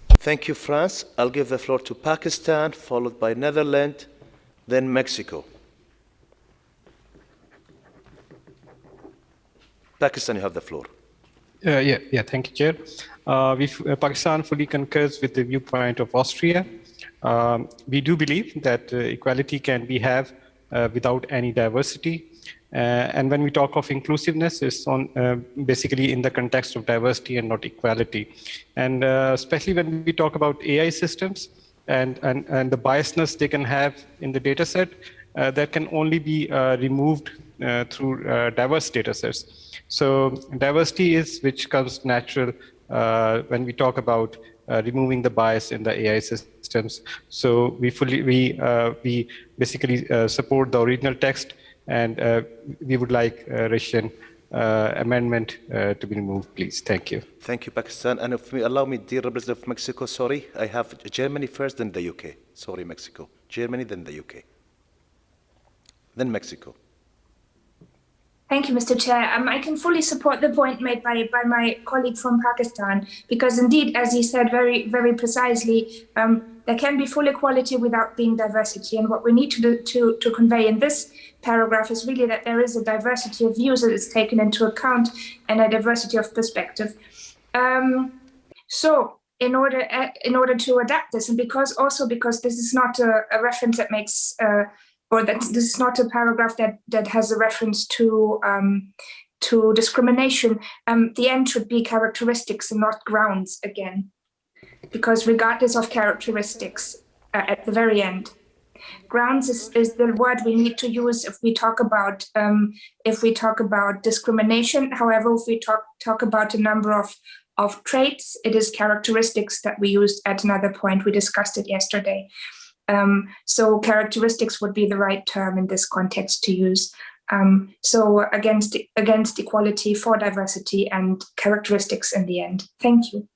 Thank you, France. I'll give the floor to Pakistan, followed by Netherlands, then Mexico. Pakistan, you have the floor. Thank you, Chair. Pakistan fully concurs with the viewpoint of Austria. We do believe that equality can be had without any diversity. And when we talk of inclusiveness, it's basically in the context of diversity and not equality. And especially when we talk about AI systems and the biasness they can have in the data set, that can only be removed through diverse data sets. So diversity is which comes natural when we talk about removing the bias in the AI systems. So we basically support the original text, and we would like Russian amendment to be removed, please. Thank you. Thank you, Pakistan. And if you allow me, dear Representative of Mexico, sorry, I have Germany first, then the UK. Sorry, Mexico. Germany, then the UK. Then Mexico. Thank you, Mr. Chair. I can fully support the point made by my colleague from Pakistan, because indeed, as he said very, very precisely, there can be full equality without being diversity. And what we need to convey in this paragraph is really that there is a diversity of views that is taken into account and a diversity of perspective. So in order to adapt this, and because this is not a reference that makes or that this is not a paragraph that has a reference to discrimination, the end should be characteristics and not grounds again, because regardless of characteristics at the very end, grounds is the word we need to use if we talk about discrimination. However, if we talk about a number of traits, it is characteristics that we used at another point. We discussed it yesterday. So characteristics would be the right term in this context to use. So against equality, for diversity, and characteristics in the end. Thank you.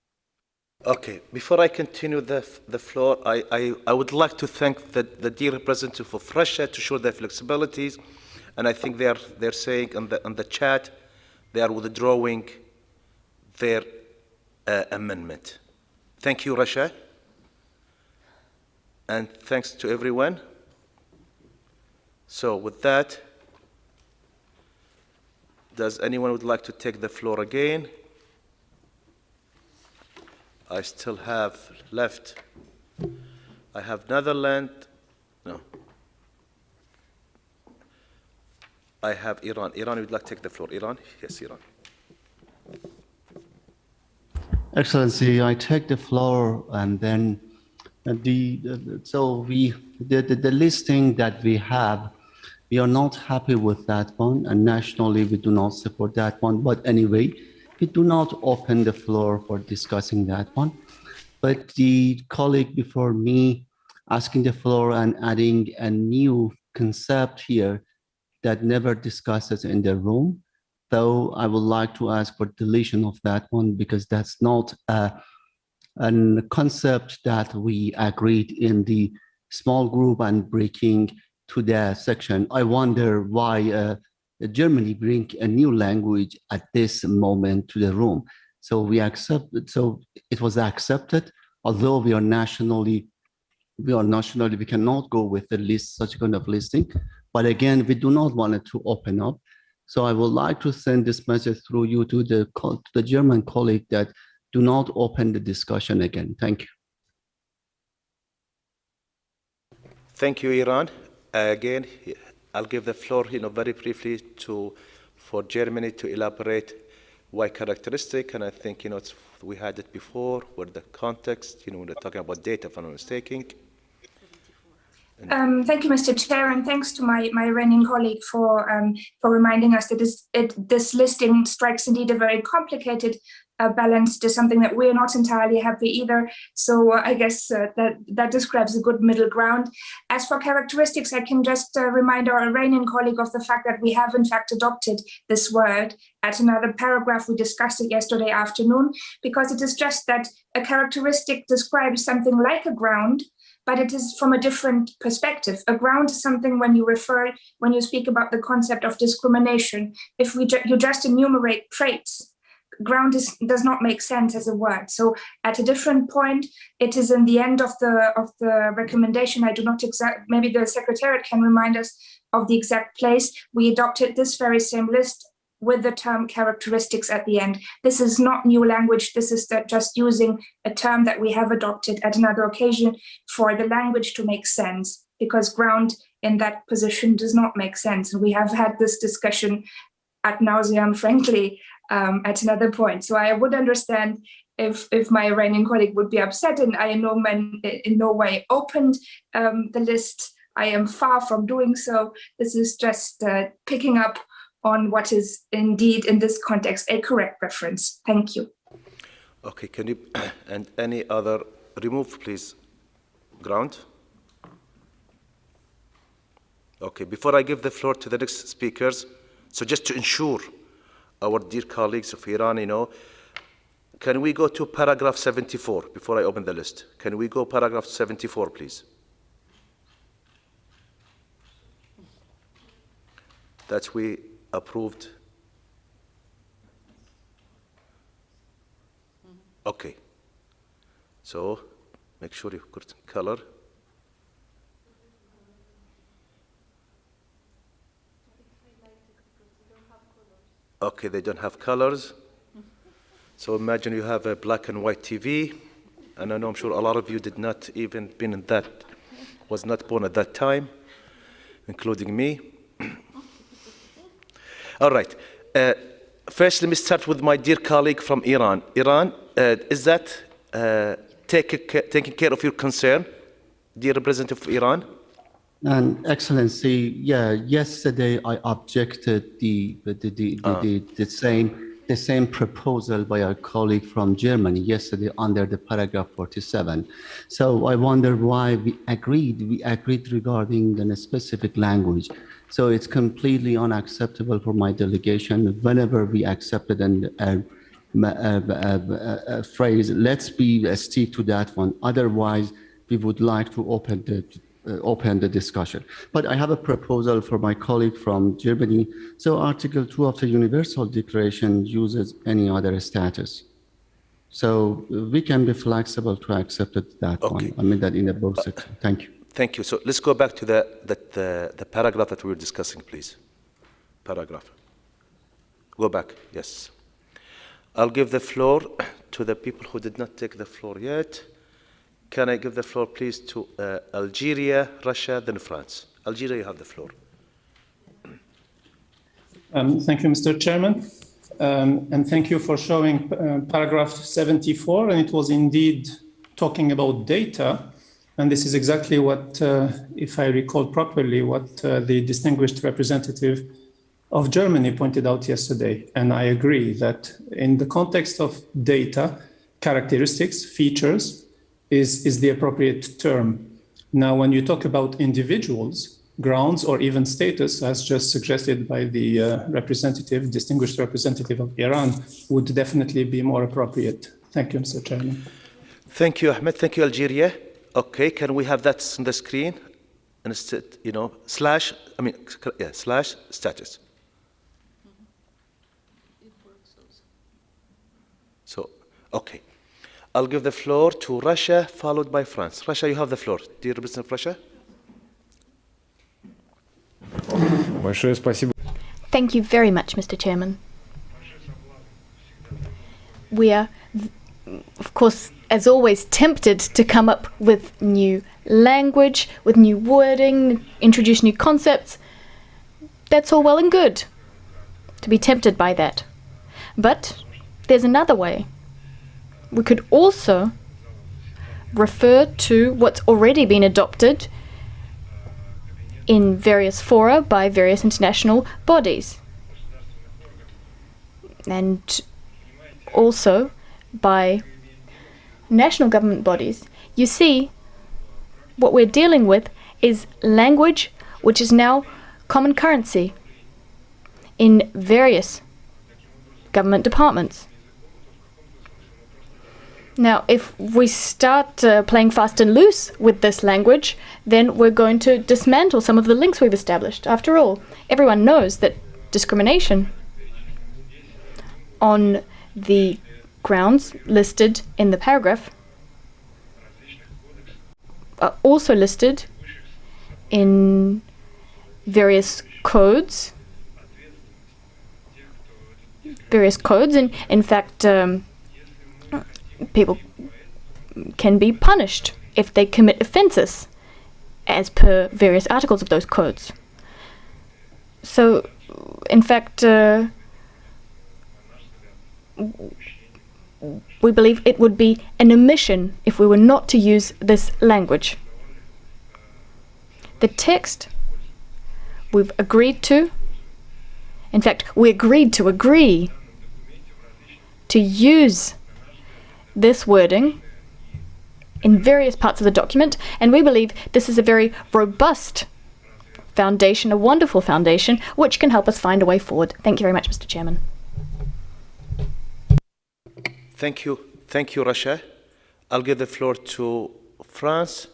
Okay, before I continue the floor, I would like to thank the dear representative of Russia to show their flexibilities, and I think they're saying on the chat they are withdrawing their amendment. Thank you, Russia. And thanks to everyone. So with that, does anyone would like to take the floor again? I still have left. I have Netherlands. No. I have Iran. Iran, would like to take the floor. Iran? Yes, Iran. Excellency, I take the floor, and then the listing that we have, we are not happy with that one, and nationally we do not support that one. But anyway, we do not open the floor for discussing that one. But the colleague before me asking the floor and adding a new concept here that never discussed in the room, though I would like to ask for deletion of that one, because that's not a concept that we agreed in the small group and breaking to the section. I wonder why Germany bring a new language at this moment to the room. So we it was accepted, although we cannot go with the list, such kind of listing. But again, we do not want it to open up. So I would like to send this message through you to the German colleague that do not open the discussion again. Thank you. Thank you, Iran. Again, I'll give the floor, very briefly for Germany to elaborate why characteristic, and I think, we had it before, where the context, when we're talking about data, if I'm not mistaken. Thank you, Mr. Chair, and thanks to my Iranian colleague for reminding us that this listing strikes indeed a very complicated balance to something that we're not entirely happy either. So I guess that describes a good middle ground. As for characteristics, I can just remind our Iranian colleague of the fact that we have in fact adopted this word at another paragraph. We discussed it yesterday afternoon, because it is just that a characteristic describes something like a ground, but it is from a different perspective. A ground is something when you speak about the concept of discrimination. If you just enumerate traits, ground does not make sense as a word. So at a different point, it is in the end of the recommendation. I do not maybe the Secretariat can remind us of the exact place. We adopted this very same list with the term characteristics at the end. This is not new language. This is just using a term that we have adopted at another occasion for the language to make sense, because ground in that position does not make sense. And we have had this discussion ad nauseum, frankly, at another point. So I would understand if my Iranian colleague would be upset, and I in no way opened the list I am far from doing so. This is just picking up on what is indeed in this context a correct reference. Thank you. Okay, can you, and any other, remove please, ground. Okay, before I give the floor to the next speakers, so just to ensure our dear colleagues of Iran, can we go to paragraph 74 before I open the list? Can we go paragraph 74, please? That we approved. Okay. So make sure you put color. Okay, they don't have colors. So imagine you have a black and white TV, and I know I'm sure a lot of you did not even been in that, was not born at that time, including me. All right. First, let me start with my dear colleague from Iran. Iran, is that taking care of your concern, dear representative of Iran? And Excellency, yeah, yesterday I objected the same proposal by our colleague from Germany yesterday under the paragraph 47. So I wonder why we agreed. We agreed regarding a specific language. So it's completely unacceptable for my delegation. Whenever we accepted a phrase, let's stick to that one. Otherwise, we would like to open the discussion. But I have a proposal for my colleague from Germany. So Article 2 of the Universal Declaration uses any other status. So we can be flexible to accept that one. I mean that in the both section. Thank you. Thank you. So let's go back to the paragraph that we were discussing, please. Paragraph. Go back, yes. I'll give the floor to the people who did not take the floor yet. Can I give the floor, please, to Algeria, Russia, then France? Algeria, you have the floor. Thank you, Mr. Chairman. And thank you for showing paragraph 74. And it was indeed talking about data. And this is exactly what, if I recall properly, what the distinguished representative of Germany pointed out yesterday. And I agree that in the context of data, characteristics, features, is the appropriate term. Now, when you talk about individuals, grounds, or even status, as just suggested by the distinguished representative of Iran, would definitely be more appropriate. Thank you, Mr. Chairman. Thank you, Ahmed. Thank you, Algeria. Okay, can we have that on the screen? Instead, slash status. So, okay. I'll give the floor to Russia, followed by France. Russia, you have the floor. Dear Representative of Russia. Thank you very much, Mr. Chairman. We are, of course, as always, tempted to come up with new language, with new wording, introduce new concepts. That's all well and good, to be tempted by that. But there's another way. We could also refer to what's already been adopted in various fora by various international bodies, and also by national government bodies. You see, what we're dealing with is language which is now common currency in various government departments. Now, if we start playing fast and loose with this language, then we're going to dismantle some of the links we've established. After all, everyone knows that discrimination on the grounds listed in the paragraph are also listed in various codes. And in fact, people can be punished if they commit offences as per various articles of those codes. So, in fact, we believe it would be an omission if we were not to use this language. The text we've agreed to, in fact, we agreed to agree to use this wording in various parts of the document, and we believe this is a very robust foundation, a wonderful foundation, which can help us find a way forward. Thank you very much, Mr. Chairman. Thank you. Thank you, Rasha. I'll give the floor to France,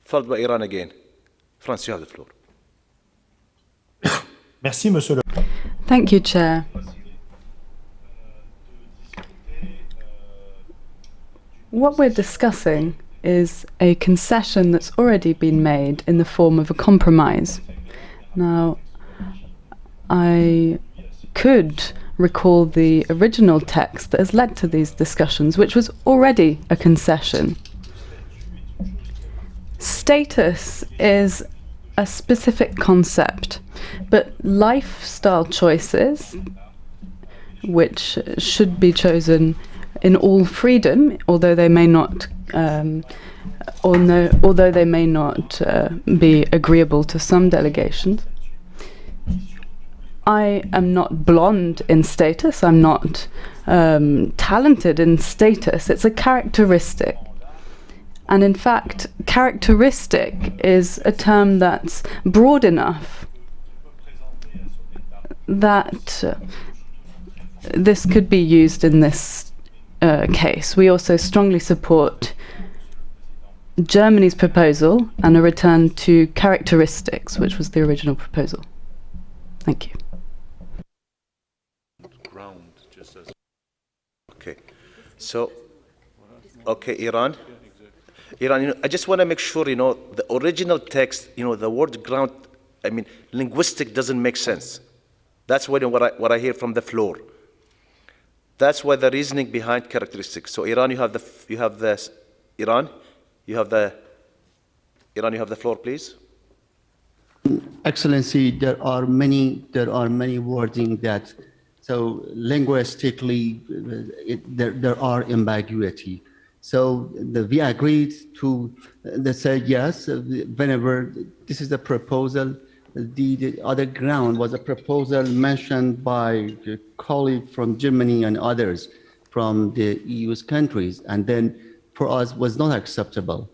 followed by Iran again. France, you have the floor. Merci, Monsieur le. Thank you, Chair. What we're discussing is a concession that's already been made in the form of a compromise. Now, I could recall the original text that has led to these discussions, which was already a concession. Status is a specific concept, but lifestyle choices, which should be chosen in all freedom, although they may not be agreeable to some delegations. I am not blonde in status, I'm not talented in status, it's a characteristic. And in fact, characteristic is a term that's broad enough that this could be used in this case. We also strongly support Germany's proposal and a return to characteristics, which was the original proposal. Thank you. Okay, so, okay, Iran, I just want to make sure, the original text, the word ground, linguistic doesn't make sense. That's what I hear from the floor. That's why the reasoning behind characteristics. So Iran, you have the floor, please. Excellency, there are many wording that, so linguistically, there are ambiguity. So we agreed to, they said yes, whenever this is a proposal, the other ground was a proposal mentioned by a colleague from Germany and others from the EU's countries, and then for us was not acceptable.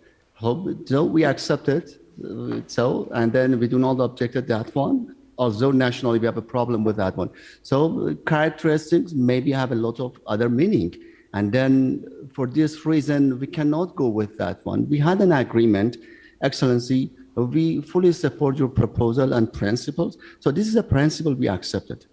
So we accepted, and then we do not object to that one, although nationally we have a problem with that one. So characteristics maybe have a lot of other meaning. And then for this reason, we cannot go with that one. We had an agreement, Excellency, we fully support your proposal and principles. So this is a principle we accepted.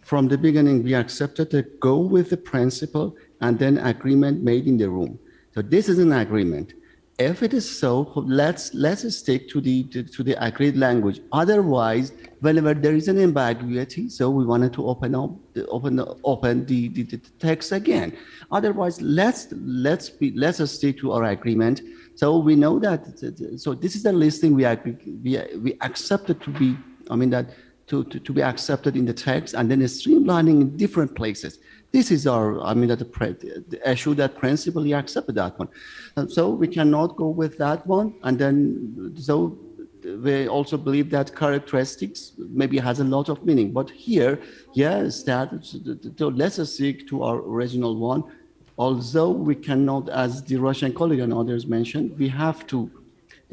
From the beginning, we accepted to go with the principle and then agreement made in the room. So this is an agreement. If it is so, let's stick to the agreed language. Otherwise, whenever there is an ambiguity, so we wanted to open the text again. Otherwise, let's stick to our agreement. So we know that. So this is the listing we accepted to be. To be accepted in the text, and then streamlining in different places. This is our, the issue that principally accepted that one. So we cannot go with that one. And then, so we also believe that characteristics maybe has a lot of meaning. But here, yes, so let's stick to our original one. Although we cannot, as the Russian colleague and others mentioned, we have to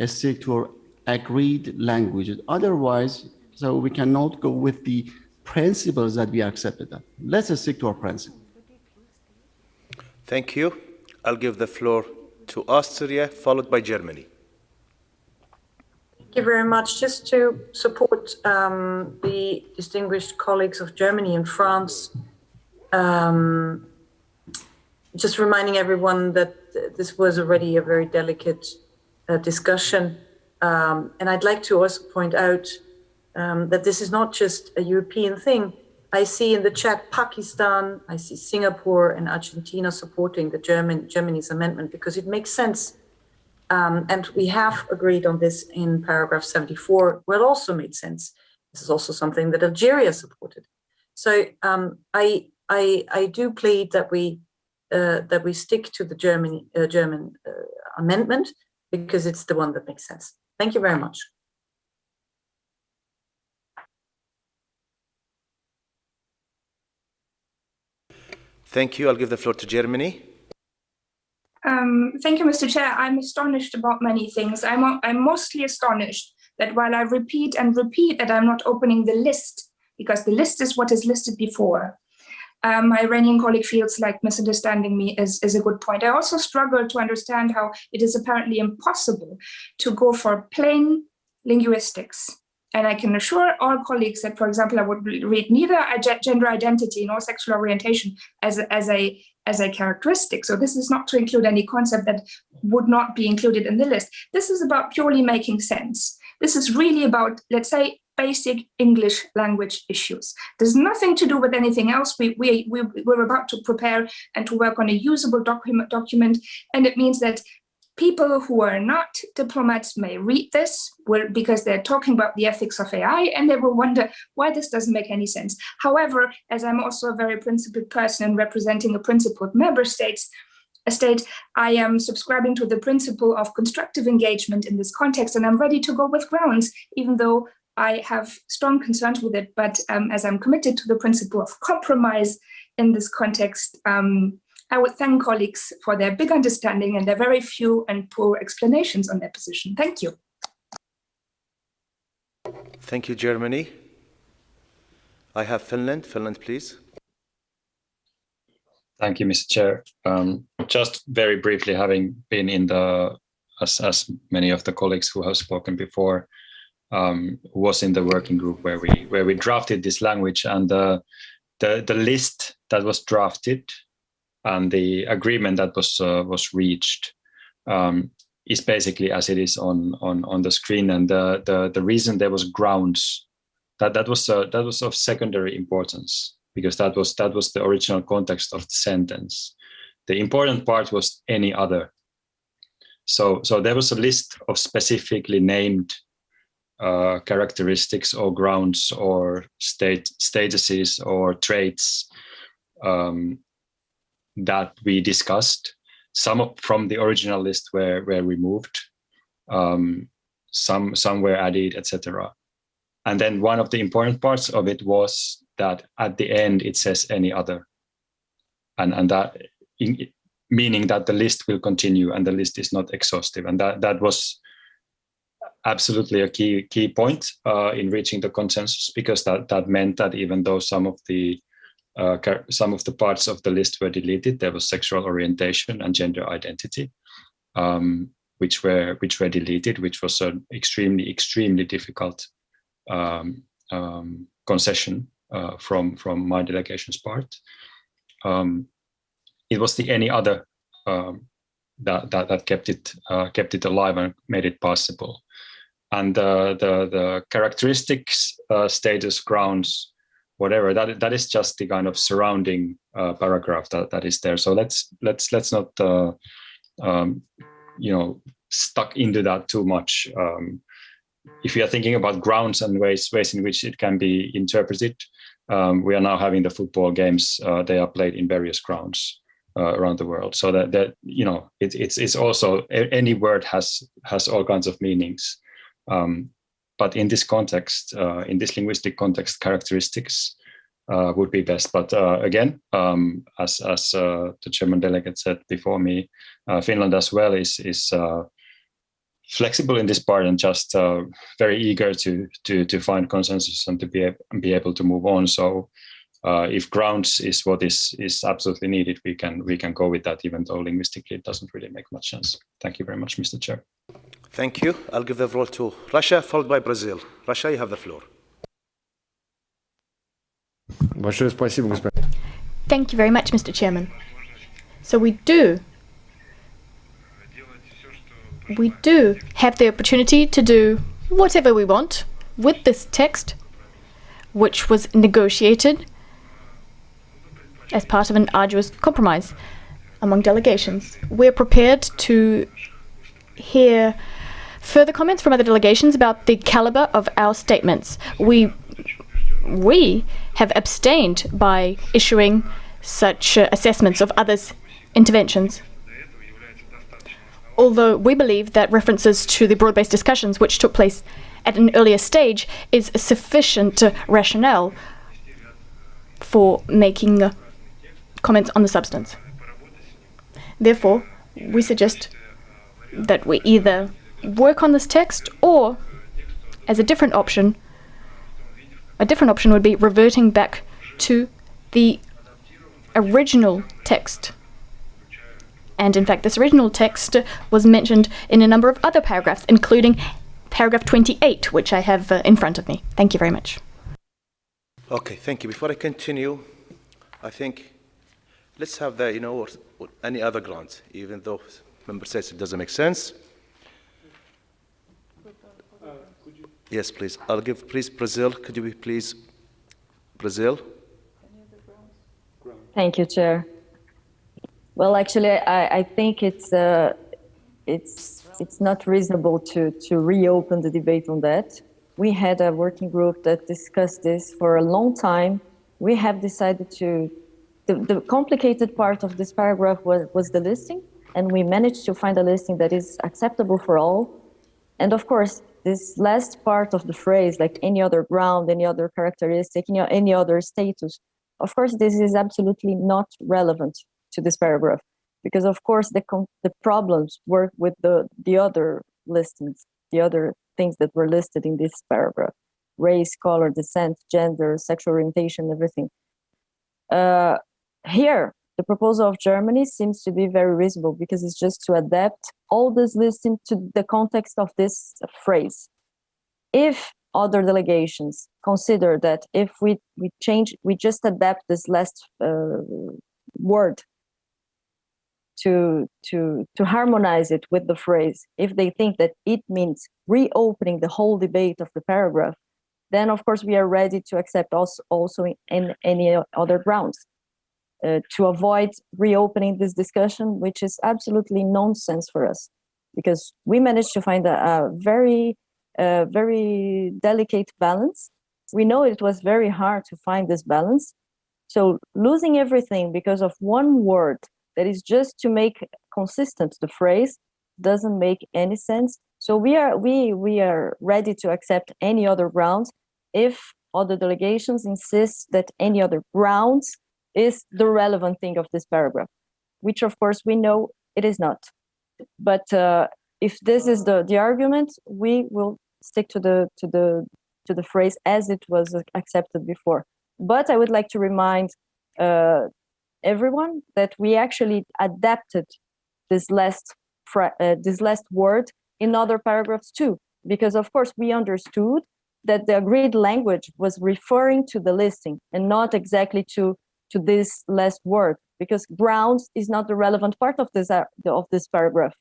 stick to our agreed languages. Otherwise, so we cannot go with the principles that we accepted. Let's stick to our principle. Thank you. I'll give the floor to Austria, followed by Germany. Thank you very much. Just to support the distinguished colleagues of Germany and France, just reminding everyone that this was already a very delicate discussion. And I'd like to also point out that this is not just a European thing. I see in the chat Pakistan, I see Singapore and Argentina supporting the Germany's amendment because it makes sense. And we have agreed on this in paragraph 74, where it also made sense. This is also something that Algeria supported. So I do plead that we stick to the German amendment because it's the one that makes sense. Thank you very much. Thank you. I'll give the floor to Germany. Thank you, Mr. Chair. I'm astonished about many things. I'm mostly astonished that while I repeat and repeat that I'm not opening the list, because the list is what is listed before, my Iranian colleague feels like misunderstanding me is a good point. I also struggle to understand how it is apparently impossible to go for plain linguistics. And I can assure all colleagues that, for example, I would read neither gender identity nor sexual orientation as a characteristic. So this is not to include any concept that would not be included in the list. This is about purely making sense. This is really about, let's say, basic English language issues. There's nothing to do with anything else. We're about to prepare and to work on a usable document, and it means that people who are not diplomats may read this because they're talking about the ethics of AI, and they will wonder why this doesn't make any sense. However, as I'm also a very principled person and representing a principled member state, I am subscribing to the principle of constructive engagement in this context, and I'm ready to go with grounds, even though I have strong concerns with it. But as I'm committed to the principle of compromise in this context, I would thank colleagues for their big understanding and their very few and poor explanations on their position. Thank you. Thank you, Germany. I have Finland. Finland, please. Thank you, Mr. Chair. Just very briefly, having been in as many of the colleagues who have spoken before, was in the working group where we drafted this language, and the list that was drafted and the agreement that was reached is basically as it is on the screen. And the reason there was grounds that was of secondary importance, because that was the original context of the sentence. The important part was any other. So there was a list of specifically named characteristics or grounds or statuses or traits that we discussed. Some from the original list were removed, some were added, etc. And then one of the important parts of it was that at the end it says any other, and that meaning that the list will continue and the list is not exhaustive, and that was absolutely a key point in reaching the consensus, because that meant that even though some of the parts of the list were deleted, there was sexual orientation and gender identity, which were deleted, which was an extremely difficult concession from my delegation's part. It was the any other that kept it alive and made it possible, and the characteristics, status, grounds, whatever, that is just the kind of surrounding paragraph that is there. So let's not stuck into that too much. If you are thinking about grounds and ways in which it can be interpreted, we are now having the football games. They are played in various grounds around the world. So that it's also, any word has all kinds of meanings. But in this context, in this linguistic context, characteristics would be best. But again, as the German delegate said before me, Finland as well is flexible in this part and just very eager to find consensus and to be able to move on. So if grounds is what is absolutely needed, we can go with that, even though linguistically it doesn't really make much sense. Thank you very much, Mr. Chair. Thank you. I'll give the floor to Russia, followed by Brazil. Russia, you have the floor. Thank you very much, Mr. Chairman. So we do have the opportunity to do whatever we want with this text, which was negotiated as part of an arduous compromise among delegations. We're prepared to hear further comments from other delegations about the caliber of our statements. We have abstained by issuing such assessments of others' interventions. although we believe that references to the broad-based discussions which took place at an earlier stage is sufficient rationale for making comments on the substance. Therefore, we suggest that we either work on this text, or as a different option would be reverting back to the original text. And in fact, this original text was mentioned in a number of other paragraphs, including paragraph 28, which I have in front of me. Thank you very much. Okay, thank you. Before I continue, I think let's have the, or any other grounds, even though member says it doesn't make sense. Yes, please. I'll give, please, Brazil. Could you be, please, Brazil? Thank you, Chair. Well, actually, I think it's not reasonable to reopen the debate on that. We had a working group that discussed this for a long time. We have decided to, the complicated part of this paragraph was the listing, and we managed to find a listing that is acceptable for all. And of course, this last part of the phrase, like any other ground, any other characteristic, any other status, of course, this is absolutely not relevant to this paragraph, because of course the problems work with the other listings, the other things that were listed in this paragraph: race, color, descent, gender, sexual orientation, everything. Here, the proposal of Germany seems to be very reasonable, because it's just to adapt all this listing to the context of this phrase. If other delegations consider that if we just adapt this last word to harmonize it with the phrase, if they think that it means reopening the whole debate of the paragraph, then of course we are ready to accept also in any other grounds. To avoid reopening this discussion, which is absolutely nonsense for us, because we managed to find a very delicate balance. We know it was very hard to find this balance. So losing everything because of one word that is just to make consistent the phrase doesn't make any sense. So we are ready to accept any other grounds if other delegations insist that any other grounds is the relevant thing of this paragraph, which of course we know it is not. But if this is the argument, we will stick to the phrase as it was accepted before. But I would like to remind everyone that we actually adapted this last word in other paragraphs too, because of course we understood that the agreed language was referring to the listing and not exactly to this last word, because grounds is not the relevant part of this paragraph.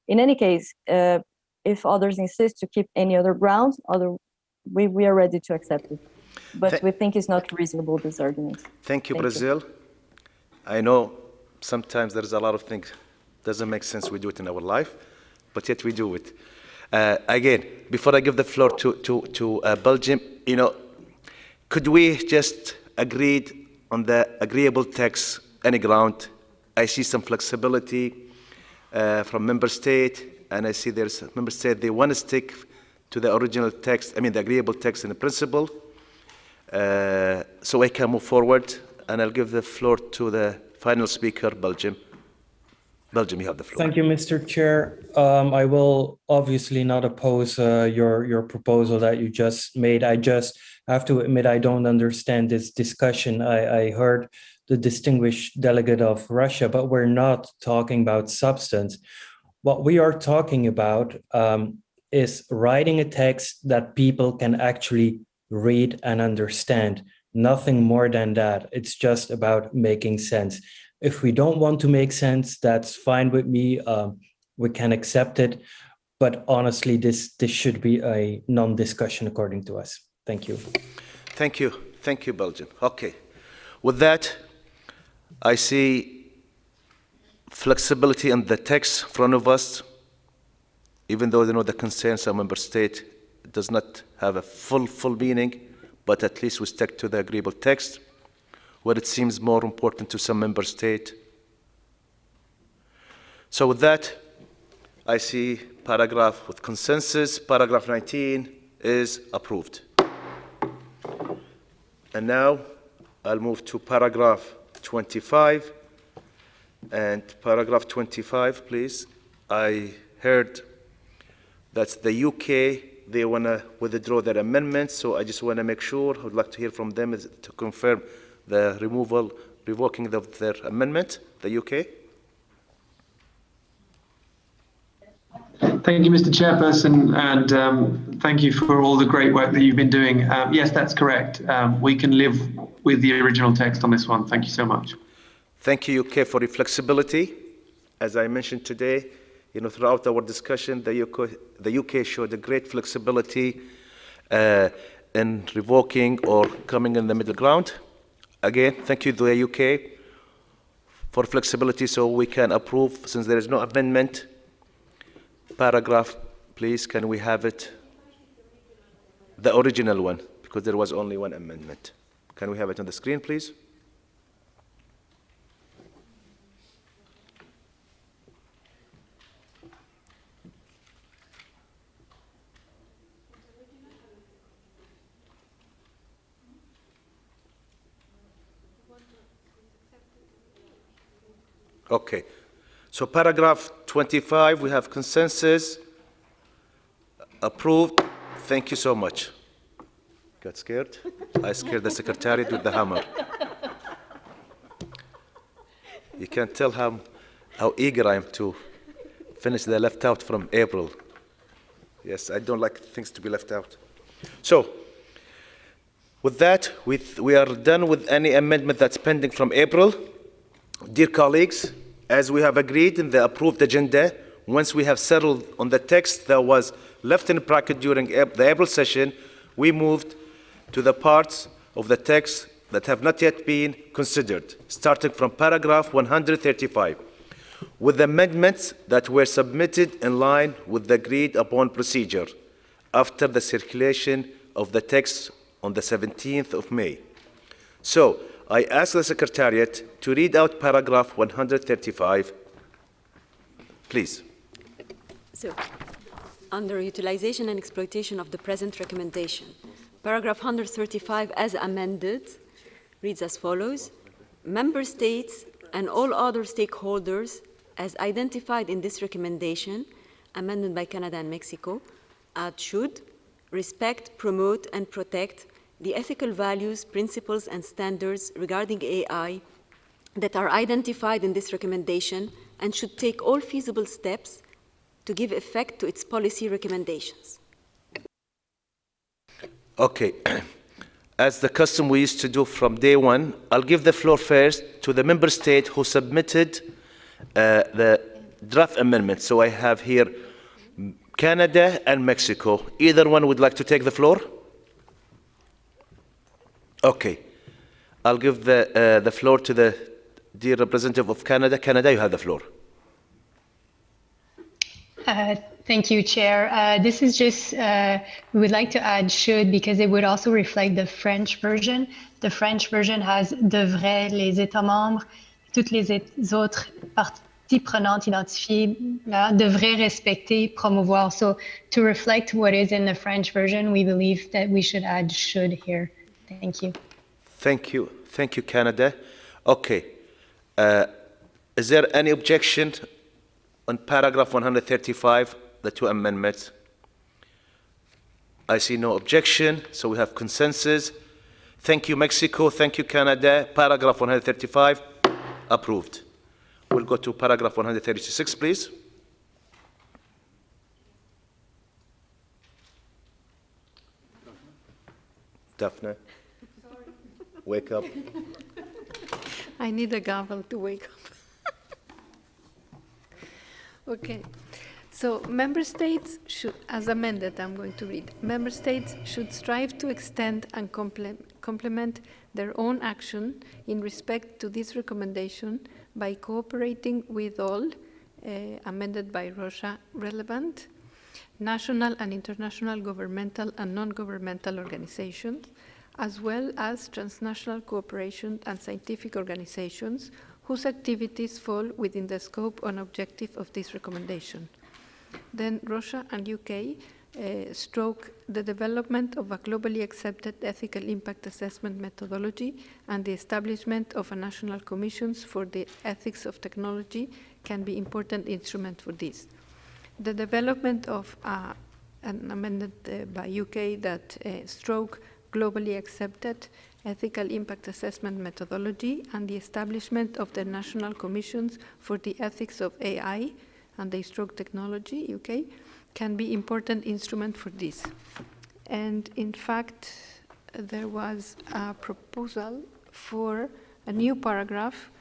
In any case, if others insist to keep any other grounds, we are ready to accept it. But we think it's not reasonable, this argument. Thank you, Brazil. I know sometimes there's a lot of things doesn't make sense we do it in our life, but yet we do it. Again, before I give the floor to Belgium, could we just agree on the agreeable text, any ground? I see some flexibility from member state, and I see there's a member state, they want to stick to the original text, the agreeable text in the principle. So I can move forward, and I'll give the floor to the final speaker, Belgium. Belgium, you have the floor. Thank you, Mr. Chair. I will obviously not oppose your proposal that you just made. I just have to admit I don't understand this discussion. I heard the distinguished delegate of Russia, but we're not talking about substance. What we are talking about is writing a text that people can actually read and understand. Nothing more than that. It's just about making sense. If we don't want to make sense, that's fine with me. We can accept it. But honestly, this should be a non-discussion according to us. Thank you. Thank you. Thank you, Belgium. Okay. With that, I see flexibility in the text in front of us, even though the concerns of member state does not have a full meaning, but at least we stick to the agreeable text, where it seems more important to some member state. So with that, I see paragraph with consensus. Paragraph 19 is approved. And now I'll move to paragraph 25. And paragraph 25, please. I heard that the UK, they want to withdraw their amendments, so I just want to make sure, I would like to hear from them to confirm the revoking of their amendment, the UK. Thank you, Mr. Chairperson, and thank you for all the great work that you've been doing. Yes, that's correct. We can live with the original text on this one. Thank you so much. Thank you, UK, for your flexibility. As I mentioned today, throughout our discussion, the UK showed a great flexibility in revoking or coming in the middle ground. Again, thank you to the UK for flexibility so we can approve, since there is no amendment. Paragraph, please, can we have it? The original one, because there was only one amendment. Can we have it on the screen, please? Okay, so paragraph 25, we have consensus, approved. Thank you so much. Got scared? I scared the secretariat with the hammer. You can tell how eager I am to finish the left out from April. Yes, I don't like things to be left out. So, with that, we are done with any amendment that's pending from April. Dear colleagues, as we have agreed in the approved agenda, once we have settled on the text that was left in bracket during the April session, we moved to the parts of the text that have not yet been considered, starting from paragraph 135, with amendments that were submitted in line with the agreed upon procedure after the circulation of the text on the 17th of May. So, I ask the Secretariat to read out paragraph 135, please. So, under utilization and exploitation of the present recommendation, paragraph 135 as amended reads as follows: Member States and all other stakeholders as identified in this recommendation, amended by Canada and Mexico, should respect, promote, and protect the ethical values, principles, and standards regarding AI that are identified in this recommendation and should take all feasible steps to give effect to its policy recommendations. Okay. As the custom we used to do from day one, I'll give the floor first to the member state who submitted the draft amendment. So I have here Canada and Mexico. Either one would like to take the floor? Okay. I'll give the floor to the dear representative of Canada. Canada, you have the floor. Thank you, Chair. This is just, we would like to add should because it would also reflect the French version. The French version has devraient les États membres, toutes les autres parties prenantes identifiées, devraient respecter, promouvoir. So to reflect what is in the French version, we believe that we should add should here. Thank you. Thank you. Thank you, Canada. Okay. Is there any objection on paragraph 135, the two amendments? I see no objection, so we have consensus. Thank you, Mexico. Thank you, Canada. Paragraph 135, approved. We'll go to paragraph 136, please. Daphne, wake up. I need a gavel to wake up. Okay, so member states should, as amended, I'm going to read. Member states should strive to extend and complement their own action in respect to this recommendation by cooperating with all, amended by Russia, relevant national and international governmental and non-governmental organizations, as well as transnational cooperation and scientific organizations whose activities fall within the scope and objective of this recommendation. then Russia and UK stroke the development of a globally accepted ethical impact assessment methodology and the establishment of a national commissions for the ethics of technology can be important instrument for this. The development of an amendment by UK that stroke globally accepted ethical impact assessment methodology and the establishment of the national commissions for the ethics of AI and the stroke technology, UK, can be important instrument for this. And in fact, there was a proposal for a new paragraph,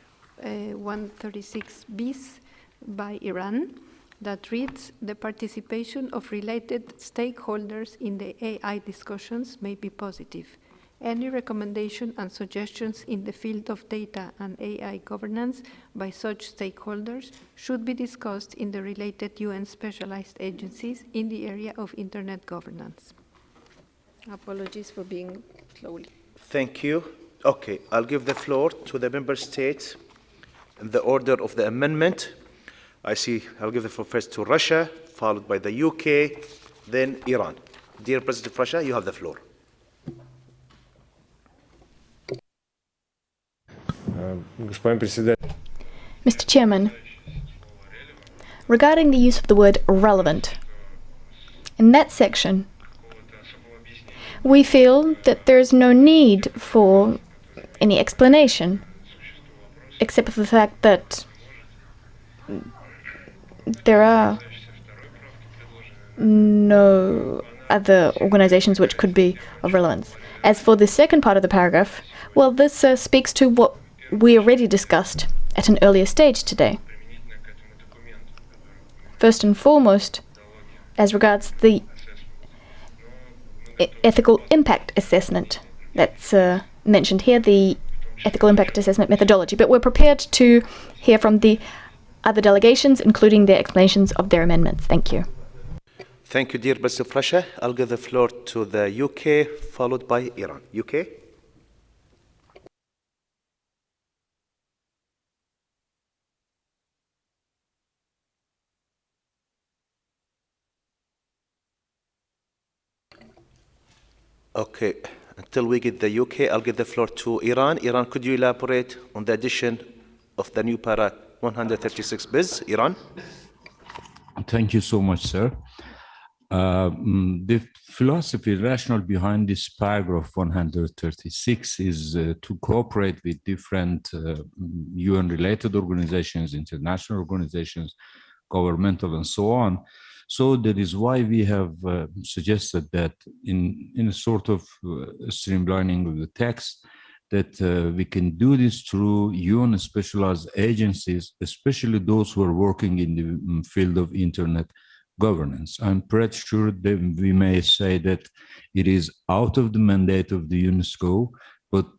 136 bis by Iran, that reads, the participation of related stakeholders in the AI discussions may be positive. Any recommendation and suggestions in the field of data and AI governance by such stakeholders should be discussed in the related UN specialized agencies in the area of internet governance. Apologies for being slowly. Thank you. Okay, I'll give the floor to the member states in the order of the amendment. I see I'll give the floor first to Russia, followed by the UK, then Iran. Dear President of Russia, you have the floor. Mr. Chairman, regarding the use of the word relevant, in that section, we feel that there is no need for any explanation, except for the fact that there are no other organizations which could be of relevance. As for the second part of the paragraph, well, this speaks to what we already discussed at an earlier stage today. First and foremost, as regards the ethical impact assessment that's mentioned here, the ethical impact assessment methodology, but we're prepared to hear from the other delegations, including their explanations of their amendments. Thank you. Thank you, dear President of Russia. I'll give the floor to the UK, followed by Iran. UK? Okay, until we get the UK, I'll give the floor to Iran. Iran, could you elaborate on the addition of the new para 136 bis? Iran? Thank you so much, sir. The philosophy rationale behind this paragraph 136 is to cooperate with different UN-related organizations, international organizations, governmental, and so on. So that is why we have suggested that in a sort of streamlining of the text, that we can do this through UN specialized agencies, especially those who are working in the field of internet governance. I'm pretty sure that we may say that it is out of the mandate of the UNESCO, but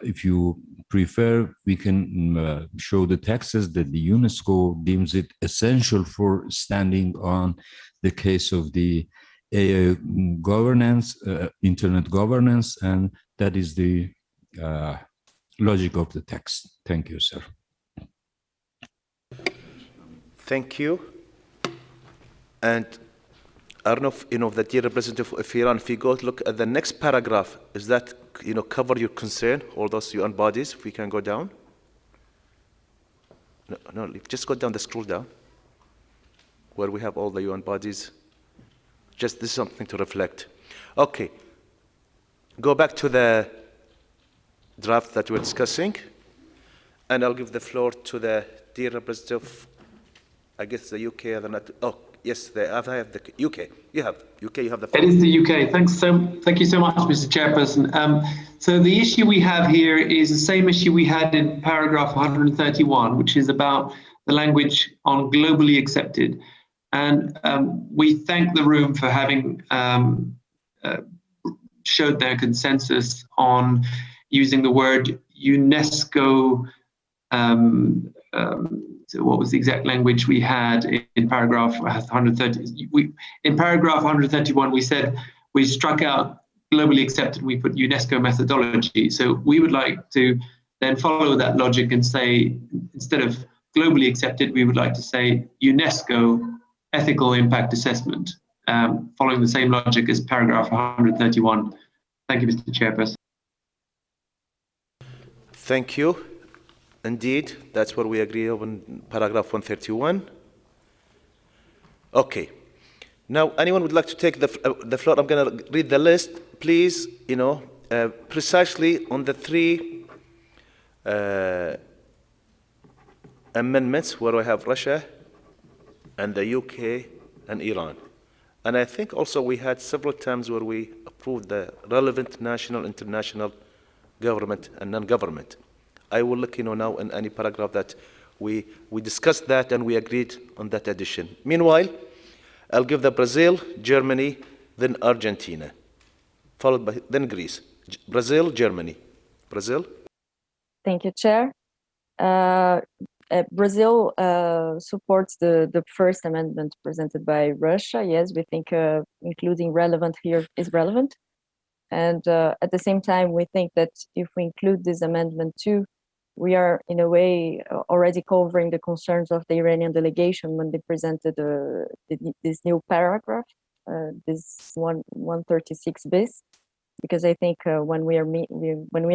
if you prefer, we can show the texts that the UNESCO deems it essential for standing on the case of the AI governance, internet governance, and that is the logic of the text. Thank you, sir. Thank you. And I don't know if, the dear representative of Iran, if you go look at the next paragraph, is that, cover your concern, all those UN bodies, if we can go down? No, just go down, scroll down, where we have all the UN bodies. Just this is something to reflect. Okay, go back to the draft that we're discussing, and I'll give the floor to the dear representative, I guess the UK, yes, I have the UK. You have the floor. It is the UK. Thank you so much, Mr. Chairperson. So the issue we have here is the same issue we had in paragraph 131, which is about the language on globally accepted. And we thank the room for having showed their consensus on using the word UNESCO. So what was the exact language we had in paragraph 130? In paragraph 131, we said we struck out globally accepted, we put UNESCO methodology. So we would like to then follow that logic and say, instead of globally accepted, we would like to say UNESCO ethical impact assessment, following the same logic as paragraph 131. Thank you, Mr. Chairperson. Thank you. Indeed, that's what we agree on paragraph 131. Okay. Now, anyone would like to take the floor? I'm going to read the list. Please, precisely on the three amendments where we have Russia and the UK and Iran. And I think also we had several times where we approved the relevant national, international, government and non-government. I will let you know now in any paragraph that we discussed that and we agreed on that addition. Meanwhile, I'll give the Brazil, Germany, then Argentina, followed by then Greece. Brazil, Germany. Brazil. Thank you, Chair. Brazil supports the first amendment presented by Russia. Yes, we think including relevant here is relevant. And at the same time, we think that if we include this amendment too, we are in a way already covering the concerns of the Iranian delegation when they presented this new paragraph, this 136 bis. Because I think when we are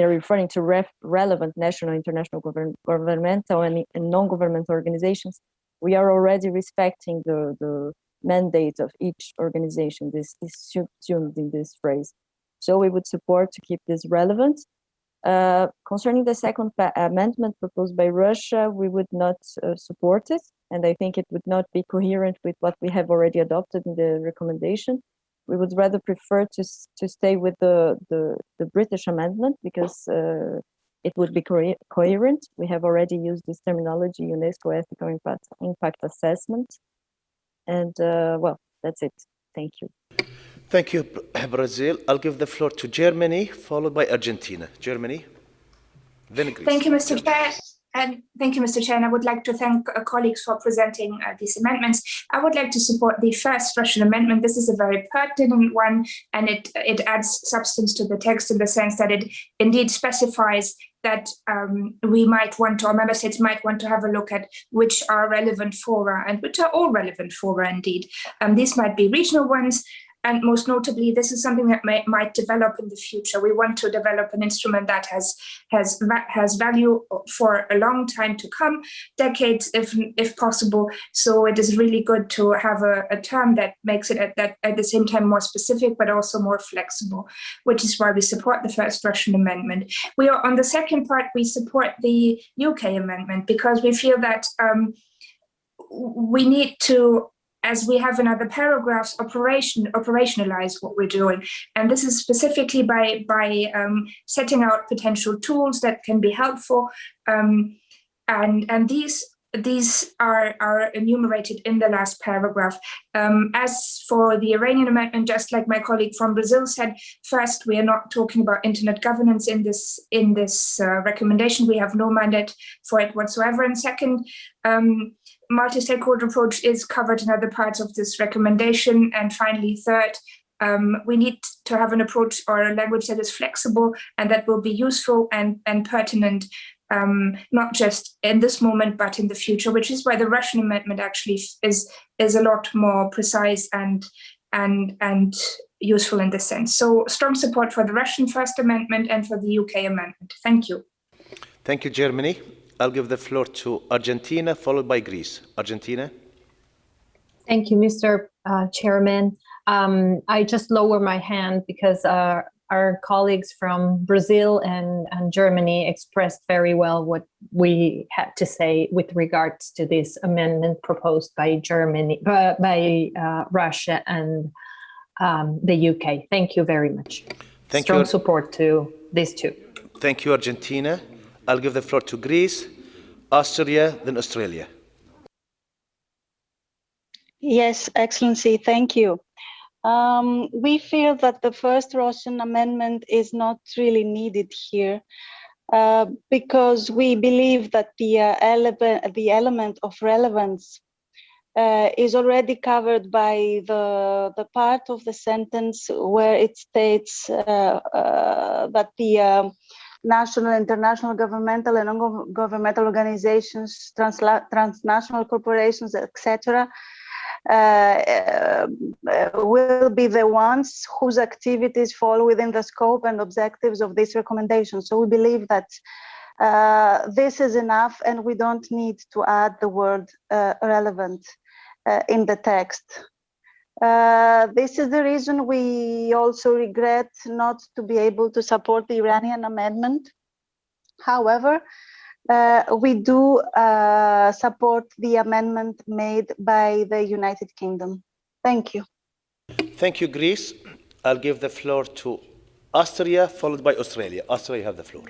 referring to relevant national, international, governmental, and non-governmental organizations, we are already respecting the mandate of each organization. This is subsumed in this phrase. So we would support to keep this relevant. Concerning the second amendment proposed by Russia, we would not support it, and I think it would not be coherent with what we have already adopted in the recommendation. We would rather prefer to stay with the British amendment because it would be coherent. We have already used this terminology, UNESCO ethical impact assessment. And well, that's it. Thank you. Thank you, Brazil. I'll give the floor to Germany, followed by Argentina. Germany, then Greece. Thank you, Mr. Chair. And thank you, Mr. Chair. And I would like to thank colleagues for presenting these amendments. I would like to support the first Russian amendment. This is a very pertinent one, and it adds substance to the text in the sense that it indeed specifies that we might want to, or member states might want to have a look at which are relevant fora, and which are all relevant fora indeed. These might be regional ones. And most notably, this is something that might develop in the future. We want to develop an instrument that has value for a long time to come, decades if possible. So it is really good to have a term that makes it at the same time more specific, but also more flexible, which is why we support the first Russian amendment. We are on the second part, we support the UK amendment because we feel that we need to, as we have in other paragraphs, operationalize what we're doing. And this is specifically by setting out potential tools that can be helpful. And these are enumerated in the last paragraph. As for the Iranian amendment, just like my colleague from Brazil said, first, we are not talking about internet governance in this recommendation. We have no mandate for it whatsoever. And second, multi-stakeholder approach is covered in other parts of this recommendation. And finally, third, we need to have an approach or a language that is flexible and that will be useful and pertinent, not just in this moment, but in the future, which is why the Russian amendment actually is a lot more precise and useful in this sense. So strong support for the Russian First Amendment and for the UK amendment. Thank you. Thank you, Germany. I'll give the floor to Argentina, followed by Greece. Argentina. Thank you, Mr. Chairman. I just lower my hand because our colleagues from Brazil and Germany expressed very well what we had to say with regards to this amendment proposed by Russia and the UK. Thank you very much. Strong support to these two. Thank you, Argentina. I'll give the floor to Greece, Austria, then Australia. Yes, Excellency, thank you. We feel that the first Russian amendment is not really needed here because we believe that the element of relevance is already covered by the part of the sentence where it states that the national, international, governmental and non-governmental organizations, transnational corporations, etc., will be the ones whose activities fall within the scope and objectives of this recommendation. So we believe that this is enough, and we don't need to add the word relevant in the text. This is the reason we also regret not to be able to support the Iranian amendment. However, we do support the amendment made by the United Kingdom. Thank you. Thank you, Greece. I'll give the floor to Austria, followed by Australia. Austria, you have the floor.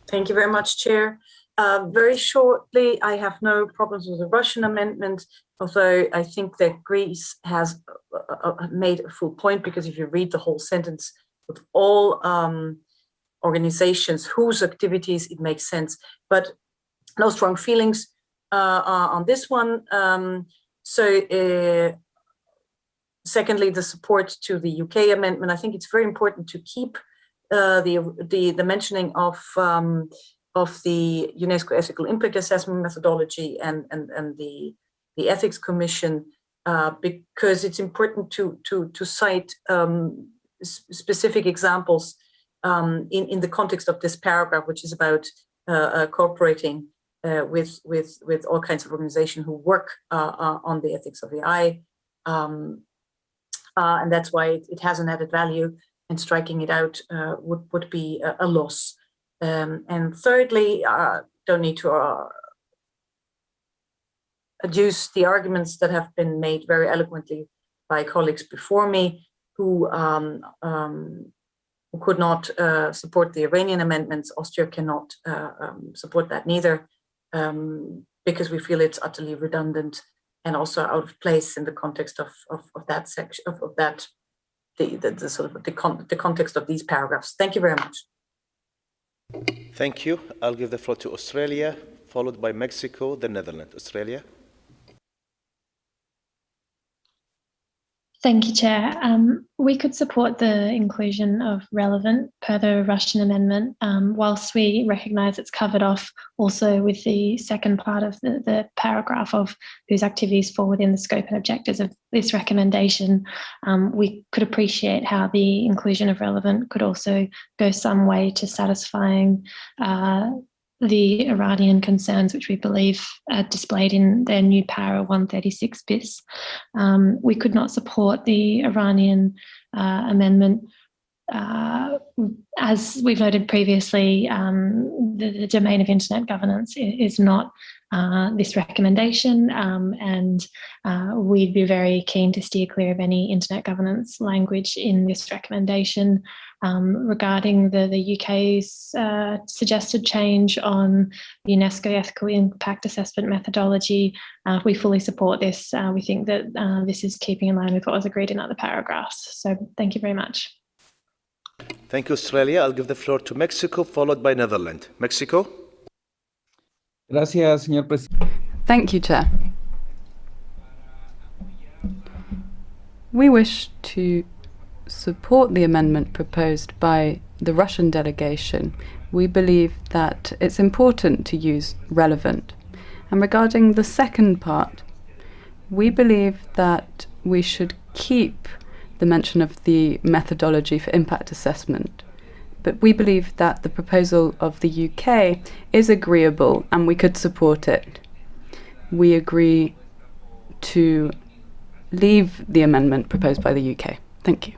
Thank you very much, Chair. Very shortly, I have no problems with the Russian amendment, although I think that Greece has made a full point, because if you read the whole sentence with all organizations whose activities, it makes sense, but no strong feelings on this one. Secondly, the support to the UK amendment. I think it's very important to keep the mentioning of the UNESCO ethical impact assessment methodology and the ethics commission, because it's important to cite specific examples in the context of this paragraph, which is about cooperating with all kinds of organizations who work on the ethics of AI. And that's why it has an added value, and striking it out would be a loss. And thirdly, don't need to adduce the arguments that have been made very eloquently by colleagues before me, who could not support the Iranian amendments. Austria cannot support that neither, because we feel it's utterly redundant and also out of place in the context of that section, of that, the sort of the context of these paragraphs. Thank you very much. Thank you. I'll give the floor to Australia, followed by Mexico, the Netherlands. Australia. Thank you, Chair. We could support the inclusion of relevant per the Russian amendment, whilst we recognise it's covered off also with the second part of the paragraph of whose activities fall within the scope and objectives of this recommendation. We could appreciate how the inclusion of relevant could also go some way to satisfying the Iranian concerns, which we believe are displayed in their new para 136 bis. We could not support the Iranian amendment. As we've noted previously, the domain of internet governance is not this recommendation, and we'd be very keen to steer clear of any internet governance language in this recommendation. Regarding the UK's suggested change on UNESCO ethical impact assessment methodology, we fully support this. We think that this is keeping in line with what was agreed in other paragraphs. So thank you very much. Thank you, Australia. I'll give the floor to Mexico, followed by Netherlands. Mexico. Gracias, señor presidente. Thank you, Chair. We wish to support the amendment proposed by the Russian delegation. We believe that it's important to use relevant. And regarding the second part, we believe that we should keep the mention of the methodology for impact assessment. But we believe that the proposal of the UK is agreeable and we could support it. We agree to leave the amendment proposed by the UK. Thank you.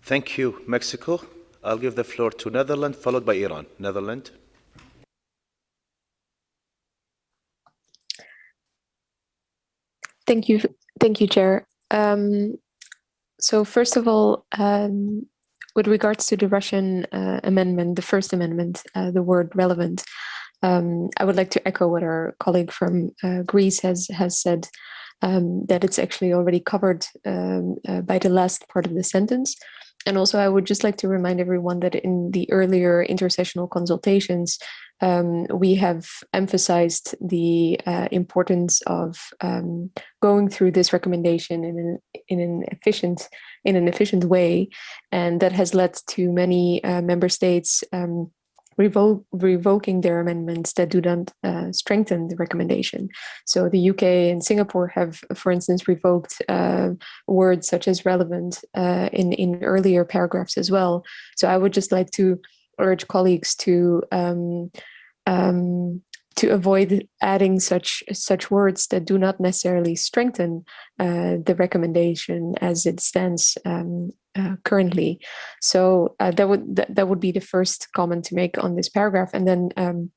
Thank you, Mexico. I'll give the floor to Netherlands, followed by Iran. Netherlands. Thank you, Chair. So first of all, with regards to the Russian amendment, the first amendment, the word relevant, I would like to echo what our colleague from Greece has said, that it's actually already covered by the last part of the sentence. And also, I would just like to remind everyone that in the earlier intersessional consultations, we have emphasized the importance of going through this recommendation in an efficient way, and that has led to many member states revoking their amendments that do not strengthen the recommendation. So the UK and Singapore have, for instance, revoked words such as relevant in earlier paragraphs as well. So I would just like to urge colleagues to avoid adding such words that do not necessarily strengthen the recommendation as it stands currently. So that would be the first comment to make on this paragraph. And then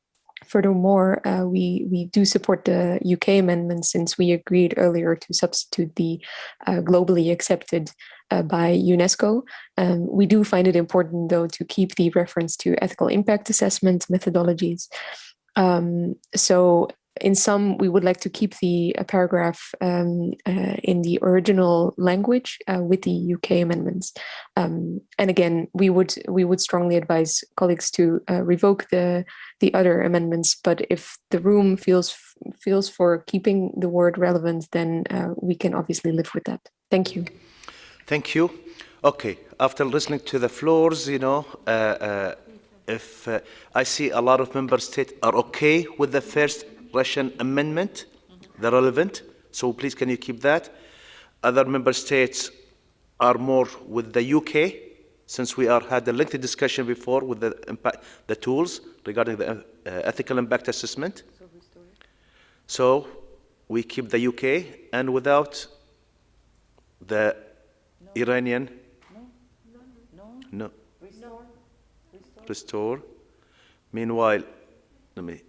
furthermore, we do support the UK amendment, since we agreed earlier to substitute the globally accepted by UNESCO. We do find it important, though, to keep the reference to ethical impact assessment methodologies. So in sum, we would like to keep the paragraph in the original language with the UK amendments. And again, we would strongly advise colleagues to revoke the other amendments. But if the room feels for keeping the word relevant, then we can obviously live with that. Thank you. Thank you. Okay, after listening to the floors, if I see a lot of member states are okay with the first Russian amendment, the relevant, so please can you keep that? Other member states are more with the UK, since we had a lengthy discussion before with the tools regarding the ethical impact assessment. So we keep the UK, and without the Iranian, no. Restore. Meanwhile, let me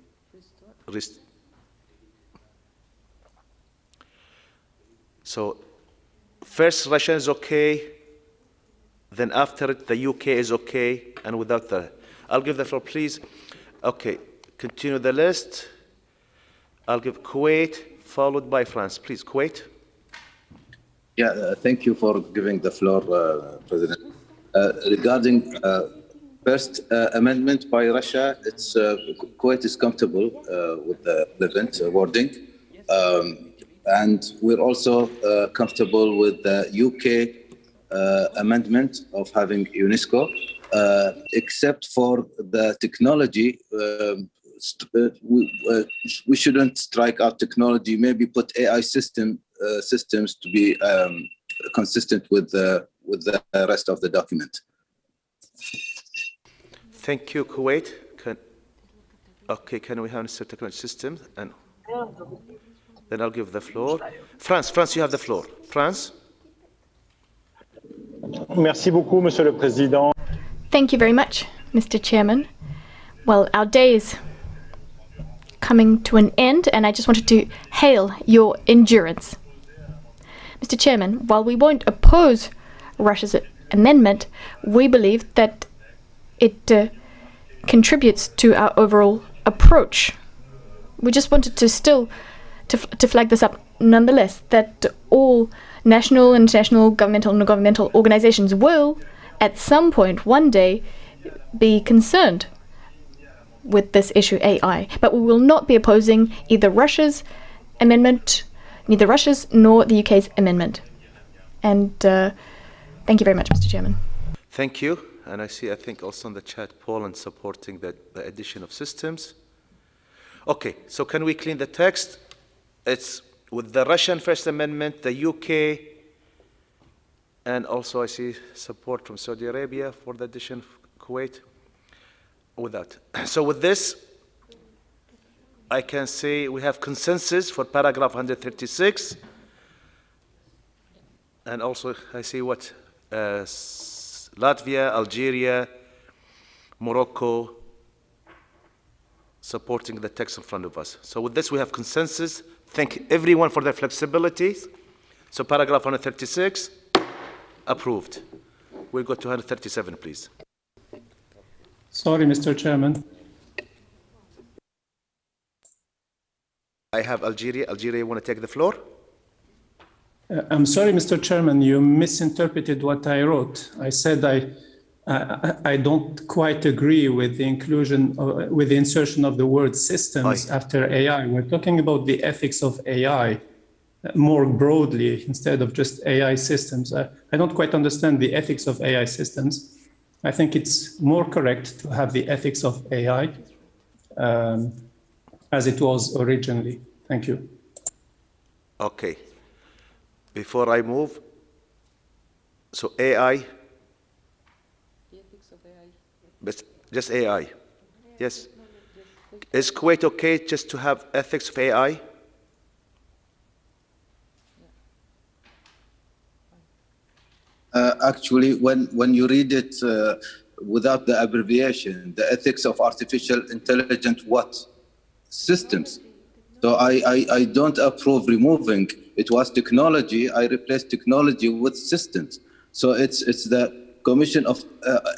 so first Russia is okay, then after it the UK is okay, and without the, I'll give the floor, please. Okay, continue the list. I'll give Kuwait, followed by France. Please, Kuwait. Yeah, thank you for giving the floor, President. Regarding first amendment by Russia, it's Kuwait is comfortable with the relevant wording, and we're also comfortable with the UK amendment of having UNESCO, except for the technology. We shouldn't strike out technology. Maybe put AI systems to be consistent with the rest of the document. Thank you, Kuwait. Can we have a certain system? And then I'll give the floor. France, you have the floor. France. Merci beaucoup, Monsieur le Président. Thank you very much, Mr. Chairman. Well, our day is coming to an end, and I just wanted to hail your endurance. Mr. Chairman, while we won't oppose Russia's amendment, we believe that it contributes to our overall approach. We just wanted to still to flag this up nonetheless, that all national, international, governmental and non-governmental organizations will, at some point, one day, be concerned with this issue AI. But we will not be opposing either Russia's amendment, neither Russia's nor the UK's amendment. And thank you very much, Mr. Chairman. Thank you. And I think also in the chat, Poland supporting the addition of systems. Okay, so can we clean the text? It's with the Russian First Amendment, the UK, and also I see support from Saudi Arabia for the addition of Kuwait. With that. So with this, I can say we have consensus for paragraph 136. And also I see what Latvia, Algeria, Morocco supporting the text in front of us. So with this, we have consensus. Thank everyone for their flexibility. So paragraph 136, approved. We'll go to 137, please. Sorry, Mr. Chairman. I have Algeria. Algeria, you want to take the floor? I'm sorry, Mr. Chairman, you misinterpreted what I wrote. I said I don't quite agree with the inclusion, with the insertion of the word systems after AI. We're talking about the ethics of AI more broadly instead of just AI systems. I don't quite understand the ethics of AI systems. I think it's more correct to have the ethics of AI as it was originally. Thank you. Okay. Before I move, so AI. The ethics of AI. But just AI. Yes. Is Kuwait okay just to have ethics of AI? Actually, when you read it without the abbreviation, the ethics of artificial intelligent what? Systems. So I don't approve removing. It was technology. I replaced technology with systems. So it's the Commission of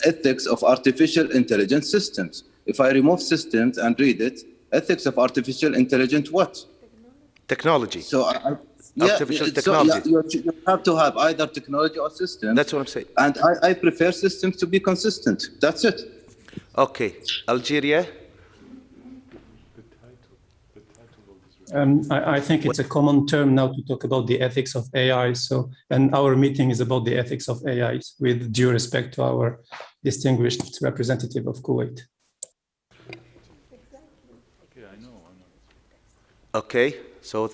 Ethics of Artificial Intelligence Systems. If I remove systems and read it, ethics of artificial intelligent what? Technology. So artificial technology. You have to have either technology or systems. That's what I'm saying. And I prefer systems to be consistent. That's it. Okay. Algeria. I think it's a common term now to talk about the ethics of AI. So, and our meeting is about the ethics of AI, with due respect to our distinguished representative of Kuwait. Okay, so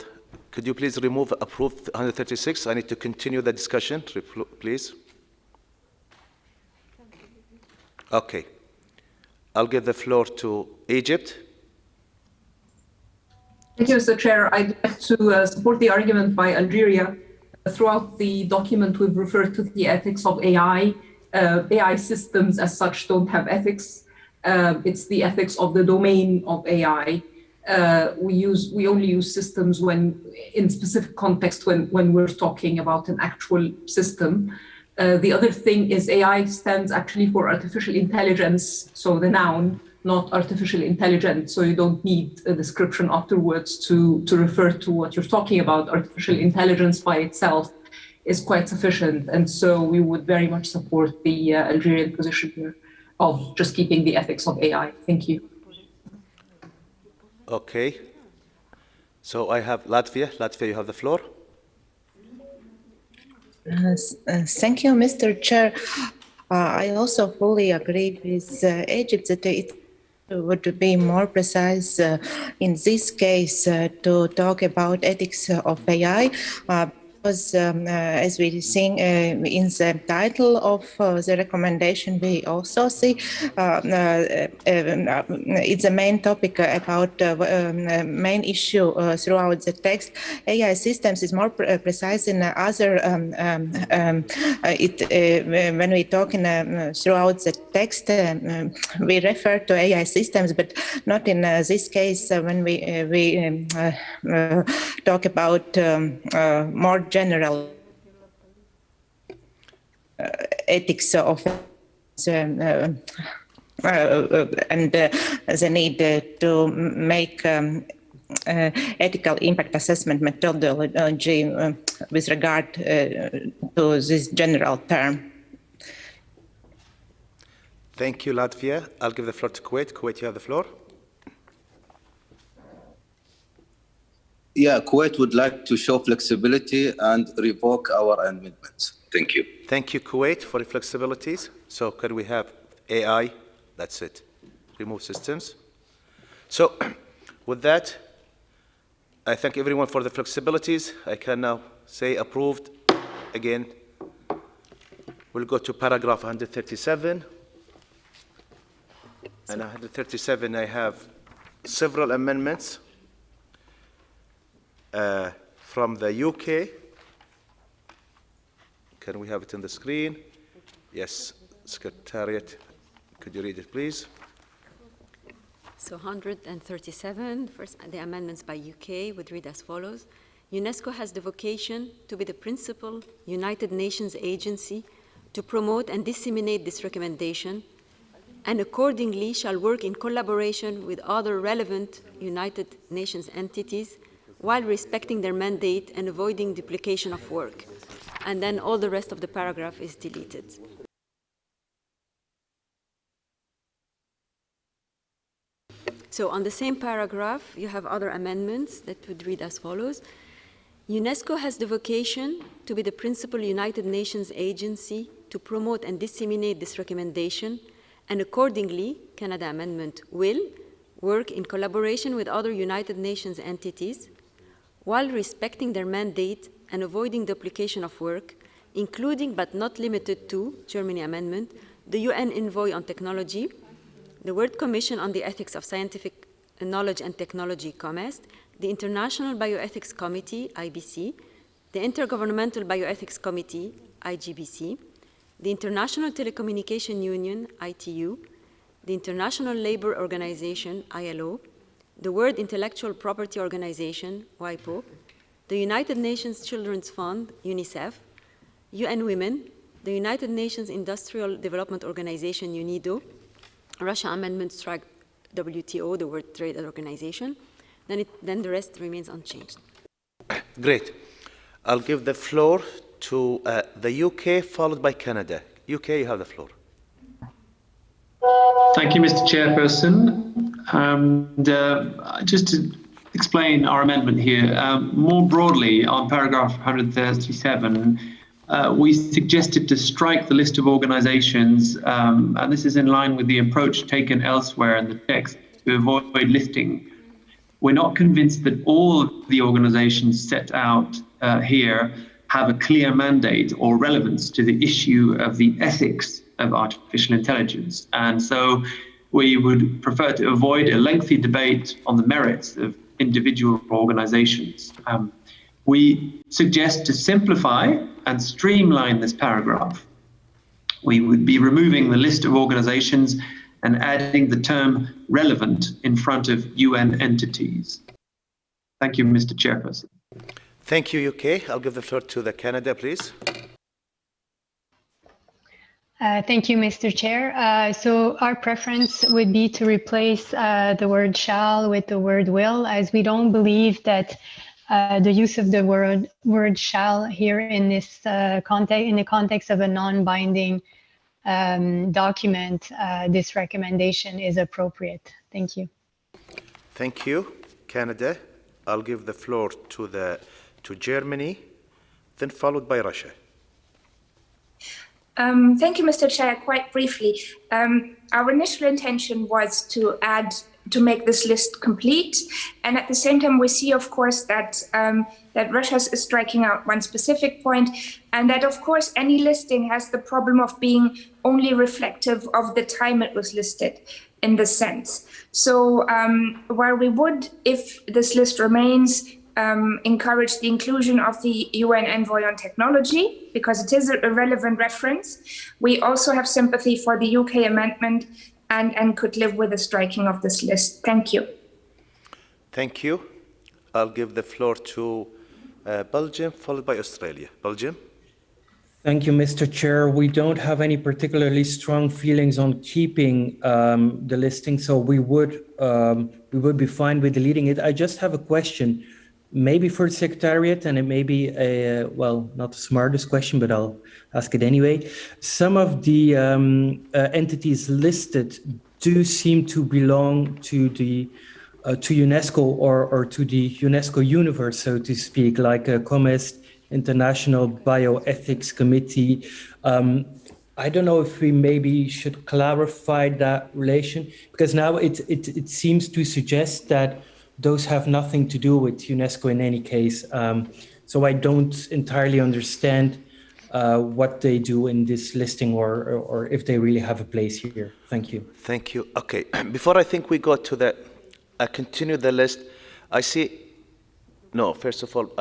could you please remove approved 136? I need to continue the discussion, please. Okay, I'll give the floor to Egypt. Thank you, Mr. Chair. I'd like to support the argument by Algeria. Throughout the document, we've referred to the ethics of AI. AI systems as such don't have ethics. It's the ethics of the domain of AI. We only use systems when in specific context when we're talking about an actual system. The other thing is AI stands actually for artificial intelligence, so the noun, not artificial intelligence. So you don't need a description afterwards to refer to what you're talking about. Artificial intelligence by itself is quite sufficient. And so we would very much support the Algerian position here of just keeping the ethics of AI. Thank you. Okay. So I have Latvia. Latvia, you have the floor. Thank you, Mr. Chair. I also fully agree with Egypt that it would be more precise in this case to talk about ethics of AI. Because as we see in the title of the recommendation, we also see it's a main topic about main issue throughout the text. AI systems is more precise in other. When we talk throughout the text, we refer to AI systems, but not in this case when we talk about more general ethics of and the need to make ethical impact assessment methodology with regard to this general term. Thank you, Latvia. I'll give the floor to Kuwait. Kuwait, you have the floor. Yeah, Kuwait would like to show flexibility and revoke our amendments. Thank you. Thank you, Kuwait, for the flexibilities. So can we have AI? That's it. Remove systems. So with that, I thank everyone for the flexibilities. I can now say approved. Again, we'll go to paragraph 137. And 137, I have several amendments from the UK. Can we have it on the screen? Yes, Secretariat, could you read it, please? So 137, first, the amendments by UK would read as follows. UNESCO has the vocation to be the principal United Nations agency to promote and disseminate this recommendation, and accordingly shall work in collaboration with other relevant United Nations entities while respecting their mandate and avoiding duplication of work. And then all the rest of the paragraph is deleted. So on the same paragraph, you have other amendments that would read as follows. UNESCO has the vocation to be the principal United Nations agency to promote and disseminate this recommendation, and accordingly, Canada Amendment will work in collaboration with other United Nations entities while respecting their mandate and avoiding duplication of work, including but not limited to, Germany Amendment, the UN Envoy on Technology, the World Commission on the Ethics of Scientific Knowledge and Technology, COMEST, the International Bioethics Committee, IBC, the Intergovernmental Bioethics Committee, IGBC, the International Telecommunication Union, ITU, the International Labour Organization, ILO, the World Intellectual Property Organization, WIPO, the United Nations Children's Fund, UNICEF, UN Women, the United Nations Industrial Development Organization, UNIDO, Russia Amendment Strike WTO, the World Trade Organization, then the rest remains unchanged. Great. I'll give the floor to the UK, followed by Canada. UK, you have the floor. Thank you, Mr. Chairperson. Just to explain our amendment here, more broadly on paragraph 137, we suggested to strike the list of organizations, and this is in line with the approach taken elsewhere in the text to avoid listing. We're not convinced that all of the organizations set out here have a clear mandate or relevance to the issue of the ethics of artificial intelligence. And so we would prefer to avoid a lengthy debate on the merits of individual organizations. We suggest to simplify and streamline this paragraph. We would be removing the list of organizations and adding the term relevant in front of UN entities. Thank you, Mr. Chairperson. Thank you, UK. I'll give the floor to the Canada, please. Thank you, Mr. Chair. So our preference would be to replace the word shall with the word will, as we don't believe that the use of the word shall here in this context, in the context of a non-binding document, this recommendation is appropriate. Thank you. Thank you, Canada. I'll give the floor to Germany, then followed by Russia. Thank you, Mr. Chair. Quite briefly, our initial intention was to make this list complete, and at the same time, we see, of course, that that Russia is striking out one specific point, and that, of course, any listing has the problem of being only reflective of the time it was listed, in this sense. So, while we would, if this list remains, encourage the inclusion of the UN Envoy on Technology, because it is a relevant reference. We also have sympathy for the UK amendment and could live with the striking of this list. Thank you. Thank you. I'll give the floor to Belgium, followed by Australia. Belgium. Thank you, Mr. Chair. We don't have any particularly strong feelings on keeping the listing, so we would be fine with deleting it. I just have a question. Maybe for the Secretariat, and it may be a, well, not the smartest question, but I'll ask it anyway. Some of the entities listed do seem to belong to the to UNESCO or to the UNESCO universe, so to speak, like COMEST, International Bioethics Committee. I don't know if we maybe should clarify that relation, because now it seems to suggest that those have nothing to do with UNESCO in any case. So I don't entirely understand what they do in this listing or if they really have a place here. Thank you. Thank you. Okay, before I think we go to the, continue the list, I see, no, first of all,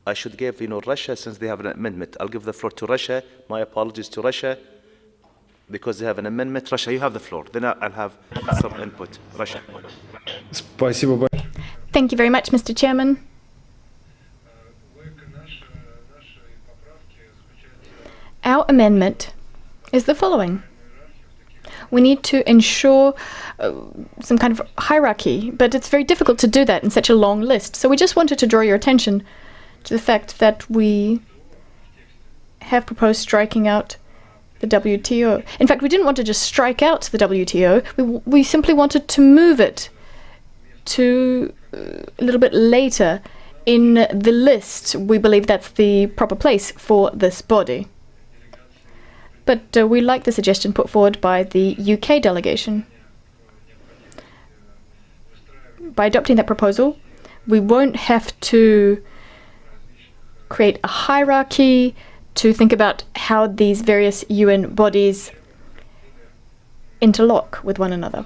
I should give, Russia, since they have an amendment. I'll give the floor to Russia. My apologies to Russia, because they have an amendment. Russia, you have the floor. Then I'll have some input. Russia. Thank you very much, Mr. Chairman. Our amendment is the following. We need to ensure some kind of hierarchy, but it's very difficult to do that in such a long list. So we just wanted to draw your attention to the fact that we have proposed striking out the WTO. In fact, we didn't want to just strike out the WTO. We simply wanted to move it to a little bit later in the list. We believe that's the proper place for this body. but we like the suggestion put forward by the UK delegation. By adopting that proposal, we won't have to create a hierarchy to think about how these various UN bodies interlock with one another.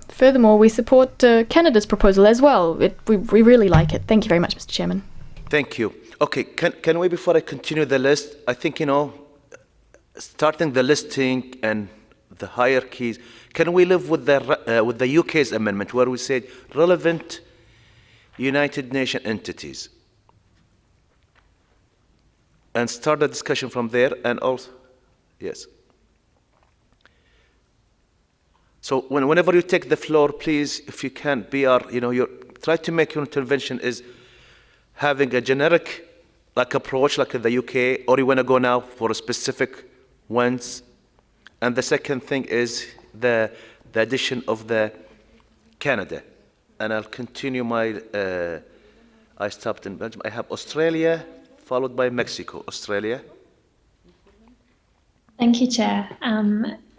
Furthermore, we support Canada's proposal as well. We really like it. Thank you very much, Mr. Chairman. Thank you. Okay, can we, before I continue the list, I think, starting the listing and the hierarchies, can we live with the UK's amendment where we said relevant United Nations entities and start the discussion from there? And also, yes. So whenever you take the floor, please, if you can, try to make your intervention is having a generic approach like in the UK, or you want to go now for a specific ones. And the second thing is the addition of the Canada. And I'll continue my, I stopped in Belgium. I have Australia, followed by Mexico. Australia. Thank you, Chair.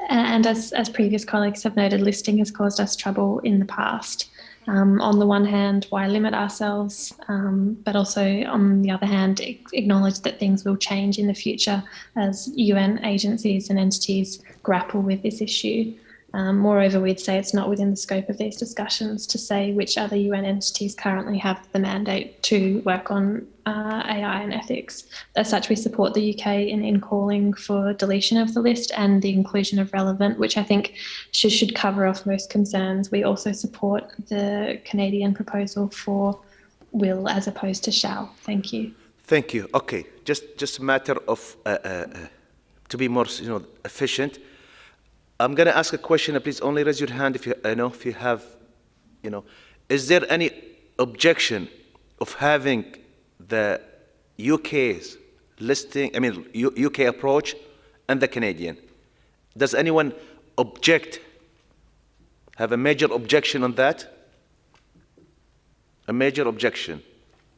And as previous colleagues have noted, listing has caused us trouble in the past. On the one hand, why limit ourselves, but also on the other hand, acknowledge that things will change in the future as UN agencies and entities grapple with this issue. Moreover, we'd say it's not within the scope of these discussions to say which other UN entities currently have the mandate to work on AI and ethics. As such, we support the UK in calling for deletion of the list and the inclusion of relevant, which I think should cover off most concerns. We also support the Canadian proposal for will as opposed to shall. Thank you. Thank you. Okay, just a matter of to be more efficient. I'm going to ask a question. Please only raise your hand if you have, is there any objection of having the UK's listing, UK approach and the Canadian? Does anyone object, have a major objection on that? A major objection.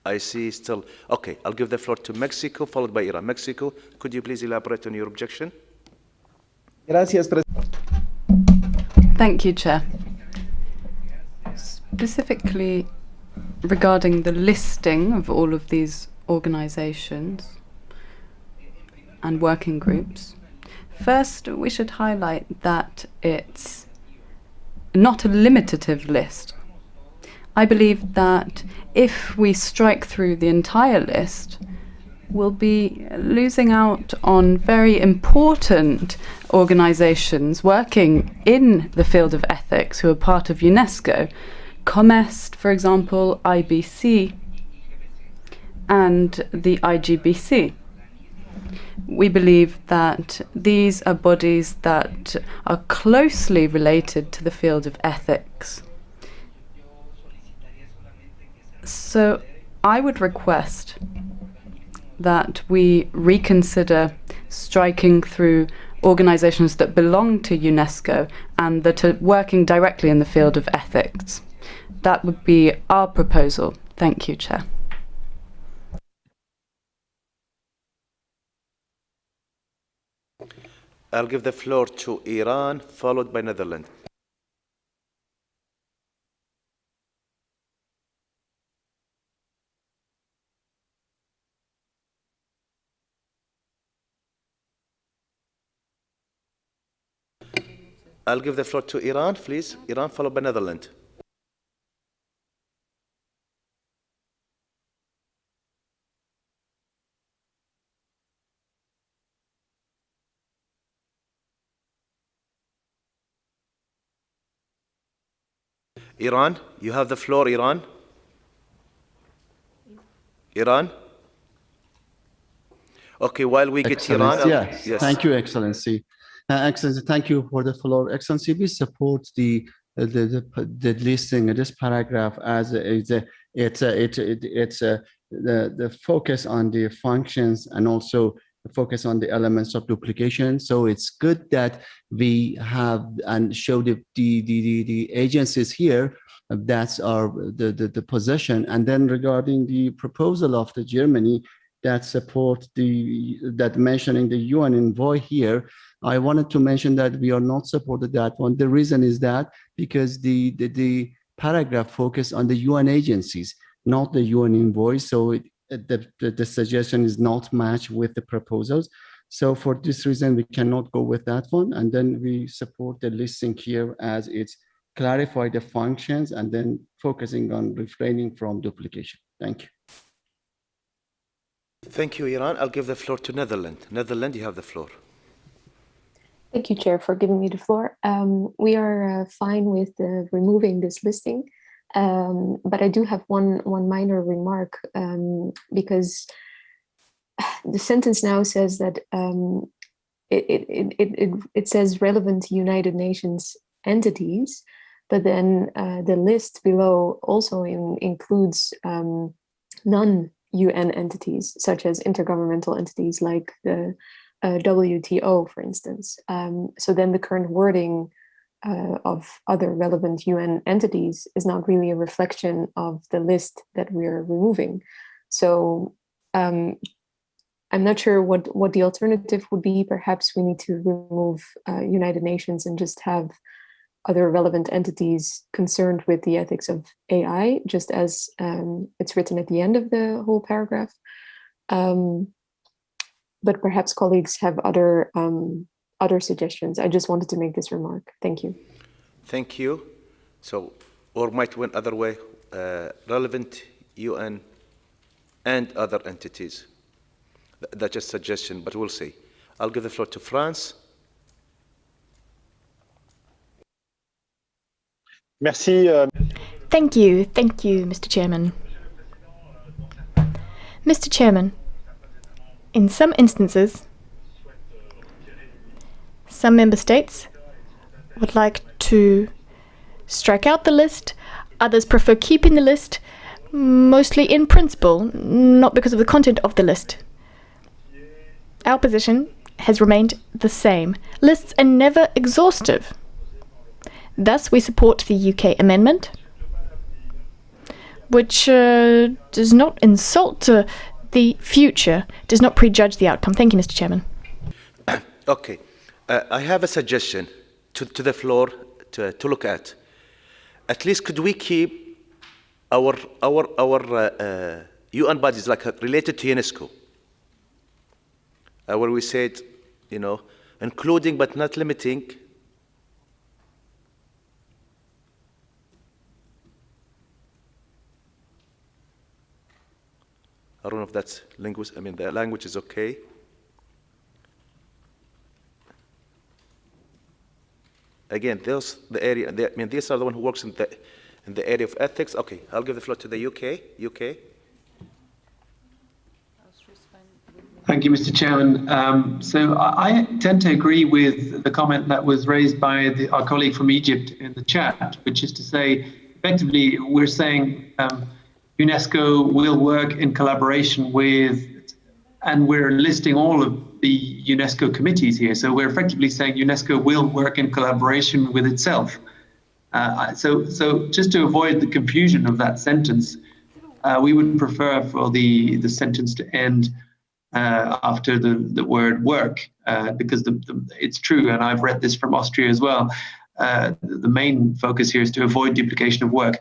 I see still. Okay, I'll give the floor to Mexico, followed by Iran. Mexico, could you please elaborate on your objection? Gracias, Thank you, Chair. Specifically regarding the listing of all of these organizations and working groups, first we should highlight that it's not a limitative list. I believe that if we strike through the entire list, we'll be losing out on very important organizations working in the field of ethics who are part of UNESCO. COMEST, for example, IBC, and the IGBC. We believe that these are bodies that are closely related to the field of ethics. So I would request that we reconsider striking through organizations that belong to UNESCO and that are working directly in the field of ethics. That would be our proposal. Thank you, Chair. I'll give the floor to Iran, followed by Netherlands. I'll give the floor to Iran, please. Iran, followed by Netherlands. Iran, you have the floor, Iran. Iran? Okay, while we get Iran. Yes. Thank you, Excellency. Excellency, thank you for the floor. Excellency, we support the listing of this paragraph as the focus on the functions and also focus on the elements of duplication. So it's good that we have and show the agencies here. That's our the position. And then regarding the proposal of the Germany, that support that mentioning the UN envoy here, I wanted to mention that we are not supported that one. The reason is that because the paragraph focus on the UN agencies, not the UN envoy. So the suggestion is not matched with the proposals. So for this reason, we cannot go with that one. And then we support the listing here as it's clarify the functions and then focusing on refraining from duplication. Thank you. Thank you, Iran. I'll give the floor to Netherlands. Netherlands, you have the floor. Thank you, Chair, for giving me the floor. We are fine with removing this listing, but I do have one minor remark because the sentence now says that it says relevant United Nations entities, but then the list below also includes non-UN entities, such as intergovernmental entities like the WTO, for instance. So then the current wording of other relevant UN entities is not really a reflection of the list that we're removing. So I'm not sure what the alternative would be. Perhaps we need to remove United Nations and just have other relevant entities concerned with the ethics of AI, just as it's written at the end of the whole paragraph. But perhaps colleagues have other suggestions. I just wanted to make this remark. Thank you. Thank you. So, or might went other way, relevant UN and other entities. That's just a suggestion, but we'll see. I'll give the floor to France. Merci. Thank you, Mr. Chairman. Mr. Chairman, in some instances, some member states would like to strike out the list, others prefer keeping the list, mostly in principle, not because of the content of the list. Our position has remained the same. Lists are never exhaustive. Thus, we support the UK amendment, which does not insult the future, does not prejudge the outcome. Thank you, Mr. Chairman. Okay. I have a suggestion to the floor to look at. At least could we keep our UN bodies like related to UNESCO, where we said, you know, including but not limiting. I don't know if that's linguist. I mean, the language is okay. Again, the area. I mean, these are the one who works in the area of ethics. Okay, I'll give the floor to the UK. Thank you, Mr. Chairman. So I tend to agree with the comment that was raised by our colleague from Egypt in the chat, which is to say, effectively, we're saying UNESCO will work in collaboration with, and we're listing all of the UNESCO committees here. So we're effectively saying UNESCO will work in collaboration with itself. So just to avoid the confusion of that sentence, we would prefer for the sentence to end after the word work, because it's true, and I've read this from Austria as well. The main focus here is to avoid duplication of work.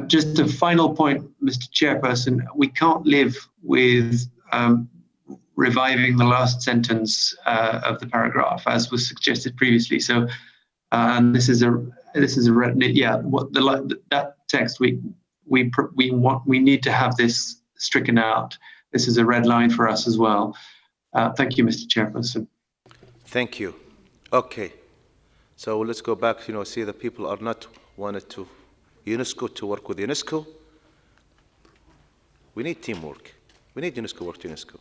Just a final point, Mr. Chairperson, we can't live with reviving the last sentence of the paragraph, as was suggested previously. So, and this is a that text we need to have this stricken out. This is a red line for us as well. Thank you, Mr. Chairperson. Thank you. Okay, so let's go back. You know, see the people are not wanted to UNESCO to work with UNESCO. We need teamwork. We need UNESCO work to UNESCO.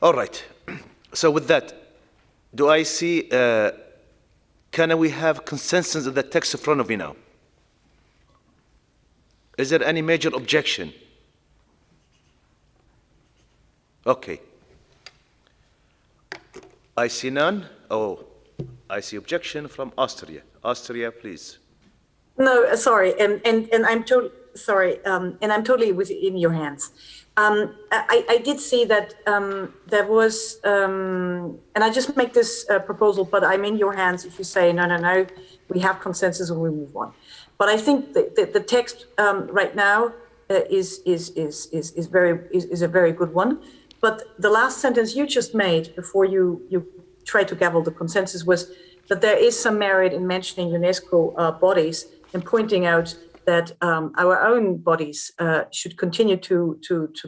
All right. So with that, do I see? Can we have consensus of the text in front of you now? Is there any major objection? Okay. I see none. Oh, I see objection from Austria. Austria, please. No, sorry, and I'm totally sorry, and I'm totally within your hands. I did see that there was, and I just make this proposal, but I'm in your hands if you say, no, we have consensus and we move on. But I think the text right now is a very good one. But the last sentence you just made before you try to gavel the consensus was that there is some merit in mentioning UNESCO bodies and pointing out that our own bodies should continue to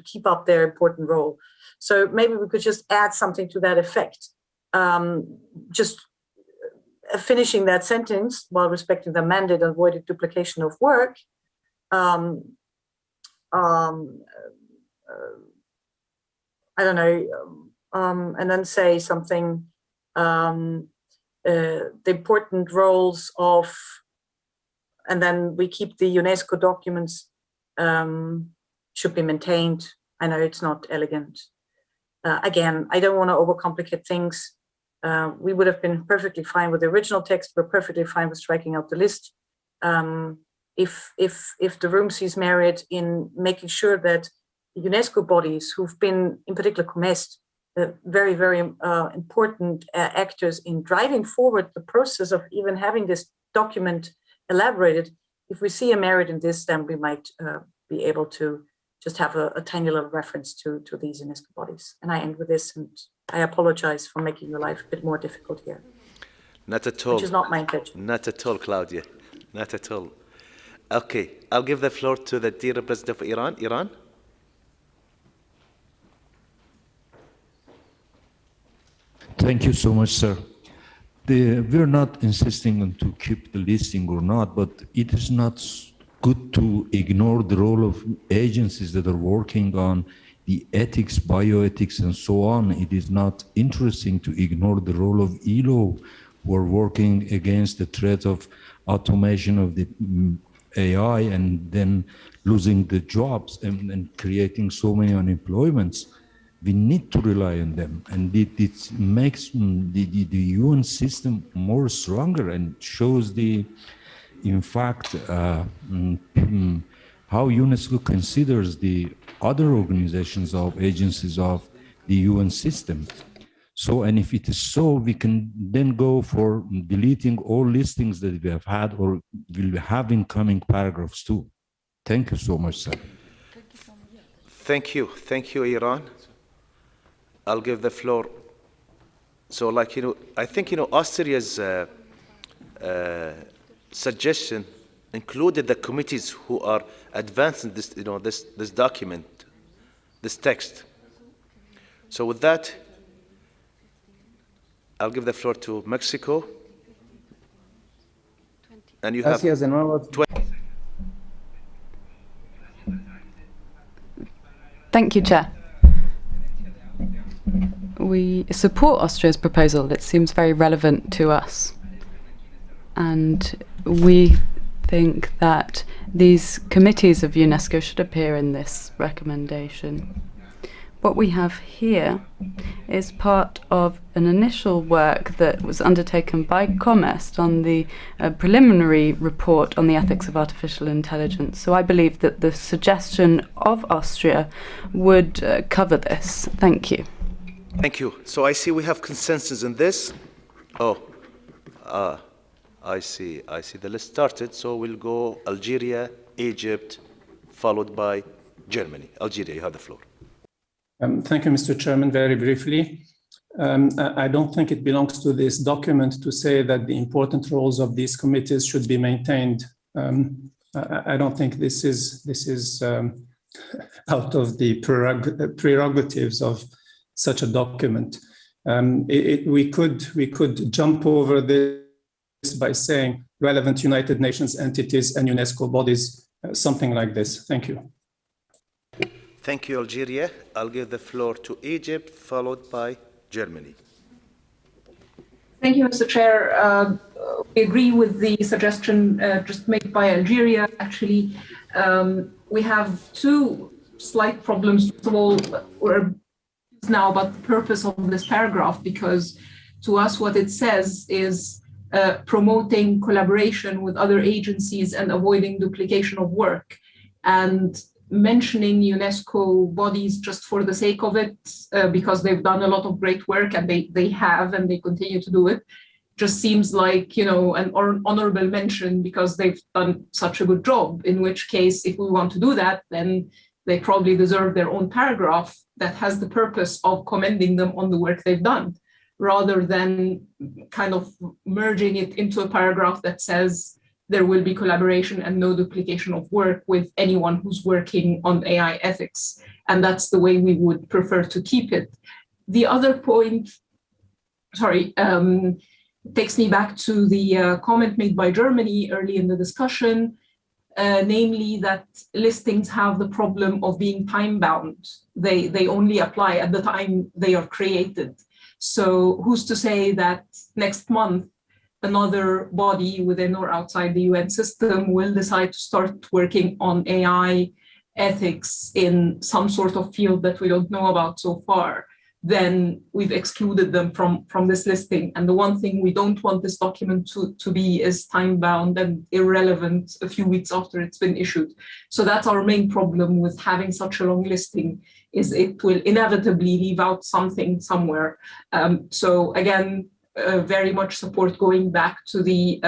keep up their important role. So maybe we could just add something to that effect. Just finishing that sentence while respecting the mandate and avoided duplication of work. I don't know, and then say something, the important roles of, and then we keep the UNESCO documents should be maintained. I know it's not elegant. Again, I don't want to overcomplicate things. We would have been perfectly fine with the original text. We're perfectly fine with striking out the list. If the room sees merit in making sure that UNESCO bodies who've been, in particular COMEST, very, very important actors in driving forward the process of even having this document elaborated, if we see a merit in this, then we might be able to just have a tiny little reference to these UNESCO bodies. And I end with this, and I apologize for making your life a bit more difficult here. Not at all. Which is not my intention. Not at all, Claudia. Not at all. Okay, I'll give the floor to the dear representative of Iran. Iran? Thank you so much, sir. We're not insisting on to keep the listing or not, but it is not good to ignore the role of agencies that are working on the ethics, bioethics, and so on. It is not interesting to ignore the role of ILO, who are working against the threat of automation of the AI and then losing the jobs and creating so many unemployments. We need to rely on them, and it makes the UN system more stronger and shows in fact, how UNESCO considers the other organizations of agencies of the UN system. So, and if it is so, we can then go for deleting all listings that we have had or will have in coming paragraphs too. Thank you so much, sir. Thank you. Thank you, Iran. I'll give the floor. So, like, I think, Austria's suggestion included the committees who are advancing this, this document, this text. So with that, I'll give the floor to Mexico. And you have 20. Thank you, Chair. We support Austria's proposal. It seems very relevant to us. And we think that these committees of UNESCO should appear in this recommendation. What we have here is part of an initial work that was undertaken by COMEST on the preliminary report on the ethics of artificial intelligence. So I believe that the suggestion of Austria would cover this. Thank you. Thank you. So I see we have consensus in this. I see. The list started. So we'll go Algeria, Egypt, followed by Germany. Algeria, you have the floor. Thank you, Mr. Chairman. Very briefly, I don't think it belongs to this document to say that the important roles of these committees should be maintained. I don't think this is out of the prerogatives of such a document. We could jump over this by saying relevant United Nations entities and UNESCO bodies, something like this. Thank you. Thank you, Algeria. I'll give the floor to Egypt, followed by Germany. Thank you, Mr. Chair. We agree with the suggestion just made by Algeria. Actually, we have two slight problems. First of all, we're now about the purpose of this paragraph, because to us what it says is promoting collaboration with other agencies and avoiding duplication of work. And mentioning UNESCO bodies just for the sake of it, because they've done a lot of great work and they have and they continue to do it, just seems like, you know, an honorable mention because they've done such a good job, in which case, if we want to do that, then they probably deserve their own paragraph that has the purpose of commending them on the work they've done, rather than kind of merging it into a paragraph that says there will be collaboration and no duplication of work with anyone who's working on AI ethics. And that's the way we would prefer to keep it. The other point, takes me back to the comment made by Germany early in the discussion, namely that listings have the problem of being time-bound. They only apply at the time they are created. So who's to say that next month another body within or outside the UN system will decide to start working on AI ethics in some sort of field that we don't know about so far? Then we've excluded them from this listing. And the one thing we don't want this document to be is time-bound and irrelevant a few weeks after it's been issued. So that's our main problem with having such a long listing, is it will inevitably leave out something somewhere. So again, very much support going back to the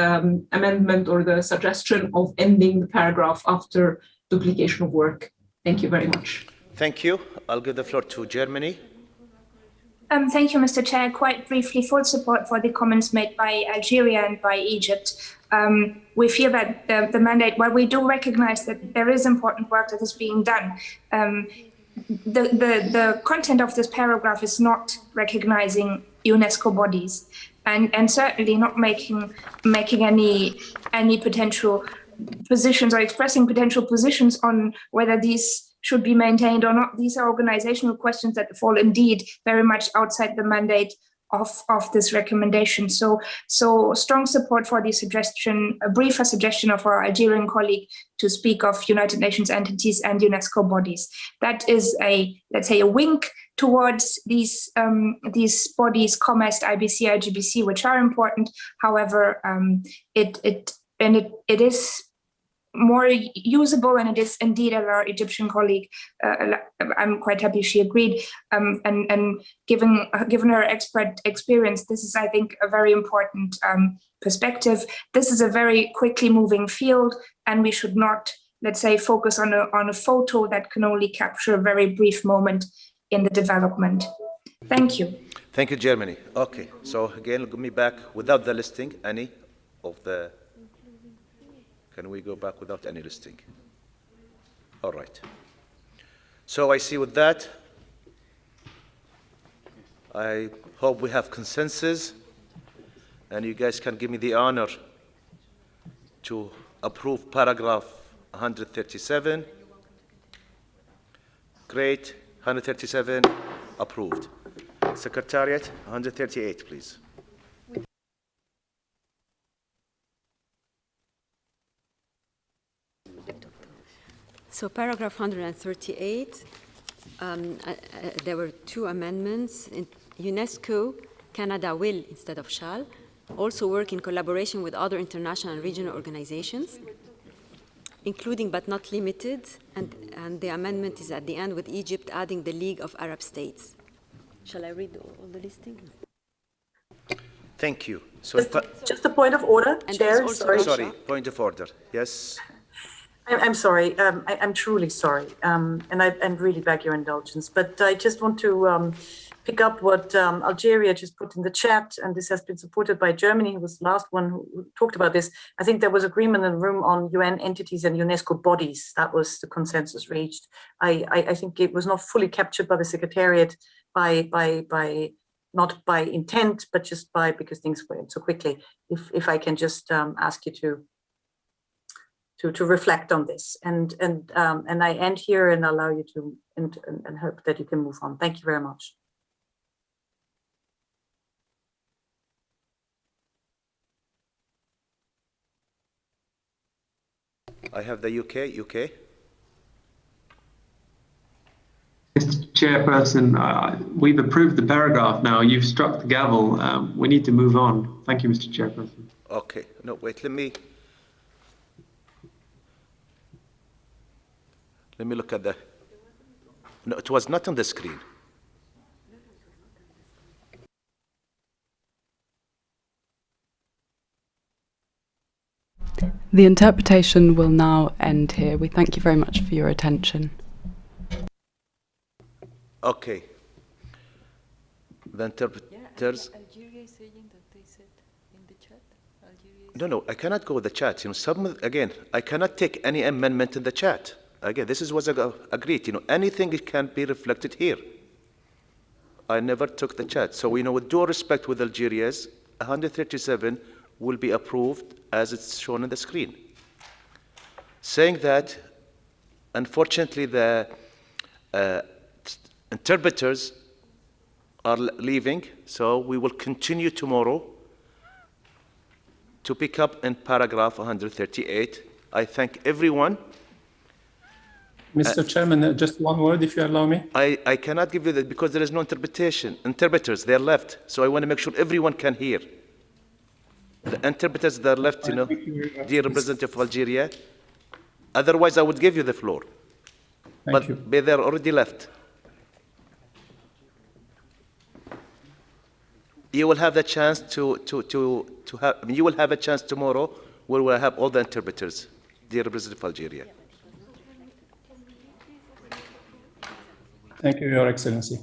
amendment or the suggestion of ending the paragraph after duplication of work. Thank you very much. Thank you. I'll give the floor to Germany. Thank you, Mr. Chair. Quite briefly, full support for the comments made by Algeria and by Egypt. We feel that the mandate, while we do recognize that there is important work that is being done, the content of this paragraph is not recognizing UNESCO bodies and certainly not making any potential positions or expressing potential positions on whether these should be maintained or not. These are organizational questions that fall indeed very much outside the mandate of this recommendation. So strong support for the suggestion, a briefer suggestion of our Algerian colleague to speak of United Nations entities and UNESCO bodies. That is let's say a wink towards these bodies, COMEST, IBC, IGBC, which are important. However, it is more usable, and it is indeed, as our Egyptian colleague, I'm quite happy she agreed, and given her expert experience, this is, I think, a very important perspective. This is a very quickly moving field, and we should not, let's say, focus on a photo that can only capture a very brief moment in the development. Thank you. Thank you, Germany. Okay, so again, give me back without the listing, any of the... Can we go back without any listing? All right. So I see with that, I hope we have consensus, and you guys can give me the honor to approve paragraph 137. Great, 137 approved. Secretariat, 138, please. So paragraph 138, there were two amendments. In UNESCO, Canada will instead of shall, also work in collaboration with other international and regional organizations, including but not limited, and the amendment is at the end with Egypt adding the League of Arab States. Shall I read all the listing? Thank you. So just a point of order, Chair. Sorry, point of order. Yes. I'm sorry. I'm truly sorry, and I really beg your indulgence. But I just want to pick up what Algeria just put in the chat, and this has been supported by Germany, who was the last one who talked about this. I think there was agreement in the room on UN entities and UNESCO bodies. That was the consensus reached. I think it was not fully captured by the Secretariat not by intent, but just because things went so quickly. If I can just ask you to reflect on this, and I end here and allow you to and hope that you can move on. Thank you very much. I have the UK. Mr. Chairperson, we've approved the paragraph now. You've struck the gavel. We need to move on. Thank you, Mr. Chairperson. Okay. No, wait. Let Let me look at the. No, it was not on the screen. The interpretation will now end here. We thank you very much for your attention. Okay. The interpreters. Algeria is saying that they said in the chat. No, I cannot go with the chat. Again, I cannot take any amendment in the chat. Again, this is what's agreed. Anything can be reflected here. I never took the chat. So with due respect with Algeria's, 137 will be approved as it's shown on the screen. Saying that, unfortunately, the interpreters are leaving, so we will continue tomorrow to pick up in paragraph 138. I thank everyone. Mr. Chairman, just one word, if you allow me. I cannot give you that because there is no interpretation. Interpreters, they're left. So I want to make sure everyone can hear. The interpreters, they're left, dear representative of Algeria. Otherwise, I would give you the floor. Thank you. But they're already left. You will have the chance you will have a chance tomorrow where we'll have all the interpreters, dear representative of Algeria. Thank you, Your Excellency.